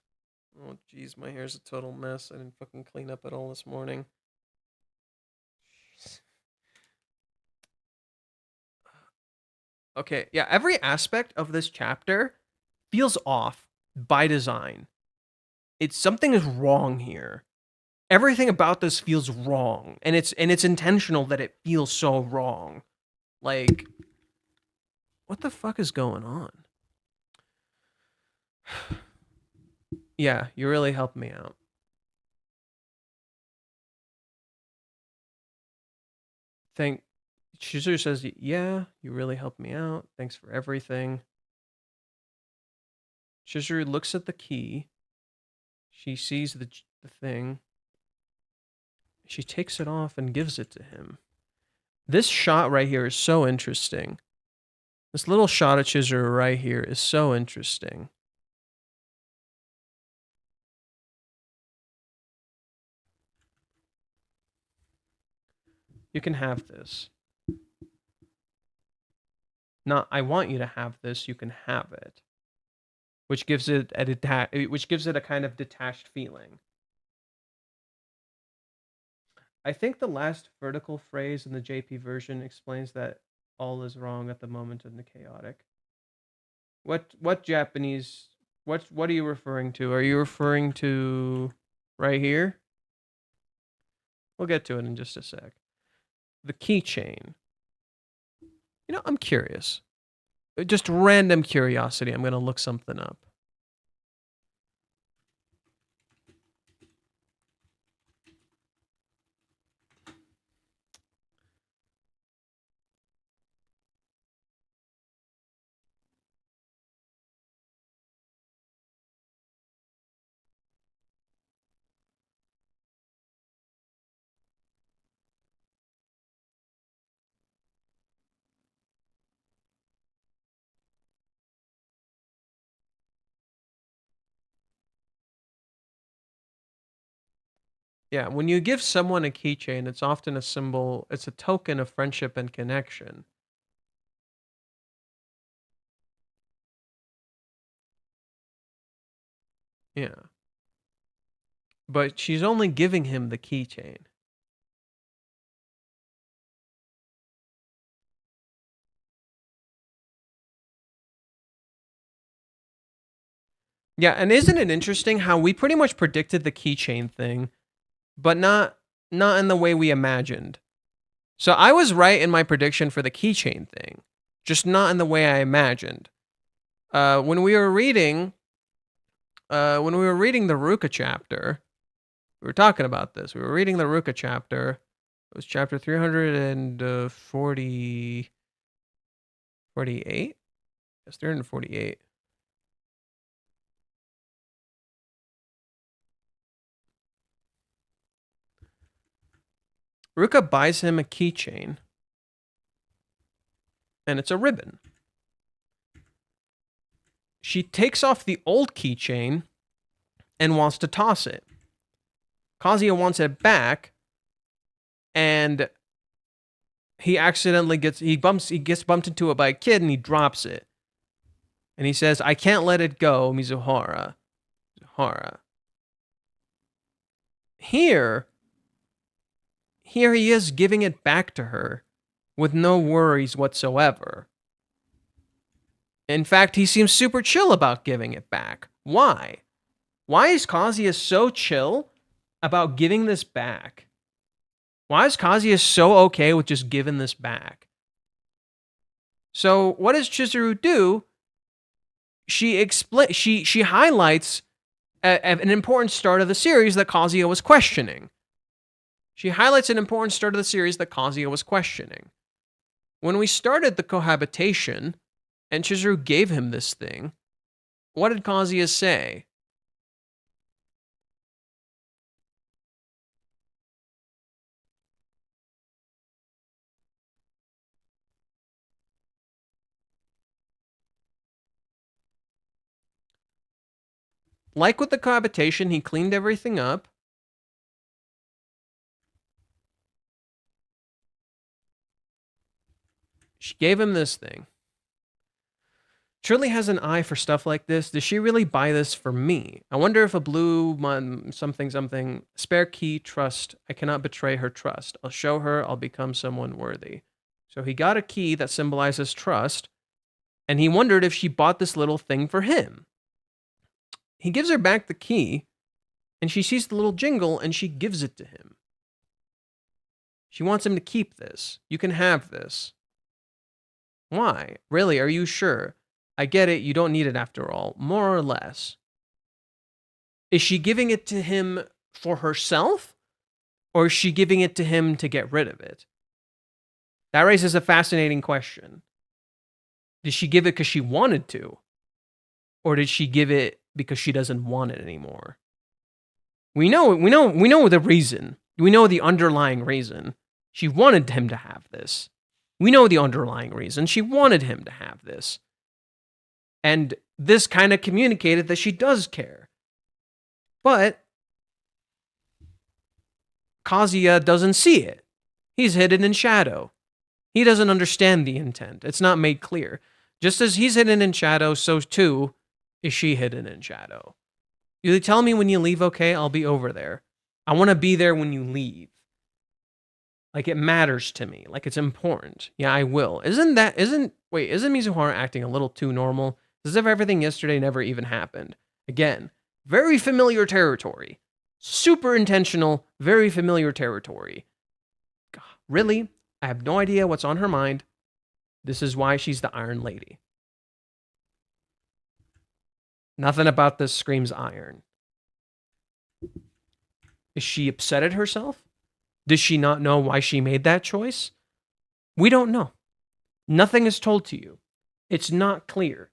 Oh, jeez, my hair's a total mess. I didn't fucking clean up at all this morning. Jeez. Okay, yeah, every aspect of this chapter feels off by design. Something is wrong here. Everything about this feels wrong, and it's intentional that it feels so wrong. Like, what the fuck is going on? Yeah, you really helped me out. Chizuru says, yeah, you really helped me out. Thanks for everything. Chizuru looks at the key. She sees the thing. She takes it off and gives it to him. This shot right here is so interesting. This little shot of Chizuru right here is so interesting. You can have this. Not, I want you to have this. You can have it, which gives it a kind of detached feeling. I think the last vertical phrase in the JP version explains that all is wrong at the moment in the chaotic. What Japanese? What are you referring to? Are you referring to right here? We'll get to it in just a sec. The keychain. You know, I'm curious. Just random curiosity. I'm going to look something up. Yeah, when you give someone a keychain, it's often a symbol, it's a token of friendship and connection. Yeah. But she's only giving him the keychain. Yeah, and isn't it interesting how we pretty much predicted the keychain thing, but not in the way we imagined. So I was right in my prediction for the keychain thing, just not in the way I imagined. When we were reading the Ruka chapter, we were talking about this. We were reading the Ruka chapter. It was chapter 348. It's 348. Ruka buys him a keychain, and it's a ribbon. She takes off the old keychain and wants to toss it. Kazuya wants it back, and he accidentally gets bumped into it by a kid, and he drops it. And he says, "I can't let it go, Mizuhara." Here he is giving it back to her with no worries whatsoever. In fact, he seems super chill about giving it back. Why? Why is Kazuya so chill about giving this back? Why is Kazuya so okay with just giving this back? So what does Chizuru do? She highlights an important start of the series that Kazuya was questioning. She highlights an important start of the series that Kazuya was questioning. When we started the cohabitation, and Chizuru gave him this thing, what did Kazuya say? Like with the cohabitation, he cleaned everything up. She gave him this thing. Shirley has an eye for stuff like this. Does she really buy this for me? I wonder if a blue something spare key trust. I cannot betray her trust. I'll show her I'll become someone worthy. So he got a key that symbolizes trust. And he wondered if she bought this little thing for him. He gives her back the key, and she sees the little jingle, and she gives it to him. She wants him to keep this. You can have this. Why? Really, are you sure? I get it, you don't need it after all, more or less. Is she giving it to him for herself? Or is she giving it to him to get rid of it? That raises a fascinating question. Did she give it because she wanted to? Or did she give it because she doesn't want it anymore? We know the reason. We know the underlying reason. She wanted him to have this. We know the underlying reason. She wanted him to have this. And this kind of communicated that she does care. But Kazuya doesn't see it. He's hidden in shadow. He doesn't understand the intent. It's not made clear. Just as he's hidden in shadow, so too is she hidden in shadow. You tell me when you leave, okay? I'll be over there. I want to be there when you leave. Like, it matters to me. Like, it's important. Yeah, I will. Isn't Mizuhara acting a little too normal? As if everything yesterday never even happened. Again, very familiar territory. Super intentional, very familiar territory. God, really? I have no idea what's on her mind. This is why she's the Iron Lady. Nothing about this screams iron. Is she upset at herself? Does she not know why she made that choice? We don't know. Nothing is told to you. It's not clear.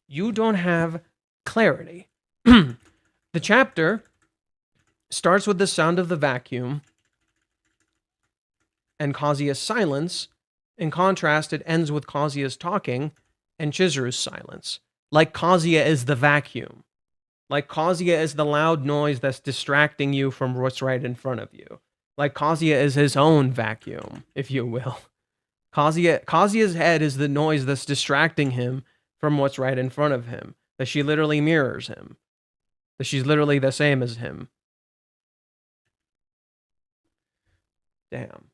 You don't have clarity. The chapter starts with the sound of the vacuum and Kazuya's silence. In contrast, it ends with Kazuya's talking and Chizuru's silence. Like Kazuya is the vacuum. Like Kazuya is the loud noise that's distracting you from what's right in front of you. Like Kazuya is his own vacuum, if you will. Kazuya's head is the noise that's distracting him from what's right in front of him. That she literally mirrors him. That she's literally the same as him. Damn.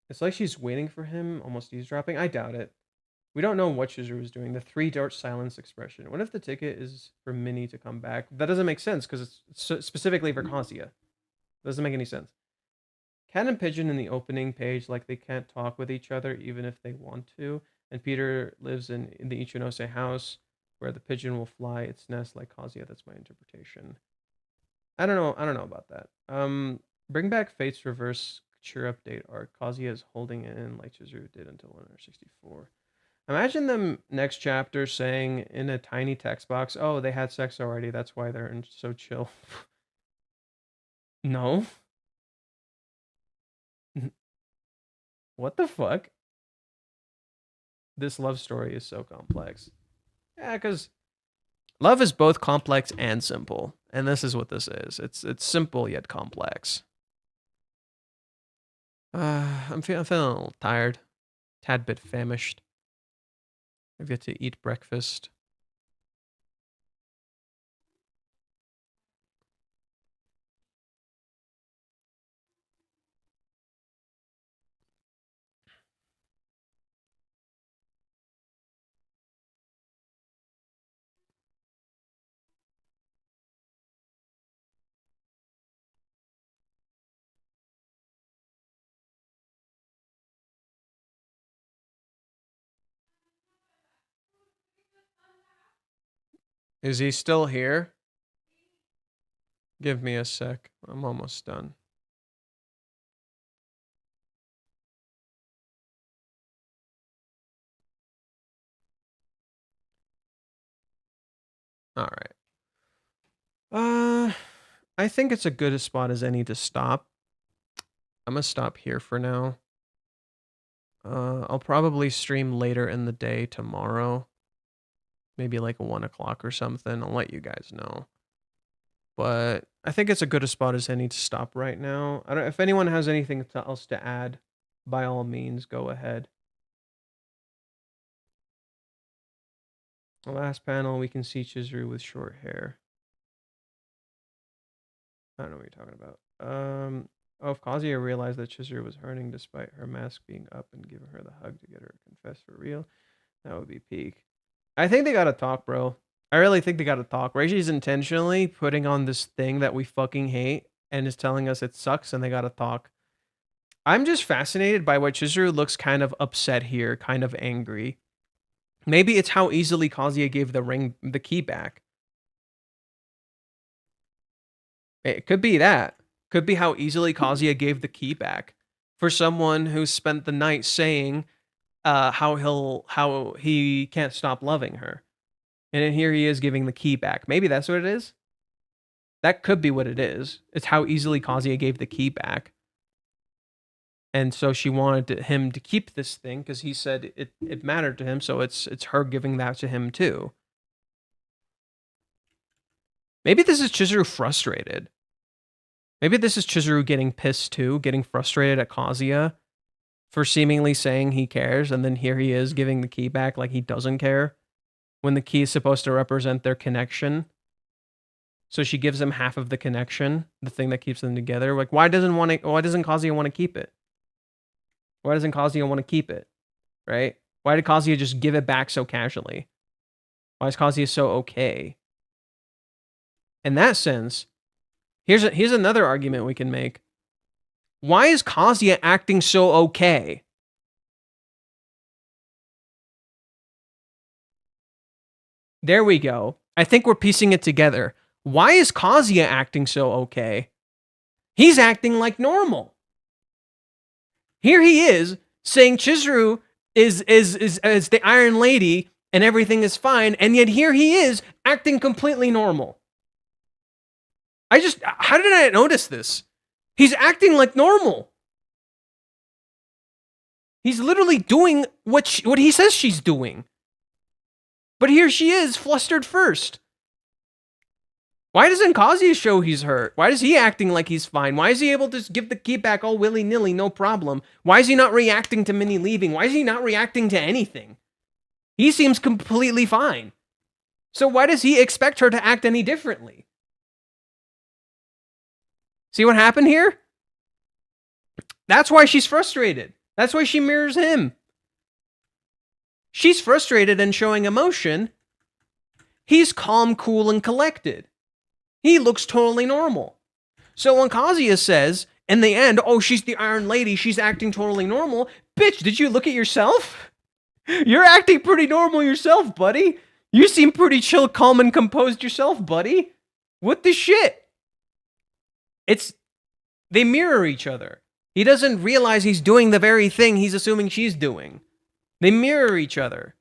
It's like she's waiting for him, almost eavesdropping. I doubt it. We don't know what Chizuru is doing. The 3-dart silence expression. What if the ticket is for Minnie to come back? That doesn't make sense because it's specifically for Kazuya. Doesn't make any sense. Cat and Pigeon in the opening page, like they can't talk with each other even if they want to. And Peter lives in the Ichinose house where the pigeon will fly its nest like Kazuya. That's my interpretation. I don't know about that. Bring back Fate's Reverse Cheer Update arc. Kazuya is holding it in like Chizuru did until 164. Imagine them next chapter saying in a tiny text box, oh, they had sex already. That's why they're so chill. No. What the fuck? This love story is so complex. Yeah, because love is both complex and simple. And this is what this is. It's simple yet complex. I'm feeling a little tired. Tad bit famished. I've yet to eat breakfast. Is he still here? Give me a sec. I'm almost done. All right. I think it's a good spot as any to stop. I'm gonna stop here for now. I'll probably stream later in the day tomorrow. Maybe like 1 o'clock or something. I'll let you guys know. But I think it's a good a spot as any to stop right now. I don't. If anyone has anything else to add, by all means, go ahead. The last panel, we can see Chizuru with short hair. I don't know what you're talking about. Oh, if Kazuya realized that Chizuru was hurting despite her mask being up and giving her the hug to get her to confess for real, that would be peak. I think they gotta talk, bro. I really think they gotta talk. Reishi's intentionally putting on this thing that we fucking hate and is telling us it sucks and they gotta talk. I'm just fascinated by why Chizuru looks kind of upset here, kind of angry. Maybe it's how easily Kazuya gave the key back. It could be that. Could be how easily Kazuya gave the key back for someone who spent the night saying how he can't stop loving her, and then here he is giving the key back. Maybe that's what it is. That could be what it is. It's how easily Kazuya gave the key back, and so she wanted him to keep this thing because he said it mattered to him. So it's her giving that to him too. Maybe this is Chizuru frustrated. Maybe this is Chizuru getting pissed too, getting frustrated at Kazuya for seemingly saying he cares, and then here he is giving the key back like he doesn't care, when the key is supposed to represent their connection. So she gives him half of the connection, the thing that keeps them together. Like, why doesn't Kazuya want to keep it? Why doesn't Kazuya want to keep it? Right? Why did Kazuya just give it back so casually? Why is Kazuya so okay? In that sense, here's another argument we can make. Why is Kazuya acting so okay? There we go. I think we're piecing it together. Why is Kazuya acting so okay? He's acting like normal. Here he is saying Chizuru is the Iron Lady and everything is fine, and yet here he is acting completely normal. How did I notice this? He's acting like normal. He's literally doing what he says she's doing. But here she is, flustered first. Why doesn't Kazuya show he's hurt? Why is he acting like he's fine? Why is he able to just give the key back all willy-nilly, no problem? Why is he not reacting to Minnie leaving? Why is he not reacting to anything? He seems completely fine. So why does he expect her to act any differently? See what happened here? That's why she's frustrated. That's why she mirrors him. She's frustrated and showing emotion. He's calm, cool, and collected. He looks totally normal. So when Kazuya says, in the end, oh, she's the Iron Lady, she's acting totally normal, bitch, did you look at yourself? You're acting pretty normal yourself, buddy. You seem pretty chill, calm, and composed yourself, buddy. What the shit? They mirror each other. He doesn't realize he's doing the very thing he's assuming she's doing. They mirror each other.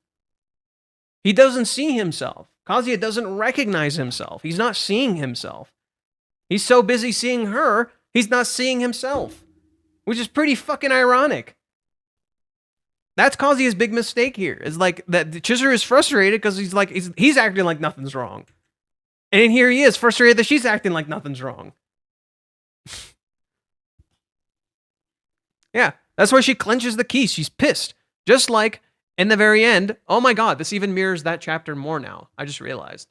He doesn't see himself. Kazuya doesn't recognize himself. He's not seeing himself. He's so busy seeing her, he's not seeing himself. Which is pretty fucking ironic. That's Kazuya's big mistake here. Is like that Chizuru is frustrated because he's acting like nothing's wrong. And here he is frustrated that she's acting like nothing's wrong. Yeah, that's why she clenches the key. She's pissed. Just like in the very end. Oh my god, this even mirrors that chapter more now. I just realized.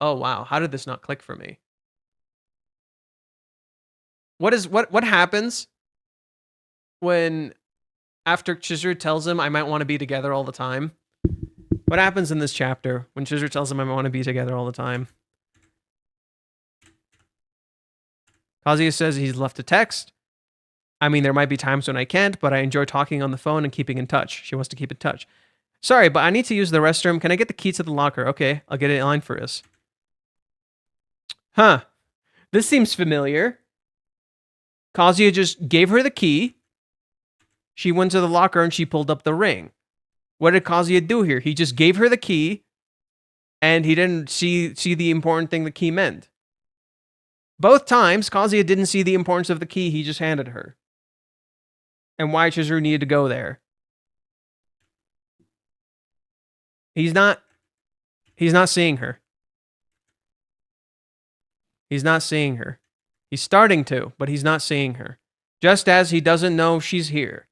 Oh wow, how did this not click for me? What happens when after Chizuru tells him I might want to be together all the time? What happens in this chapter when Chizuru tells him I might want to be together all the time? Kazuya says he's left a text. I mean, there might be times when I can't, but I enjoy talking on the phone and keeping in touch. She wants to keep in touch. Sorry, but I need to use the restroom. Can I get the key to the locker? Okay, I'll get it in line for us. Huh. This seems familiar. Kazuya just gave her the key. She went to the locker and she pulled up the ring. What did Kazuya do here? He just gave her the key and he didn't see the important thing the key meant. Both times, Kazuya didn't see the importance of the key he just handed her. And why Chizuru needed to go there. He's not seeing her. He's not seeing her. He's starting to, but he's not seeing her. Just as he doesn't know she's here.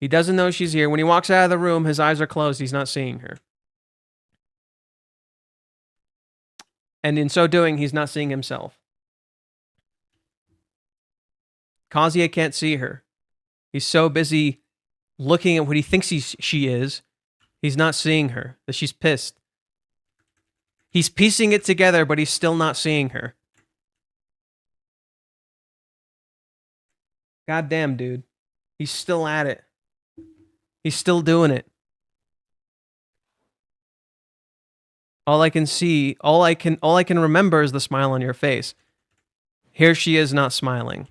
He doesn't know she's here. When he walks out of the room, his eyes are closed. He's not seeing her. And in so doing, he's not seeing himself. Kazuya can't see her. He's so busy looking at what he thinks she is. He's not seeing her. That she's pissed. He's piecing it together, but he's still not seeing her. Goddamn, dude. He's still at it. He's still doing it. All I can see, all I can remember is the smile on your face. Here she is not smiling.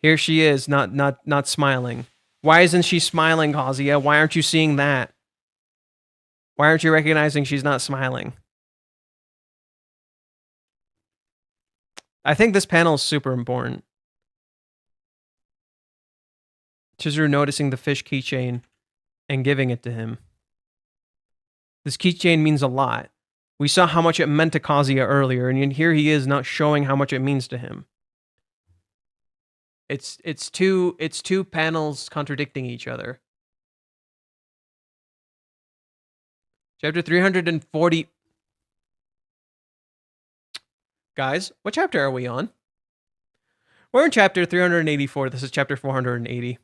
Here she is not smiling. Why isn't she smiling, Kazuya? Why aren't you seeing that? Why aren't you recognizing she's not smiling? I think this panel is super important. Chizuru noticing the fish keychain and giving it to him. This keychain means a lot. We saw how much it meant to Kazuya earlier, and here he is not showing how much it means to him. It's two panels contradicting each other. Chapter 340. Guys, what chapter are we on? We're in chapter 384. This is chapter 480.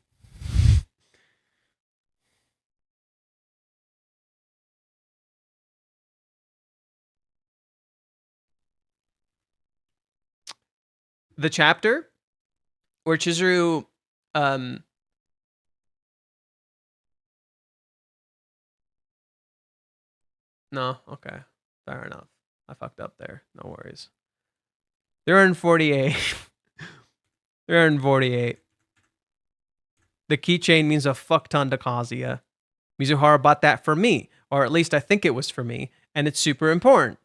The chapter where Chizuru no, okay. Fair enough. I fucked up there. No worries. 348. 348. The keychain means a fuck ton to Kazuya. Mizuhara bought that for me, or at least I think it was for me, and it's super important.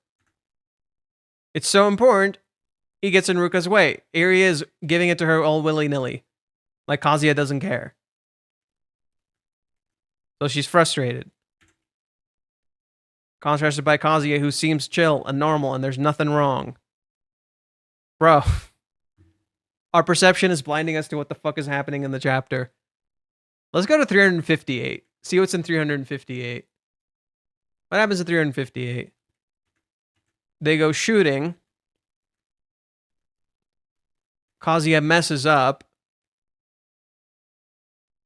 It's so important, he gets in Ruka's way. Here he is, giving it to her all willy-nilly. Like Kazuya doesn't care. So she's frustrated. Contrasted by Kazuya, who seems chill and normal, and there's nothing wrong. Bro. Our perception is blinding us to what the fuck is happening in the chapter. Let's go to 358. See what's in 358. What happens in 358? They go shooting. Kazuya messes up.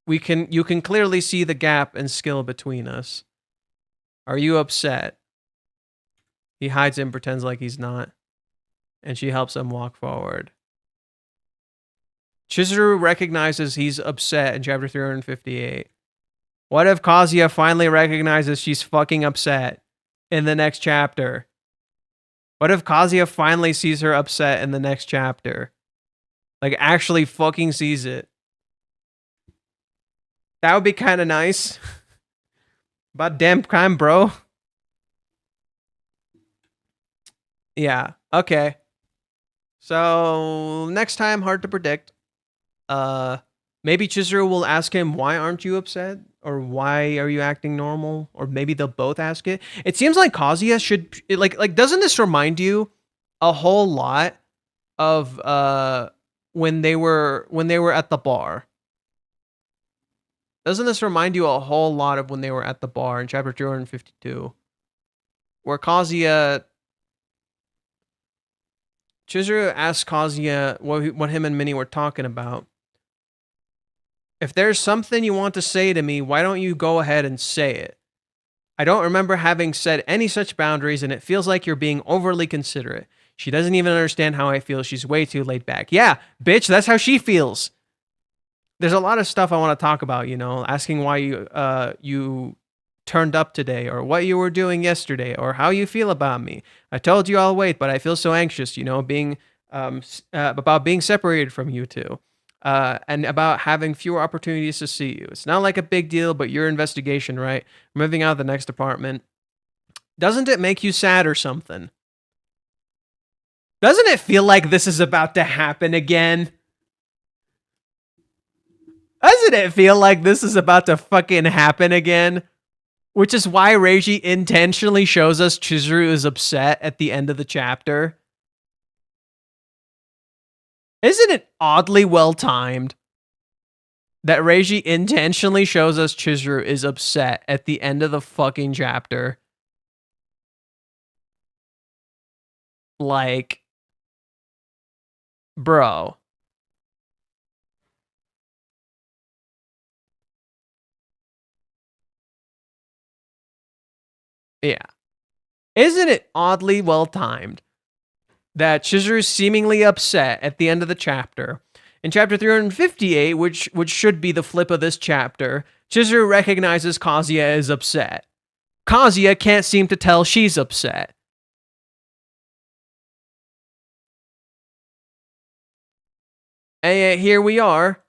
You can clearly see the gap in skill between us. Are you upset? He hides it and pretends like he's not. And she helps him walk forward. Chizuru recognizes he's upset in chapter 358. What if Kazuya finally recognizes she's fucking upset in the next chapter? What if Kazuya finally sees her upset in the next chapter? Like, actually fucking sees it. That would be kind of nice. About damn time, bro. Yeah, okay. So, next time, hard to predict. Maybe Chizuru will ask him, why aren't you upset? Or why are you acting normal? Or maybe they'll both ask it. It seems like Kazuya should, like, doesn't this remind you a whole lot of, when they were at the bar? Doesn't this remind you a whole lot of when they were at the bar in chapter 252? Where Kazuya... Chizuru asks Kazuya what him and Minnie were talking about. If there's something you want to say to me, why don't you go ahead and say it? I don't remember having set any such boundaries, and it feels like you're being overly considerate. She doesn't even understand how I feel. She's way too laid back. Yeah, bitch, that's how she feels. There's a lot of stuff I want to talk about, you know, asking why you turned up today, or what you were doing yesterday, or how you feel about me. I told you I'll wait, but I feel so anxious, you know, about being separated from you two, and about having fewer opportunities to see you. It's not like a big deal, but your investigation, right? Moving out of the next apartment. Doesn't it make you sad or something? Doesn't it feel like this is about to happen again? Doesn't it feel like this is about to fucking happen again? Which is why Reiji intentionally shows us Chizuru is upset at the end of the chapter. Isn't it oddly well timed that Reiji intentionally shows us Chizuru is upset at the end of the fucking chapter? Like, bro. Yeah. Isn't it oddly well timed that Chizuru's seemingly upset at the end of the chapter? In chapter 358, which should be the flip of this chapter, Chizuru recognizes Kazuya is upset. Kazuya can't seem to tell she's upset. And yet here we are.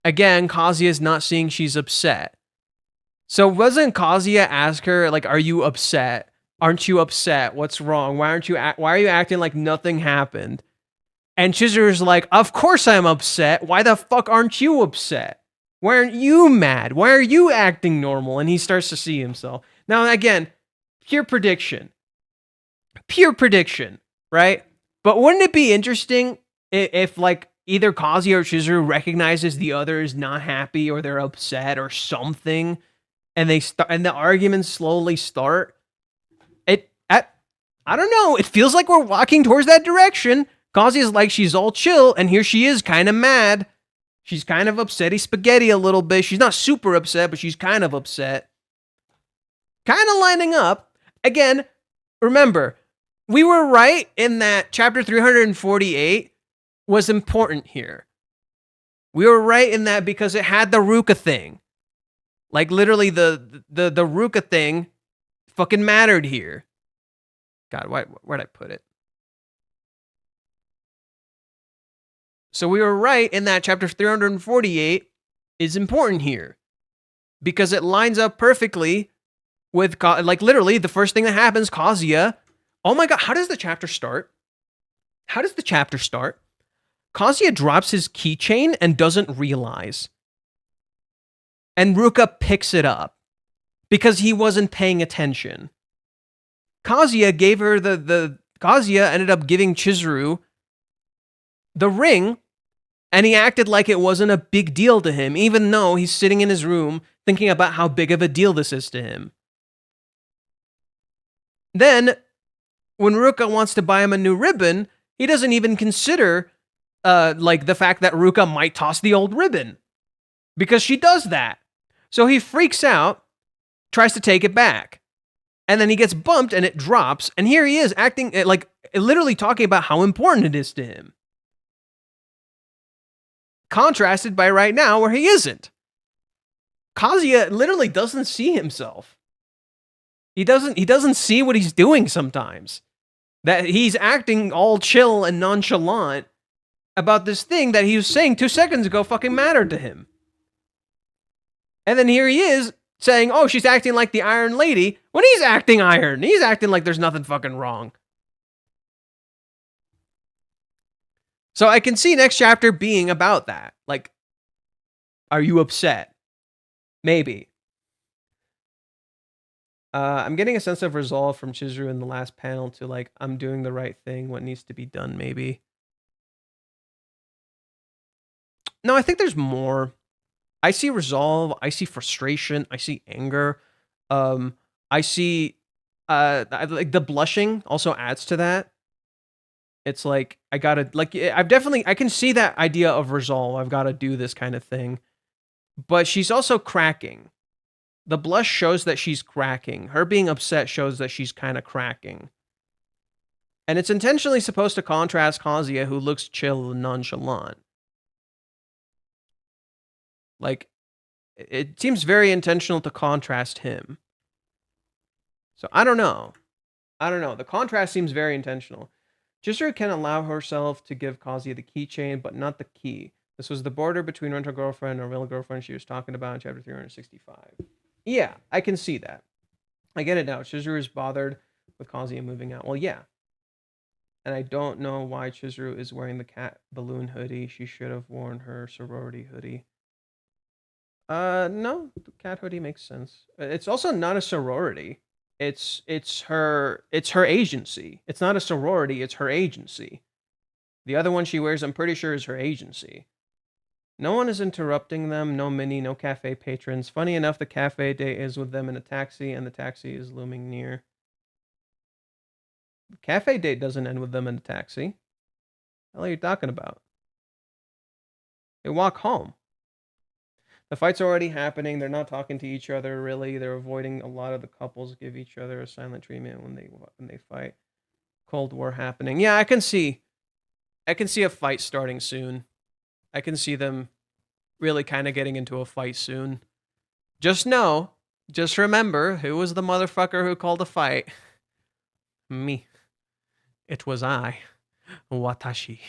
Again, Kazuya's not seeing she's upset. So wasn't Kazuya ask her, like, are you upset? Aren't you upset? What's wrong? Why are you acting like nothing happened? And Chizuru's like, of course I'm upset. Why the fuck aren't you upset? Why aren't you mad? Why are you acting normal? And he starts to see himself. Now, again, pure prediction, right? But wouldn't it be interesting if like, either Kazuya or Chizuru recognizes the other is not happy or they're upset or something, and the arguments slowly start? I don't know. It feels like we're walking towards that direction. Kazuya's like, she's all chill, and here she is, kind of mad. She's kind of upsetty spaghetti a little bit. She's not super upset, but she's kind of upset. Kind of lining up. Again, remember, we were right in that chapter 348 was important here. We were right in that because it had the Ruka thing. Like, literally, the Ruka thing fucking mattered here. God, where'd I put it? So we were right in that chapter 348 is important here. Because it lines up perfectly with, like, literally, the first thing that happens, Kazuya. Oh my god, how does the chapter start? Kazuya drops his keychain and doesn't realize. And Ruka picks it up. Because he wasn't paying attention. Kazuya gave her Kazuya ended up giving Chizuru the ring, and he acted like it wasn't a big deal to him, even though he's sitting in his room thinking about how big of a deal this is to him. Then, when Ruka wants to buy him a new ribbon, he doesn't even consider like the fact that Ruka might toss the old ribbon. Because she does that. So he freaks out, tries to take it back. And then he gets bumped and it drops. And here he is acting like literally talking about how important it is to him. Contrasted by right now where he isn't. Kazuya literally doesn't see himself. He doesn't see what he's doing sometimes. That he's acting all chill and nonchalant about this thing that he was saying 2 seconds ago fucking mattered to him. And then here he is saying, oh, she's acting like the Iron Lady, when he's acting iron. He's acting like there's nothing fucking wrong. So I can see next chapter being about that. Like, are you upset? Maybe. I'm getting a sense of resolve from Chizuru in the last panel to, like, I'm doing the right thing, what needs to be done, maybe. No, I think there's more. I see resolve, I see frustration, I see anger. I see like the blushing also adds to that. It's like I gotta, like, I can see that idea of resolve. I've got to do this kind of thing. But she's also cracking. The blush shows that she's cracking. Her being upset shows that she's kind of cracking. And it's intentionally supposed to contrast Kazuya, who looks chill and nonchalant. Like, it seems very intentional to contrast him. So I don't know. The contrast seems very intentional. Chizuru can allow herself to give Kazuya the keychain, but not the key. This was the border between rental girlfriend and real girlfriend she was talking about in chapter 365. Yeah, I can see that. I get it now. Chizuru is bothered with Kazuya moving out. Well, yeah. And I don't know why Chizuru is wearing the cat balloon hoodie. She should have worn her sorority hoodie. No, the cat hoodie makes sense. It's also not a sorority. It's her agency. It's not a sorority, it's her agency. The other one she wears, I'm pretty sure, is her agency. No one is interrupting them. No mini, no cafe patrons. Funny enough, the cafe date is with them in a taxi, and the taxi is looming near. The cafe date doesn't end with them in a taxi. What the hell are you talking about? They walk home. The fight's already happening. They're not talking to each other really. They're avoiding a lot of the couples give each other a silent treatment when they fight. Cold War happening. Yeah, I can see a fight starting soon. I can see them really kind of getting into a fight soon. Just remember, who was the motherfucker who called a fight? Me. It was I. Watashi.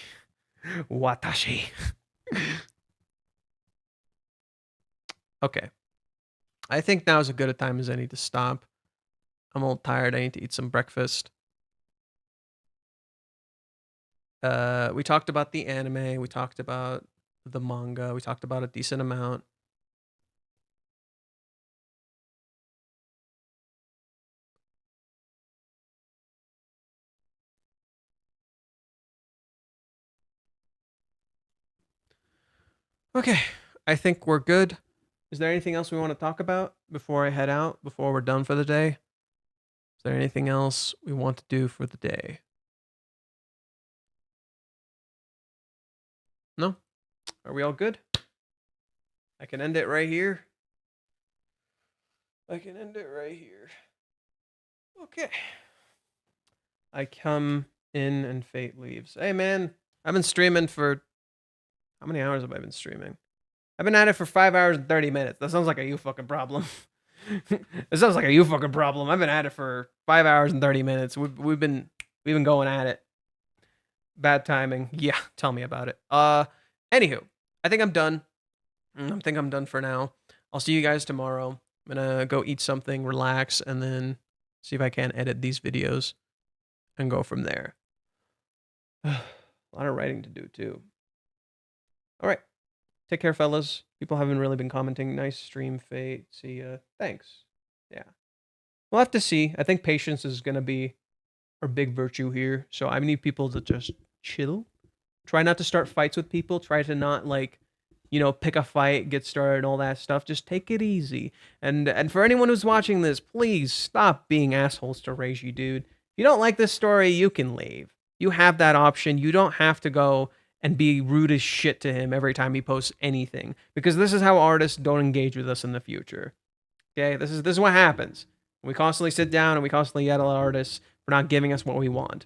Watashi. Okay. I think now is as good a time as any to stop. I'm a little tired. I need to eat some breakfast. We talked about the anime. We talked about the manga. We talked about a decent amount. Okay, I think we're good. Is there anything else we want to talk about before I head out, before we're done for the day? Is there anything else we want to do for the day? No? Are we all good? I can end it right here. Okay. I come in and fate leaves. Hey, man, I've been streaming for... How many hours have I been streaming? I've been at it for 5 hours and 30 minutes. That sounds like a you fucking problem. It sounds like a you fucking problem. I've been at it for 5 hours and 30 minutes. We've been going at it. Bad timing. Yeah, tell me about it. Anywho, I think I'm done. I think I'm done for now. I'll see you guys tomorrow. I'm gonna go eat something, relax, and then see if I can edit these videos and go from there. A lot of writing to do too. All right. Take care, fellas. People haven't really been commenting. Nice stream, Fate. See ya. Thanks. Yeah. We'll have to see. I think patience is going to be our big virtue here. So I need people to just chill. Try not to start fights with people. Try to not, like, pick a fight, get started, and all that stuff. Just take it easy. And for anyone who's watching this, please stop being assholes to Reiji, dude. If you don't like this story, you can leave. You have that option. You don't have to go and be rude as shit to him every time he posts anything, because this is how artists don't engage with us in the future. Okay, this is what happens. We constantly sit down and we constantly yell at artists for not giving us what we want.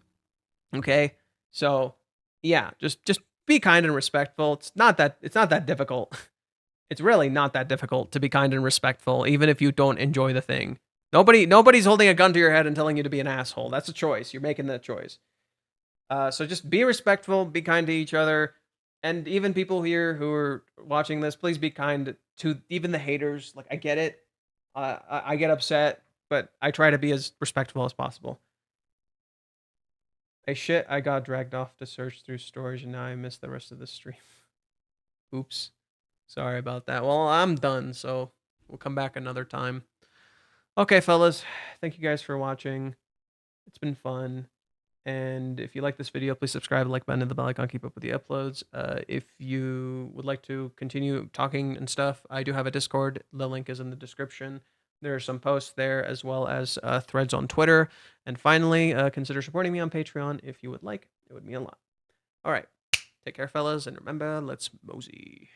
Okay, so yeah, just be kind and respectful. It's not that difficult. It's really not that difficult to be kind and respectful, even if you don't enjoy the thing. Nobody's holding a gun to your head and telling you to be an asshole. That's a choice. You're making that choice. So just be respectful, be kind to each other, and even people here who are watching this, please be kind to even the haters. Like, I get it. I get upset, but I try to be as respectful as possible. I got dragged off to search through storage, and now I missed the rest of the stream. Oops. Sorry about that. Well, I'm done, so we'll come back another time. Okay, fellas. Thank you guys for watching. It's been fun. And if you like this video, please subscribe, like button, and the bell icon, keep up with the uploads. If you would like to continue talking and stuff, I do have a Discord. The link is in the description. There are some posts there, as well as threads on Twitter. And finally, consider supporting me on Patreon if you would like. It would mean a lot. All right. Take care, fellas. And remember, let's mosey.